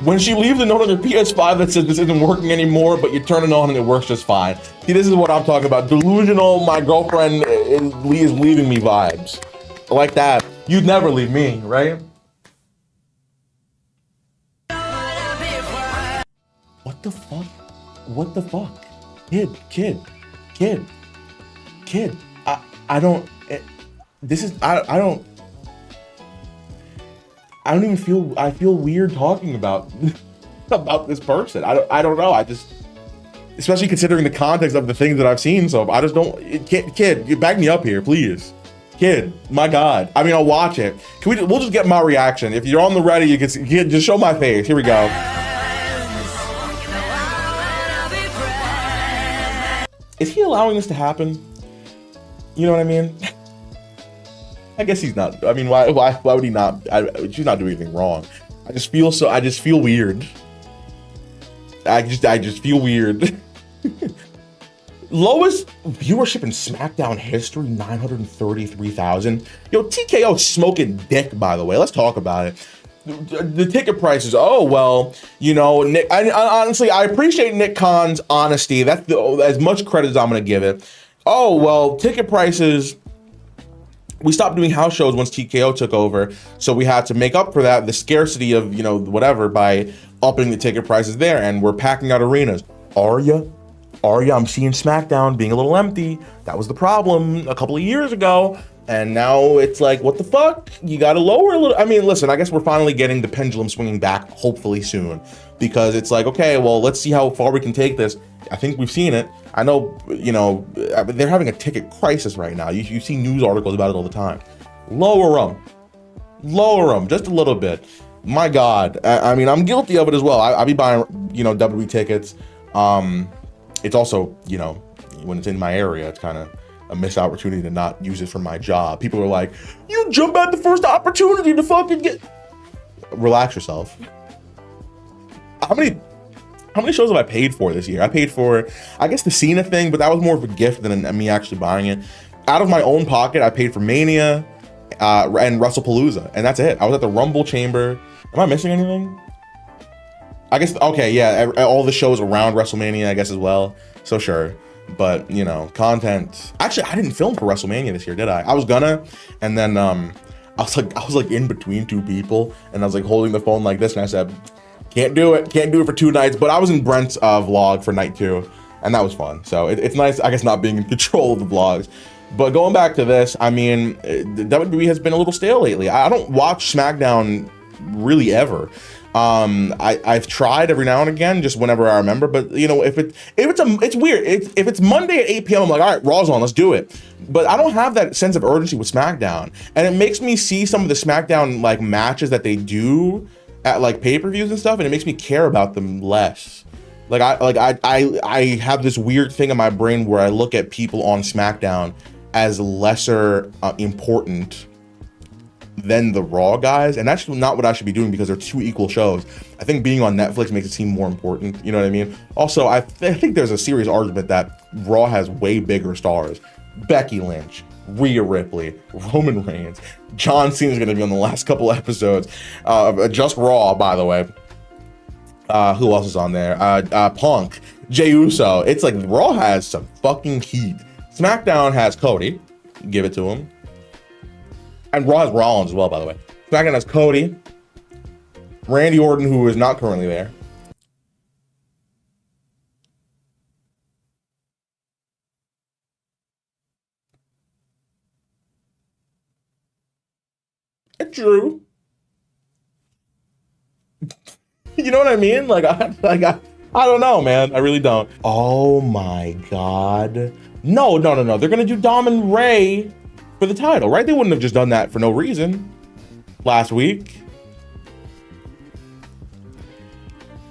When she leaves a note on her PS5 that says this isn't working anymore, but you turn it on and it works just fine. See, this is what I'm talking about. Delusional, my girlfriend is leaving me vibes. Like that. You'd never leave me, right? What the fuck? What the fuck? Kid. I don't, this is, I don't even feel, I feel weird talking about this person. I don't know. I just, especially considering the context of the things that I've seen. So I just don't, kid, you back me up here, please. Kid, my God. I mean, I'll watch it. We'll just get my reaction. If you're on the ready, you can just show my face. Here we go. Is he allowing this to happen? You know what I mean? I guess he's not. I mean, why would he not? She's not doing anything wrong. I just feel weird. I just feel weird. Lowest viewership in SmackDown history, 933,000. Yo, TKO smoking dick, by the way. Let's talk about it. The ticket prices, oh, well, you know, Nick, honestly, I appreciate Nick Khan's honesty. That's as much credit as I'm going to give it. Oh, well, ticket prices, we stopped doing house shows once TKO took over, so we had to make up for that, the scarcity of, you know, whatever, by upping the ticket prices there, and we're packing out arenas. Are ya? I'm seeing SmackDown being a little empty. That was the problem a couple of years ago. And now it's like, what the fuck? You gotta lower a little. I mean, listen, I guess we're finally getting the pendulum swinging back, hopefully soon. Because it's like, okay, well, let's see how far we can take this. I think we've seen it. I know, you know, they're having a ticket crisis right now. You see news articles about it all the time. Lower them just a little bit. My God, I mean, I'm guilty of it as well. I be buying, you know, WWE tickets. It's also, you know, when it's in my area, it's kind of a missed opportunity to not use it for my job. People are like, you jump at the first opportunity to fucking get. Relax yourself. How many shows have I paid for this year? I paid for, I guess, the Cena thing, but that was more of a gift than me actually buying it. Out of my own pocket, I paid for Mania and WrestlePalooza, and that's it. I was at the Rumble Chamber. Am I missing anything? I guess, okay, yeah, all the shows around WrestleMania, I guess, as well. So sure. But, you know, content. Actually, I didn't film for WrestleMania this year, did I? I was gonna, and then I was like in between two people, and I was like holding the phone like this, and I said, can't do it for 2 nights. But I was in Brent's vlog for night 2, and that was fun. So it's nice, I guess, not being in control of the vlogs. But going back to this, I mean, the WWE has been a little stale lately. I don't watch SmackDown really ever. I've tried every now and again, just whenever I remember, but you know, it's weird. If it's Monday at 8 p.m., I'm like, all right, Raw's on, let's do it. But I don't have that sense of urgency with SmackDown, and it makes me see some of the SmackDown like matches that they do at like pay-per-views and stuff, and it makes me care about them less. I have this weird thing in my brain where I look at people on SmackDown as lesser important than the Raw guys, and that's not what I should be doing because they're 2 equal shows. I think being on Netflix makes it seem more important, you know what I mean? Also, I think there's a serious argument that Raw has way bigger stars. Becky Lynch, Rhea Ripley, Roman Reigns, John Cena's gonna be on the last couple episodes. Just Raw, by the way. Who else is on there? Punk, Jey Uso. It's like Raw has some fucking heat. SmackDown has Cody, give it to him. And Raw has Rollins as well, by the way. SmackDown has Cody, Randy Orton, who is not currently there. And Drew. You know what I mean? I don't know, man. I really don't. Oh my God. No. They're gonna do Dom and Ray for the title, right? They wouldn't have just done that for no reason last week.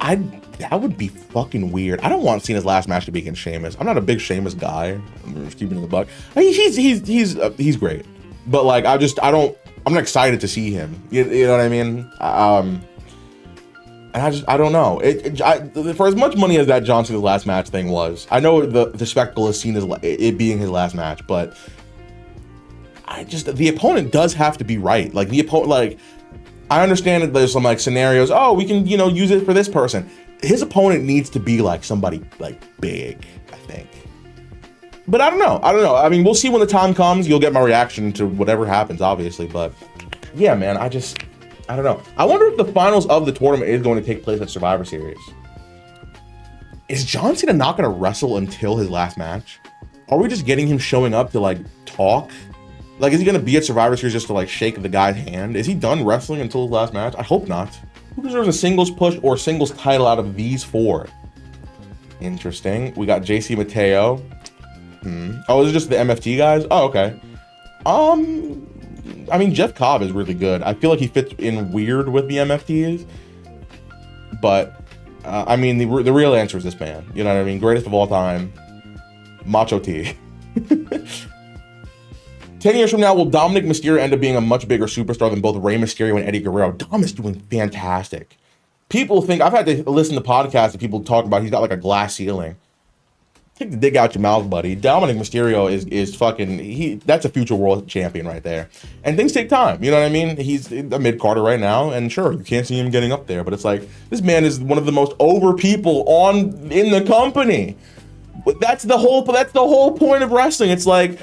That would be fucking weird. I don't want Cena's last match to be against Sheamus. I'm not a big Sheamus guy. I'm just keeping it in the buck. He's great, but like I'm not excited to see him. You know what I mean? And I don't know. For as much money as that John Cena's last match thing was, I know the spectacle is seen as it being his last match, but the opponent does have to be right. Like the opponent, like I understand that there's some like scenarios. Oh, we can use it for this person. His opponent needs to be like somebody like big, I think. But I don't know. I mean, we'll see when the time comes. You'll get my reaction to whatever happens, obviously. But yeah, man, I don't know. I wonder if the finals of the tournament is going to take place at Survivor Series. Is John Cena not going to wrestle until his last match? Are we just getting him showing up to like talk? Like, is he going to be at Survivor Series just to like shake the guy's hand? Is he done wrestling until his last match? I hope not. Who deserves a singles push or singles title out of these four? Interesting. We got JC Mateo. Oh, is it just the MFT guys? Oh, okay. I mean, Jeff Cobb is really good. I feel like he fits in weird with the MFTs. But, I mean, the real answer is this man. You know what I mean? Greatest of all time. Macho T. 10 years from now, will Dominic Mysterio end up being a much bigger superstar than both Rey Mysterio and Eddie Guerrero? Dom is doing fantastic. People think, I've had to listen to podcasts that people talk about he's got like a glass ceiling. Take the dig out your mouth, buddy. Dominic Mysterio is fucking, that's a future world champion right there. And things take time, you know what I mean? He's a mid-carder right now, and sure, you can't see him getting up there, but it's like, this man is one of the most over people in the company. But that's the whole point of wrestling. It's like,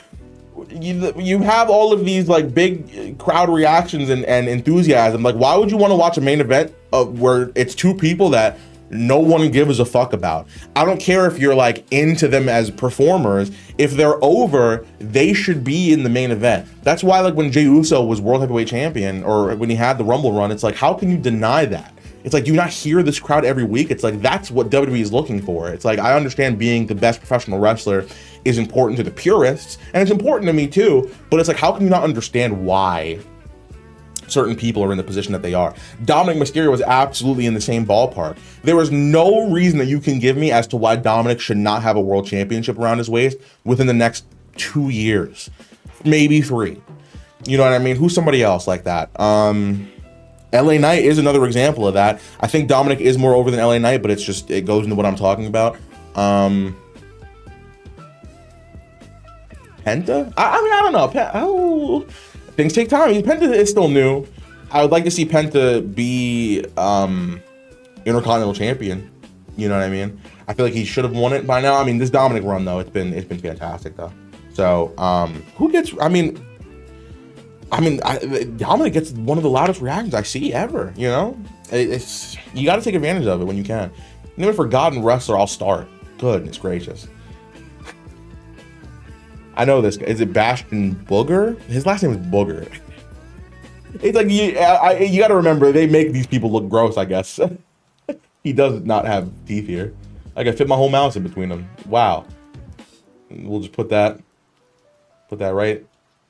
you have all of these like big crowd reactions and enthusiasm. Like, why would you want to watch a main event where it's two people that no one gives a fuck about? I don't care if you're like into them as performers. If they're over, they should be in the main event. That's why, like, when Jey Uso was World Heavyweight Champion, or when he had the Rumble run, it's like, how can you deny that? It's like, do you not hear this crowd every week? It's like, that's what WWE is looking for. It's like, I understand being the best professional wrestler is important to the purists, and it's important to me too, but it's like, how can you not understand why certain people are in the position that they are? Dominic Mysterio is absolutely in the same ballpark. There is no reason that you can give me as to why Dominic should not have a world championship around his waist within the next 2 years, maybe 3. You know what I mean? Who's somebody else like that? LA Knight is another example of that. I think Dominic is more over than LA Knight, but it goes into what I'm talking about. Penta? I mean, I don't know. Things take time. Penta is still new. I would like to see Penta be Intercontinental Champion. You know what I mean? I feel like he should have won it by now. I mean, this Dominic run though, it's been fantastic though. So who gets? Dominic gets one of the loudest reactions I see ever. You know, you got to take advantage of it when you can. Name a forgotten wrestler. I'll start. Goodness gracious. I know this guy. Is it Bastion Booger? His last name is Booger. It's like, you got to remember, they make these people look gross, I guess. He does not have teeth here. I can fit my whole mouse in between them. Wow. We'll just put that right.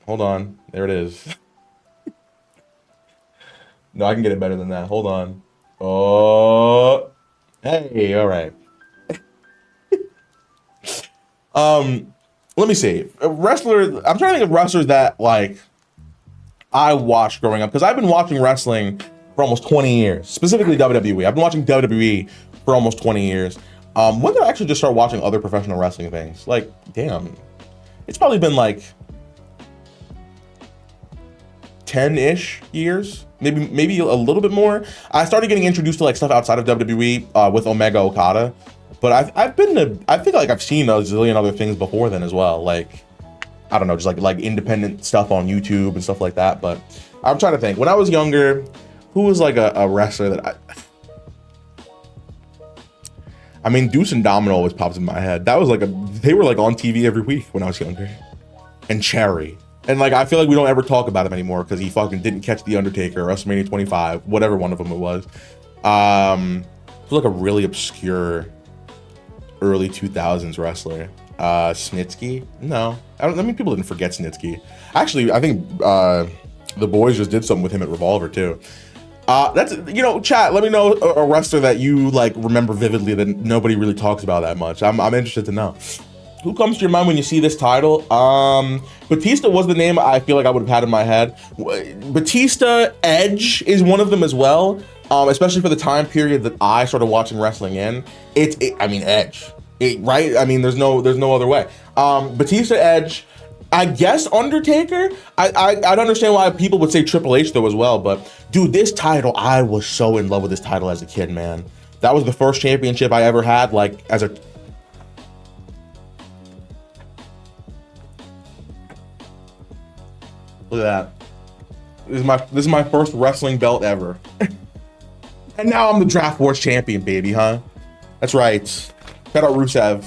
Hold on. There it is. No, I can get it better than that. Hold on. Oh. Hey, all right. Let me see. I'm trying to think of wrestlers that like I watched growing up, because I've been watching wrestling for almost 20 years, specifically WWE. I've been watching WWE for almost 20 years. When did I actually just start watching other professional wrestling things? Like, damn, it's probably been like 10-ish years, maybe a little bit more. I started getting introduced to like stuff outside of WWE with Omega Okada. But I feel like I've seen a zillion other things before then as well. Like, I don't know, just like independent stuff on YouTube and stuff like that. But I'm trying to think. When I was younger, who was like a wrestler that I mean, Deuce and Domino always pops in my head. That was like they were like on TV every week when I was younger. And Cherry. And like, I feel like we don't ever talk about him anymore because he fucking didn't catch The Undertaker, WrestleMania 25, whatever one of them it was. It was like a really obscure early 2000s wrestler. Snitsky? No. I mean, people didn't forget Snitsky. Actually, I think the boys just did something with him at Revolver too. That's, chat, let me know a wrestler that you like remember vividly that nobody really talks about that much. I'm interested to know. Who comes to your mind when you see this title? Batista was the name I feel like I would have had in my head. Batista, Edge is one of them as well. especially for the time period that I started watching wrestling in. I mean, Edge, right? I mean, there's no other way. Batista, Edge, I guess Undertaker. I don't understand why people would say Triple H though as well, but dude, this title, I was so in love with this title as a kid, man. That was the first championship I ever had, like as a. Look at that. This is my first wrestling belt ever. And now I'm the Draft Wars champion, baby, huh? That's right. Shout out Rusev.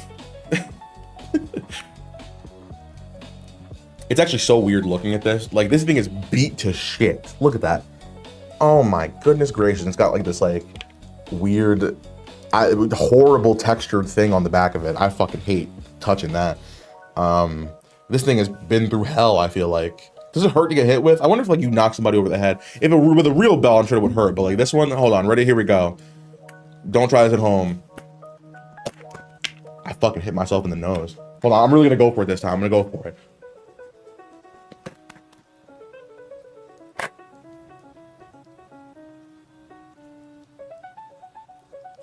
It's actually so weird looking at this. Like, this thing is beat to shit. Look at that. Oh my goodness gracious. It's got like this like weird, horrible textured thing on the back of it. I fucking hate touching that. This thing has been through hell, I feel like. Does it hurt to get hit with? I wonder if like you knock somebody over the head. If it were with a real belt, I'm sure it would hurt. But like this one, hold on, ready? Here we go. Don't try this at home. I fucking hit myself in the nose. Hold on, I'm really gonna go for it this time. I'm gonna go for it.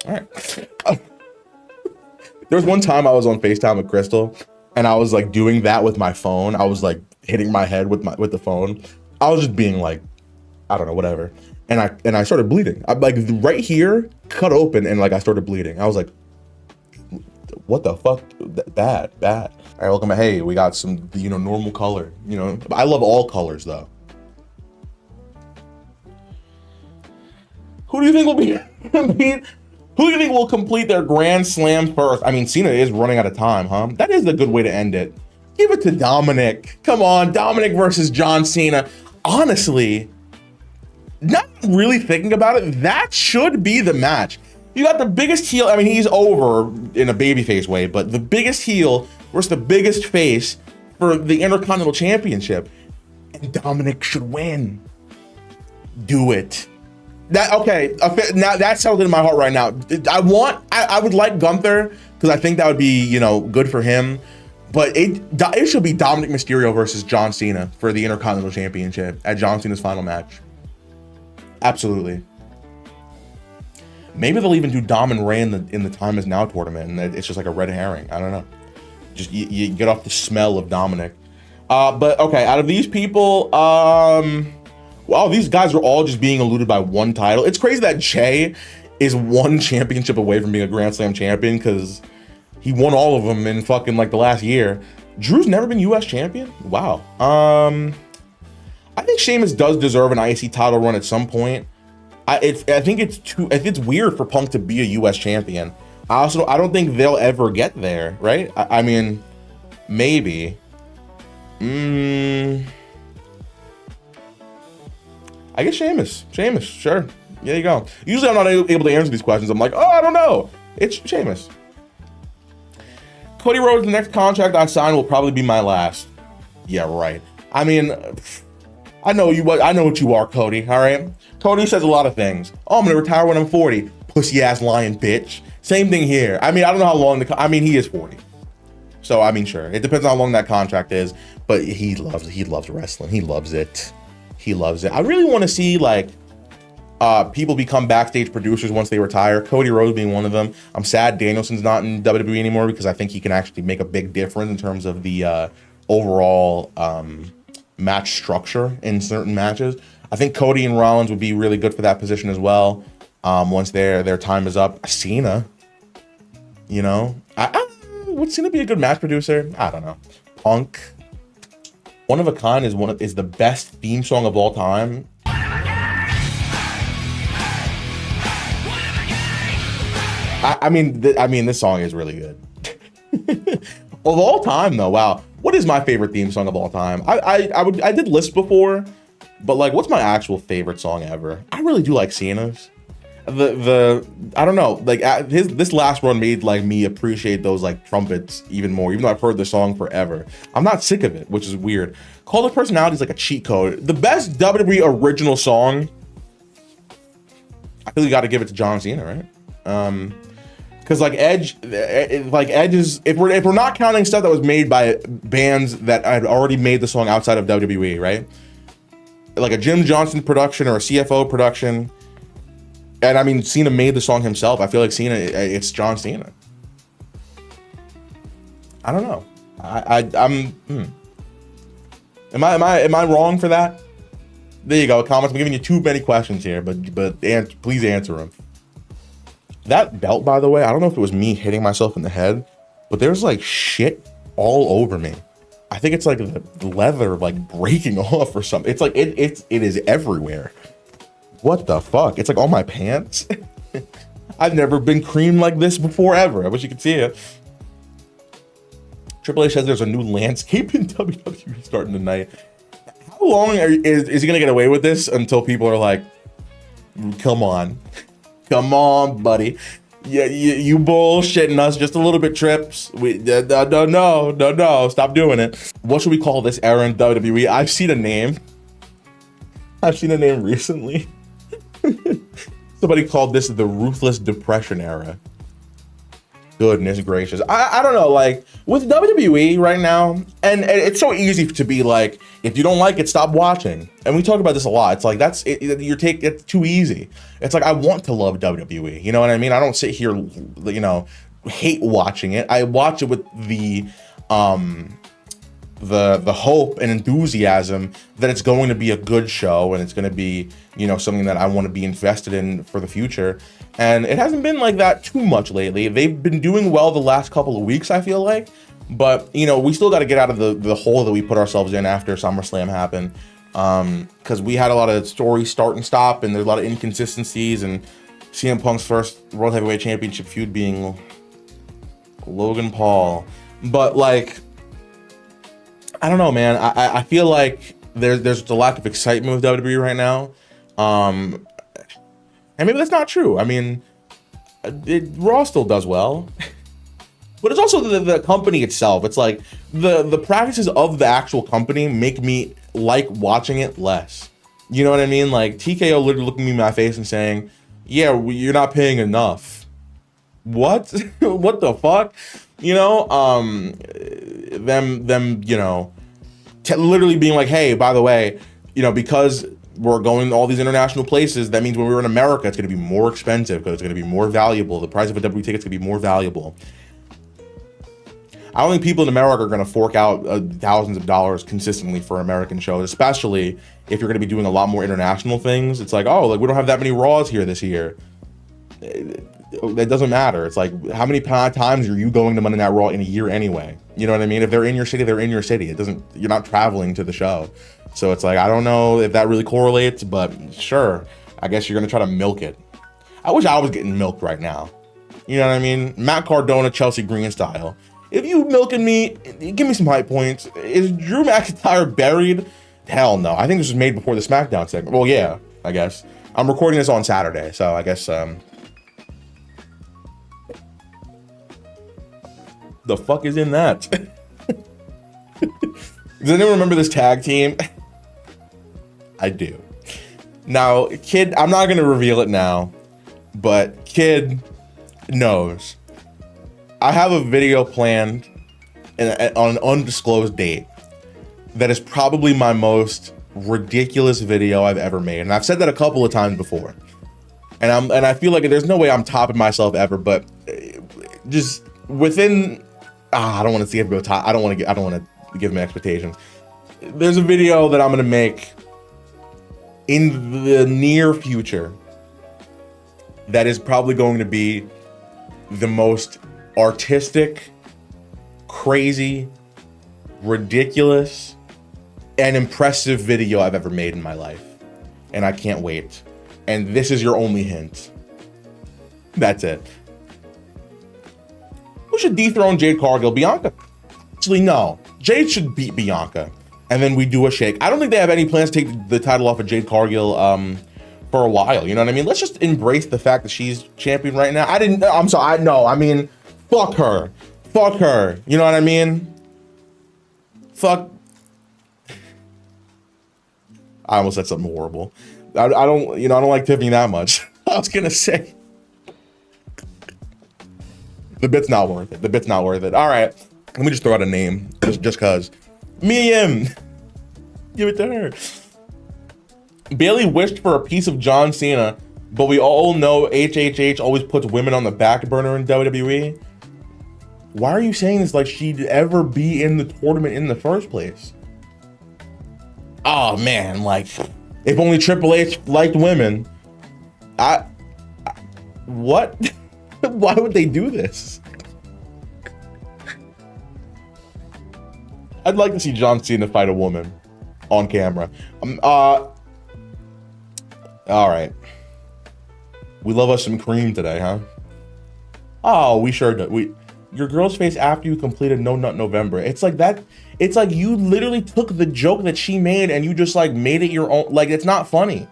All right. There was one time I was on FaceTime with Crystal, and I was like doing that with my phone. I was like hitting my head with the phone. I was just being like, I don't know, whatever. And I started bleeding. I'm like right here, cut open, and like I started bleeding. I was like, what the fuck? Bad. All right, welcome back. Hey, we got some, normal color. I love all colors though. Who do you think will be? Who do you think will complete their Grand Slam first? I mean, Cena is running out of time, huh? That is a good way to end it. Give it to Dominic. Come on, Dominic versus John Cena. Honestly, not really thinking about it, that should be the match. You got the biggest heel. I mean, he's over in a babyface way, but the biggest heel versus the biggest face for the Intercontinental Championship. And Dominic should win. Do it. Okay, now that's settled in my heart right now. I would like Gunther because I think that would be, good for him. But it should be Dominic Mysterio versus John Cena for the Intercontinental Championship at John Cena's final match. Absolutely. Maybe they'll even do Dom and Ray in the Time Is Now tournament, and it's just like a red herring. I don't know. Just you get off the smell of Dominic. But okay, out of these people, wow, these guys are all just being eluded by one title. It's crazy that Jay is one championship away from being a Grand Slam champion because he won all of them in fucking like the last year. Drew's never been US champion? Wow. I think Sheamus does deserve an IC title run at some point. I think it's weird for Punk to be a US champion. I don't think they'll ever get there, right? I mean, maybe. I guess Sheamus, sure. There you go. Usually I'm not able to answer these questions. I'm like, oh, I don't know. It's Sheamus. Cody Rhodes, the next contract I sign will probably be my last. Yeah, right. I mean, I know what you are, Cody, all right? Cody says a lot of things. Oh, I'm gonna retire when I'm 40. Pussy ass lying bitch. Same thing here. I mean, I don't know how long he is 40. So, I mean, sure. It depends on how long that contract is, but he loves wrestling. He loves it. He loves it. I really want to see like people become backstage producers once they retire. Cody Rhodes being one of them. I'm sad Danielson's not in WWE anymore because I think he can actually make a big difference in terms of the overall match structure in certain matches. I think Cody and Rollins would be really good for that position as well. Once their time is up. Cena, would Cena be a good match producer? I don't know. Punk. One of a Kind is the best theme song of all time. I mean, this song is really good. Of all time, though, wow. What is my favorite theme song of all time? I did list before, but like, what's my actual favorite song ever? I really do like Cena's. I don't know, like this last run made like me appreciate those like trumpets even more, even though I've heard the song forever. I'm not sick of it, which is weird. Cult of Personality is like a cheat code. The best WWE original song, I feel you got to give it to John Cena, right? Because like Edge is, if we're not counting stuff that was made by bands that had already made the song outside of WWE, right? Like a Jim Johnson production or a CFO production. And I mean, Cena made the song himself. I feel like Cena, it's John Cena. I don't know. Am I wrong for that? There you go. Comments. I'm giving you too many questions here, but please answer them. That belt, by the way, I don't know if it was me hitting myself in the head, but there's like shit all over me. I think it's like the leather like breaking off or something. It's like it is everywhere. What the fuck? It's like on my pants. I've never been creamed like this before ever. I wish you could see it. Triple H says there's a new landscape in WWE starting tonight. How long is he gonna get away with this until people are like, come on, buddy, yeah, you bullshitting us just a little bit, Trips. No, stop doing it. What should we call this era in WWE? I've seen a name recently. Somebody called this the Ruthless Depression era. Goodness gracious. I don't know, like with WWE right now, and it's so easy to be like, if you don't like it, stop watching. And we talk about this a lot. It's like, it's too easy. It's like, I want to love WWE. You know what I mean? I don't sit here, hate watching it. I watch it with the hope and enthusiasm that it's going to be a good show and it's going to be, something that I want to be invested in for the future. And it hasn't been like that too much lately. They've been doing well the last couple of weeks, I feel like, but we still got to get out of the hole that we put ourselves in after SummerSlam happened. Because we had a lot of stories start and stop, and there's a lot of inconsistencies, and CM Punk's first World Heavyweight Championship feud being Logan Paul. But like, I don't know, man. I feel like there's a lack of excitement with WWE right now. And maybe that's not true. I mean, Raw still does well. But it's also the company itself. It's like the practices of the actual company make me like watching it less. You know what I mean? Like TKO literally looking me in my face and saying, yeah, you're not paying enough. What? What the fuck? Them literally being like, hey, by the way, because we're going to all these international places, that means when we're in America, it's going to be more expensive because it's going to be more valuable. The price of a WWE ticket's going to be more valuable. I don't think people in America are going to fork out thousands of dollars consistently for American shows, especially if you're going to be doing a lot more international things. It's like, we don't have that many Raws here this year. That doesn't matter. It's like, how many times are you going to Monday Night Raw in a year anyway? You know what I mean? If they're in your city, they're in your city. You're not traveling to the show. So it's like, I don't know if that really correlates, but sure, I guess you're going to try to milk it. I wish I was getting milked right now. You know what I mean? Matt Cardona, Chelsea Green style. If you milking me, give me some high points. Is Drew McIntyre buried? Hell no. I think this was made before the SmackDown segment. Well, yeah, I guess. I'm recording this on Saturday, so I guess, the fuck is in that? Does anyone remember this tag team? I do. Now, Kid, I'm not going to reveal it now, but Kid knows. I have a video planned on an undisclosed date that is probably my most ridiculous video I've ever made. And I've said that a couple of times before. And I feel like there's no way I'm topping myself ever, but just within, I don't want to see it go top. I don't want to give them expectations. There's a video that I'm going to make in the near future that is probably going to be the most artistic, crazy, ridiculous, and impressive video I've ever made in my life. And I can't wait. And this is your only hint. That's it. Who should dethrone Jade Cargill? Bianca? Actually, no. Jade should beat Bianca. And then we do a shake. I don't think they have any plans to take the title off of Jade Cargill for a while. You know what I mean? Let's just embrace the fact that she's champion right now. Fuck her. Fuck her. You know what I mean? Fuck. I almost said something horrible. I don't like Tiffany that much. I was gonna say. The bit's not worth it. The bit's not worth it. All right. Let me just throw out a name, just cause. Mia Yim. Give it to her. Bailey wished for a piece of John Cena but we all know HHH always puts women on the back burner in WWE. Why are you saying this like she'd ever be in the tournament in the first place? Oh man, like if only Triple H liked women. What? Why would they do this? I'd like to see John Cena fight a woman on camera. All right. We love us some cream today, huh? Oh, we sure do. Your girl's face after you completed No Nut November. It's like that. It's like you literally took the joke that she made and you just like made it your own. Like, it's not funny.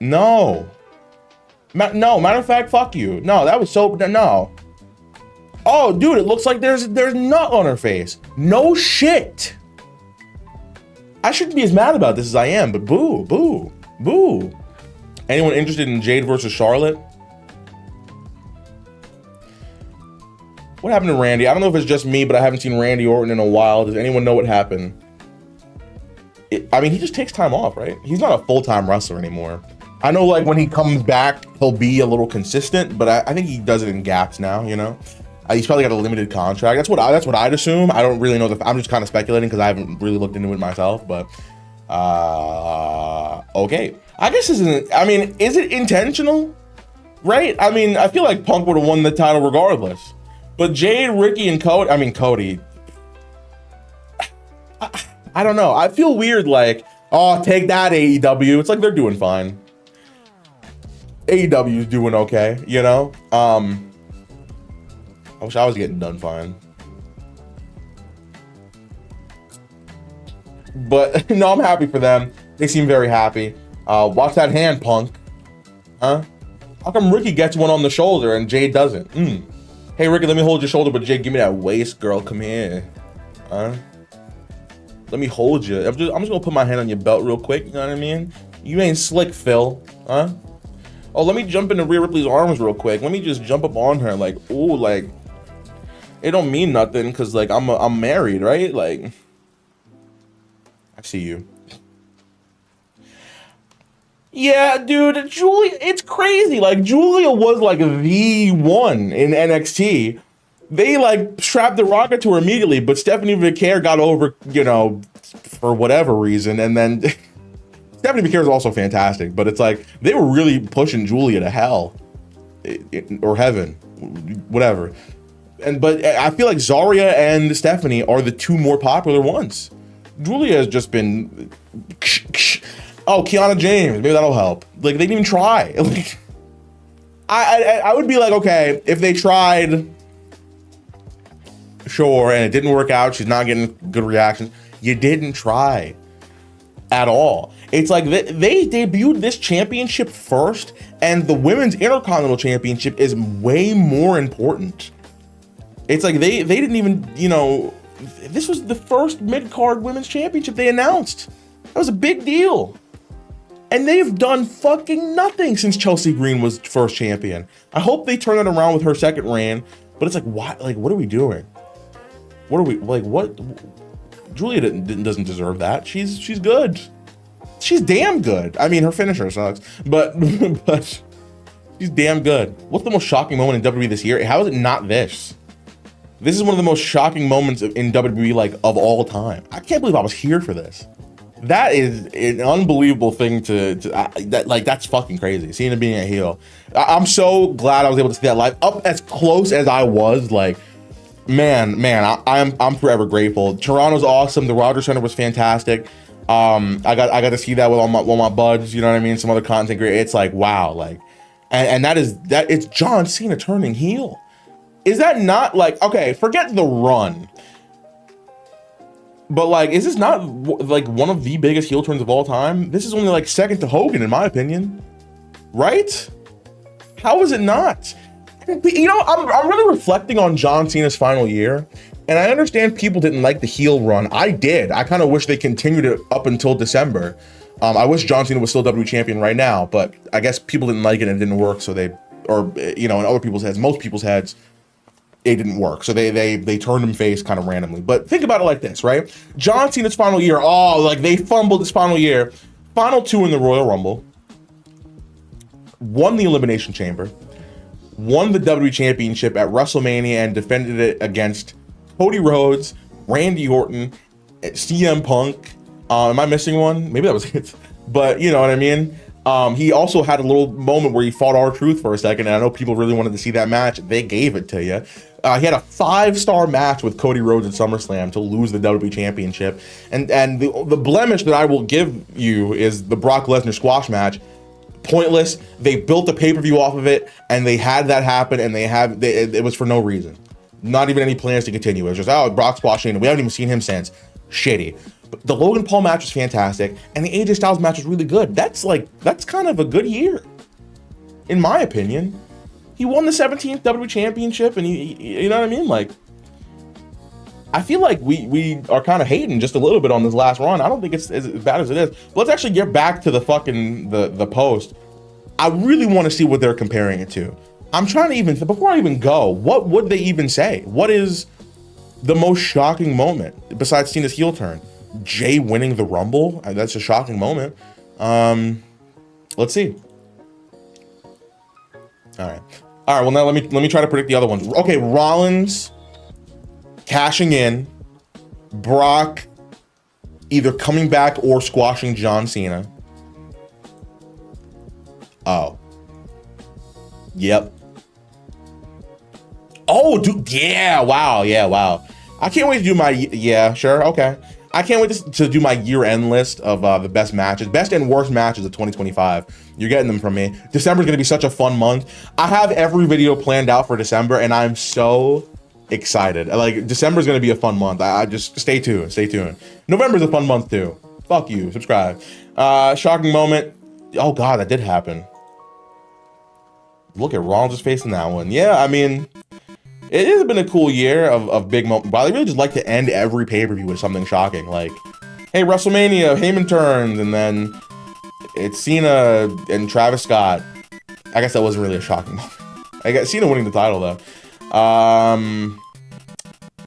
No. No, matter of fact, fuck you. No, that was so, no. Oh, dude, it looks like there's nut on her face. No shit. I shouldn't be as mad about this as I am, but boo, boo, boo. Anyone interested in Jade versus Charlotte? What happened to Randy? I don't know if it's just me, but I haven't seen Randy Orton in a while. Does anyone know what happened? I mean, he just takes time off, right? He's not a full-time wrestler anymore. I know, like, when he comes back, he'll be a little consistent, but I think he does it in gaps now, you know? He's probably got a limited contract. That's what I'd assume. I don't really know. I'm just kind of speculating because I haven't really looked into it myself, but okay. I guess is it intentional? Right? I mean, I feel like Punk would have won the title regardless. But Jade, Ricky, and Cody, I don't know. I feel weird like, oh, take that, AEW. It's like they're doing fine. AEW is doing okay, you know? I wish I was getting done fine. But no, I'm happy for them. They seem very happy. Watch that hand, Punk. Huh? How come Ricky gets one on the shoulder and Jade doesn't? Hey, Ricky, let me hold your shoulder, but Jade, give me that waist, girl. Come here. Huh? Let me hold you. I'm just gonna put my hand on your belt real quick. You know what I mean? You ain't slick, Phil. Huh? Oh, let me jump into Rhea Ripley's arms real quick. Let me just jump up on her. Like, ooh, like, it don't mean nothing because, like, I'm married, right? Like, I see you. Yeah, dude, Julia, it's crazy. Like, Julia was like the one in NXT. They like strapped the rocket to her immediately, but Stephanie Vaquer got over, you know, for whatever reason. And then Stephanie Vaquer is also fantastic, but it's like they were really pushing Julia to hell or heaven, whatever. But I feel like Zarya and Stephanie are the two more popular ones. Julia has just been. Oh, Kiana James, maybe that'll help. Like, they didn't even try. Like, I would be like, okay, if they tried, sure, and it didn't work out, she's not getting good reactions. You didn't try at all. It's like they debuted this championship first, and the Women's Intercontinental Championship is way more important. It's like they didn't even, you know, this was the first mid-card Women's Championship they announced. That was a big deal. And they've done fucking nothing since Chelsea Green was first champion. I hope they turn it around with her second reign, but it's like, why? Like, what are we doing? What are we, like, what? Julia doesn't deserve that. She's good. She's damn good. I mean, her finisher sucks, but she's damn good. What's the most shocking moment in WWE this year? How is it not this? This is one of the most shocking moments in WWE, like, of all time. I can't believe I was here for this. That is an unbelievable thing that's fucking crazy. Seeing it being a heel. I'm so glad I was able to see that live up as close as I was. Like, man, I'm forever grateful. Toronto's awesome. The Rogers Center was fantastic. I got to see that with all my buds. You know what I mean? Some other content creators. It's like, wow, like, and it's John Cena turning heel. Is that not like, okay? Forget the run. But like, is this not like one of the biggest heel turns of all time? This is only like second to Hogan, in my opinion. Right? How is it not? You know, I'm really reflecting on John Cena's final year, and I understand people didn't like the heel run. I did. I kind of wish they continued it up until December. I wish John Cena was still WWE champion right now, but I guess people didn't like it and it didn't work. So in other people's heads, most people's heads, it didn't work. So they turned him face kind of randomly. But think about it like this, right? John Cena's final year, like they fumbled his final year. Final two in the Royal Rumble. won the Elimination Chamber, won the WWE Championship at WrestleMania, and defended it against Cody Rhodes, Randy Orton, CM Punk. Am I missing one? Maybe that was it. But you know what I mean? He also had a little moment where he fought R-Truth for a second, and I know people really wanted to see that match. They gave it to you. He had a 5-star match with Cody Rhodes at SummerSlam to lose the WWE Championship. And the blemish that I will give you is the Brock Lesnar squash match. Pointless. They built the pay-per-view off of it, and they had that happen, and it was for no reason. Not even any plans to continue. It was just, oh, Brock squashing, we haven't even seen him since. Shitty. But the Logan Paul match was fantastic, and the AJ Styles match was really good. That's kind of a good year, in my opinion. He won the 17th WWE Championship, and you know what I mean? Like, I feel like we are kind of hating just a little bit on this last run. I don't think it's as bad as it is. But let's actually get back to the fucking the post. I really want to see what they're comparing it to. I'm trying to even, before I even go, what would they even say? What is the most shocking moment besides Cena's heel turn? Jay winning the Rumble? That's a shocking moment. Let's see. All right. Well, now let me try to predict the other ones. Okay, Rollins cashing in, Brock either coming back or squashing John Cena. Oh. Yep. Oh, dude. Yeah. Wow. Yeah. Wow. I can't wait to do my, yeah, sure. Okay. I can't wait to do my year-end list of the best matches, best and worst matches of 2025. You're getting them from me. December is going to be such a fun month. I have every video planned out for December, and I'm so excited. Like, December is going to be a fun month. I just stay tuned. Stay tuned. November is a fun month too. Fuck you. Subscribe. Shocking moment. Oh God, that did happen. Look at Rollins' face in that one. Yeah, I mean, it has been a cool year of big moments, but I really just like to end every pay-per-view with something shocking. Like, hey, WrestleMania, Heyman turns, and then it's Cena and Travis Scott. I guess that wasn't really a shocking moment. I guess Cena winning the title, though.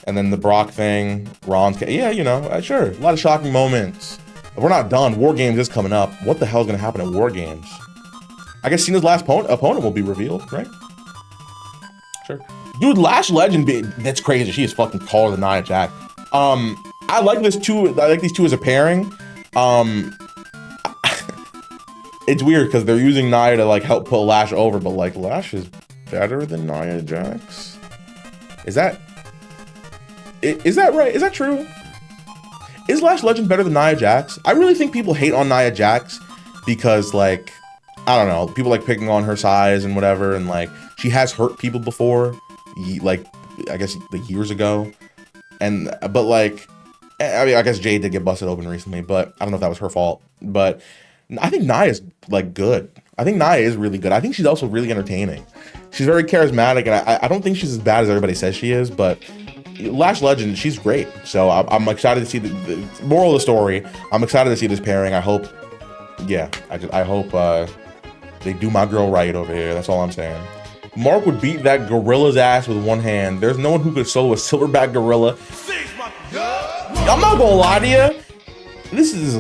And then the Brock thing, Rollins. Yeah, you know, sure. A lot of shocking moments. But we're not done. War Games is coming up. What the hell is going to happen at War Games? I guess Cena's last opponent will be revealed, right? Sure. Dude, Lash Legend, that's crazy. She is fucking taller than Nia Jax. I like this too. I like these two as a pairing. It's weird because they're using Nia to like help put Lash over, but like Lash is better than Nia Jax. Is that right? Is that true? Is Lash Legend better than Nia Jax? I really think people hate on Nia Jax because, like, I don't know, people like picking on her size and whatever, and like she has hurt people before, like I guess like years ago, but like I mean I guess Jade did get busted open recently, but I don't know if that was her fault. But I think Nia's like good. I think Nia is really good. I think she's also really entertaining. She's very charismatic, and I don't think she's as bad as everybody says she is, but Lash Legend, she's great. So I'm excited to see the moral of the story. I'm excited to see this pairing. I hope, yeah, I hope they do my girl right over here. That's all I'm saying. Mark would beat that gorilla's ass with one hand. There's no one who could solo a silverback gorilla. I'm not gonna lie to you. This is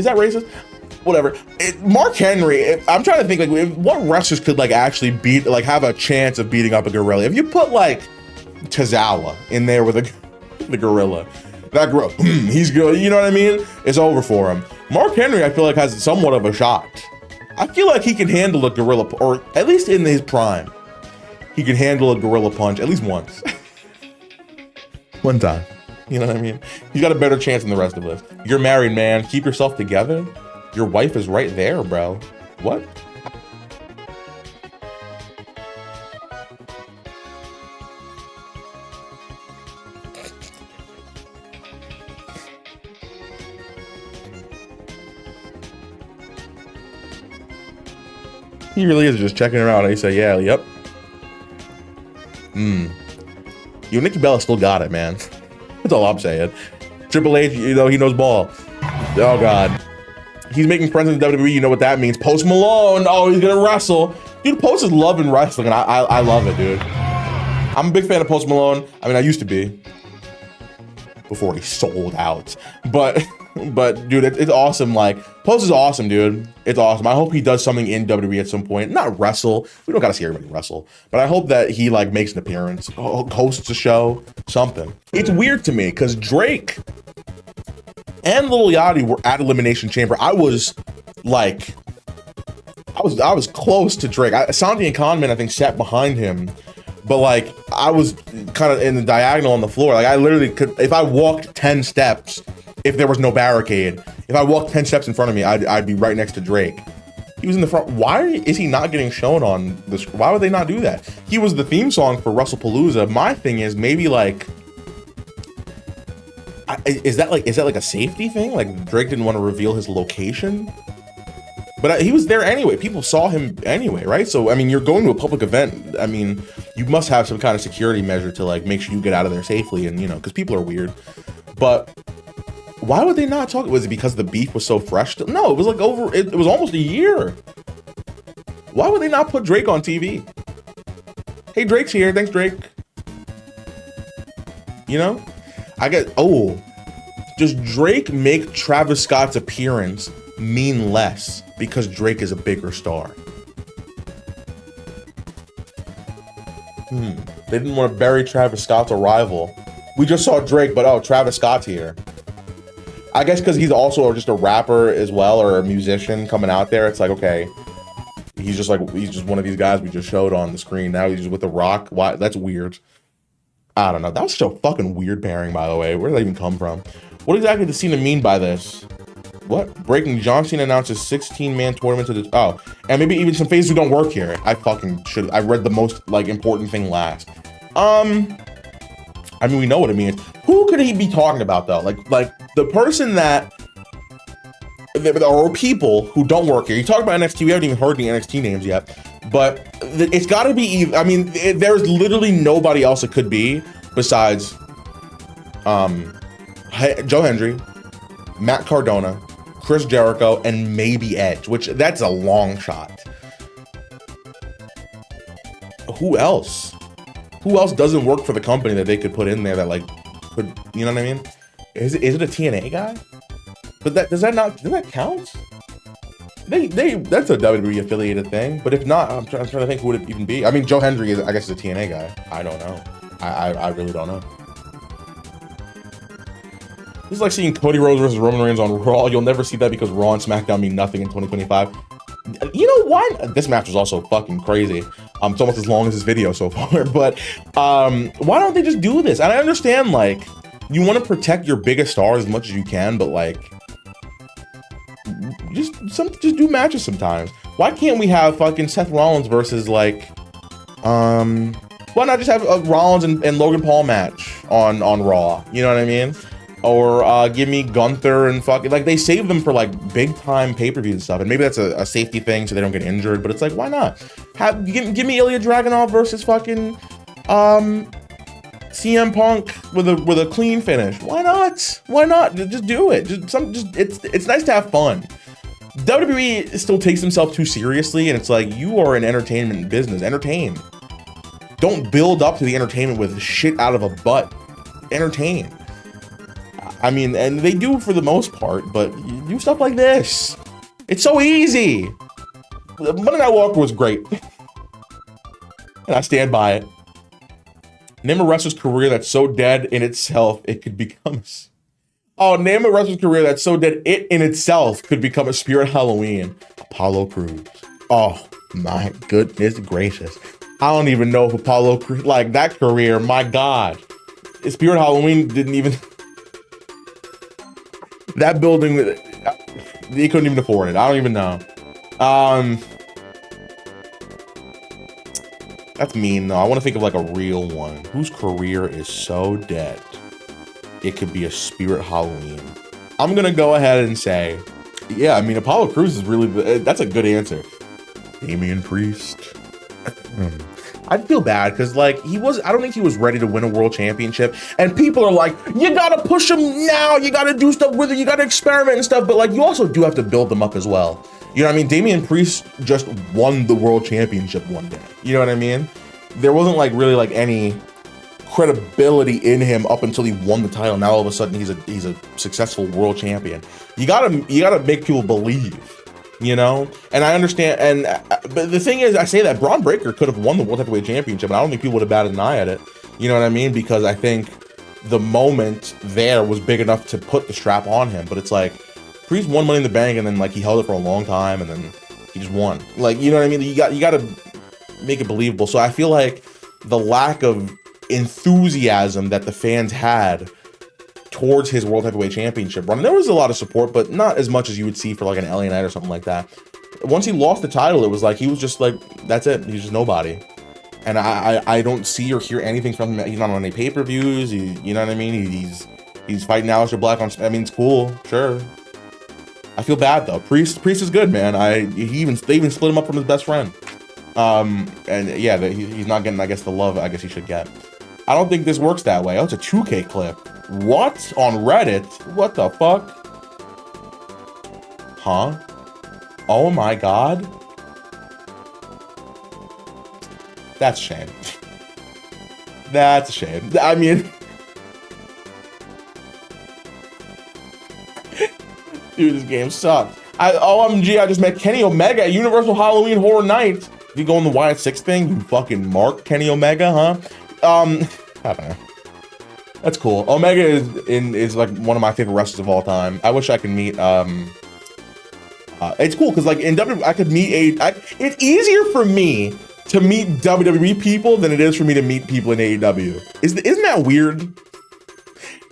that racist? Whatever. Mark Henry, I'm trying to think like what wrestlers could like actually beat, like have a chance of beating up a gorilla. If you put like Tozawa in there with the gorilla, that gorilla, he's good. You know what I mean? It's over for him. Mark Henry, I feel like has somewhat of a shot. I feel like he can handle a gorilla, or at least in his prime, he can handle a gorilla punch at least once. One time. You know what I mean? He's got a better chance than the rest of us. You're married, man. Keep yourself together. Your wife is right there, bro. What? He really is just checking her out. He said, yeah, yep. You, Nikki Bella still got it, man. That's all I'm saying. Triple H, you know, he knows ball. Oh, God. He's making friends in the WWE. You know what that means. Post Malone. Oh, he's going to wrestle. Dude, Post is loving wrestling, and I love it, dude. I'm a big fan of Post Malone. I mean, I used to be. before he sold out. But dude, it's awesome. Like, Pose is awesome, dude. It's awesome. I hope he does something in WWE at some point. Not wrestle. We don't gotta see everybody wrestle. But I hope that he like makes an appearance, hosts a show, something. It's weird to me because Drake and Lil Yachty were at Elimination Chamber. I was close to Drake. Santi and Conman, I think, sat behind him. But like, I was kind of in the diagonal on the floor. Like, I literally could, if I walked 10 steps, if there was no barricade, if I walked 10 steps in front of me, I'd be right next to Drake. He was in the front. Why is he not getting shown on this? Why would they not do that? He was the theme song for WrestlePalooza. My thing is maybe like, is that like a safety thing? Like Drake didn't want to reveal his location? But he was there anyway. People saw him anyway, right? So, I mean, you're going to a public event. I mean, you must have some kind of security measure to like make sure you get out of there safely and, you know, because people are weird. But why would they not talk? Was it because the beef was so fresh? No, it was like it was almost a year. Why would they not put Drake on TV? Hey, Drake's here. Thanks, Drake. You know? Does Drake make Travis Scott's appearance mean less because Drake is a bigger star? They didn't want to bury Travis Scott's arrival. We just saw Drake, but oh, Travis Scott's here. I guess because he's also just a rapper as well, or a musician coming out there. It's like, okay, he's just one of these guys we just showed on the screen. Now he's just with The Rock. Why? That's weird. I don't know. That was such a fucking weird pairing, by the way. Where did that even come from? What exactly does Cena mean by this? What? Breaking, John Cena announces 16-man tournament to the... Oh, and maybe even some phases who don't work here. I fucking should... I read the most, like, important thing last. I mean, we know what it means. Who could he be talking about, though? Like the person that... Or people who don't work here. You talk about NXT, we haven't even heard the NXT names yet. But it's got to be... I mean, there's literally nobody else it could be besides... Joe Hendry, Matt Cardona, Chris Jericho, and maybe Edge, which that's a long shot. Who else? Who else doesn't work for the company that they could put in there that like could, you know what I mean? Is it a TNA guy? But does that count? They that's a WWE affiliated thing, but if not, I'm trying to think who would it even be. I mean, Joe Hendry is, I guess, is a TNA guy. I don't know. I really don't know. This is like seeing Cody Rhodes versus Roman Reigns on Raw. You'll never see that because Raw and SmackDown mean nothing in 2025. You know what? This match was also fucking crazy. It's almost as long as this video so far. But why don't they just do this? And I understand, like, you want to protect your biggest stars as much as you can, but like, just do matches sometimes. Why can't we have fucking Seth Rollins versus like, why not just have a Rollins and Logan Paul match on Raw? You know what I mean? Or give me Gunther and fucking, like, they save them for like big time pay-per-views and stuff, and maybe that's a safety thing so they don't get injured, but it's like, why not give me Ilya Dragunov versus fucking CM Punk with a clean finish? Why not just do it? It's nice to have fun. WWE still takes themselves too seriously, and it's like, you are an entertainment business. Entertain. Don't build up to the entertainment with shit out of a butt. Entertain. I mean, and they do for the most part, but you do stuff like this. It's so easy. Monday Night Walker was great. And I stand by it. Name a wrestler's career that's so dead in itself, it could become... Oh, name a wrestler's career that's so dead it in itself could become a Spirit Halloween. Apollo Crews. Oh, my goodness gracious. I don't even know if Apollo Crews... Like, that career, my God. Spirit Halloween didn't even... That building, they couldn't even afford it. I don't even know. That's mean, though. I want to think of like a real one. Whose career is so dead, it could be a Spirit Halloween. I'm going to go ahead and say, yeah, I mean, Apollo Crews is really, that's a good answer. Damian Priest. I'd feel bad because like I don't think he was ready to win a world championship, and people are like, you gotta push him now, you gotta do stuff with it, you gotta experiment and stuff, but like you also do have to build them up as well. You know what I mean? Damian Priest just won the world championship one day. You know what I mean? There wasn't like really like any credibility in him up until he won the title. Now all of a sudden he's a successful world champion. You gotta make people believe, you know. And I understand. But the thing is, I say that Braun Breaker could have won the World Heavyweight Championship, and I don't think people would have batted an eye at it. You know what I mean? Because I think the moment there was big enough to put the strap on him. But it's like Priest won Money in the Bank, and then like he held it for a long time, and then he just won. Like, you know what I mean? You got to make it believable. So I feel like the lack of enthusiasm that the fans had towards his World Heavyweight Championship run, and there was a lot of support, but not as much as you would see for like an LA Knight or something like that. Once he lost the title, it was like he was just like, that's it. He's just nobody. And I don't see or hear anything from him. He's not on any pay-per-views. You know what I mean? He's fighting Aleister Black on. I mean, it's cool, sure. I feel bad though. Priest is good, man. They even split him up from his best friend. And yeah, he's not getting, I guess, the love I guess he should get. I don't think this works that way. Oh, it's a 2K clip. What? On Reddit? What the fuck? Huh? Oh my god. That's a shame. That's a shame. I mean, dude, this game sucks. OMG, I just met Kenny Omega at Universal Halloween Horror Nights. If you go in the Wyatt 6 thing, you fucking mark Kenny Omega, huh? I don't know. That's cool. Omega is like one of my favorite wrestlers of all time. I wish I could meet. It's cool because like in WWE, I could meet it's easier for me to meet WWE people than it is for me to meet people in AEW. Isn't that weird?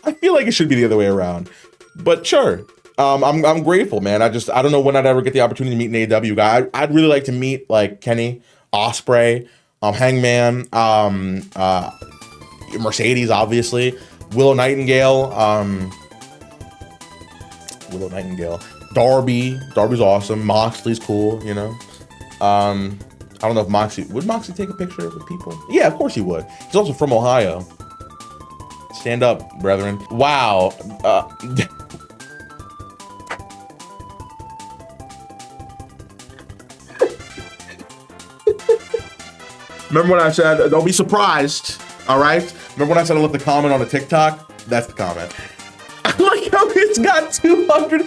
I feel like it should be the other way around, but sure. I'm grateful, man. I don't know when I'd ever get the opportunity to meet an AEW guy. I'd really like to meet like Kenny, Ospreay, Hangman, Mercedes, obviously, Willow Nightingale, Darby's awesome. Moxley's cool, you know. I don't know if would Moxley take a picture with people? Yeah, of course he would. He's also from Ohio. Stand up, brethren. Wow. Remember when I said, don't be surprised, all right? Remember when I said I left the comment on a TikTok? That's the comment. I like how it's got 200.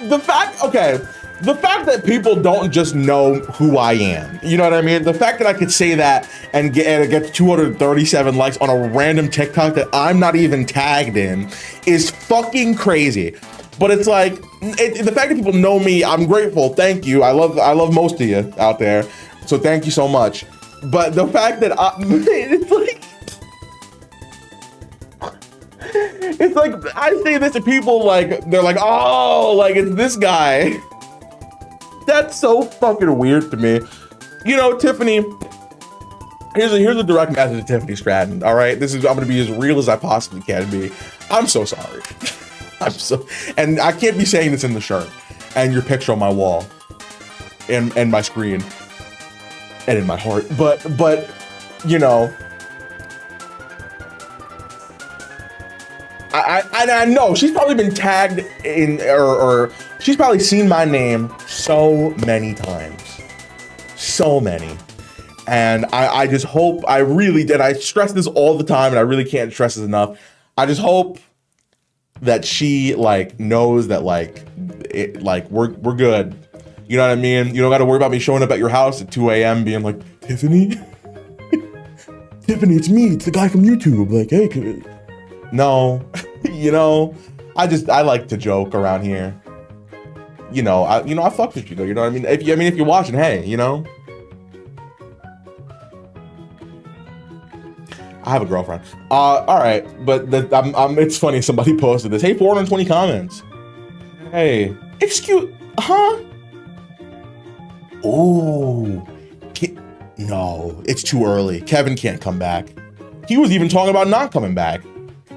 The fact that people don't just know who I am, you know what I mean? The fact that I could say that and get 237 likes on a random TikTok that I'm not even tagged in is fucking crazy. But it's like, the fact that people know me, I'm grateful. Thank you. I love most of you out there. So thank you so much. But the fact that it's like I say this to people, like they're like, oh, like it's this guy. That's so fucking weird to me. You know, Tiffany, here's a direct message to Tiffany Stratton. All right, I'm gonna be as real as I possibly can be. I'm so sorry. And I can't be saying this in the shirt and your picture on my wall and my screen. And in my heart, but you know, I know she's probably been tagged in or she's probably seen my name so many times, and I just hope, I really did. I stress this all the time, and I really can't stress this enough. I just hope that she like knows that like we're good. You know what I mean? You don't got to worry about me showing up at your house at 2 a.m. being like, Tiffany? Tiffany, it's me. It's the guy from YouTube. Like, hey, no. You know, I like to joke around here. You know, I fuck with you though. You know what I mean? If you're watching, hey, you know. I have a girlfriend. All right, but it's funny. Somebody posted this. Hey, 420 comments. Hey, huh? Oh, no, it's too early. Kevin can't come back. He was even talking about not coming back.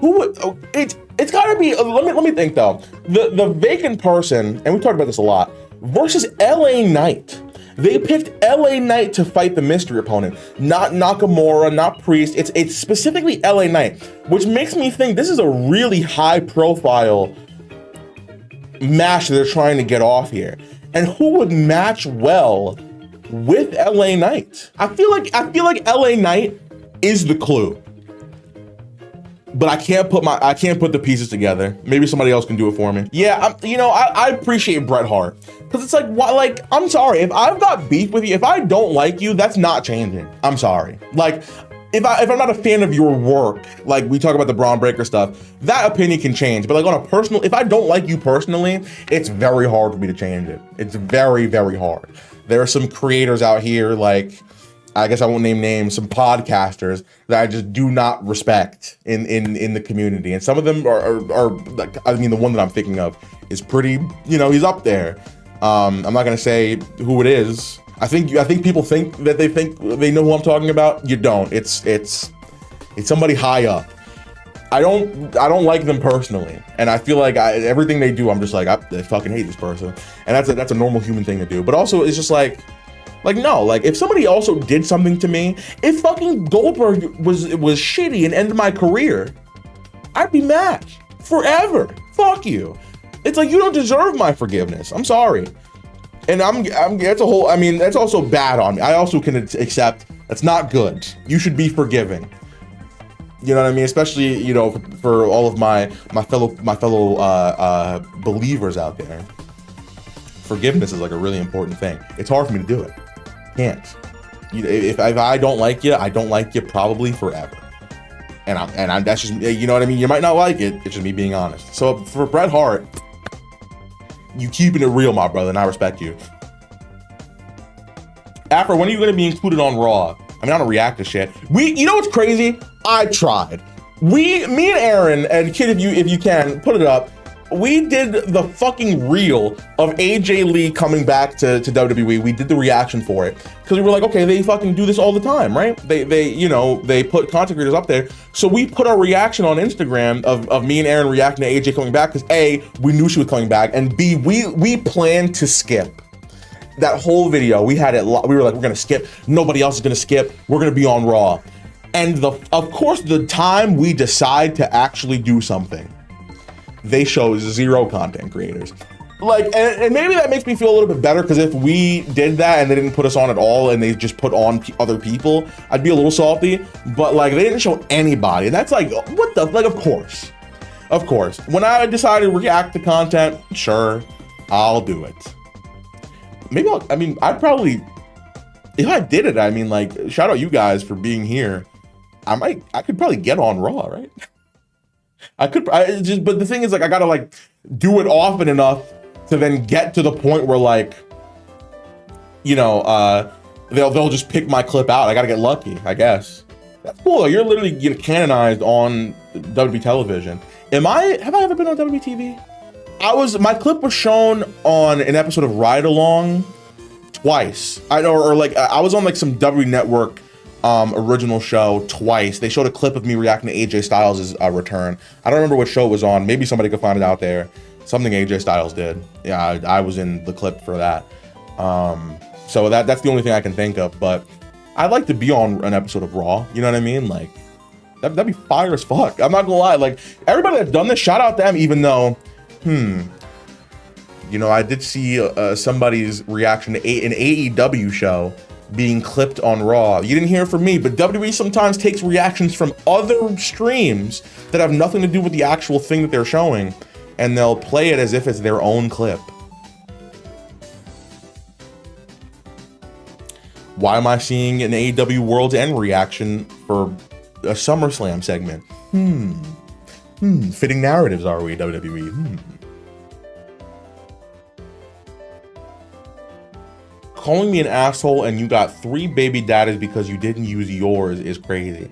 Who would? Oh, it's gotta be. Let me think though. The vacant person, and we talked about this a lot, versus LA Knight. They picked LA Knight to fight the mystery opponent, not Nakamura, not Priest. It's specifically LA Knight, which makes me think this is a really high profile match that they're trying to get off here. And who would match well with LA Knight? I feel like LA Knight is the clue. but I can't put the pieces together. Maybe somebody else can do it for me. Yeah, I appreciate Bret Hart, because it's like, why? Like, I'm sorry, if I've got beef with you, if I don't like you, that's not changing. I'm sorry. Like, if I'm not a fan of your work, like we talk about the Braun Breaker stuff, that opinion can change. But like on a personal, if I don't like you personally, it's very hard for me to change it. It's very, very hard. There are some creators out here, like, I guess I won't name names, some podcasters that I just do not respect in the community. And some of them are like, I mean, the one that I'm thinking of is pretty, he's up there. I'm not gonna say who it is. I think people think that they know who I'm talking about. You don't. It's somebody high up. I don't like them personally, and I feel like everything they do, I'm just like, I fucking hate this person, and that's a normal human thing to do. But also, it's just like no, like if somebody also did something to me, if fucking Goldberg was shitty and ended my career, I'd be mad forever. Fuck you. It's like, you don't deserve my forgiveness. I'm sorry. And that's that's also bad on me. I also can accept that's not good. You should be forgiving. You know what I mean? Especially, for all of my fellow believers out there. Forgiveness is like a really important thing. It's hard for me to do it. Can't. If I don't like you, I don't like you probably forever. And I'm that's just, you know what I mean? You might not like it. It's just me being honest. So for Bret Hart, you keeping it real, my brother, and I respect you. Afro, when are you gonna be included on Raw? I mean, I don't react to shit. You know what's crazy? I tried. Me and Aaron, and kid, if you can, put it up. We did the fucking reel of AJ Lee coming back to WWE. We did the reaction for it because we were like, okay, they fucking do this all the time, right? They put content creators up there. So we put our reaction on Instagram of me and Aaron reacting to AJ coming back because A, we knew she was coming back, and B, we planned to skip that whole video. We had it. We were like, we're gonna skip. Nobody else is gonna skip. We're gonna be on Raw. And of course, the time we decide to actually do something, they show 0 content creators. Like, and maybe that makes me feel a little bit better, because if we did that and they didn't put us on at all and they just put on other people, I'd be a little salty. But like, they didn't show anybody. And that's like, what the, like, of course. When I decided to react to content, sure, I'll do it. Maybe I'd probably, if I did it, I mean, like, shout out you guys for being here. I could probably get on Raw, right? But the thing is, like, I gotta like do it often enough to then get to the point where, like, they'll just pick my clip out. I gotta get lucky, I guess. That's cool. You're literally getting canonized on WWE television. Have I ever been on WWE TV? My clip was shown on an episode of Ride Along twice. I was on like some WWE Network original show twice. They showed a clip of me reacting to AJ Styles' return. I don't remember what show it was on. Maybe somebody could find it out there. Something AJ Styles did. Yeah, I was in the clip for that. So that's the only thing I can think of. But I'd like to be on an episode of Raw. You know what I mean? Like, that'd be fire as fuck. I'm not gonna lie. Like, everybody that's done this, shout out them. Even though, I did see somebody's reaction to an AEW show being clipped on Raw. You didn't hear it from me, but WWE sometimes takes reactions from other streams that have nothing to do with the actual thing that they're showing, and they'll play it as if it's their own clip. Why am I seeing an AEW World's End reaction for a SummerSlam segment? Fitting narratives, are we, WWE? Calling me an asshole and you got 3 baby daddies because you didn't use yours is crazy.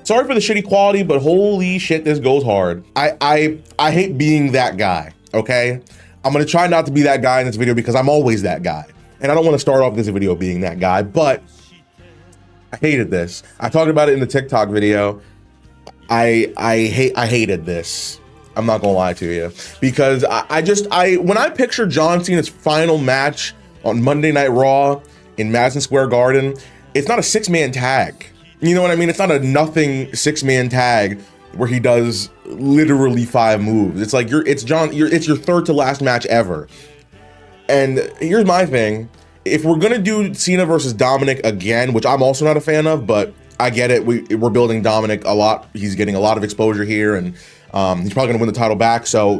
Sorry for the shitty quality, but holy shit, this goes hard. I hate being that guy, okay? I'm gonna try not to be that guy in this video because I'm always that guy. And I don't wanna start off this video being that guy, but I hated this. I talked about it in the TikTok video. I hated this. I'm not gonna lie to you, because when I picture John Cena's final match on Monday Night Raw in Madison Square Garden, it's not a 6-man tag. You know what I mean? It's not a nothing 6-man tag where he does literally 5 moves. It's like it's your third to last match ever. And here's my thing: if we're gonna do Cena versus Dominic again, which I'm also not a fan of, but I get it. We're building Dominic a lot. He's getting a lot of exposure here, and he's probably gonna win the title back. So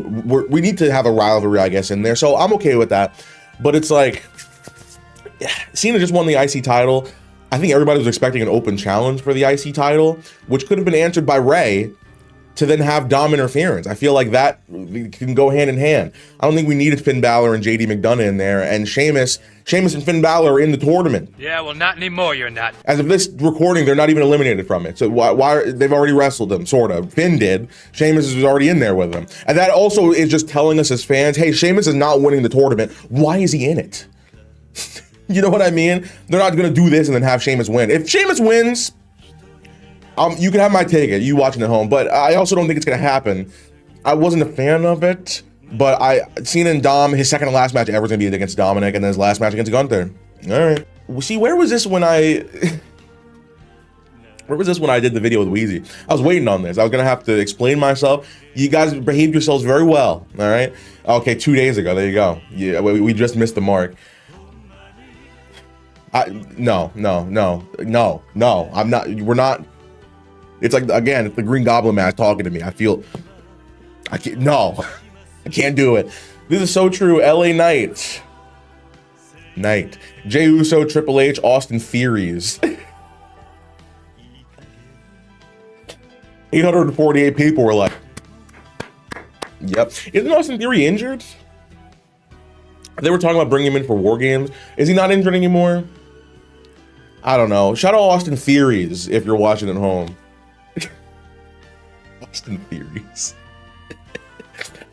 we need to have a rivalry, I guess, in there. So I'm okay with that. But it's like, Cena just won the IC title. I think everybody was expecting an open challenge for the IC title, which could have been answered by Rey, to then have Dom interference. I feel like that can go hand in hand. I don't think we needed Finn Balor and JD McDonough in there, and Sheamus and Finn Balor are in the tournament. Yeah, well, not anymore, you're not. As of this recording, they're not even eliminated from it. So why they've already wrestled them, sort of. Finn did. Sheamus is already in there with them. And that also is just telling us as fans, hey, Sheamus is not winning the tournament. Why is he in it? You know what I mean? They're not gonna do this and then have Sheamus win. If Sheamus wins, you can have my take it, you watching at home, but I also don't think it's gonna happen. I wasn't a fan of it, but Cena and Dom, his second to last match ever is gonna be against Dominic, and then his last match against Gunther. All right. See, where was this when I did the video with Wheezy? I was waiting on this. I was gonna have to explain myself. You guys behaved yourselves very well. All right. Okay, 2 days ago. There you go. Yeah, we just missed the mark. No. I'm not. We're not. It's like, again, it's the Green Goblin match talking to me. I can't do it. This is so true. LA Knight. Jey Uso, Triple H, Austin Theories. 848 people were like, yep. Isn't Austin Theory injured? They were talking about bringing him in for War Games. Is he not injured anymore? I don't know. Shout out Austin Theories if you're watching at home. Austin Theories.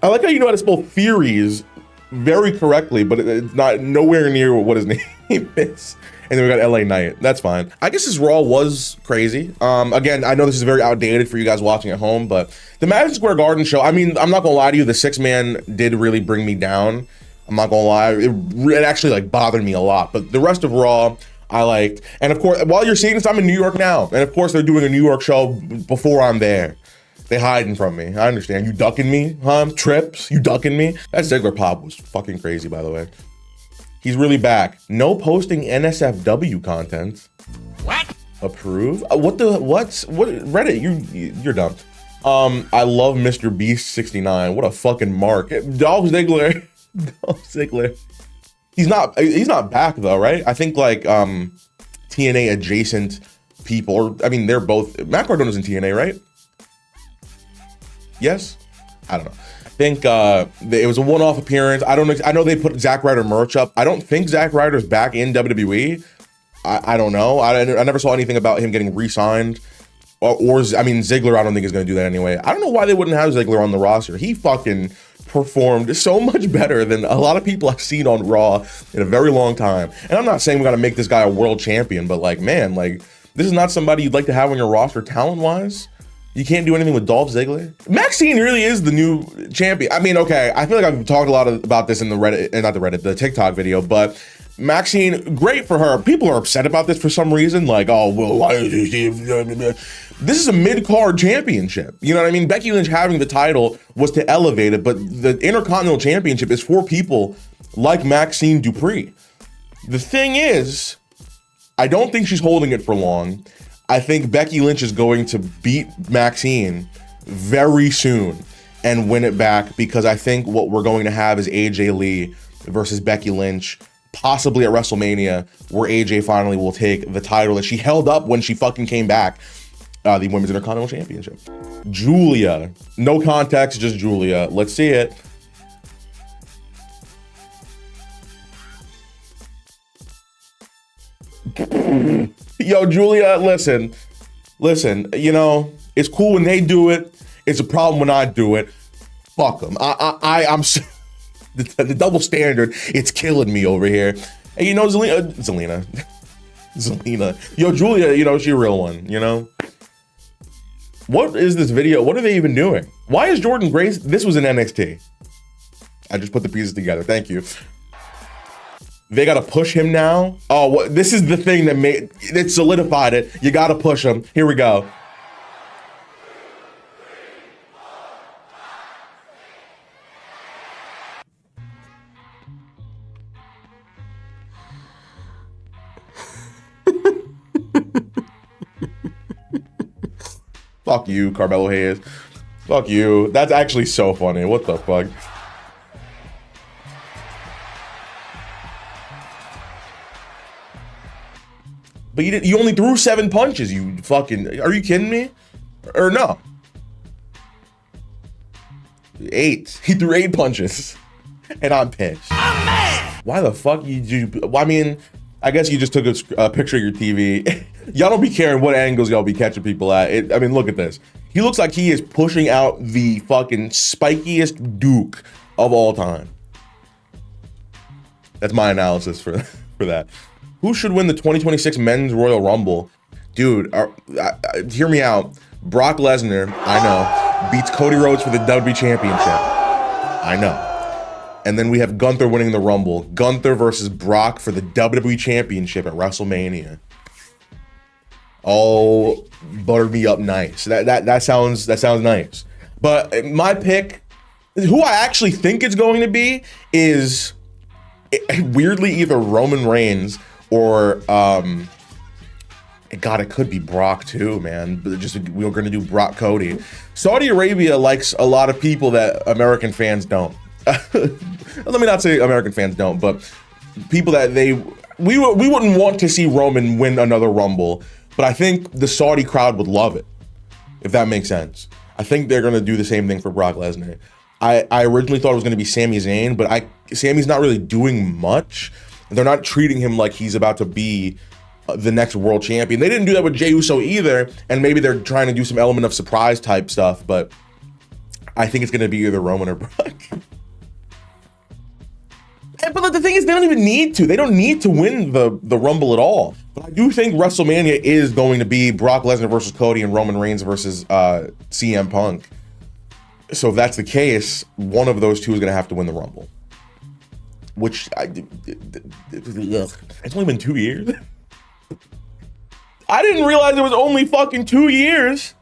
I like how you know how to spell theories very correctly, but it's not nowhere near what his name is. And then we got LA Knight. That's fine. I guess this Raw was crazy. Again, I know this is very outdated for you guys watching at home, but the Madison Square Garden show, I mean, I'm not gonna lie to you, the 6-man did really bring me down. I'm not gonna lie. It actually like bothered me a lot, but the rest of Raw, I liked. And of course, while you're seeing this, I'm in New York now. And of course, they're doing a New York show before I'm there. They hiding from me. I understand. You ducking me, huh? Trips, you ducking me? That Ziggler pop was fucking crazy, by the way. He's really back. No posting NSFW content. What? Approve? What? Reddit, you're dumb. I love Mr. Beast 69. What a fucking mark. Dolph Ziggler. Dolph Ziggler. He's not back though, right? I think like TNA adjacent people, or I mean, they're both. Matt Cardona's in TNA, right? Yes? I don't know. I think it was a one-off appearance. I know they put Zack Ryder merch up. I don't think Zack Ryder's back in WWE. I don't know. I never saw anything about him getting re-signed. Or I mean, Ziggler, I don't think is going to do that anyway. I don't know why they wouldn't have Ziggler on the roster. He fucking performed so much better than a lot of people I've seen on Raw in a very long time. And I'm not saying we got to make this guy a world champion, but like, man, like, this is not somebody you'd like to have on your roster talent-wise. You can't do anything with Dolph Ziggler. Maxine really is the new champion. I mean, okay, I feel like I've talked a lot about this in the Reddit, not the Reddit, the TikTok video, but Maxine, great for her. People are upset about this for some reason. Like, oh, well, why is she? This is a mid-card championship. You know what I mean? Becky Lynch having the title was to elevate it, but the Intercontinental Championship is for people like Maxine Dupree. The thing is, I don't think she's holding it for long. I think Becky Lynch is going to beat Maxine very soon and win it back, because I think what we're going to have is AJ Lee versus Becky Lynch, possibly at WrestleMania, where AJ finally will take the title that she held up when she fucking came back, the Women's Intercontinental Championship. Julia, no context, just Julia. Let's see it. Yo, Julia, listen, you know, it's cool when they do it. It's a problem when I do it. Fuck them. I'm the double standard, it's killing me over here. Hey, you know, Zelina. Yo, Julia, you know, she's a real one, you know? What is this video? What are they even doing? Why is Jordan Grace? This was in NXT. I just put the pieces together. Thank you. They got to push him now. Oh, this is the thing that it solidified it. You got to push him. Here we go. Fuck you, Carmelo Hayes. Fuck you. That's actually so funny. What the fuck? But you only threw 7 punches, you fucking... Are you kidding me? Or no? 8. He threw 8 punches. And I'm pissed. I'm mad! Why the fuck you... Well, I mean, I guess you just took a picture of your TV. Y'all don't be caring what angles y'all be catching people at. I mean, look at this. He looks like he is pushing out the fucking spikiest Duke of all time. That's my analysis for that. Who should win the 2026 Men's Royal Rumble? Dude, hear me out. Brock Lesnar, I know, beats Cody Rhodes for the WWE Championship. I know. And then we have Gunther winning the Rumble. Gunther versus Brock for the WWE Championship at WrestleMania. Oh, butter me up nice. That sounds nice. But my pick, who I actually think it's going to be, is weirdly either Roman Reigns or God, it could be Brock too, man. But we're gonna do Brock Cody. Saudi Arabia likes a lot of people that American fans don't. Let me not say American fans don't, but people that we wouldn't want to see Roman win another Rumble. But I think the Saudi crowd would love it, if that makes sense. I think they're gonna do the same thing for Brock Lesnar. I originally thought it was gonna be Sami Zayn, but Sami's not really doing much. They're not treating him like he's about to be the next world champion. They didn't do that with Jey Uso either, and maybe they're trying to do some element of surprise type stuff, but I think it's gonna be either Roman or Brock. But the thing is, they don't even need to. They don't need to win the Rumble at all. But I do think WrestleMania is going to be Brock Lesnar versus Cody and Roman Reigns versus CM Punk. So if that's the case, one of those two is going to have to win the Rumble. Which, it's only been 2 years. I didn't realize it was only fucking 2 years.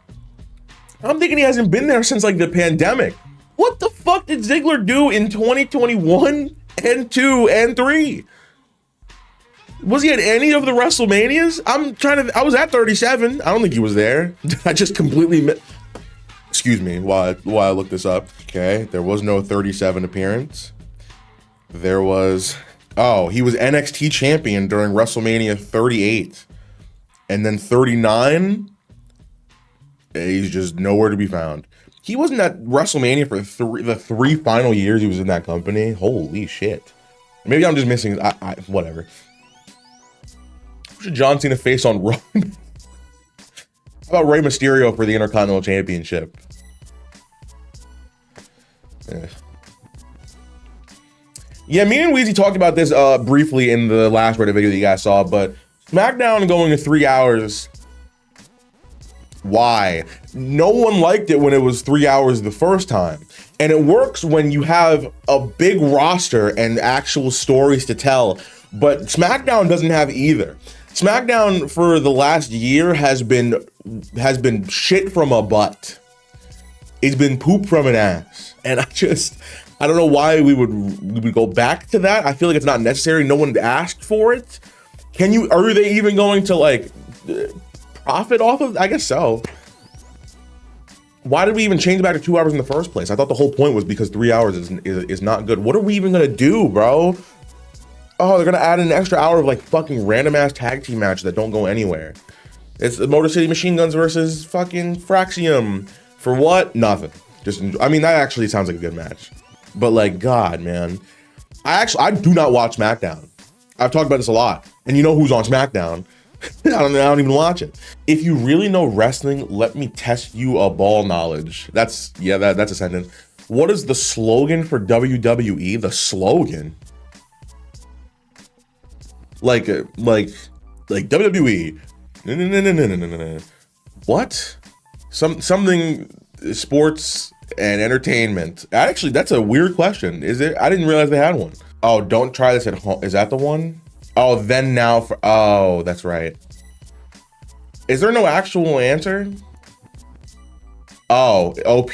I'm thinking he hasn't been there since like the pandemic. What the fuck did Ziggler do in 2021 and 2 and 3? Was he at any of the WrestleManias? I was at 37. I don't think he was there. I just completely excuse me while I look this up. Okay, there was no 37 appearance. There was, he was NXT champion during WrestleMania 38. And then 39, he's just nowhere to be found. He wasn't at WrestleMania for the 3 final years he was in that company. Holy shit. Maybe I'm just missing, whatever. Who should John Cena face on Raw? How about Rey Mysterio for the Intercontinental Championship? Yeah, me and Weezy talked about this briefly in the last Reddit video that you guys saw, but SmackDown going to 3 hours. Why? No one liked it when it was 3 hours the first time. And it works when you have a big roster and actual stories to tell, but SmackDown doesn't have either. SmackDown for the last year has been shit from a butt. It's been poop from an ass. And I don't know why we would go back to that. I feel like it's not necessary. No one asked for it. Are they even going to like profit off of it? I guess so. Why did we even change back to 2 hours in the first place? I thought the whole point was because 3 hours is not good. What are we even gonna do, bro? Oh, they're gonna add an extra hour of like fucking random ass tag team matches that don't go anywhere. It's the Motor City Machine Guns versus fucking Fraxium. For what? Nothing. I mean, that actually sounds like a good match. But like, God, man. I do not watch SmackDown. I've talked about this a lot. And you know who's on SmackDown. I don't even watch it. If you really know wrestling, let me test you a ball knowledge. That's a sentence. What is the slogan for WWE? The slogan? Like WWE. No. What? Something sports and entertainment. Actually, that's a weird question. Is it? I didn't realize they had one. Oh, don't try this at home. Is that the one? Oh, then now for, oh, that's right. Is there no actual answer? Oh, OP,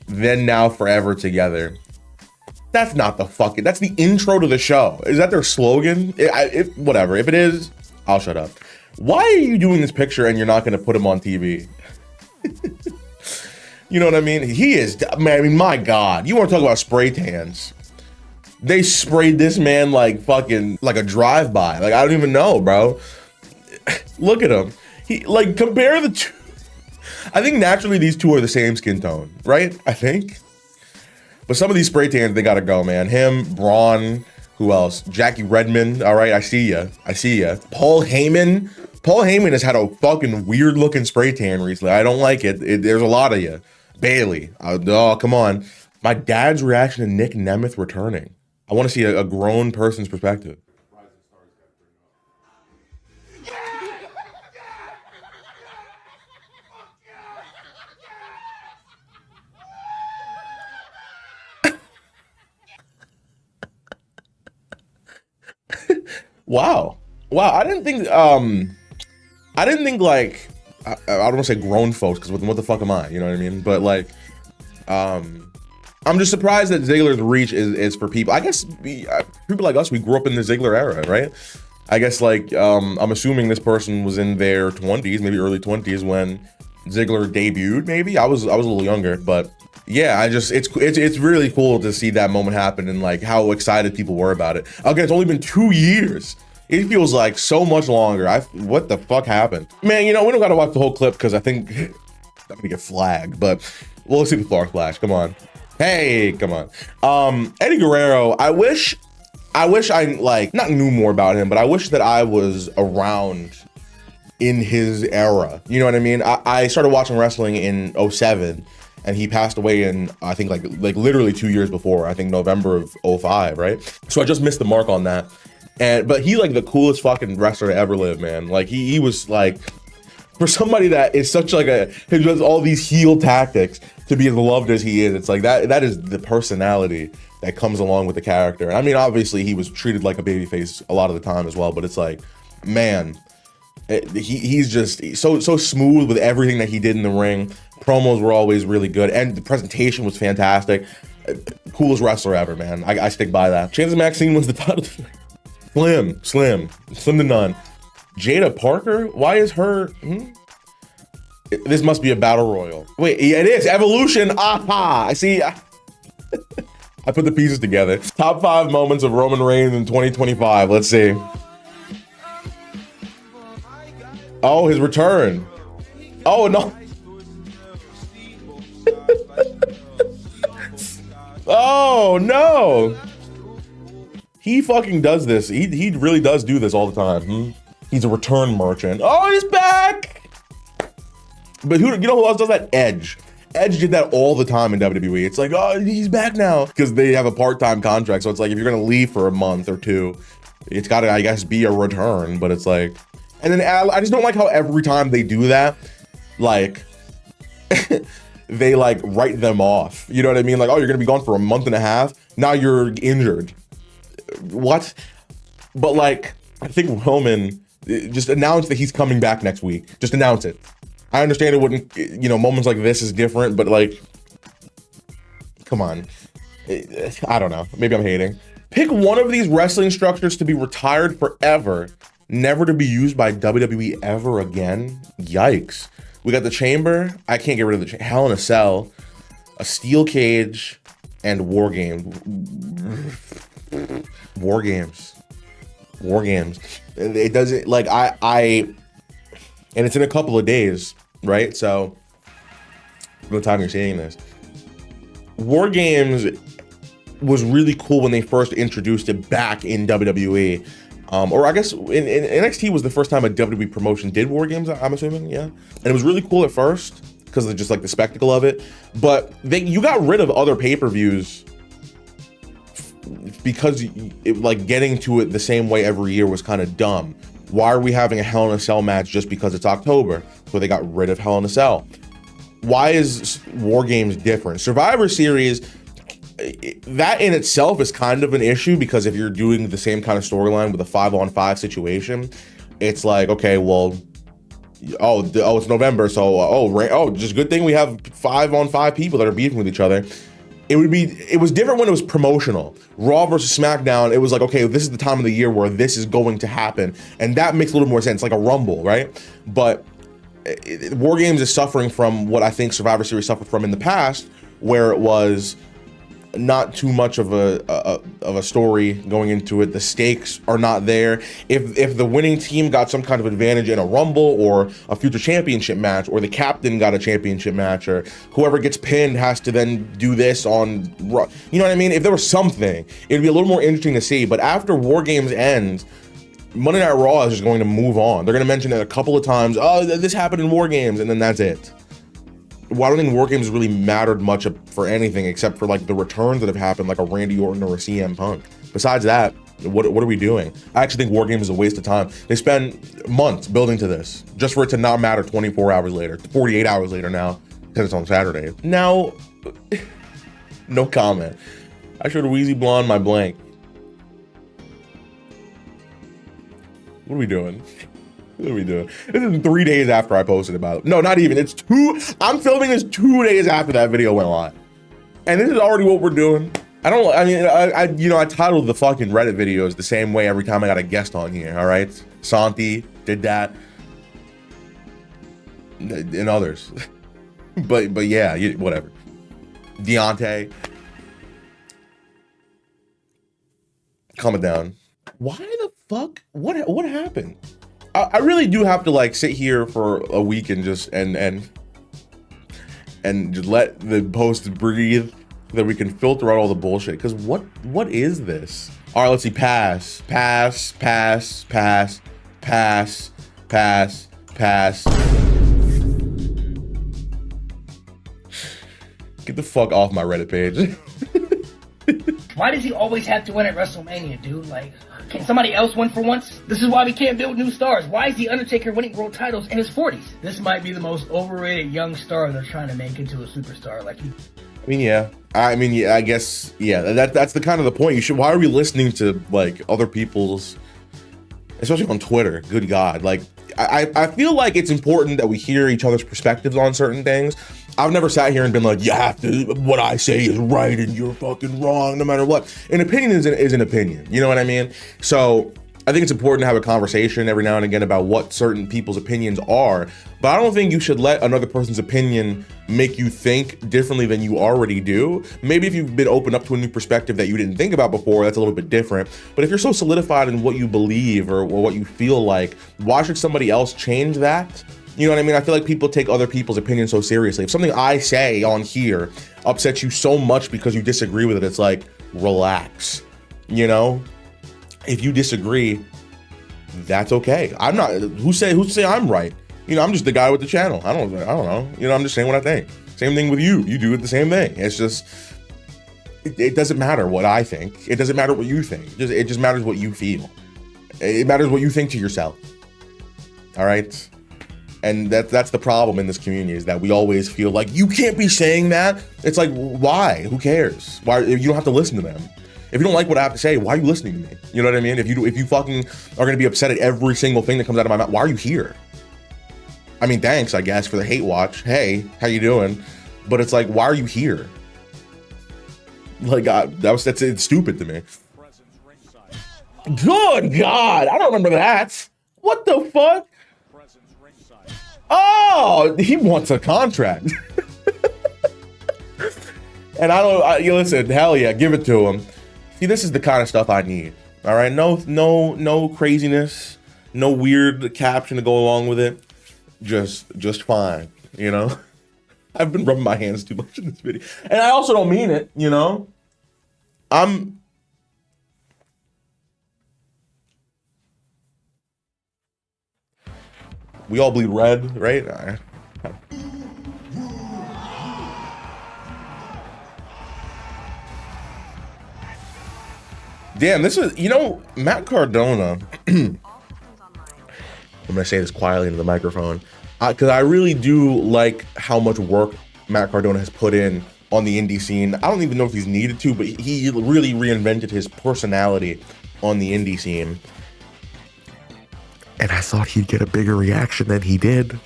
then now forever together. That's not the fucking, that's the intro to the show. Is that their slogan? Whatever, if it is, I'll shut up. Why are you doing this picture and you're not gonna put him on TV? You know what I mean? He is, man, I mean, my God. You want to talk about spray tans. They sprayed this man like fucking, like a drive-by. Like, I don't even know, bro. Look at him. He, like, compare the two. I think naturally these two are the same skin tone, right? I think. But some of these spray tans, they gotta go, man. Him, Braun, who else? Jackie Redmond, all right, I see ya. I see ya. Paul Heyman. Paul Heyman has had a fucking weird looking spray tan recently. I don't like it. There's a lot of you. Bailey. Oh, come on. My dad's reaction to Nick Nemeth returning. I want to see a grown person's perspective. Wow. I didn't think like I don't want to say grown folks, because what the fuck am I? You know what I mean? But like, I'm just surprised that Ziggler's reach is for people. I guess people like us, we grew up in the Ziggler era, right? I guess like I'm assuming this person was in their 20s, maybe early 20s when Ziggler debuted. Maybe I was a little younger, but yeah, it's really cool to see that moment happen and like how excited people were about it. Okay, it's only been 2 years. It feels like so much longer. What the fuck happened? Man, you know, we don't gotta watch the whole clip because I think I'm gonna get flagged, but we'll see the Flar Flash. Come on. Hey, come on. Eddie Guerrero, I wish I like not knew more about him, but I wish that I was around in his era. You know what I mean? I started watching wrestling in 07 and he passed away in, I think like literally 2 years before, I think November of 05, right? So I just missed the mark on that. But he like the coolest fucking wrestler to ever live, man. Like he was like, for somebody that is such like who does all these heel tactics to be as loved as he is, it's like that is the personality that comes along with the character. And I mean, obviously he was treated like a babyface a lot of the time as well, but it's like, man, he's just so smooth with everything that he did in the ring. Promos were always really good, and the presentation was fantastic. Coolest wrestler ever, man. I stick by that. Chance Maxine was the title. Slim to none. Jada Parker? Why is her? This must be a battle royal. Wait, yeah, it is Evolution. Aha! I see. I put the pieces together. Top 5 moments of Roman Reigns in 2025. Let's see. Oh, his return. Oh no. Oh no. He fucking does this. He really does do this all the time. He's a return merchant. Oh, he's back. But you know who else does that? Edge. Edge did that all the time in WWE. It's like, oh, he's back now. Because they have a part-time contract. So it's like, if you're going to leave for a month or two, it's got to, I guess, be a return. But it's like, and then I just don't like how every time they do that, like, they like write them off. You know what I mean? Like, oh, you're going to be gone for a month and a half. Now you're injured. What? But like, I think Roman just announced that he's coming back next week. Just announce it. I understand it wouldn't, you know, moments like this is different, but like, come on. I don't know. Maybe I'm hating. Pick one of these wrestling structures to be retired forever, never to be used by WWE ever again. Yikes. We got the Chamber. I can't get rid of the Hell in a Cell, a Steel Cage, and War Games. War Games. It doesn't, like, and it's in a couple of days, right? So, by the time you're seeing this, War Games was really cool when they first introduced it back in WWE. Or I guess in NXT was the first time a WWE promotion did War Games, I'm assuming, yeah. And it was really cool at first because of just like the spectacle of it. But you got rid of other pay-per-views because like getting to it the same way every year was kind of dumb. Why are we having a Hell in a Cell match just because it's October? So they got rid of Hell in a Cell. Why is War Games different? Survivor Series, that in itself is kind of an issue because if you're doing the same kind of storyline with a 5-on-5 situation, it's like, okay, well, it's November, so just good thing we have 5-on-5 people that are beefing with each other. It was different when it was promotional. Raw versus SmackDown, it was like, okay, this is the time of the year where this is going to happen. And that makes a little more sense, like a Rumble, right? But War Games is suffering from what I think Survivor Series suffered from in the past, where it was not too much of a story going into it. The stakes are not there. If the winning team got some kind of advantage in a rumble or a future championship match, or the captain got a championship match, or whoever gets pinned has to then do this on, you know what I mean? If there was something, it'd be a little more interesting to see. But after War Games ends, Monday Night Raw is just going to move on. They're going to mention it a couple of times. Oh, this happened in War Games, and then that's it. Well, I don't think War Games really mattered much for anything except for like the returns that have happened, like a Randy Orton or a CM Punk. Besides that, what are we doing? I actually think War Games is a waste of time. They spend months building to this just for it to not matter 24 hours later, 48 hours later now, because it's on Saturday. Now, no comment. I showed Weezy Blonde my blank. What are we doing? What are we doing? This is 3 days after I posted about it. No, not even. It's I'm filming this 2 days after that video went live. And this is already what we're doing. I titled the fucking Reddit videos the same way every time I got a guest on here, all right? Santi did that. And others. but yeah, whatever. Deontay. Calm it down. Why the fuck? What happened? I really do have to like sit here for a week and just and just let the post breathe so that we can filter out all the bullshit. Because what is this? All right, let's see. Pass. Get the fuck off my Reddit page. Why does he always have to win at WrestleMania, dude? Like, can somebody else win for once? This is why we can't build new stars. Why is The Undertaker winning world titles in his 40s? This might be the most overrated young star they're trying to make into a superstar. Like, I guess, that's the kind of the point. Why are we listening to like other people's, especially on Twitter? Good God. Like, I feel like it's important that we hear each other's perspectives on certain things. I've never sat here and been like, you have to, what I say is right and you're fucking wrong no matter what. An opinion is an opinion. You know what I mean? So I think it's important to have a conversation every now and again about what certain people's opinions are, but I don't think you should let another person's opinion make you think differently than you already do. Maybe if you've been opened up to a new perspective that you didn't think about before, that's a little bit different. But if you're so solidified in what you believe or what you feel like, why should somebody else change that? You know what I mean? I feel like people take other people's opinions so seriously. If something I say on here upsets you so much because you disagree with it, it's like, relax, you know? If you disagree, that's okay. I'm not, who's to say I'm right? You know, I'm just the guy with the channel. I don't know. You know, I'm just saying what I think. Same thing with you. You do it the same thing. It's just, it doesn't matter what I think. It doesn't matter what you think. It just matters what you feel. It matters what you think to yourself. All right? And that's the problem in this community, is that we always feel like you can't be saying that. It's like, why? Who cares? Why? You don't have to listen to them. If you don't like what I have to say, why are you listening to me? You know what I mean? If you fucking are gonna be upset at every single thing that comes out of my mouth, why are you here? I mean, thanks, I guess, for the hate watch. Hey, how you doing? But it's like, why are you here? Like, it's stupid to me. Good God, I don't remember that. What the fuck? Oh, he wants a contract. And listen, hell yeah, give it to him. See, this is the kind of stuff I need. All right, no craziness, no weird caption to go along with it. Just fine, you know? I've been rubbing my hands too much in this video. And I also don't mean it, you know? We all bleed red, right? Damn, this is, Matt Cardona. I'm gonna say this quietly into the microphone, because I really do like how much work Matt Cardona has put in on the indie scene. I don't even know if he's needed to, but he really reinvented his personality on the indie scene. And I thought he'd get a bigger reaction than he did.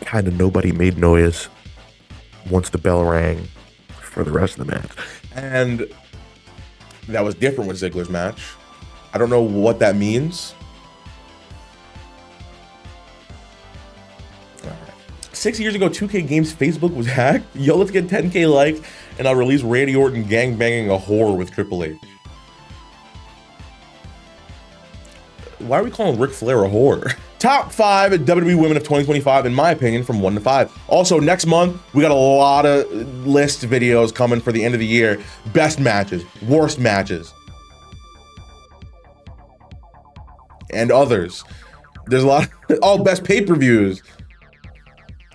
Kind of nobody made noise once the bell rang for the rest of the match. And that was different with Ziggler's match. I don't know what that means. 6 years ago, 2K Games Facebook was hacked. Yo, let's get 10K likes, and I'll release Randy Orton gangbanging a whore with Triple H. Why are we calling Ric Flair a whore? Top 5 WWE Women of 2025, in my opinion, from 1 to 5. Also, next month, we got a lot of list videos coming for the end of the year. Best matches, worst matches, and others. There's a lot of, best pay-per-views.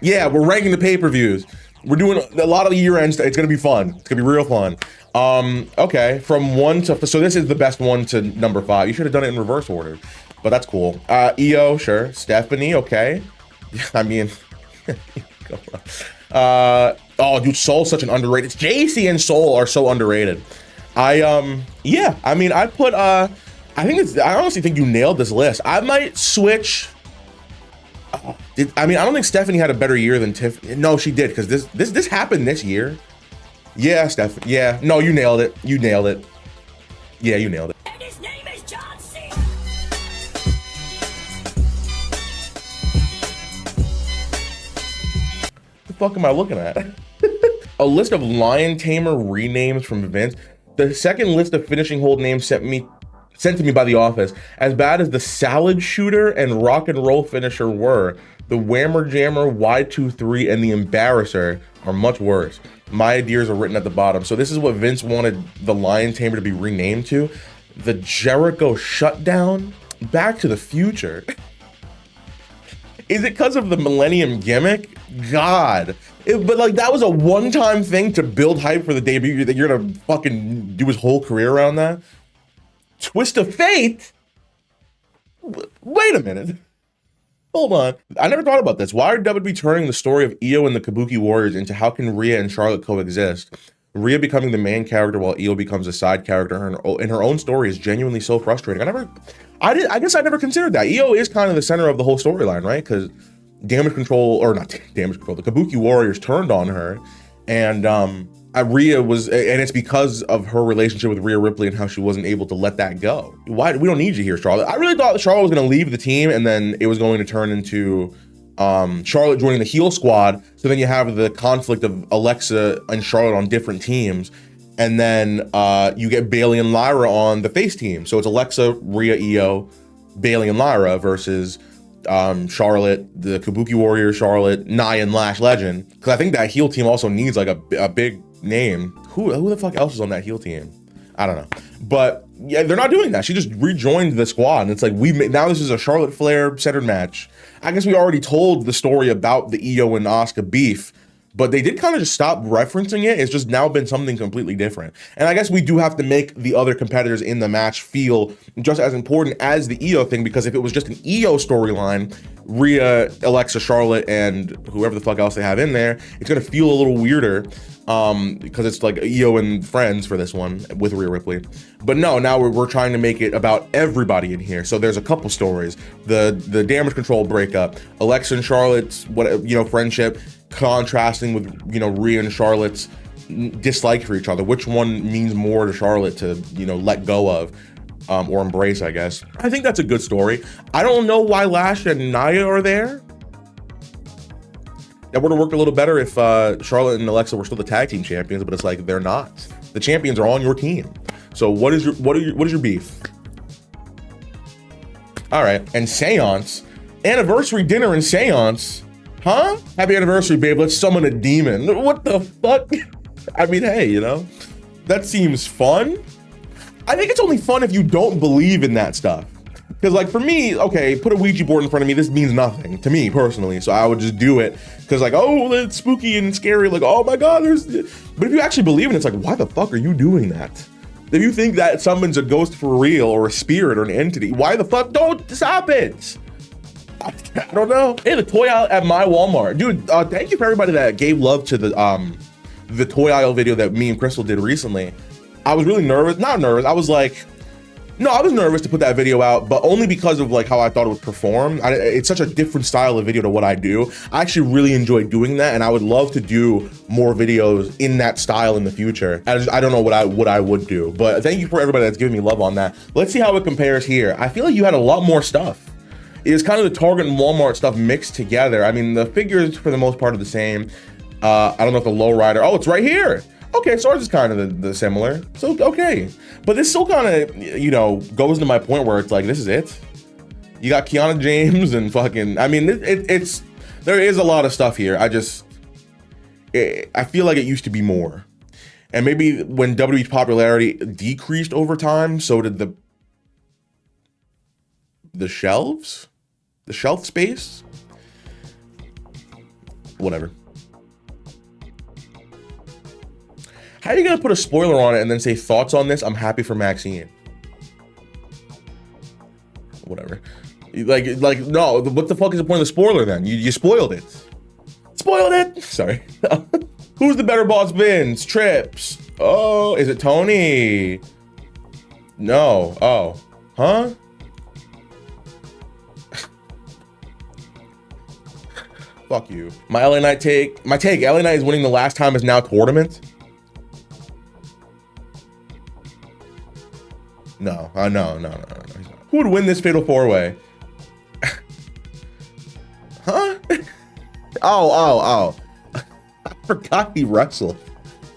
Yeah, we're ranking the pay-per-views. We're doing a lot of the year ends. It's gonna be fun. It's gonna be real fun. Okay, from 1 to, so this is the best 1 to number 5. You should have done it in reverse order, but that's cool. Io, sure. Stephanie, okay. I mean, oh, dude, Soul's such an underrated. JC and Soul are so underrated. Yeah, I mean, I put, I honestly think you nailed this list. I might switch. I mean, I don't think Stephanie had a better year than Tiff. No, she did, because this happened this year. Yeah, Stephanie. Yeah, no, you nailed it. You nailed it. Yeah, you nailed it. And his name is John Cena. What the fuck am I looking at? A list of Lion Tamer renames from Vince. The second list of finishing hold names sent to me by The Office. As bad as the Salad Shooter and Rock and Roll Finisher were, the Whammer Jammer, Y23, and the Embarrasser are much worse. My ideas are written at the bottom. So this is what Vince wanted the Lion Tamer to be renamed to. The Jericho Shutdown, Back to the Future. Is it because of the Millennium gimmick? God. But like, that was a one-time thing to build hype for the debut, that you're gonna fucking do his whole career around that? Twist of Fate? Wait a minute. Hold on. I never thought about this. Why are WWE turning the story of Io and the Kabuki Warriors into how can Rhea and Charlotte coexist? Rhea becoming the main character while Io becomes a side character in her own story is genuinely so frustrating. I guess I never considered that. Io is kind of the center of the whole storyline, right? Because the Kabuki Warriors turned on her, and Rhea was, and it's because of her relationship with Rhea Ripley and how she wasn't able to let that go. Why? We don't need you here, Charlotte. I really thought Charlotte was going to leave the team, and then it was going to turn into Charlotte joining the heel squad. So then you have the conflict of Alexa and Charlotte on different teams, and then you get Bayley and Lyra on the face team. So it's Alexa, Rhea, Io, Bayley, and Lyra versus Charlotte, the Kabuki Warrior, Charlotte, Nia, and Lash Legend. Because I think that heel team also needs like a big name. Who the fuck else is on that heel team? I don't know. But yeah, they're not doing that. She just rejoined the squad, and it's like now this is a Charlotte Flair centered match. I guess we already told the story about the Io and Asuka beef, but they did kind of just stop referencing it. It's just now been something completely different. And I guess we do have to make the other competitors in the match feel just as important as the Io thing, because if it was just an Io storyline, Rhea, Alexa, Charlotte, and whoever the fuck else they have in there, it's gonna feel a little weirder. Because it's like Io and friends for this one with Rhea Ripley. But no, now we're trying to make it about everybody in here. So there's a couple stories. The Damage Control breakup, Alexa and Charlotte's friendship, contrasting with Rhea and Charlotte's dislike for each other. Which one means more to Charlotte to let go of or embrace, I guess. I think that's a good story. I don't know why Lash and Nia are there. That would have worked a little better if Charlotte and Alexa were still the tag team champions, but it's like they're not. The champions are on your team. So what is your beef? All right, and Seance, anniversary dinner and Seance, huh? Happy anniversary, babe. Let's summon a demon. What the fuck? I mean, hey, that seems fun. I think it's only fun if you don't believe in that stuff. Because like for me, okay, put a Ouija board in front of me, this means nothing to me personally. So I would just do it because like, oh, it's spooky and scary. Like, oh my God, but if you actually believe in it, it's like, why the fuck are you doing that? If you think that summons a ghost for real or a spirit or an entity, why the fuck don't stop it? I don't know. Hey, the toy aisle at my Walmart. Dude, thank you for everybody that gave love to the toy aisle video that me and Crystal did recently. I was really nervous, not nervous. I was nervous to put that video out, but only because of like how I thought it would perform. It's such a different style of video to what I do. I actually really enjoy doing that, and I would love to do more videos in that style in the future. I don't know what I would do, but thank you for everybody that's giving me love on that. Let's see how it compares here. I feel like you had a lot more stuff. is kind of the Target and Walmart stuff mixed together. I mean, the figures for the most part are the same. I don't know if the lowrider. Oh, it's right here. Okay, so ours is kind of the similar. So okay, but this still kind of, you know, goes to my point where it's like, this is it. You got Kiana James and fucking. I mean, it's there is a lot of stuff here. I feel like it used to be more, and maybe when WWE's popularity decreased over time, so did the shelf space. Whatever. How are you gonna put a spoiler on it and then say thoughts on this? I'm happy for Maxine. Whatever. Like no. What the fuck is the point of the spoiler then? You spoiled it. Spoiled it. Sorry. Who's the better boss? Vince, Trips. Oh, is it Tony? No. Oh, huh? Fuck you. My LA Knight take. My take. LA Knight is winning the last time is now tournament. No, no. Who would win this fatal 4-way? Huh? Oh. I forgot he wrestled.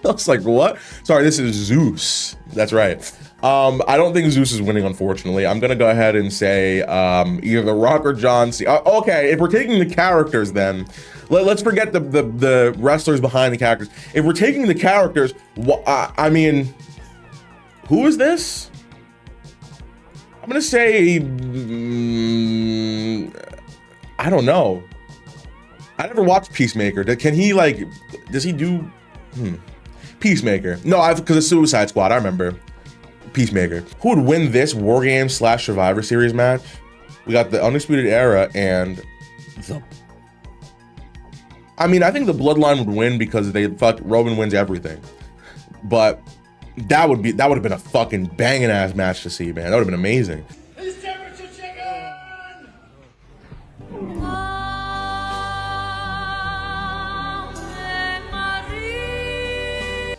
I was like, what? Sorry, this is Zeus. That's right. I don't think Zeus is winning, unfortunately. I'm gonna go ahead and say either The Rock or John Cena. Okay, if we're taking the characters, then let's forget the wrestlers behind the characters. If we're taking the characters, I mean, who is this? I'm gonna say, I don't know. I never watched Peacemaker. Can he like, does he do, Peacemaker? No, because of Suicide Squad, I remember. Peacemaker. Who would win this War Games / Survivor Series match? We got the Undisputed Era and the, I mean, I think the Bloodline would win because Roman wins everything. But that would have been a fucking banging ass match to see, man. That would have been amazing. It's temperature chicken!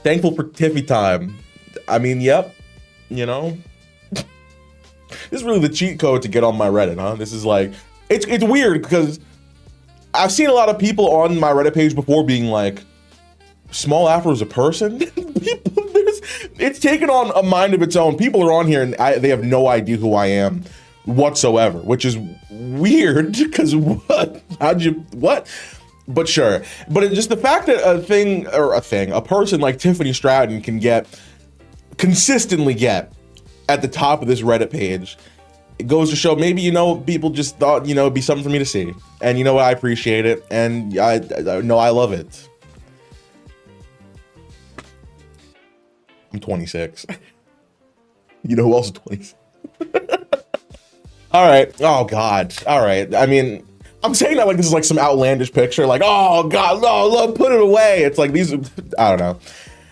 Thankful for Tiffy time. I mean, yep. You know, this is really the cheat code to get on my Reddit, huh? This is like, it's weird because I've seen a lot of people on my Reddit page before being like, Small Afro is a person. It's taken on a mind of its own. People are on here and they have no idea who I am whatsoever, which is weird because what? What? But sure. But it's just the fact that a person like Tiffany Stratton can consistently get at the top of this Reddit page, it goes to show maybe, you know, people just thought, you know, it'd be something for me to see. And you know what? I appreciate it. And I know I love it. I'm 26. You know who else is 26? All right. Oh, God. All right. I mean, I'm saying that like this is like some outlandish picture. Like, oh, God, no, put it away. It's like these, I don't know.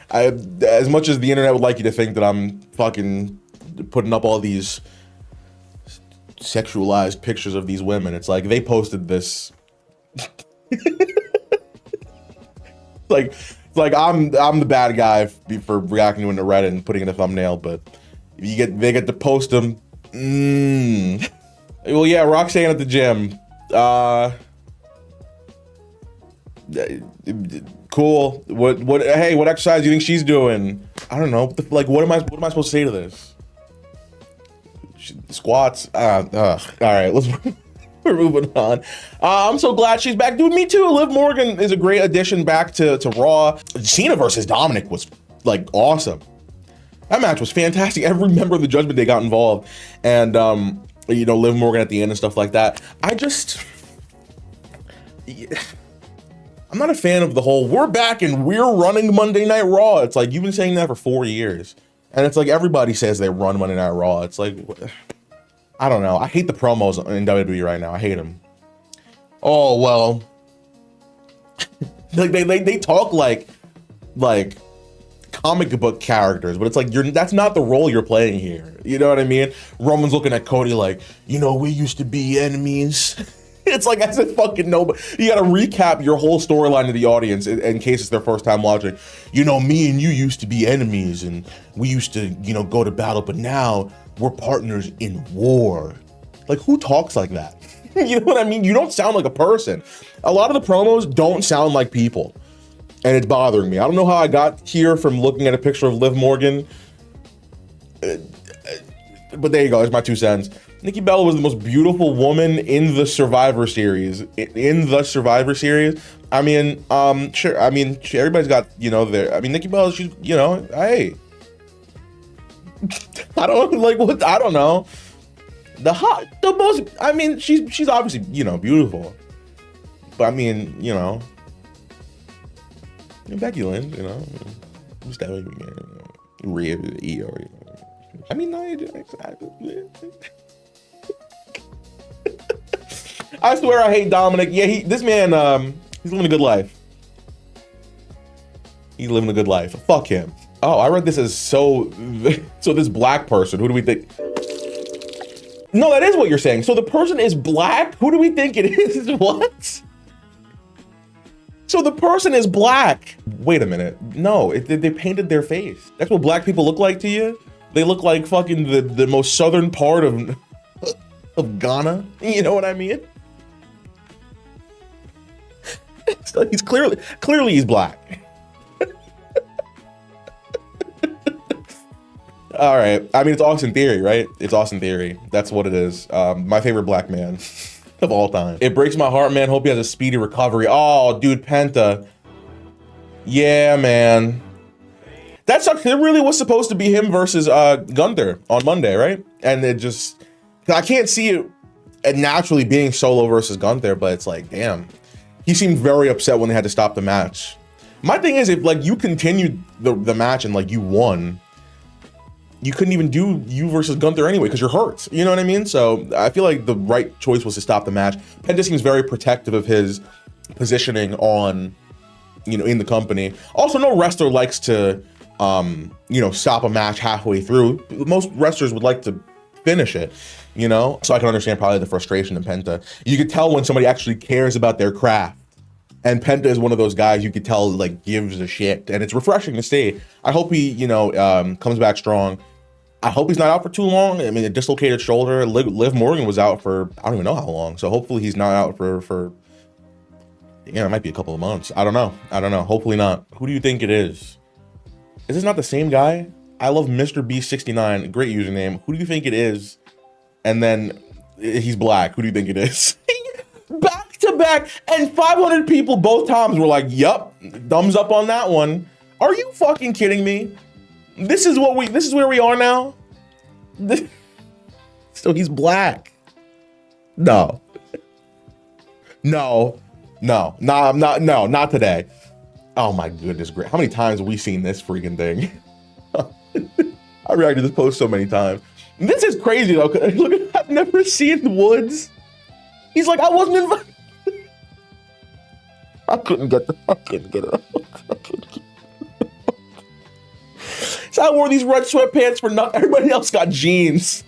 As much as the internet would like you to think that I'm fucking putting up all these sexualized pictures of these women, it's like they posted this. like I'm the bad guy for reacting to it in Reddit and putting in a thumbnail, but they get to post them. Well, yeah, Roxanne at the gym. Cool. What? Hey, what exercise do you think she's doing? I don't know. Like, what am I supposed to say to this? Squats. All right, we're moving on. I'm so glad she's back. Dude, me too. Liv Morgan is a great addition back to Raw. Cena versus Dominic was like awesome. That match was fantastic. Every member of the Judgment Day got involved, and you know, Liv Morgan at the end and stuff like that. I'm not a fan of the whole we're back and we're running Monday Night Raw. It's like you've been saying that for 4 years, and it's like everybody says they run Monday Night Raw. It's like, I don't know. I hate the promos in WWE right now. I hate them. Oh well, like they talk like comic book characters, but it's like that's not the role you're playing here. You know what I mean? Roman's looking at Cody like, you know, we used to be enemies. It's like, I said, fucking nobody. You gotta recap your whole storyline to the audience in case it's their first time watching. You know, me and you used to be enemies and we used to, you know, go to battle, but now we're partners in war. Like, who talks like that? You know what I mean? You don't sound like a person. A lot of the promos don't sound like people. And it's bothering me. I don't know how I got here from looking at a picture of Liv Morgan. But there you go. There's my 2 cents. Nikki Bella was the most beautiful woman in the Survivor Series. I mean, sure. I mean, everybody's got, you know, Nikki Bella, she's, you know, hey. I don't like what, I don't know. I mean, she's obviously, you know, beautiful. But I mean, you know, Becky Lynch, you know, Rhea, I mean, no, I swear I hate Dominic. Yeah, this man, he's living a good life. He's living a good life. Fuck him. Oh, I read this as so this black person, who do we think? No, that is what you're saying. So the person is black? Who do we think it is? What? So the person is black. Wait a minute. No, they painted their face. That's what black people look like to you? They look like fucking the most southern part of Ghana. You know what I mean? So he's clearly he's black. All right. I mean, it's Austin Theory, right? It's Austin Theory. That's what it is. My favorite black man of all time. It breaks my heart, man. Hope he has a speedy recovery. Oh, dude, Penta. Yeah, man. That sucks. It really was supposed to be him versus Gunther on Monday, right? And it just, I can't see it naturally being Solo versus Gunther, but it's like, damn. He seemed very upset when they had to stop the match. My thing is, if like you continued the match and like you won, you couldn't even do you versus Gunther anyway because you're hurt. You know what I mean? So I feel like the right choice was to stop the match. Penta seems very protective of his positioning on, you know, in the company. Also, no wrestler likes to, you know, stop a match halfway through. Most wrestlers would like to finish it, you know? So I can understand probably the frustration in Penta. You could tell when somebody actually cares about their craft. And Penta is one of those guys you could tell like gives a shit, and it's refreshing to see. I hope he, you know, comes back strong. I hope he's not out for too long. I mean, a dislocated shoulder. Liv Morgan was out for I don't even know how long. So hopefully he's not out for it might be a couple of months. I don't know. Hopefully not. Who do you think it is? Is this not the same guy? I love Mr. B69. Great username. Who do you think it is? And then he's black. Who do you think it is? Back to back, and 500 people both times were like, yup, thumbs up on that one. Are you fucking kidding me? This is where we are now? So he's black. No, not today. Oh my goodness, great. How many times have we seen this freaking thing? I reacted to this post so many times. This is crazy though. Look, I've never seen Woods. He's like, I wasn't invited. I couldn't get it up. So I wore these red sweatpants for nothing. Everybody else got jeans.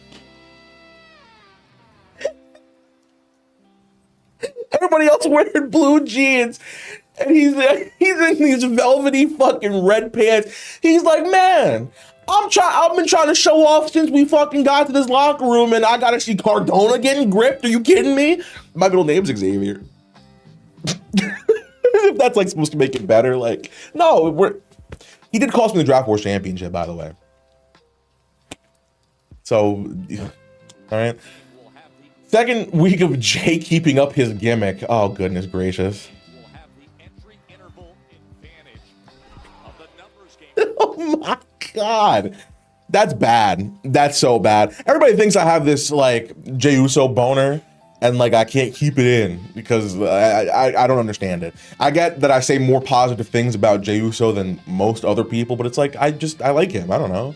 Everybody else wearing blue jeans. And he's in these velvety fucking red pants. He's like, man, I've been trying to show off since we fucking got to this locker room, and I gotta see Cardona getting gripped. Are you kidding me? My middle name's Xavier. If that's like supposed to make it better, like, no, he did cost me the Draft Wars Championship, by the way. So, all right. Second week of Jay keeping up his gimmick. Oh, goodness gracious. Oh my God. That's bad. That's so bad. Everybody thinks I have this like Jey Uso boner and like I can't keep it in because I don't understand it. I get that I say more positive things about Jey Uso than most other people, but it's like I like him. I don't know.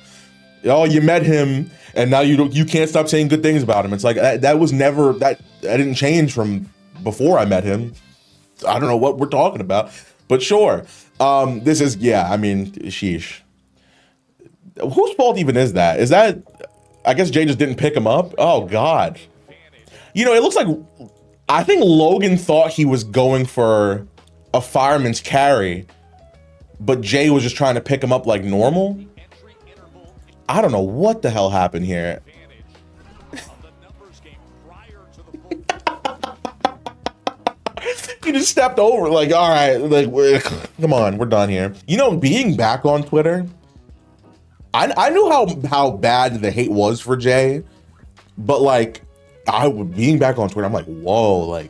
Oh, you met him and now you can't stop saying good things about him. It's like that was never that didn't change from before I met him. I don't know what we're talking about, but sure. This is, yeah, I mean, sheesh. Whose fault even is that? Is that, I guess Jay just didn't pick him up? Oh, God. You know, it looks like, I think Logan thought he was going for a fireman's carry, but Jay was just trying to pick him up like normal. I don't know what the hell happened here. He just stepped over. Like, all right, like, come on, we're done here. You know, being back on Twitter, I knew how bad the hate was for Jay, but like, being back on Twitter, I'm like, whoa,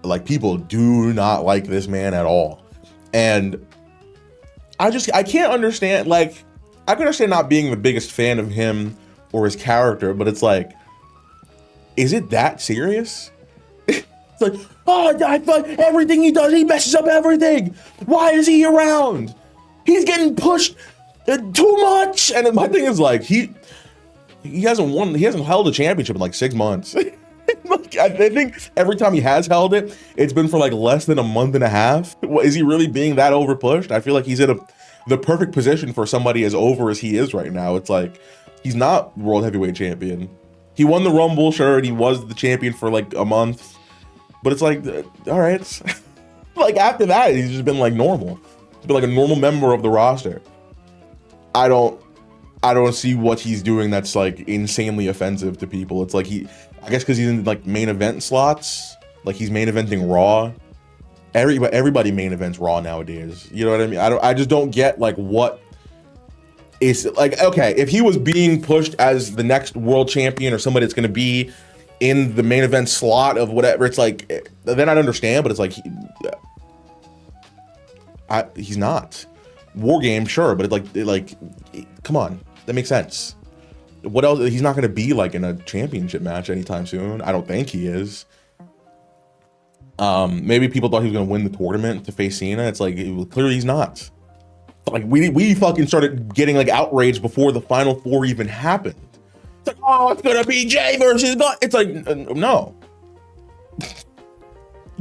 like people do not like this man at all, and I can't understand. Like, I can understand not being the biggest fan of him or his character, but it's like, is it that serious? It's like, oh, I thought everything he does, he messes up everything. Why is he around? He's getting pushed too much. And my thing is like, he hasn't won, he hasn't held a championship in like 6 months. Like, I think every time he has held it, it's been for like less than a month and a half. Is he really being that over pushed? I feel like he's in the perfect position for somebody as over as he is right now. It's like, he's not world heavyweight champion. He won the Rumble, sure, and he was the champion for like a month. But it's like, all right. Like after that, he's just been like normal. He's been like a normal member of the roster. I don't see what he's doing that's like insanely offensive to people. It's like I guess because he's in like main event slots. Like he's main eventing Raw. Everybody main events Raw nowadays. You know what I mean? I just don't get like what is like, okay, if he was being pushed as the next world champion or somebody that's going to be in the main event slot of whatever, it's like, then I'd understand, but it's like, he's not. War Game, sure, but like, come on, that makes sense. What else? He's not going to be like in a championship match anytime soon. I don't think he is. Maybe people thought he was going to win the tournament to face Cena. It's like, clearly he's not. Like we fucking started getting like outraged before the Final Four even happened. It's like, oh, it's gonna be Jay versus God. It's like, no.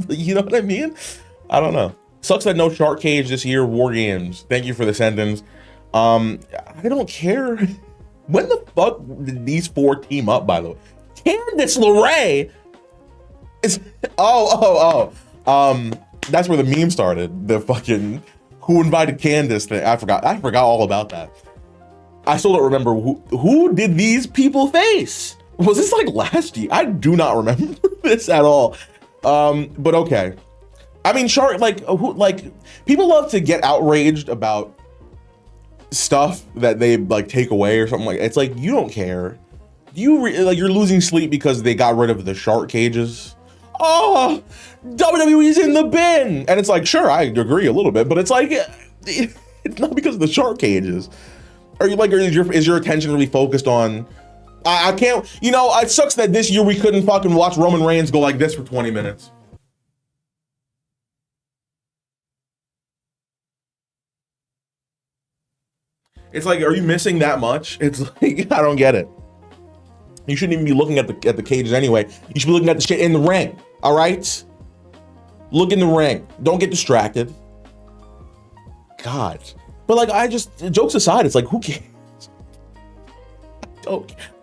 You know what I mean? I don't know. Sucks that no Shark Cage this year. War Games. Thank you for the sentence. I don't care. When the fuck did these four team up, by the way? Candice LeRae is that's where the meme started. The fucking who invited Candice thing. I forgot all about that. I still don't remember who did these people face. Was this like last year? I do not remember this at all. But okay. I mean, Shark, like people love to get outraged about stuff that they like take away or something like. It's like, you don't care. You're losing sleep because they got rid of the shark cages. Oh, WWE's in the bin, and it's like, sure, I agree a little bit, but it's like, it's not because of the shark cages. Are you like, is your attention really focused on? I can't. You know, it sucks that this year we couldn't fucking watch Roman Reigns go like this for 20 minutes. It's like, are you missing that much? It's like, I don't get it. You shouldn't even be looking at the cages anyway. You should be looking at the shit in the ring. All right? Look in the ring. Don't get distracted. God. But like, jokes aside, it's like, who cares?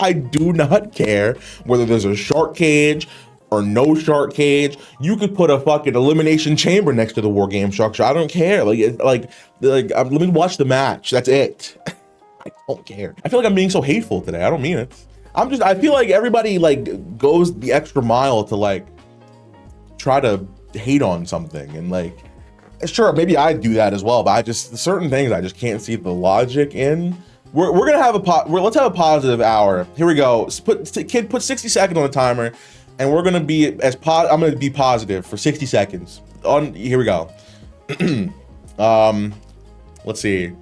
I do not care whether there's a shark cage or no shark cage. You could put a fucking elimination chamber next to the War Game structure. I don't care. Let me watch the match. That's it. I don't care. I feel like I'm being so hateful today. I don't mean it. I feel like everybody like goes the extra mile to like try to hate on something, and like, sure, maybe I do that as well, but certain things I just can't see the logic in. We're gonna have let's have a positive hour. Here we go. Put 60 seconds on the timer, and we're gonna be I'm gonna be positive for 60 seconds. Here we go. Let's see.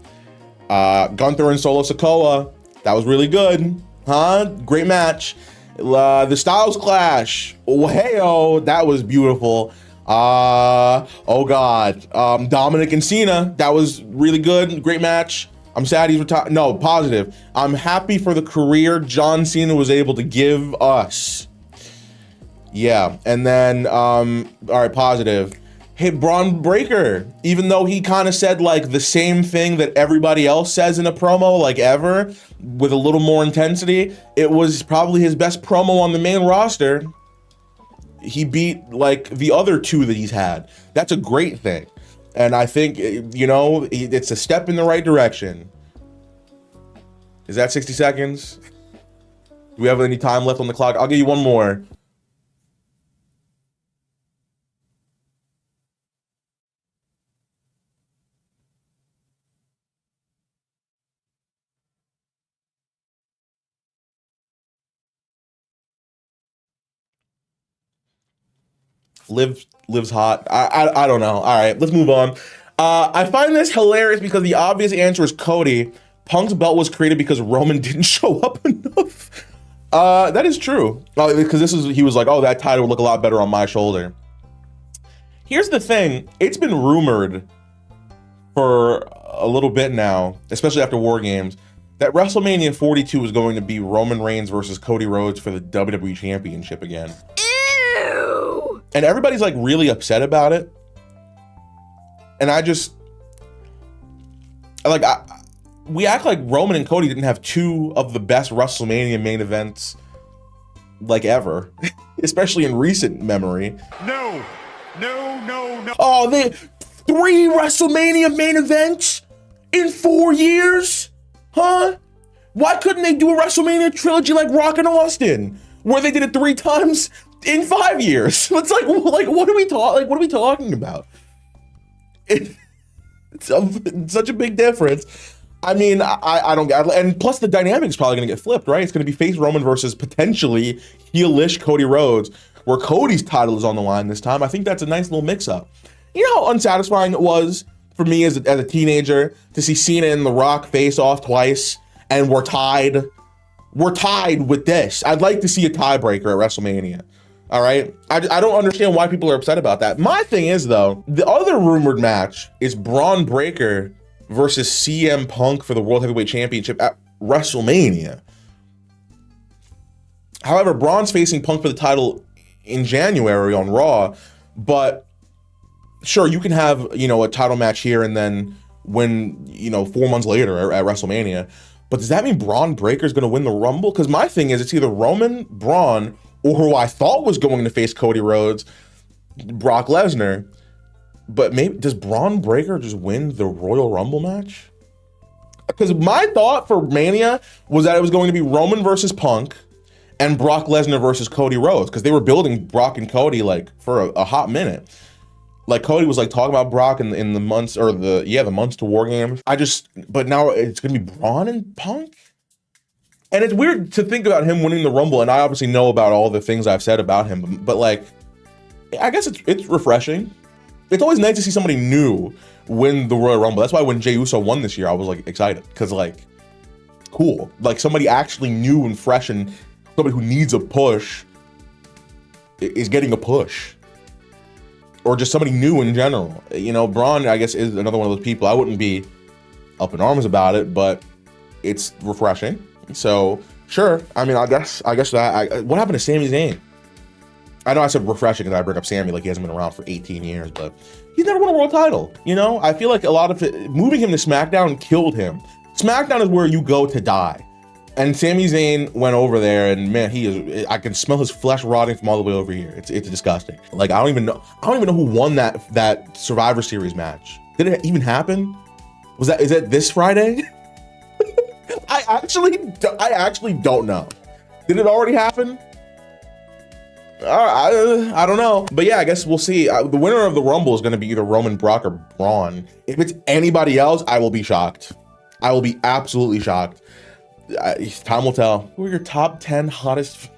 Gunther and Solo Sikoa. That was really good. Huh? Great match. The Styles Clash. Oh, hey-oh, that was beautiful. Oh God. Dominic and Cena. That was really good. Great match. I'm sad he's retired. No, positive. I'm happy for the career John Cena was able to give us. Yeah, and then, all right, positive. Hey, Braun Breaker, even though he kind of said like the same thing that everybody else says in a promo, like ever, with a little more intensity, it was probably his best promo on the main roster. He beat like the other two that he's had. That's a great thing. And I think, you know, it's a step in the right direction. Is that 60 seconds? Do we have any time left on the clock? I'll give you one more. Lives hot. I don't know. All right, let's move on. I find this hilarious because the obvious answer is Cody. Punk's belt was created because Roman didn't show up enough. That is true. Because he was like, oh, that title would look a lot better on my shoulder. Here's the thing. It's been rumored for a little bit now, especially after War Games, that WrestleMania 42 is going to be Roman Reigns versus Cody Rhodes for the WWE Championship again. Ew! And everybody's like really upset about it. And we act like Roman and Cody didn't have two of the best WrestleMania main events like ever, especially in recent memory. No. Oh, they 3 WrestleMania main events in 4 years? Huh? Why couldn't they do a WrestleMania trilogy like Rock and Austin, where they did it 3 times in 5 years? It's like what are we talking about? It's such a big difference. I mean, I don't get, and plus the dynamic's probably gonna get flipped, right? It's gonna be face Roman versus potentially heelish Cody Rhodes, where Cody's title is on the line this time. I think that's a nice little mix-up. You know how unsatisfying it was for me as a teenager to see Cena and The Rock face off twice, and we're tied. We're tied with this. I'd like to see a tiebreaker at WrestleMania. All right, I don't understand why people are upset about that. My thing is though, the other rumored match is Braun Breaker versus CM Punk for the World Heavyweight Championship at WrestleMania. However, Braun's facing Punk for the title in January on Raw, but sure, you can have, you know, a title match here and then win, you know, 4 months later at WrestleMania. But does that mean Braun Breaker is going to win the Rumble? Because my thing is, it's either Roman, Braun, or who I thought was going to face Cody Rhodes, Brock Lesnar. But maybe, does Braun Breaker just win the Royal Rumble match? Because my thought for Mania was that it was going to be Roman versus Punk and Brock Lesnar versus Cody Rhodes, because they were building Brock and Cody like for a hot minute. Like Cody was like talking about Brock in the months, or the months to War Games. But now it's gonna be Braun and Punk? And it's weird to think about him winning the Rumble, and I obviously know about all the things I've said about him, but like, I guess it's refreshing. It's always nice to see somebody new win the Royal Rumble. That's why when Jey Uso won this year, I was like excited, because like, cool. Like somebody actually new and fresh, and somebody who needs a push is getting a push. Or just somebody new in general. You know, Braun, I guess, is another one of those people. I wouldn't be up in arms about it, but it's refreshing. So, sure. I mean, I guess that. What happened to Sami Zayn? I know I said refreshing because I bring up Sami like he hasn't been around for 18 years, but he's never won a world title. You know, I feel like a lot of it, moving him to SmackDown killed him. SmackDown is where you go to die. And Sami Zayn went over there, and man, I can smell his flesh rotting from all the way over here. It's disgusting. Like I don't even know who won that Survivor Series match. Did it even happen? Is that this Friday? I actually don't know. Did it already happen? I don't know. But yeah, I guess we'll see. The winner of the Rumble is going to be either Roman, Brock, or Braun. If it's anybody else, I will be shocked. I will be absolutely shocked. Time will tell. Who are your top 10 hottest?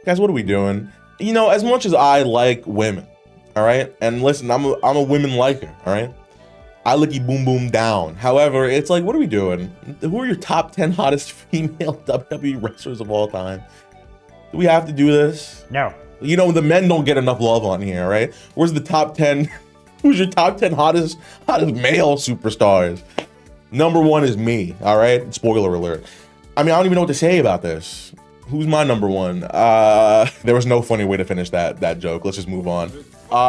Guys, what are we doing? You know, as much as I like women, all right? And listen, I'm a women liker, all right? I licky boom boom down. However, it's like, what are we doing? Who are your top 10 hottest female WWE wrestlers of all time? Do we have to do this? No. You know, the men don't get enough love on here, right? Where's the top 10? Who's your top 10 hottest male superstars? Number 1 is me, all right? Spoiler alert. I mean, I don't even know what to say about this. Who's my number 1? There was no funny way to finish that joke. Let's just move on.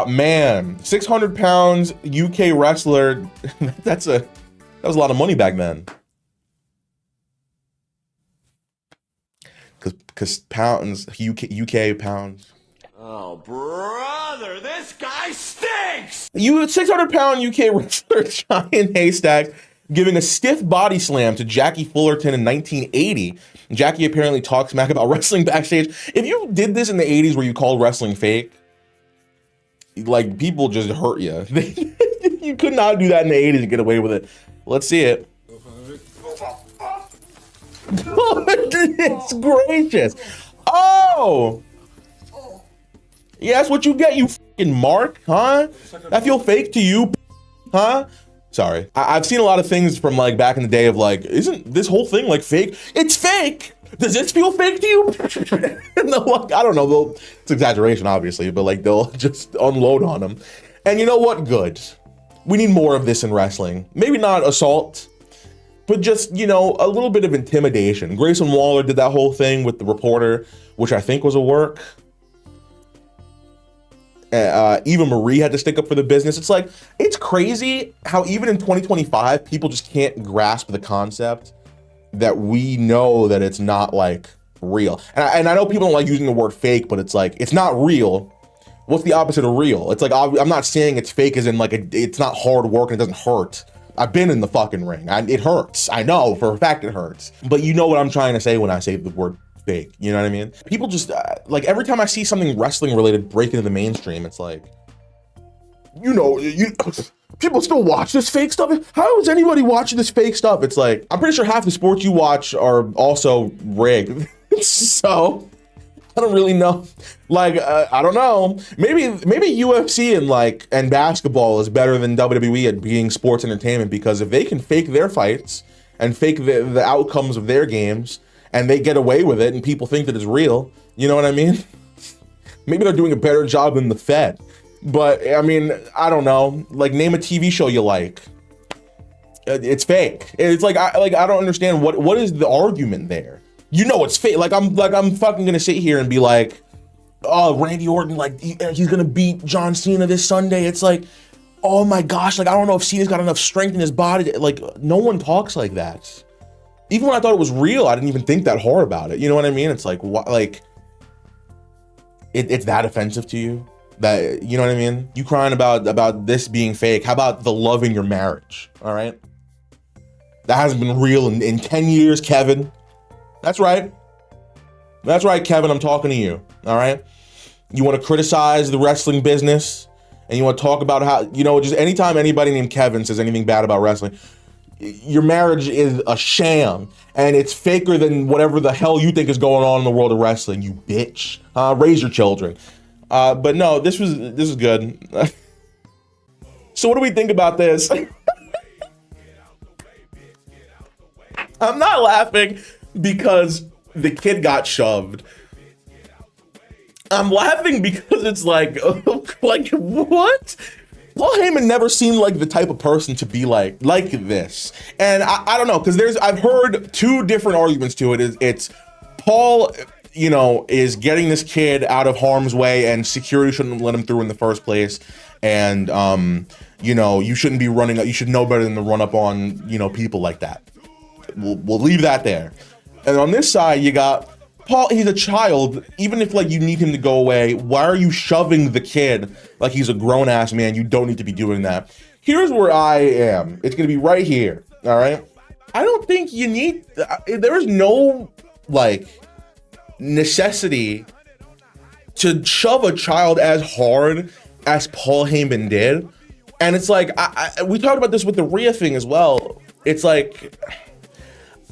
Man, 600 pounds UK wrestler. that was a lot of money back then. Cause pounds, UK pounds. Oh, brother, this guy stinks! 600-pound UK wrestler Giant Haystack giving a stiff body slam to Jackie Fullerton in 1980. Jackie apparently talks smack about wrestling backstage. If you did this in the 80s where you called wrestling fake, like, people just hurt you. You could not do that in the 80s and get away with it. Let's see it. Goodness gracious. Oh! Yeah, that's what you get, you fucking mark, huh? That feel fake to you, huh? Sorry. I've seen a lot of things from like back in the day of like, isn't this whole thing like fake? It's fake. Does this feel fake to you? And they'll, like, I don't know. It's exaggeration, obviously, but like they'll just unload on them. And you know what? Good. We need more of this in wrestling. Maybe not assault, but just, you know, a little bit of intimidation. Grayson Waller did that whole thing with the reporter, which I think was a work. Eva Marie had to stick up for the business. It's like, it's crazy how even in 2025, people just can't grasp the concept that we know that it's not like real. And I know people don't like using the word fake, but it's like, it's not real. What's the opposite of real? It's like, I'm not saying it's fake as in like, it's not hard work and it doesn't hurt. I've been in the fucking ring. It hurts. I know for a fact it hurts. But you know what I'm trying to say when I say the word fake. You know what I mean? People just, like every time I see something wrestling related break into the mainstream, it's like, you know, people still watch this fake stuff. How is anybody watching this fake stuff? It's like, I'm pretty sure half the sports you watch are also rigged. So I don't really know. Like, I don't know. Maybe UFC and basketball is better than WWE at being sports entertainment, because if they can fake their fights and fake the outcomes of their games and they get away with it and people think that it's real, you know what I mean? Maybe they're doing a better job than the Fed. But I mean, I don't know. Like, name a TV show you like. It's fake. It's like I don't understand what is the argument there. You know it's fake. Like I'm fucking gonna sit here and be like, oh, Randy Orton, like he's gonna beat John Cena this Sunday. It's like, oh my gosh, like I don't know if Cena's got enough strength in his body. Like no one talks like that. Even when I thought it was real, I didn't even think that hard about it. You know what I mean? It's like, what? Like it's that offensive to you? That, you know what I mean? You crying about this being fake. How about the love in your marriage? All right, that hasn't been real in 10 years, Kevin. That's right. That's right, Kevin, I'm talking to you, all right? You want to criticize the wrestling business and you want to talk about how, you know, just anytime anybody named Kevin says anything bad about wrestling, your marriage is a sham and it's faker than whatever the hell you think is going on in the world of wrestling, you bitch. Raise your children. But no, this is good. So what do we think about this? I'm not laughing because the kid got shoved. I'm laughing because it's like what? Paul Heyman never seemed like the type of person to be like this. And I don't know, because I've heard two different arguments to it. It's Paul, you know, is getting this kid out of harm's way and security shouldn't let him through in the first place. And you know, you shouldn't be running, you should know better than to run up on, you know, people like that. We'll leave that there. And on this side, you got Paul, he's a child. Even if like you need him to go away, why are you shoving the kid like he's a grown ass man? You don't need to be doing that. Here's where I am. It's gonna be right here. All right. I don't think you need, there is no like necessity to shove a child as hard as Paul Heyman did. And it's like, we talked about this with the Rhea thing as well. It's like,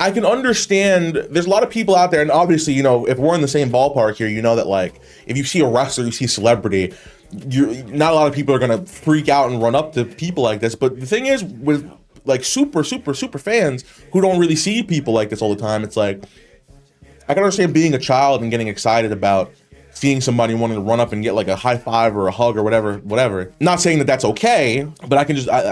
I can understand there's a lot of people out there, and obviously, you know, if we're in the same ballpark here, you know that like if you see a wrestler, you see a celebrity, not a lot of people are gonna freak out and run up to people like this. But the thing is, with like super fans who don't really see people like this all the time, it's like I can understand being a child and getting excited about seeing somebody wanting to run up and get like a high five or a hug or whatever. Not saying that that's okay, but I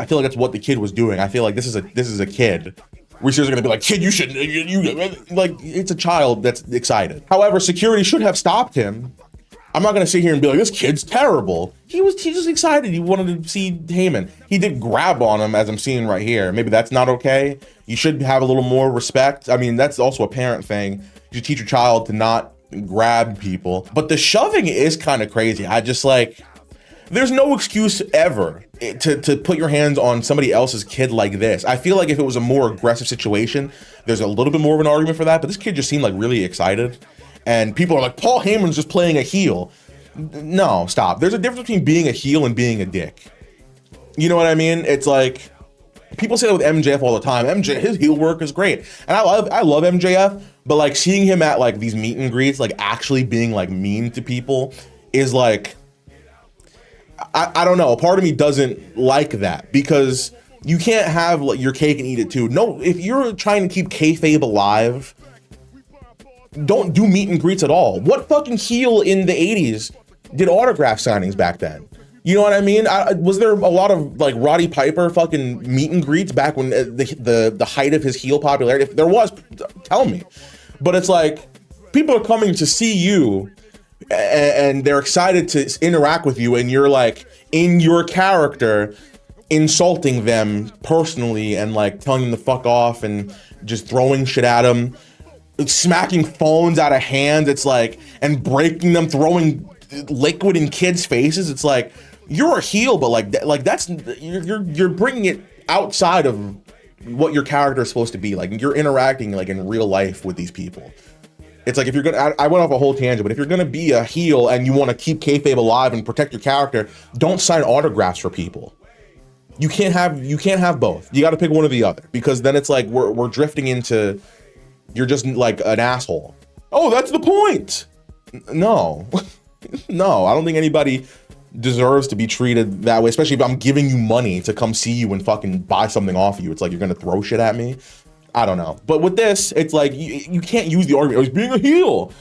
feel like that's what the kid was doing. I feel like this is a kid. Researchers are gonna be like, kid, you shouldn't, like, it's a child that's excited. However, security should have stopped him. I'm not gonna sit here and be like, this kid's terrible. He was just excited. He wanted to see Heyman. He did grab on him, as I'm seeing right here. Maybe that's not okay. You should have a little more respect. I mean, that's also a parent thing. You should teach your child to not grab people. But the shoving is kind of crazy. I just like, there's no excuse ever to put your hands on somebody else's kid like this. I feel like if it was a more aggressive situation, there's a little bit more of an argument for that, but this kid just seemed like really excited. And people are like, Paul Heyman's just playing a heel. No, stop. There's a difference between being a heel and being a dick. You know what I mean? It's like, people say that with MJF all the time. His heel work is great. And I love MJF, but like seeing him at like these meet and greets, like actually being like mean to people is like, I don't know. A part of me doesn't like that because you can't have like, your cake and eat it too. No, if you're trying to keep kayfabe alive, don't do meet and greets at all. What fucking heel in the 80s did autograph signings back then? You know what I mean? Was there a lot of like Roddy Piper fucking meet and greets back when the height of his heel popularity? If there was, tell me. But it's like people are coming to see you and they're excited to interact with you, and you're like in your character insulting them personally and like telling them to fuck off and just throwing shit at them, smacking phones out of hands. It's like, and breaking them, throwing liquid in kids' faces. It's like, you're a heel, but like that's you're bringing it outside of what your character is supposed to be. Like you're interacting like in real life with these people. It's like if you're gonna, I went off a whole tangent, but if you're gonna be a heel and you want to keep kayfabe alive and protect your character, don't sign autographs for people. You can't have both. You got to pick one or the other, because then it's like we're drifting into, you're just like an asshole. Oh, that's the point. No, no, I don't think anybody deserves to be treated that way, especially if I'm giving you money to come see you and fucking buy something off of you. It's like you're gonna throw shit at me. I don't know. But with this, it's like you can't use the argument, oh, he's being a heel,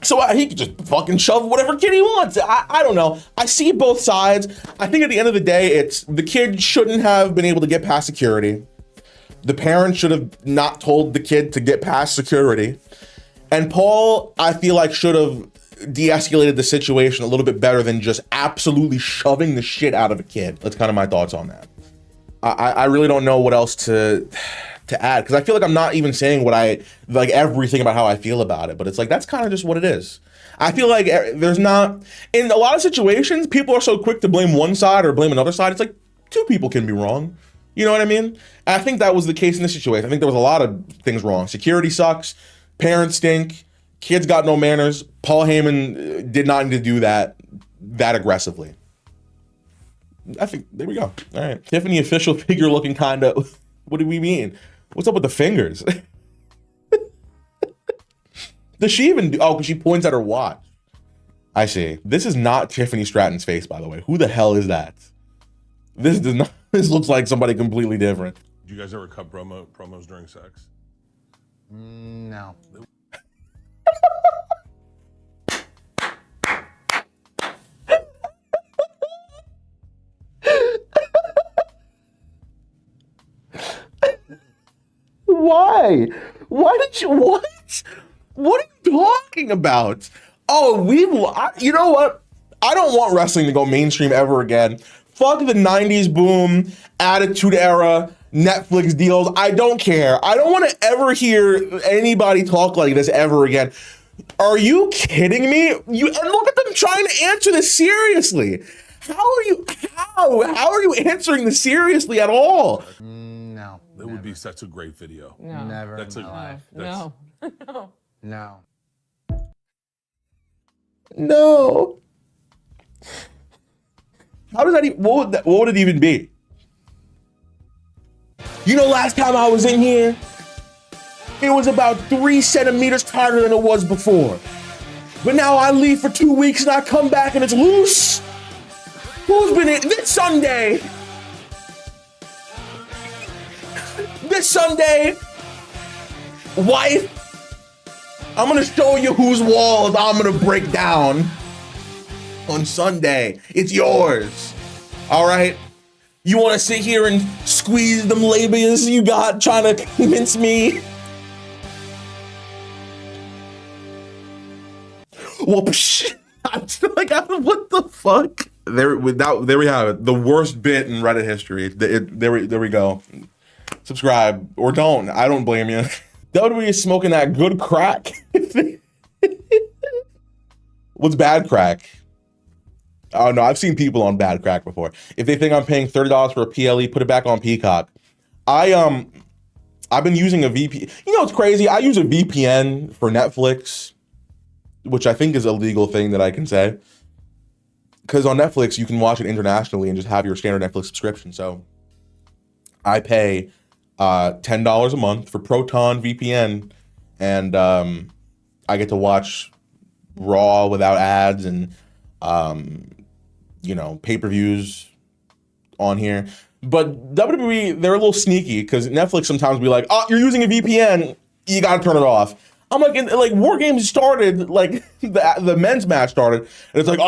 so he can just fucking shove whatever kid he wants. I don't know. I see both sides. I think at the end of the day, it's the kid shouldn't have been able to get past security. The parents should have not told the kid to get past security. And Paul, I feel like, should have de-escalated the situation a little bit better than just absolutely shoving the shit out of a kid. That's kind of my thoughts on that. I really don't know what else to add, because I feel like I'm not even saying what I like, everything about how I feel about it, but it's like that's kind of just what it is. I feel like there's not, in a lot of situations, people are so quick to blame one side or blame another side. It's like two people can be wrong. You know what I mean? And I think that was the case in this situation. I think there was a lot of things wrong. Security sucks. Parents stink. Kids got no manners. Paul Heyman did not need to do that aggressively. I think, there we go. All right. Tiffany official figure looking kind of, what do we mean? What's up with the fingers? Does she even do, oh, because she points at her watch. I see. This is not Tiffany Stratton's face, by the way. Who the hell is that? This does not, this looks like somebody completely different. Do you guys ever cut promos during sex? No. Why? Why did you, what? What are you talking about? Oh, you know what? I don't want wrestling to go mainstream ever again. Fuck the 90s boom, Attitude Era, Netflix deals. I don't care. I don't want to ever hear anybody talk like this ever again. Are you kidding me? And look at them trying to answer this seriously. How are you answering this seriously at all? No. That would be such a great video. No. Never. That's in a my life. No. No. No. No. How does that even, what would it even be? You know, last time I was in here, it was about 3 centimeters tighter than it was before. But now I leave for 2 weeks and I come back and it's loose. Who's been in this Sunday? This Sunday, wife, I'm gonna show you whose walls I'm gonna break down on Sunday. It's yours. All right? You wanna sit here and squeeze them labias you got trying to convince me? Whoops. I'm still like, what the fuck? There we have it. The worst bit in Reddit history. There we go. Subscribe or don't. I don't blame you. WWE is smoking that good crack. What's bad crack? Oh no, I've seen people on bad crack before. If they think I'm paying $30 for a PLE, put it back on Peacock. I've been using a VPN. You know, it's crazy. I use a VPN for Netflix, which I think is a legal thing that I can say. Because on Netflix, you can watch it internationally and just have your standard Netflix subscription. So I pay $10 a month for Proton VPN, and I get to watch Raw without ads and you know, pay-per-views on here. But WWE, they're a little sneaky because Netflix sometimes be like, oh, you're using a VPN, you gotta turn it off. I'm like, War Games started, like the men's match started, and it's like,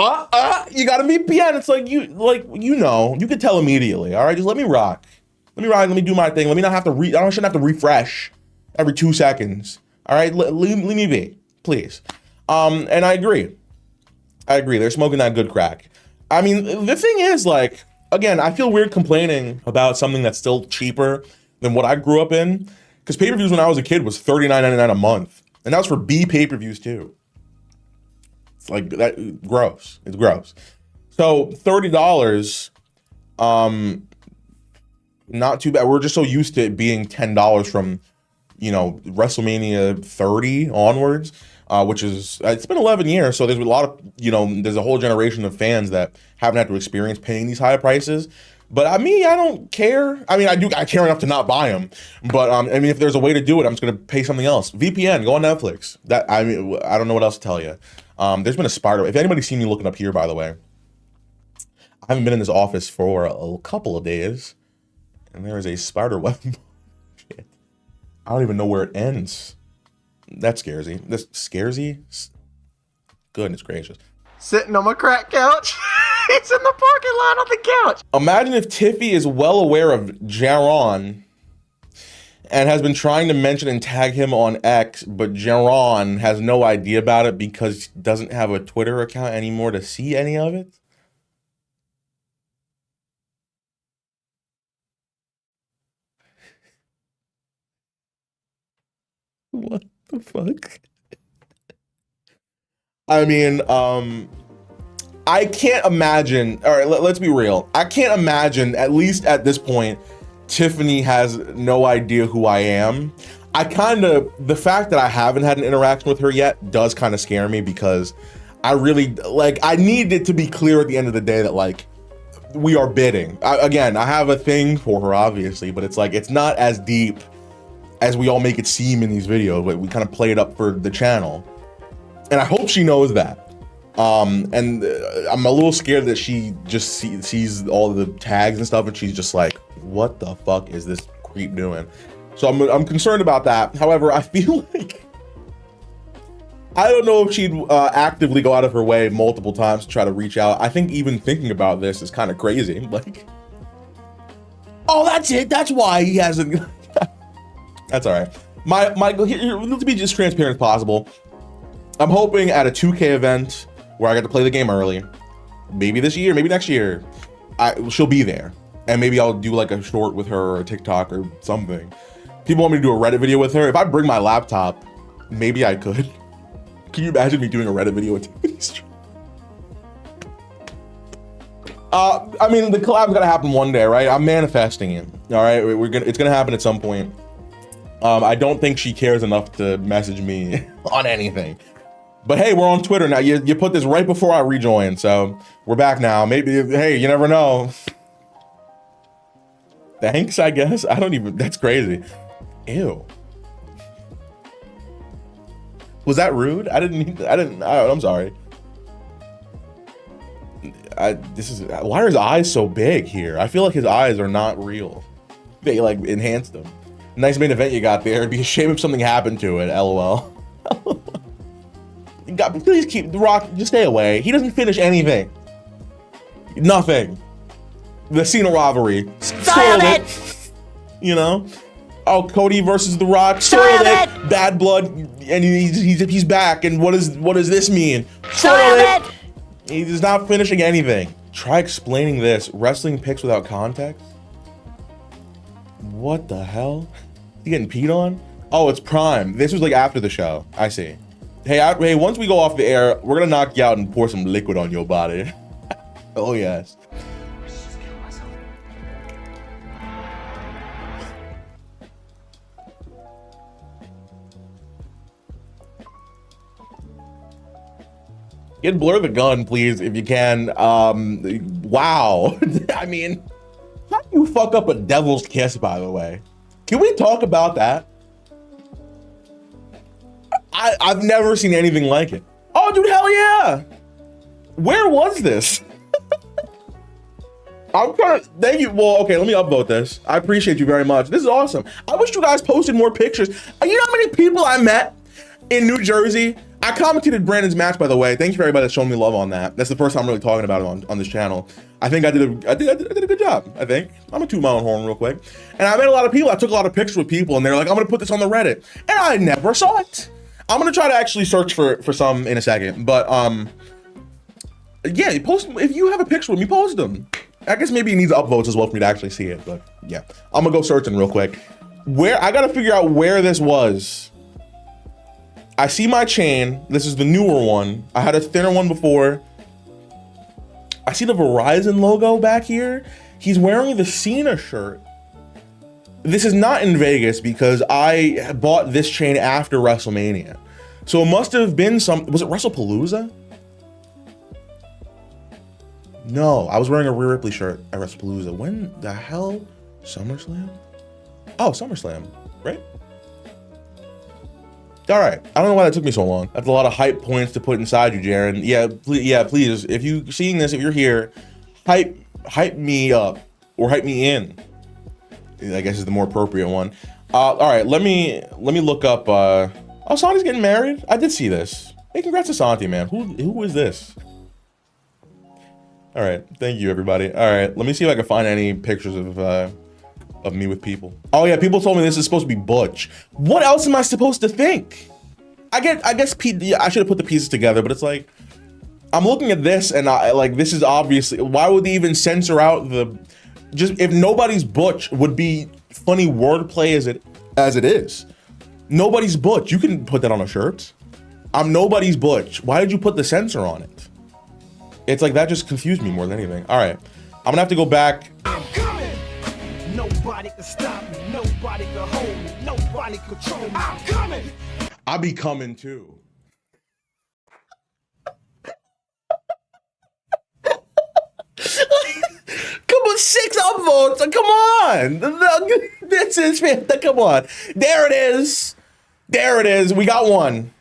you got a VPN. It's like you could tell immediately. All right, just let me rock. Let me do my thing. Let me not have to I shouldn't have to refresh every 2 seconds. All right, leave me be, please. And I agree. They're smoking that good crack. I mean, the thing is, like, again, I feel weird complaining about something that's still cheaper than what I grew up in. Because pay-per-views when I was a kid was $39.99 a month. And that was for B pay-per-views too. It's like that gross. It's gross. So $30, not too bad. We're just so used to it being $10 from, you know, WrestleMania 30 onwards, which is, it's been 11 years. So there's a lot of, you know, there's a whole generation of fans that haven't had to experience paying these high prices. But I don't care. I mean, I care enough to not buy them. But I mean, if there's a way to do it, I'm just gonna pay something else. VPN, go on Netflix. I don't know what else to tell you. There's been a spider. If anybody's seen me looking up here, by the way, I haven't been in this office for a couple of days, and there is a spider web. Shit. I don't even know where it ends. That scares me. This scares you? Goodness gracious. Sitting on my crack couch. It's in the parking lot on the couch. Imagine if Tiffy is well aware of Jaron and has been trying to mention and tag him on X, but Jaron has no idea about it because he doesn't have a Twitter account anymore to see any of it. What the fuck? I mean, I can't imagine, all right, let's be real. I can't imagine, at least at this point, Tiffany has no idea who I am. The fact that I haven't had an interaction with her yet does kind of scare me because I really, I need it to be clear at the end of the day that, like, we are bidding. Again, I have a thing for her, obviously, but it's like, it's not as deep as we all make it seem in these videos. But we kind of play it up for the channel. And I hope she knows that. And I'm a little scared that she just sees all the tags and stuff and she's just like, what the fuck is this creep doing? So I'm concerned about that. However, I feel like I don't know if she'd actively go out of her way multiple times to try to reach out. I think even thinking about this is kind of crazy. Like, oh, that's it. That's why he hasn't. That's all right. Let's be just transparent as possible. I'm hoping at a 2K event where I get to play the game early, maybe this year, maybe next year, she'll be there. And maybe I'll do like a short with her or a TikTok or something. People want me to do a Reddit video with her. If I bring my laptop, maybe I could. Can you imagine me doing a Reddit video with Tiffany? I mean, the collab's gotta happen one day, right? I'm manifesting it. All right, it's gonna happen at some point. I don't think she cares enough to message me on anything. But hey, we're on Twitter now. You put this right before I rejoin, so we're back now. Maybe, hey, you never know. Thanks, I guess. That's crazy. Ew. Was that rude? I'm sorry. Why are his eyes so big here? I feel like his eyes are not real. They like enhanced them. Nice main event you got there. It'd be a shame if something happened to it, LOL. God, please keep The Rock, just stay away. He doesn't finish anything. Nothing. The Cena rivalry. Spoiled it. You know? Oh, Cody versus The Rock. Spoiled it. Bad blood. And he's back. And what does this mean? Spoiled it. He's not finishing anything. Try explaining this. Wrestling picks without context? What the hell? You getting peed on? Oh, it's Prime. This was like after the show. I see. Hey, once we go off the air, we're gonna knock you out and pour some liquid on your body. Oh, yes. Get Blur the Gun, please, if you can. Wow. I mean, how do you fuck up a devil's kiss, by the way? Can we talk about that? I've never seen anything like it. Oh, dude, hell yeah. Where was this? I'm trying to thank you. Well, okay, let me upvote this. I appreciate you very much. This is awesome. I wish you guys posted more pictures. You know how many people I met in New Jersey? I commented Brandon's match, by the way. Thank you for everybody that's showing me love on that. That's the first time I'm really talking about it on this channel. I think I did a good job. I think I'm gonna toot my own horn real quick. And I met a lot of people. I took a lot of pictures with people, and they're like, "I'm gonna put this on the Reddit," and I never saw it. I'm gonna try to actually search for some in a second. But yeah, post if you have a picture with me, post them. I guess maybe it needs upvotes as well for me to actually see it, but yeah. I'm gonna go searching real quick. Where I gotta figure out where this was. I see my chain. This is the newer one. I had a thinner one before. I see the Verizon logo back here. He's wearing the Cena shirt. This is not in Vegas because I bought this chain after WrestleMania. So it must have been was it WrestlePalooza? No, I was wearing a Rhea Ripley shirt at WrestlePalooza. When the hell? SummerSlam? Oh, SummerSlam, right? All right. I don't know why that took me so long. That's a lot of hype points to put inside you, Jaren. Yeah, please. If you seeing this, if you're here, hype me up or hype me in. I guess is the more appropriate one. All right, let me look up. Oh, Santi's getting married. I did see this. Hey, congrats to Santi, man. Who is this? All right, thank you, everybody. All right, let me see if I can find any pictures of me with people. Oh yeah, people told me this is supposed to be Butch. What else am I supposed to think? I guess I should have put the pieces together, but it's like I'm looking at this and this is obviously, why would they even censor out if nobody's Butch would be funny wordplay as it is. Nobody's Butch. You can put that on a shirt. I'm nobody's Butch. Why did you put the censor on it? It's like that just confused me more than anything. All right, I'm gonna have to go back. I'm coming. Nobody can stop me. Nobody can hold me. Nobody control me. I'm coming. I'll be coming too. Come on, 6 upvotes. Come on. This is, come on. There it is. There it is. We got one.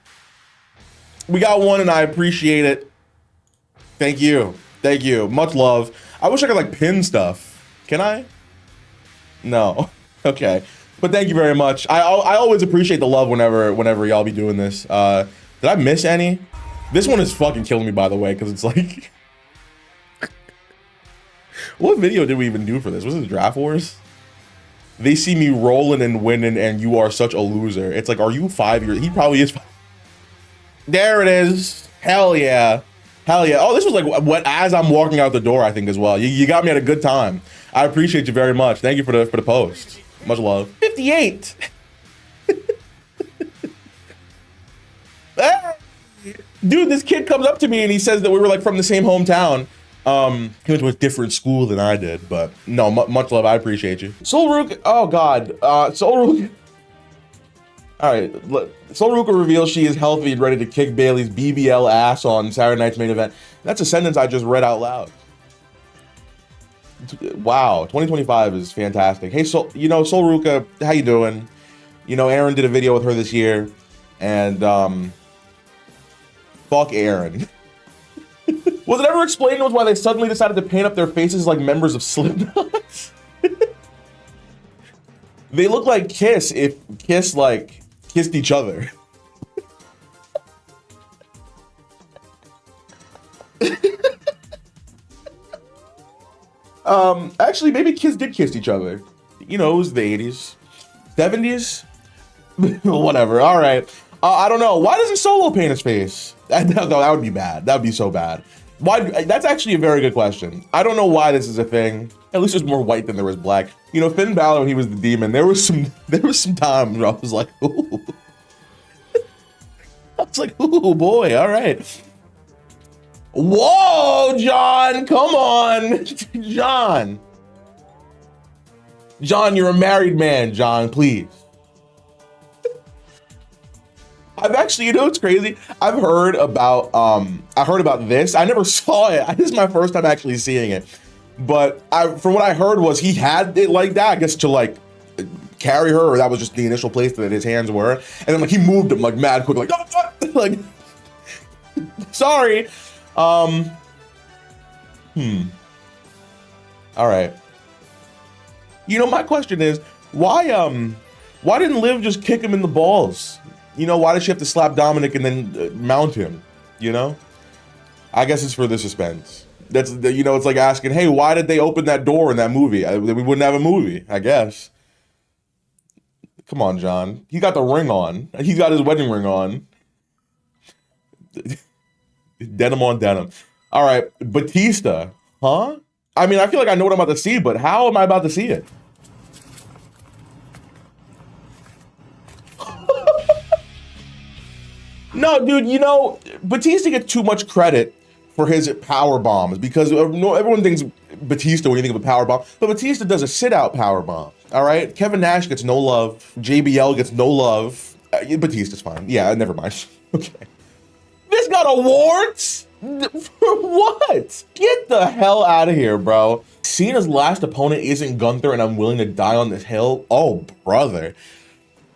We got one and I appreciate it. Thank you. Thank you. Much love. I wish I could like pin stuff. Can I? No. Okay. But thank you very much. I always appreciate the love whenever y'all be doing this. Did I miss any? This one is fucking killing me, by the way, because it's like... What video did we even do for this? Was it Draft Wars? They see me rolling and winning and you are such a loser. It's like, are you 5 years? He probably is. There it is. Hell yeah. Hell yeah. Oh, this was like what as I'm walking out the door, I think, as well. You got me at a good time. I appreciate you very much. Thank you for the post. Much love. 58. Dude, this kid comes up to me and he says that we were like from the same hometown. He went to a different school than I did, but no, much love. I appreciate you. Solrook, oh God, Solrook. All right, Solrook reveals she is healthy and ready to kick Bailey's BBL ass on Saturday night's main event. That's a sentence I just read out loud. Wow, 2025 is fantastic. Hey, Solruka, how you doing? You know, Aaron did a video with her this year, and fuck Aaron. Was it ever explained to us why they suddenly decided to paint up their faces like members of Slipknot? They look like Kiss if Kiss like kissed each other. Actually, maybe Kiss did kiss each other. You know, it was the 80s, 70s, whatever. All right. I don't know. Why doesn't Solo paint his face? That would be bad. That would be so bad. Why? That's actually a very good question. I don't know why this is a thing. At least there's more white than there was black. You know, Finn Balor when he was the demon, there was some times where I was like, ooh. I was like, ooh boy, all right. Whoa, John, come on. John, you're a married man, John, please. I've actually, you know what's crazy? I've heard about this. I never saw it. This is my first time actually seeing it. But from what I heard was he had it like that, I guess, to like carry her, or that was just the initial place that his hands were. And then like he moved him like mad quick, like, oh, like, sorry. I All right. You know, my question is, why didn't Liv just kick him in the balls? You know, why did she have to slap Dominic and then mount him? You know? I guess it's for the suspense. That's, you know, it's like asking, hey, why did they open that door in that movie? We wouldn't have a movie, I guess. Come on, John. He got the ring on. He's got his wedding ring on. Denim on denim. All right, Batista, huh? I mean, I feel like I know what I'm about to see, but how am I about to see it? No, dude, you know, Batista gets too much credit for his power bombs because everyone thinks Batista when you think of a power bomb, but Batista does a sit-out power bomb. All right, Kevin Nash gets no love. JBL gets no love. Batista's fine. Yeah, never mind. Okay. This got awards? For what? Get the hell out of here, bro. Cena's last opponent isn't Gunther, and I'm willing to die on this hill. Oh, brother.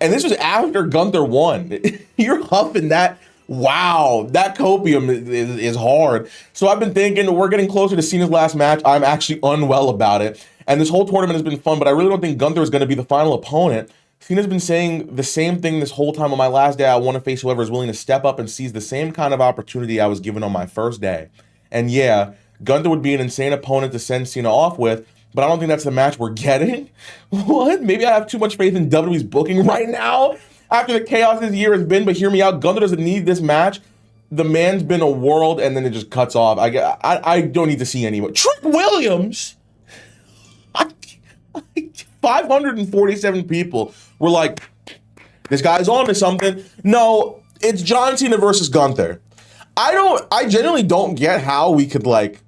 And this was after Gunther won. You're huffing that. Wow, that copium is hard. So I've been thinking we're getting closer to Cena's last match. I'm actually unwell about it. And this whole tournament has been fun, but I really don't think Gunther is going to be the final opponent. Cena's been saying the same thing this whole time on my last day. I want to face whoever is willing to step up and seize the same kind of opportunity I was given on my first day. And yeah, Gunther would be an insane opponent to send Cena off with, but I don't think that's the match we're getting. What? Maybe I have too much faith in WWE's booking right now after the chaos this year has been, but hear me out. Gunther doesn't need this match. The man's been a world, and then it just cuts off. I don't need to see anyone. Trick Williams? 547 people were like, this guy's on to something. No, it's John Cena versus Gunther. I genuinely don't get how we could like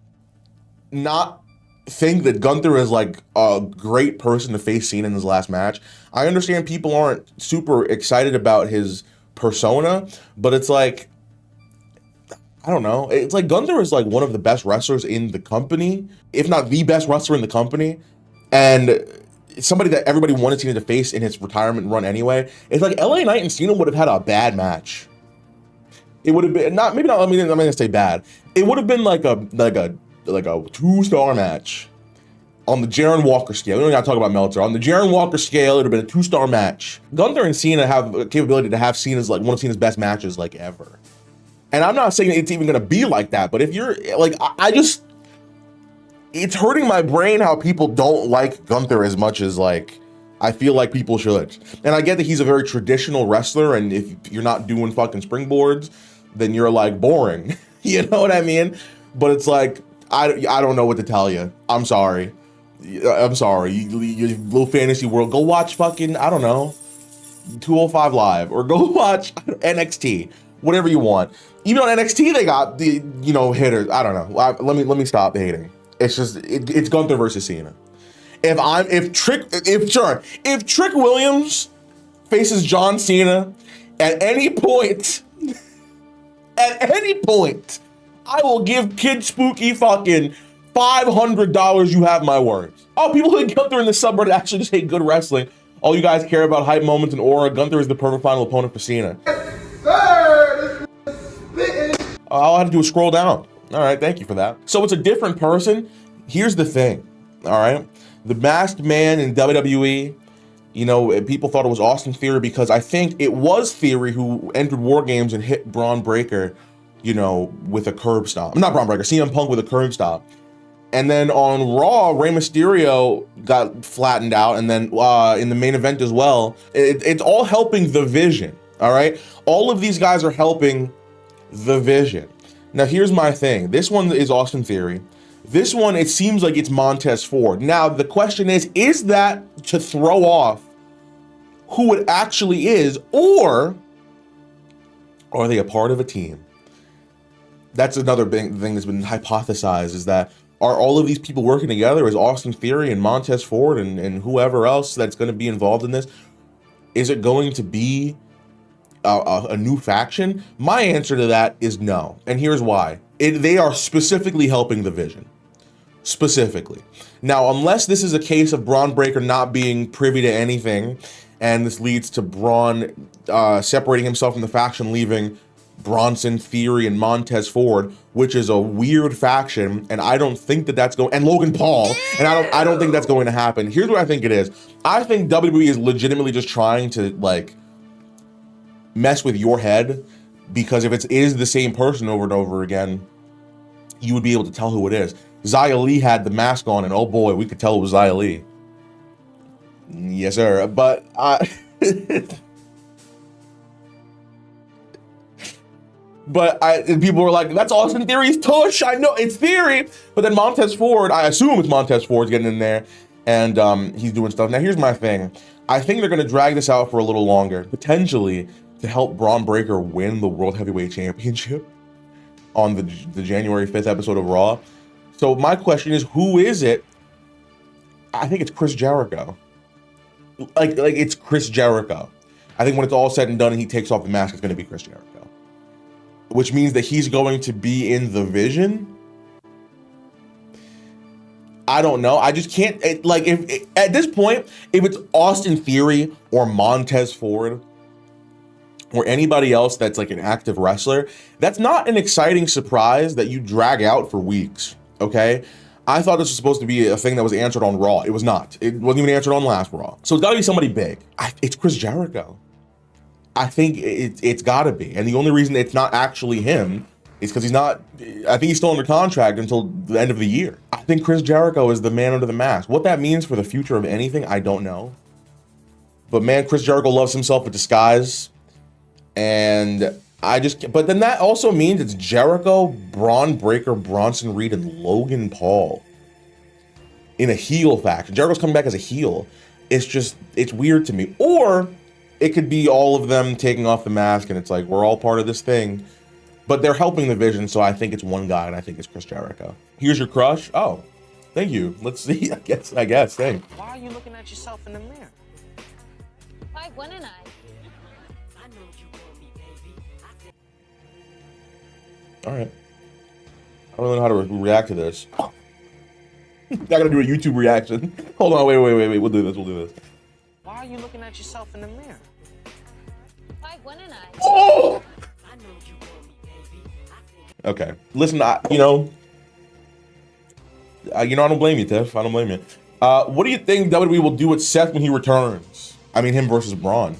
not think that Gunther is like a great person to face Cena in his last match. I understand people aren't super excited about his persona, but it's like, I don't know. It's like Gunther is like one of the best wrestlers in the company, if not the best wrestler in the company. And somebody that everybody wanted Cena to face in his retirement run anyway. It's like LA Knight and Cena would have had a bad match. It would have been I'm gonna say bad. It would have been like a 2-star match on the Jaron Walker scale. We don't gotta talk about Meltzer. On the Jaron Walker scale, it would have been a 2-star match. Gunther and Cena have a capability to have Cena's like one of Cena's best matches like ever. And I'm not saying it's even gonna be like that, but if you're like, it's hurting my brain how people don't like Gunther as much as like I feel like people should. And I get that he's a very traditional wrestler, and if you're not doing fucking springboards, then you're like boring. You know what I mean? But it's like, I don't know what to tell you. I'm sorry. I'm sorry. You little fantasy world, go watch fucking, I don't know, 205 Live, or go watch NXT, whatever you want. Even on NXT, they got the, you know, hitters. I don't know. Let me stop hating. It's just, it's Gunther versus Cena. If Trick Williams faces John Cena at any point, I will give Kid Spooky fucking $500. You have my words. Oh, people who Gunther in the subreddit actually just hate good wrestling. All you guys care about hype moments and aura. Gunther is the perfect final opponent for Cena. All I have to do is scroll down. All right, thank you for that. So it's a different person. Here's the thing, all right? The masked man in WWE, you know, people thought it was Austin Theory because I think it was Theory who entered War Games and hit Braun Breaker, you know, with a curb stomp. Not Braun Breaker, CM Punk with a curb stomp. And then on Raw, Rey Mysterio got flattened out, and then in the main event as well. It's all helping the Vision, all right? All of these guys are helping the Vision. Now, here's my thing. This one is Austin Theory. This one, it seems like it's Montez Ford. Now, the question is that to throw off who it actually is, or are they a part of a team? That's another big thing that's been hypothesized, is that are all of these people working together? Is Austin Theory and Montez Ford and whoever else that's going to be involved in this? Is it going to be a new faction? My answer to that is no, and here's why. They are specifically helping the Vision. Specifically. Now, unless this is a case of Braun Breaker not being privy to anything, and this leads to Braun separating himself from the faction, leaving Bronson, Theory, and Montez Ford, which is a weird faction, and I don't think that that's going. And Logan Paul, and I don't think that's going to happen. Here's what I think it is. I think WWE is legitimately just trying to like mess with your head, because if it is the same person over and over again, you would be able to tell who it is. Xia Li had the mask on, and oh boy, we could tell it was Xia Li. Yes, sir. But and people were like, that's Austin Theory's tush. I know it's Theory. But then Montez Ford, I assume it's Montez Ford's getting in there, and he's doing stuff. Now, here's my thing. I think they're going to drag this out for a little longer, potentially to help Braun Breaker win the World Heavyweight Championship on the January 5th episode of Raw. So my question is, who is it? I think it's Chris Jericho. Like it's Chris Jericho. I think when it's all said and done and he takes off the mask, it's going to be Chris Jericho, which means that he's going to be in the Vision. I don't know. I just can't. At this point, if it's Austin Theory or Montez Ford or anybody else that's like an active wrestler, that's not an exciting surprise that you drag out for weeks. Okay. I thought this was supposed to be a thing that was answered on Raw. It was not. It wasn't even answered on last Raw. So it's got to be somebody big. It's Chris Jericho. I think it's got to be. And the only reason it's not actually him is because he's not, I think he's still under contract until the end of the year. I think Chris Jericho is the man under the mask. What that means for the future of anything, I don't know. But man, Chris Jericho loves himself a disguise. And but then that also means it's Jericho, Braun Breaker, Bronson Reed, and Logan Paul in a heel faction. Jericho's coming back as a heel. It's weird to me. Or it could be all of them taking off the mask and it's like, we're all part of this thing. But they're helping the Vision, so I think it's one guy, and I think it's Chris Jericho. Here's your crush. Oh, thank you. Let's see. I guess. Thanks. Why are you looking at yourself in the mirror? Why wouldn't I? All right. I don't know how to react to this. I gotta do a YouTube reaction. Hold on, wait. We'll do this. Why are you looking at yourself in the mirror? Why wouldn't I? Oh! Okay. Listen, I don't blame you, Tiff. I don't blame you. What do you think WWE will do with Seth when he returns? I mean, him versus Braun.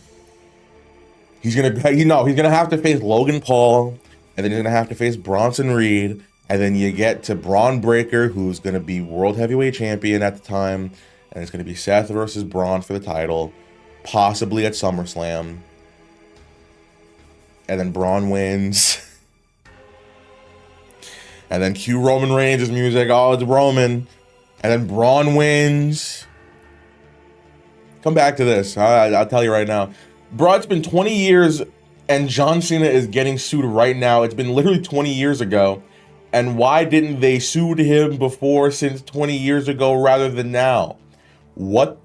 He's gonna have to face Logan Paul, and then he's gonna have to face Bronson Reed, and then you get to Braun Breaker, who's gonna be World Heavyweight Champion at the time, and it's gonna be Seth versus Braun for the title, possibly at SummerSlam, and then Braun wins. And then cue Roman Reigns' music. Oh, it's Roman. And then Braun wins. Come back to this. I'll tell you right now. Bro, it's been 20 years and John Cena is getting sued right now. It's been literally 20 years ago. And why didn't they sue him before, since 20 years ago rather than now? What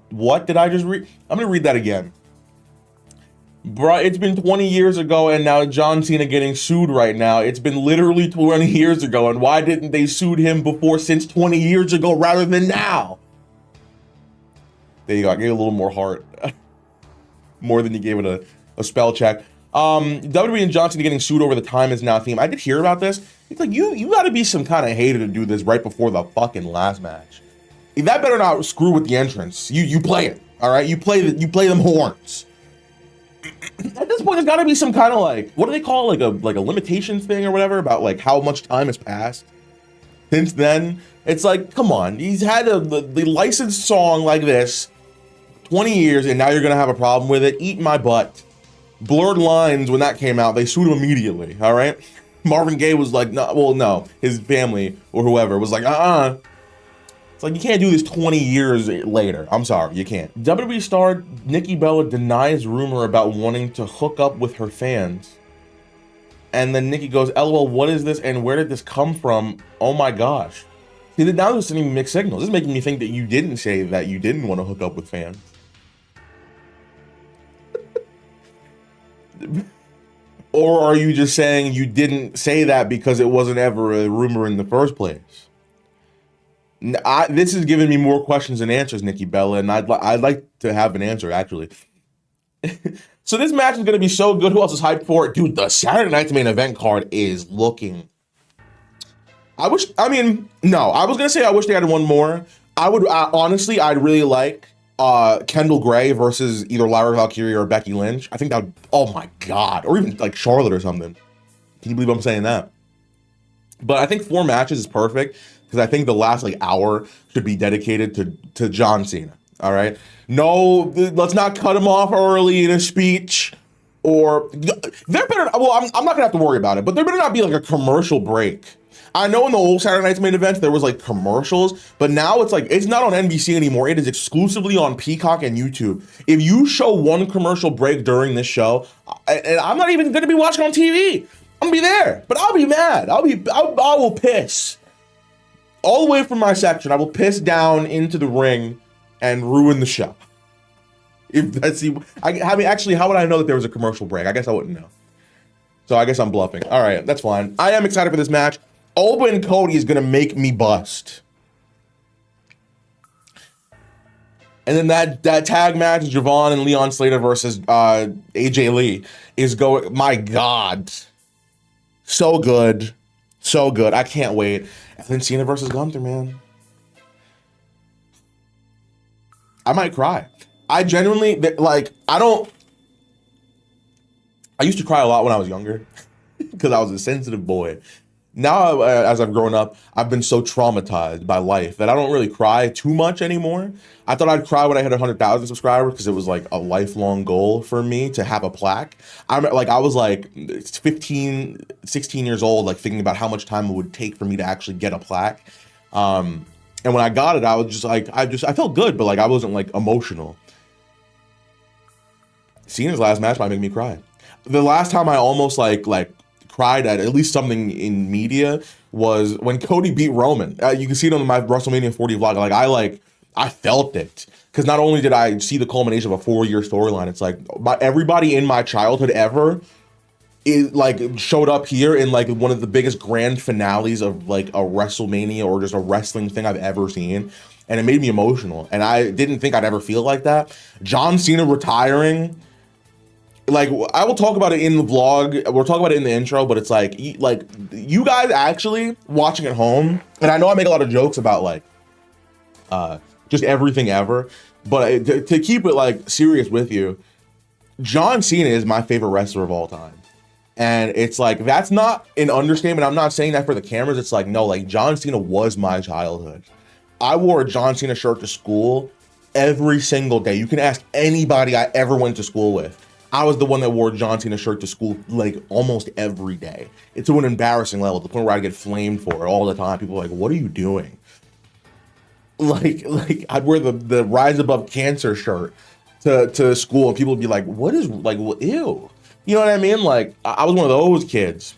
did I just read? I'm going to read that again. Bro, it's been 20 years ago and now John Cena getting sued right now. It's been literally 20 years ago, and why didn't they sue him before, since 20 years ago rather than now? There you go. I gave it a little more heart. More than you gave it a spell check. WWE and John Cena getting sued over the Time Is Now theme. I did hear about this. It's like, you got to be some kind of hater to do this right before the fucking last match. That better not screw with the entrance. You play it, all right? You play them horns. At this point, there's got to be some kind of like, what do they call like a limitations thing or whatever about like how much time has passed since then. It's like, come on, he's had the licensed song like this 20 years, and now you're gonna have a problem with it. Eat my butt. Blurred Lines, when that came out, they sued him immediately. All right, Marvin Gaye was like, no, his family or whoever was like, It's like, you can't do this 20 years later. I'm sorry, you can't. WWE star Nikki Bella denies rumor about wanting to hook up with her fans. And then Nikki goes, LOL, what is this and where did this come from? Oh my gosh. See, now they're sending mixed signals. This is making me think that you didn't say that you didn't want to hook up with fans. Or are you just saying you didn't say that because it wasn't ever a rumor in the first place? This is giving me more questions than answers, Nikki Bella, and I'd like to have an answer, actually. So this match is going to be so good. Who else is hyped for it? Dude, the Saturday night's main event card is looking... I was going to say I wish they had one more. I would, honestly, I'd really like Kendall Gray versus either Lyra Valkyria or Becky Lynch. I think that would, oh my God. Or even like Charlotte or something. Can you believe I'm saying that? But I think 4 matches is perfect because I think the last like hour should be dedicated to John Cena. All right. No, let's not cut him off early in a speech, or there better. Well, I'm not gonna have to worry about it, but there better not be like a commercial break. I know in the old Saturday Night's main events there was like commercials, but now it's like it's not on NBC anymore. It is exclusively on Peacock and YouTube. If you show one commercial break during this show, and I'm not even gonna be watching on TV, I'm gonna be there, but I'll be mad. I will piss all the way from my section. I will piss down into the ring and ruin the show. If that's actually, how would I know that there was a commercial break? I guess I wouldn't know. So I guess I'm bluffing. All right, that's fine. I am excited for this match. Oba and Cody is gonna make me bust. And then that tag match, Javon and Leon Slater versus AJ Lee, is going. My God, so good, so good. I can't wait. And then Cena versus Gunther, man. I might cry. I genuinely, like, I used to cry a lot when I was younger because I was a sensitive boy. Now, as I've grown up, I've been so traumatized by life that I don't really cry too much anymore. I thought I'd cry when I hit 100,000 subscribers because it was like a lifelong goal for me to have a plaque. I was like 15, 16 years old, like thinking about how much time it would take for me to actually get a plaque. And when I got it, I was just like, I felt good, but like I wasn't like emotional. Cena's last match might make me cry. The last time I almost like cried at least something in media was when Cody beat Roman. You can see it on my WrestleMania 40 vlog. I felt it because not only did I see the culmination of a 4-year storyline, it's like everybody in my childhood ever showed up here in like one of the biggest grand finales of like a WrestleMania or just a wrestling thing I've ever seen. And it made me emotional. And I didn't think I'd ever feel like that. John Cena retiring, like, I will talk about it in the vlog. We'll talk about it in the intro, but it's like you guys actually watching at home, and I know I make a lot of jokes about like just everything ever, but to keep it like serious with you, John Cena is my favorite wrestler of all time. And it's like, that's not an understatement. I'm not saying that for the cameras. It's like, no, like John Cena was my childhood. I wore a John Cena shirt to school every single day. You can ask anybody I ever went to school with. I was the one that wore a John Cena shirt to school like almost every day. It's to an embarrassing level, to the point where I get flamed for it all the time. People are like, what are you doing? Like I'd wear the Rise Above Cancer shirt to school, and people would be like, what is, like, ew. You know what I mean? Like, I was one of those kids.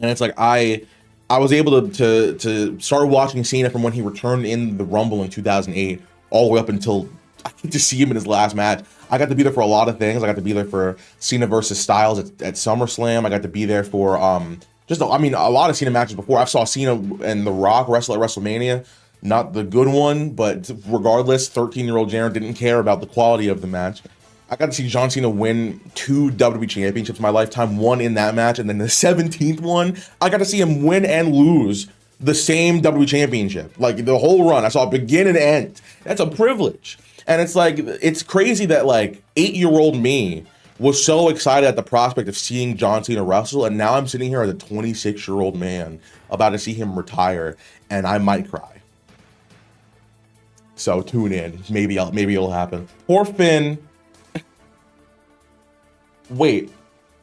And it's like, I was able to start watching Cena from when he returned in the Rumble in 2008 all the way up until I get to see him in his last match. I got to be there for a lot of things. I got to be there for Cena versus Styles at SummerSlam. I got to be there for a lot of Cena matches before. I saw Cena and The Rock wrestle at WrestleMania. Not the good one, but regardless, 13-year-old Jaren didn't care about the quality of the match. I got to see John Cena win 2 WWE championships in my lifetime, one in that match, and then the 17th one, I got to see him win and lose the same WWE championship. Like, the whole run, I saw it begin and end. That's a privilege. And it's like, it's crazy that like 8-year-old me was so excited at the prospect of seeing John Cena wrestle, and now I'm sitting here as a 26-year-old man about to see him retire, and I might cry. So tune in. Maybe it'll happen. Poor Finn. Wait,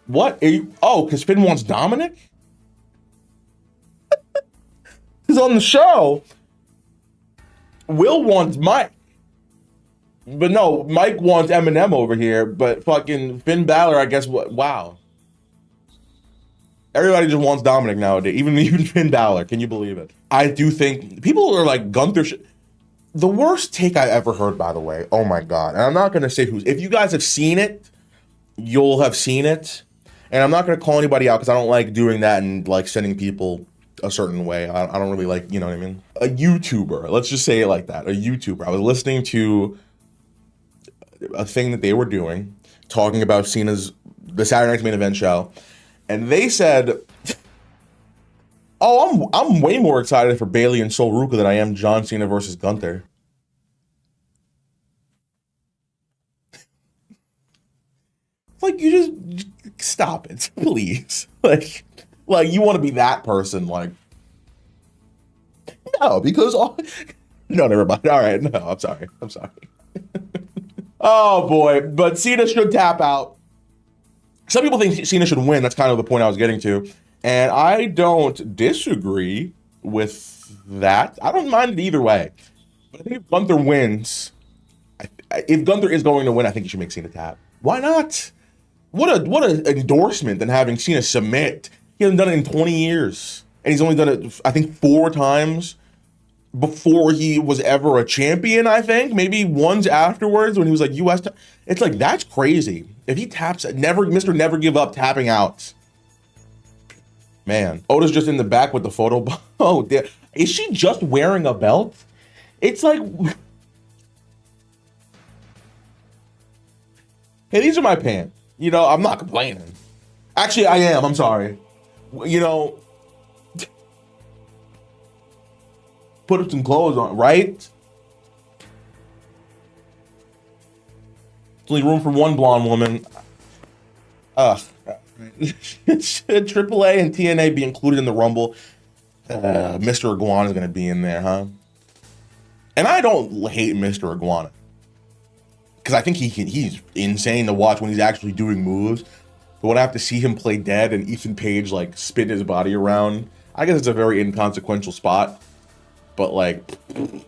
what? Because Finn wants Dominic? Because on the show, Will wants Mike. But no, Mike wants Eminem over here, but fucking Finn Balor, I guess, wow. Everybody just wants Dominic nowadays, even Finn Balor. Can you believe it? I do think people are like Gunther. The worst take I ever heard, by the way. Oh my God. And I'm not going to say who's. If you guys have seen it, you'll have seen it. And I'm not going to call anybody out because I don't like doing that and like sending people a certain way. I don't really like, you know what I mean? A YouTuber. Let's just say it like that. A YouTuber. I was listening to a thing that they were doing, talking about the Saturday Night's Main Event show, and they said, "Oh, I'm way more excited for Bayley and Sol Ruca than I am John Cena versus Gunther." Like, you just stop it, please. Like you want to be that person? Like, no, because no, never mind. All right, no, I'm sorry. Oh boy, but Cena should tap out. Some people think Cena should win. That's kind of the point I was getting to, and I don't disagree with that. I don't mind it either way. But I think if Gunther wins, if Gunther is going to win, I think he should make Cena tap. Why not? What a endorsement than having Cena submit. He hasn't done it in 20 years. And he's only done it, I think, 4 times before he was ever a champion, I think. Maybe once afterwards when he was like US. It's like, that's crazy. If he taps, Mr. Never Give Up tapping out. Man. Oda's just in the back with the photo. Oh, is she just wearing a belt? It's like... Hey, these are my pants. You know, I'm not complaining. Actually, I am. I'm sorry. You know, put some clothes on, right? There's only room for one blonde woman. Should AAA and TNA be included in the Rumble? Mr. Iguana is going to be in there, huh? And I don't hate Mr. Iguana, because I think he's insane to watch when he's actually doing moves. But when I have to see him play dead and Ethan Page like spin his body around, I guess it's a very inconsequential spot. But like in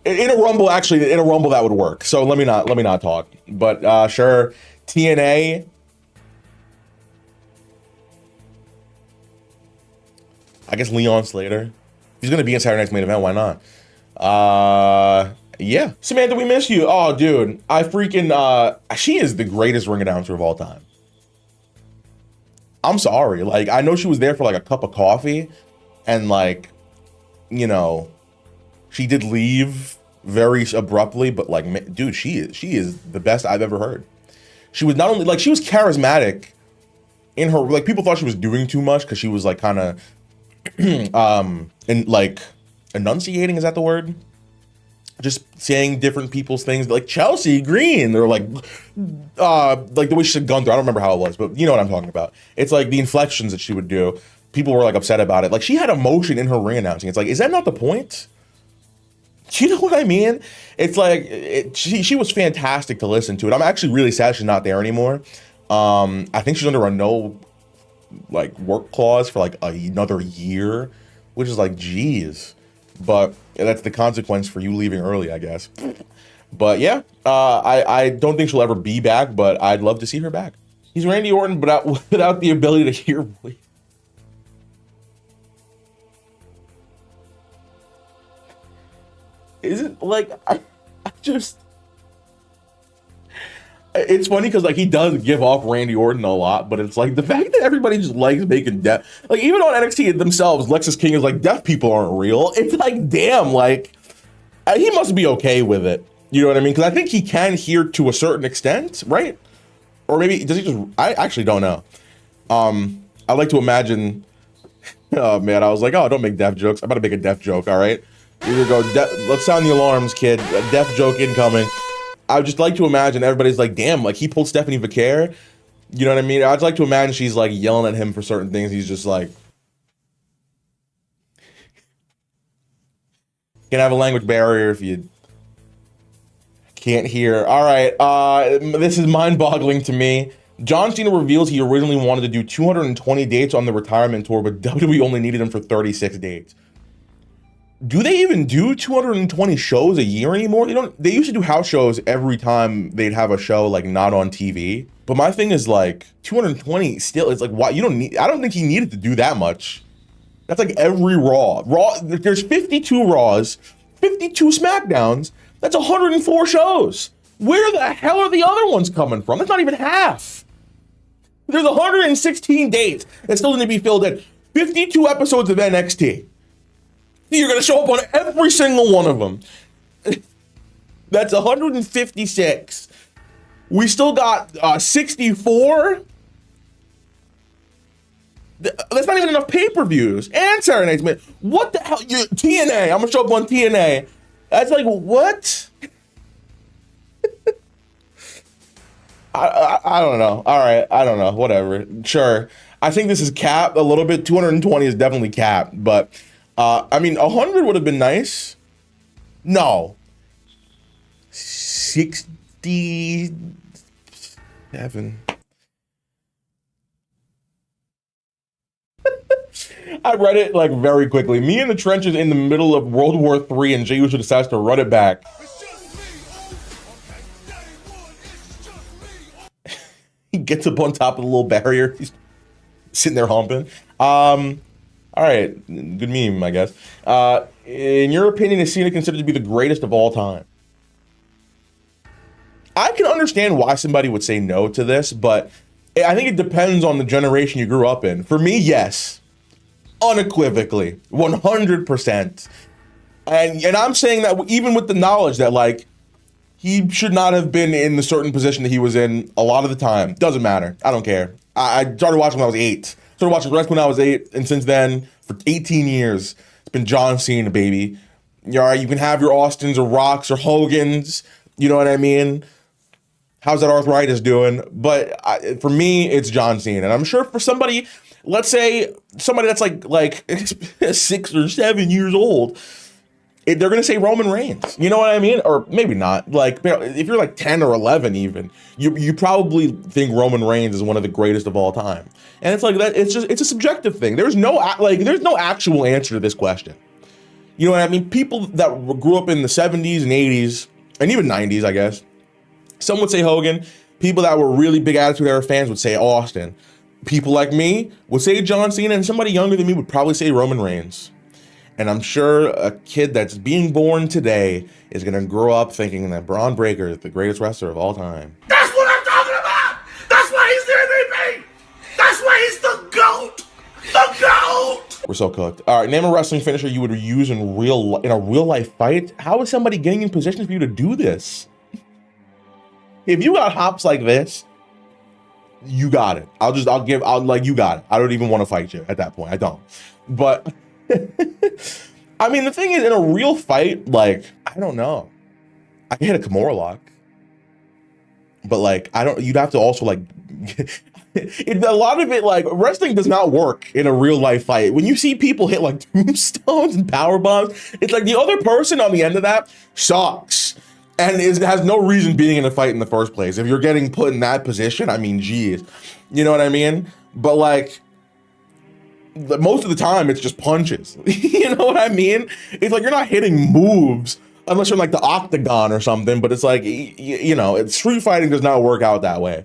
a Rumble, that would work. So let me not talk. But sure, TNA. I guess Leon Slater. If he's gonna be in Saturday Night's Main Event, why not? Yeah. Samantha, we miss you. Oh, dude. I freaking, she is the greatest ring announcer of all time. I'm sorry. Like, I know she was there for like a cup of coffee and like, you know, she did leave very abruptly, but like, dude, she is the best I've ever heard. She was not only like, she was charismatic in her, like people thought she was doing too much because she was like kind of, and like enunciating, is that the word? Just saying different people's things, like Chelsea Green, or like the way she said Gunther. I don't remember how it was, but you know what I'm talking about. It's like the inflections that she would do. People were like upset about it. Like she had emotion in her ring announcing. It's like, is that not the point? Do you know what I mean? It's like she was fantastic to listen to. And I'm actually really sad she's not there anymore. I think she's under a no like work clause for like another year, which is like, geez. But that's the consequence for you leaving early, I guess. But yeah, I don't think she'll ever be back, but I'd love to see her back. He's Randy Orton, but without the ability to hear voice. Is it like, I just... It's funny because like he does give off Randy Orton a lot, but it's like the fact that everybody just likes making deaf, like even on NXT themselves, Lexus King is like, deaf people aren't real. It's like, damn, like he must be okay with it. You know what I mean? Because I think he can hear to a certain extent, right? Or maybe does he just? I actually don't know. I like to imagine. Oh man, I was like, oh, don't make deaf jokes. I'm about to make a deaf joke. All right, here we go. Let's sound the alarms, kid. A deaf joke incoming. I would just like to imagine everybody's like, damn, like he pulled Stephanie Vaquer. You know what I mean? I'd like to imagine she's like yelling at him for certain things. He's just like, can have a language barrier if you can't hear. All right, this is mind-boggling to me. John Cena reveals he originally wanted to do 220 dates on the retirement tour, but WWE only needed him for 36 dates. Do they even do 220 shows a year anymore? They used to do house shows every time they'd have a show like not on TV. But my thing is like 220 still, it's like, why I don't think he needed to do that much. That's like every Raw. There's 52 Raws, 52 SmackDowns. That's 104 shows. Where the hell are the other ones coming from? That's not even half. There's 116 dates that still need to be filled in. 52 episodes of NXT. You're going to show up on every single one of them. That's 156. We still got 64. That's not even enough pay-per-views and Saturday Night's Main. What the hell? TNA. I'm gonna show up on TNA. That's like what? I don't know. All right, I don't know. Whatever. Sure. I think this is capped a little bit. 220 is definitely capped, but I mean, 100 would have been nice. No. 67. I read it like very quickly. Me in the trenches in the middle of World War III, and Jey Uso decides to run it back. He gets up on top of the little barrier. He's sitting there humping. All right, good meme, I guess. In your opinion, is Cena considered to be the greatest of all time? I can understand why somebody would say no to this, but I think it depends on the generation you grew up in. For me, yes. Unequivocally, 100%. And I'm saying that even with the knowledge that, like, he should not have been in the certain position that he was in a lot of the time. Doesn't matter. I don't care. I started watching when I was 8. Started watching wrestling when I was 8, and since then, for 18 years, it's been John Cena, baby. You know, you can have your Austins or Rocks or Hogans. You know what I mean? How's that arthritis doing? But for me, it's John Cena. And I'm sure for somebody, let's say somebody that's like 6 or 7 years old, they're going to say Roman Reigns. You know what I mean? Or maybe not. Like, if you're like 10 or 11 even, you probably think Roman Reigns is one of the greatest of all time. And it's like that. It's a subjective thing. There's no actual answer to this question. You know what I mean? People that grew up in the 70s and 80s and even 90s, I guess, some would say Hogan. People that were really big Attitude Era fans would say Austin. People like me would say John Cena, and somebody younger than me would probably say Roman Reigns. And I'm sure a kid that's being born today is going to grow up thinking that Braun Breaker is the greatest wrestler of all time. That's what I'm talking about! That's why he's the MVP! That's why he's the GOAT! The GOAT! We're so cooked. All right, name a wrestling finisher you would use in a real life fight. How is somebody getting in position for you to do this? If you got hops like this, you got it. You got it. I don't even want to fight you at that point. I don't. But I mean, the thing is, in a real fight, like, I don't know. I can hit a Kimura lock. But like, you'd have to also like, a lot of it, like, wrestling does not work in a real life fight. When you see people hit like tombstones and power bombs, it's like the other person on the end of that sucks. And has no reason being in a fight in the first place. If you're getting put in that position, I mean, geez. You know what I mean? But like, most of the time, it's just punches. You know what I mean? It's like you're not hitting moves unless you're in like the octagon or something. But it's like, you know, street fighting does not work out that way.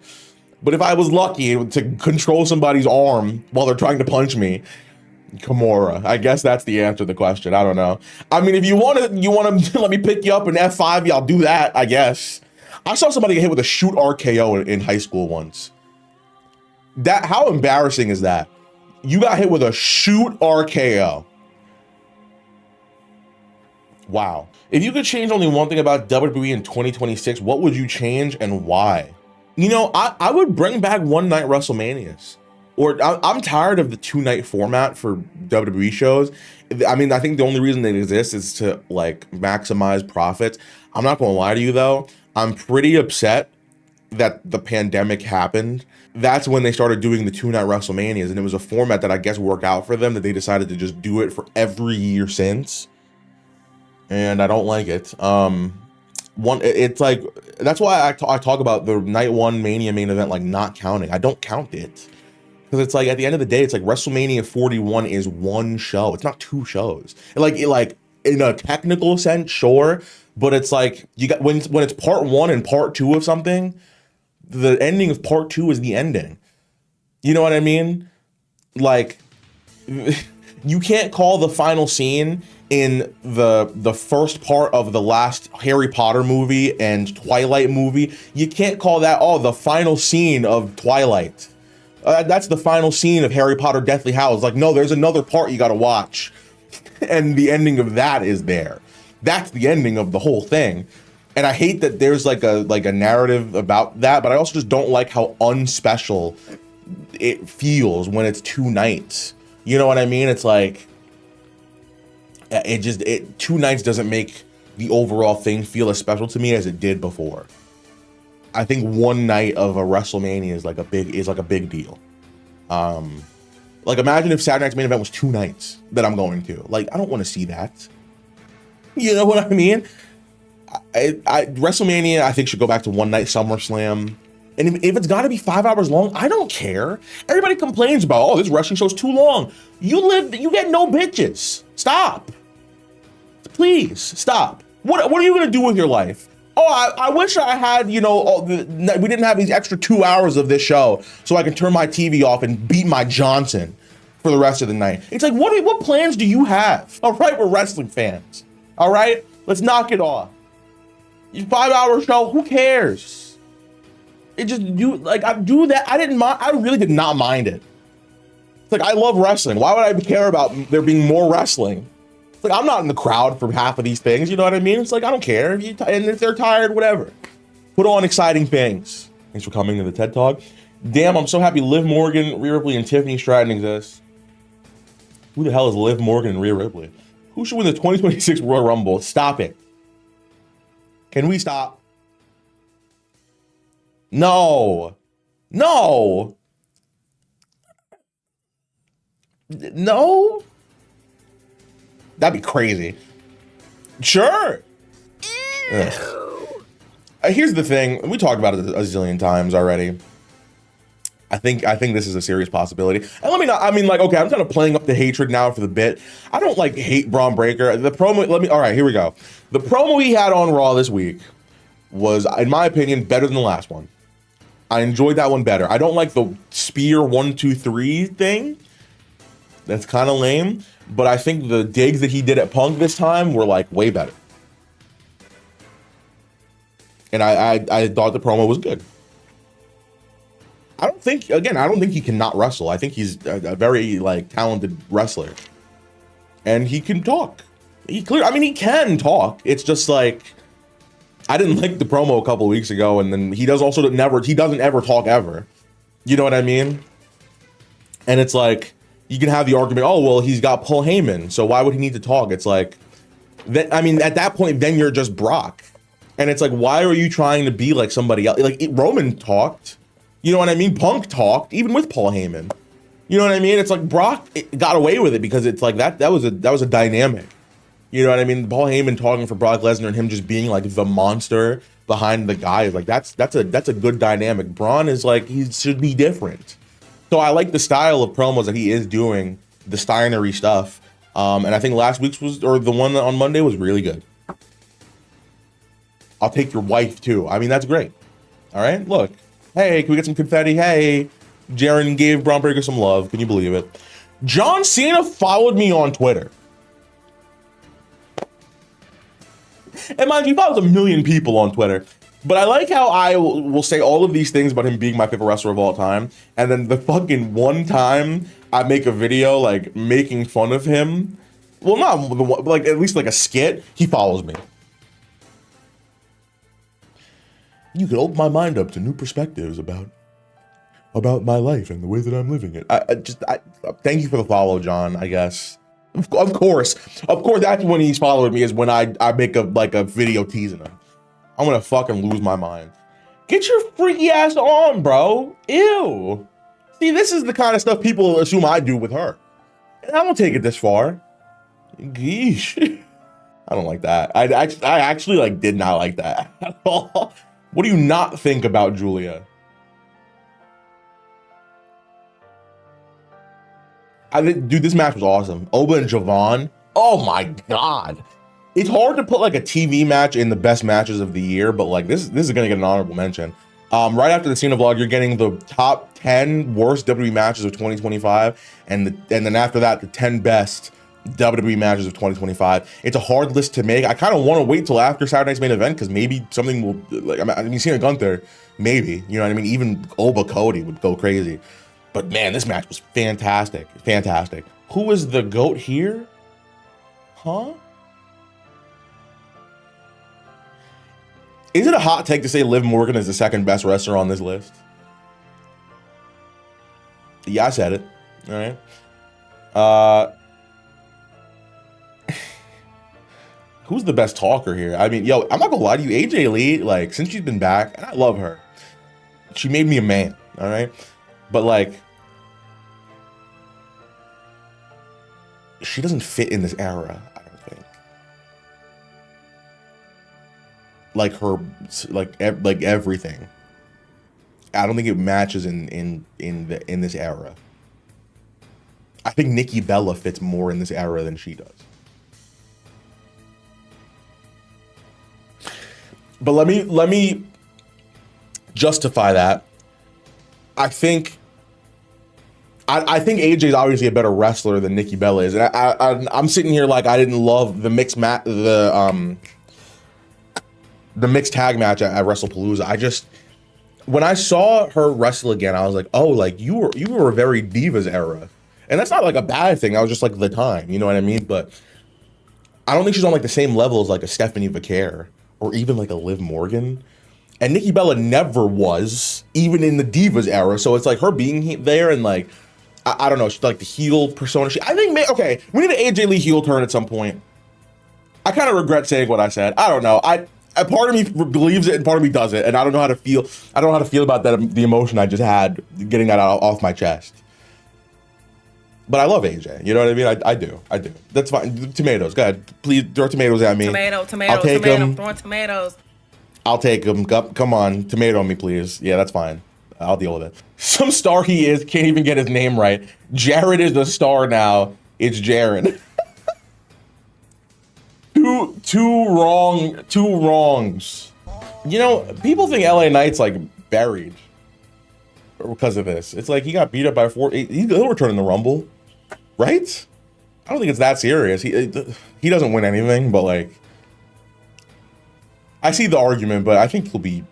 But if I was lucky to control somebody's arm while they're trying to punch me, Kimura. I guess that's the answer to the question. I don't know. I mean, if you want to let me pick you up in F5, I'll do that, I guess. I saw somebody get hit with a shoot RKO in high school once. How embarrassing is that? You got hit with a shoot RKO. Wow. If you could change only one thing about WWE in 2026, what would you change and why? You know, I would bring back one-night WrestleManias. Or I'm tired of the 2-night format for WWE shows. I mean, I think the only reason they exist is to like maximize profits. I'm not gonna lie to you though. I'm pretty upset that the pandemic happened. That's when they started doing the 2-night WrestleManias, and it was a format that I guess worked out for them, that they decided to just do it for every year since. And I don't like it. It's like, that's why I talk about the night 1 Mania main event like not counting. I don't count it. Because it's like, at the end of the day, it's like WrestleMania 41 is one show. It's not 2 shows. Like in a technical sense, sure. But it's like, you got when it's part 1 and part 2 of something, the ending of part 2 is the ending. You know what I mean? Like, you can't call the final scene in the first part of the last Harry Potter movie and Twilight movie. You can't call that, the final scene of Twilight. That's the final scene of Harry Potter Deathly Hallows. Like, no, there's another part you gotta watch. And the ending of that is there. That's the ending of the whole thing. And I hate that there's like a narrative about that, but I also just don't like how unspecial it feels when it's 2 nights. You know what I mean? It's like, it 2 nights doesn't make the overall thing feel as special to me as it did before. I think 1 night of a WrestleMania is like a big deal. Like imagine if Saturday night's main event was 2 nights that I'm going to. Like, I don't want to see that. You know what I mean? WrestleMania, I think, should go back to 1 night. SummerSlam. And if it's got to be 5 hours long, I don't care. Everybody complains about, oh, this wrestling show's too long. You get no bitches. Stop. Please stop. What are you going to do with your life? Oh, I wish I had, we didn't have these extra 2 hours of this show so I can turn my TV off and beat my Johnson for the rest of the night. It's like, what plans do you have? All right, we're wrestling fans. All right, let's knock it off. Your 5 hour show, who cares? I do that. I really did not mind it. It's like, I love wrestling. Why would I care about there being more wrestling? It's like, I'm not in the crowd for half of these things. You know what I mean? It's like, I don't care. And if they're tired, whatever. Put on exciting things. Thanks for coming to the TED Talk. Damn, I'm so happy Liv Morgan, Rhea Ripley, and Tiffany Stratton exist. Who the hell is Liv Morgan and Rhea Ripley? Who should win the 2026 Royal Rumble? Stop it. Can we stop? No. No. No. That'd be crazy. Sure. Here's the thing. We talked about it a zillion times already. I think this is a serious possibility. And okay, I'm kind of playing up the hatred now for the bit. I don't hate Braun Breaker. The promo, all right, here we go. The promo he had on Raw this week was, in my opinion, better than the last one. I enjoyed that one better. I don't like the spear 1, 2, 3 thing. That's kind of lame. But I think the digs that he did at Punk this time were way better. And I thought the promo was good. I don't think he cannot wrestle. I think he's a very talented wrestler. And he can talk. He can talk. It's just I didn't like the promo a couple of weeks ago, and then he doesn't ever talk ever. You know what I mean? And it's you can have the argument, oh well, he's got Paul Heyman, so why would he need to talk? It's at that point, then you're just Brock. And it's why are you trying to be like somebody else? Roman talked. You know what I mean? Punk talked, even with Paul Heyman. You know what I mean? It's Brock got away with it because it's that was a dynamic. You know what I mean? Paul Heyman talking for Brock Lesnar and him just being the monster behind the guy is that's a good dynamic. Braun is he should be different. So I like the style of promos that he is doing, the Steinery stuff. And I think last week's the one on Monday was really good. I'll take your wife too. That's great. All right, look. Hey, can we get some confetti? Hey, Jaren gave Braun Breaker some love. Can you believe it? John Cena followed me on Twitter. And mind you, he follows 1 million people on Twitter. But I like how I will say all of these things about him being my favorite wrestler of all time. And then the fucking one time I make a video making fun of him. Well, not at least a skit. He follows me. You could open my mind up to new perspectives about my life and the way that I'm living it. I thank you for the follow, John, I guess. Of course, that's when he's following me, is when I make a video teasing him. I'm gonna fucking lose my mind. Get your freaky ass on, bro. Ew. See, this is the kind of stuff people assume I do with her. And I don't take it this far. Geesh. I don't like that. I actually did not like that at all. What do you not think about Julia? Dude, this match was awesome. Oba and Javon. Oh my God. It's hard to put a TV match in the best matches of the year, but this is gonna get an honorable mention. Right after the Cena vlog, you're getting the top 10 worst WWE matches of 2025, and then after that, the 10 best WWE matches of 2025. It's a hard list to make. I kind of want to wait till after Saturday night's main event because maybe something will Cena Gunther, maybe, you know what I mean? Even Oba Cody would go crazy. But man, this match was fantastic. Fantastic. Who is the GOAT here? Huh? Is it a hot take to say Liv Morgan is the second best wrestler on this list? Yeah, I said it. All right. Who's the best talker here? I mean, yo, I'm not gonna lie to you. AJ Lee, like, since she's been back, and I love her, she made me a man. All right. But like, she doesn't fit in this era, I don't think. Like her, like everything. I don't think it matches in this era. I think Nikki Bella fits more in this era than she does. But let me justify that. I think AJ is obviously a better wrestler than Nikki Bella is, and I'm sitting here like I didn't love the mixed mixed tag match at WrestlePalooza. When I saw her wrestle again, I was like, oh, like you were a very Divas era, and that's not like a bad thing. That was just like the time, you know what I mean? But I don't think she's on like the same level as like a Stephanie Vaquer or even like a Liv Morgan. And Nikki Bella never was, even in the Divas era. So it's like her being there and like, I don't know, she's like the heel persona. I think, okay, we need an AJ Lee heel turn at some point. I kind of regret saying what I said. I don't know. A part of me believes it and part of me doesn't. And I don't know how to feel. I don't know how to feel about that, the emotion I just had getting that off my chest. But I love AJ. You know what I mean? I do. That's fine. Tomatoes. Go ahead. Please throw tomatoes at me. Tomato, I'll take tomato. them. Throwing tomatoes. I'll take them. Come on. Tomato me, please. Yeah, that's fine. I'll deal with it. Some star he is. Can't even get his name right. Jared is the star now. It's Jaren. Two wrongs. You know, people think LA Knight's like buried because of this. It's like he got beat up by he'll return in the Rumble, right? I don't think it's that serious. He doesn't win anything, but like, I see the argument, but I think he'll be.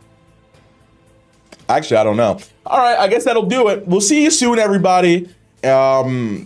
Actually, I don't know. All right, I guess that'll do it. We'll see you soon, everybody. Yeah.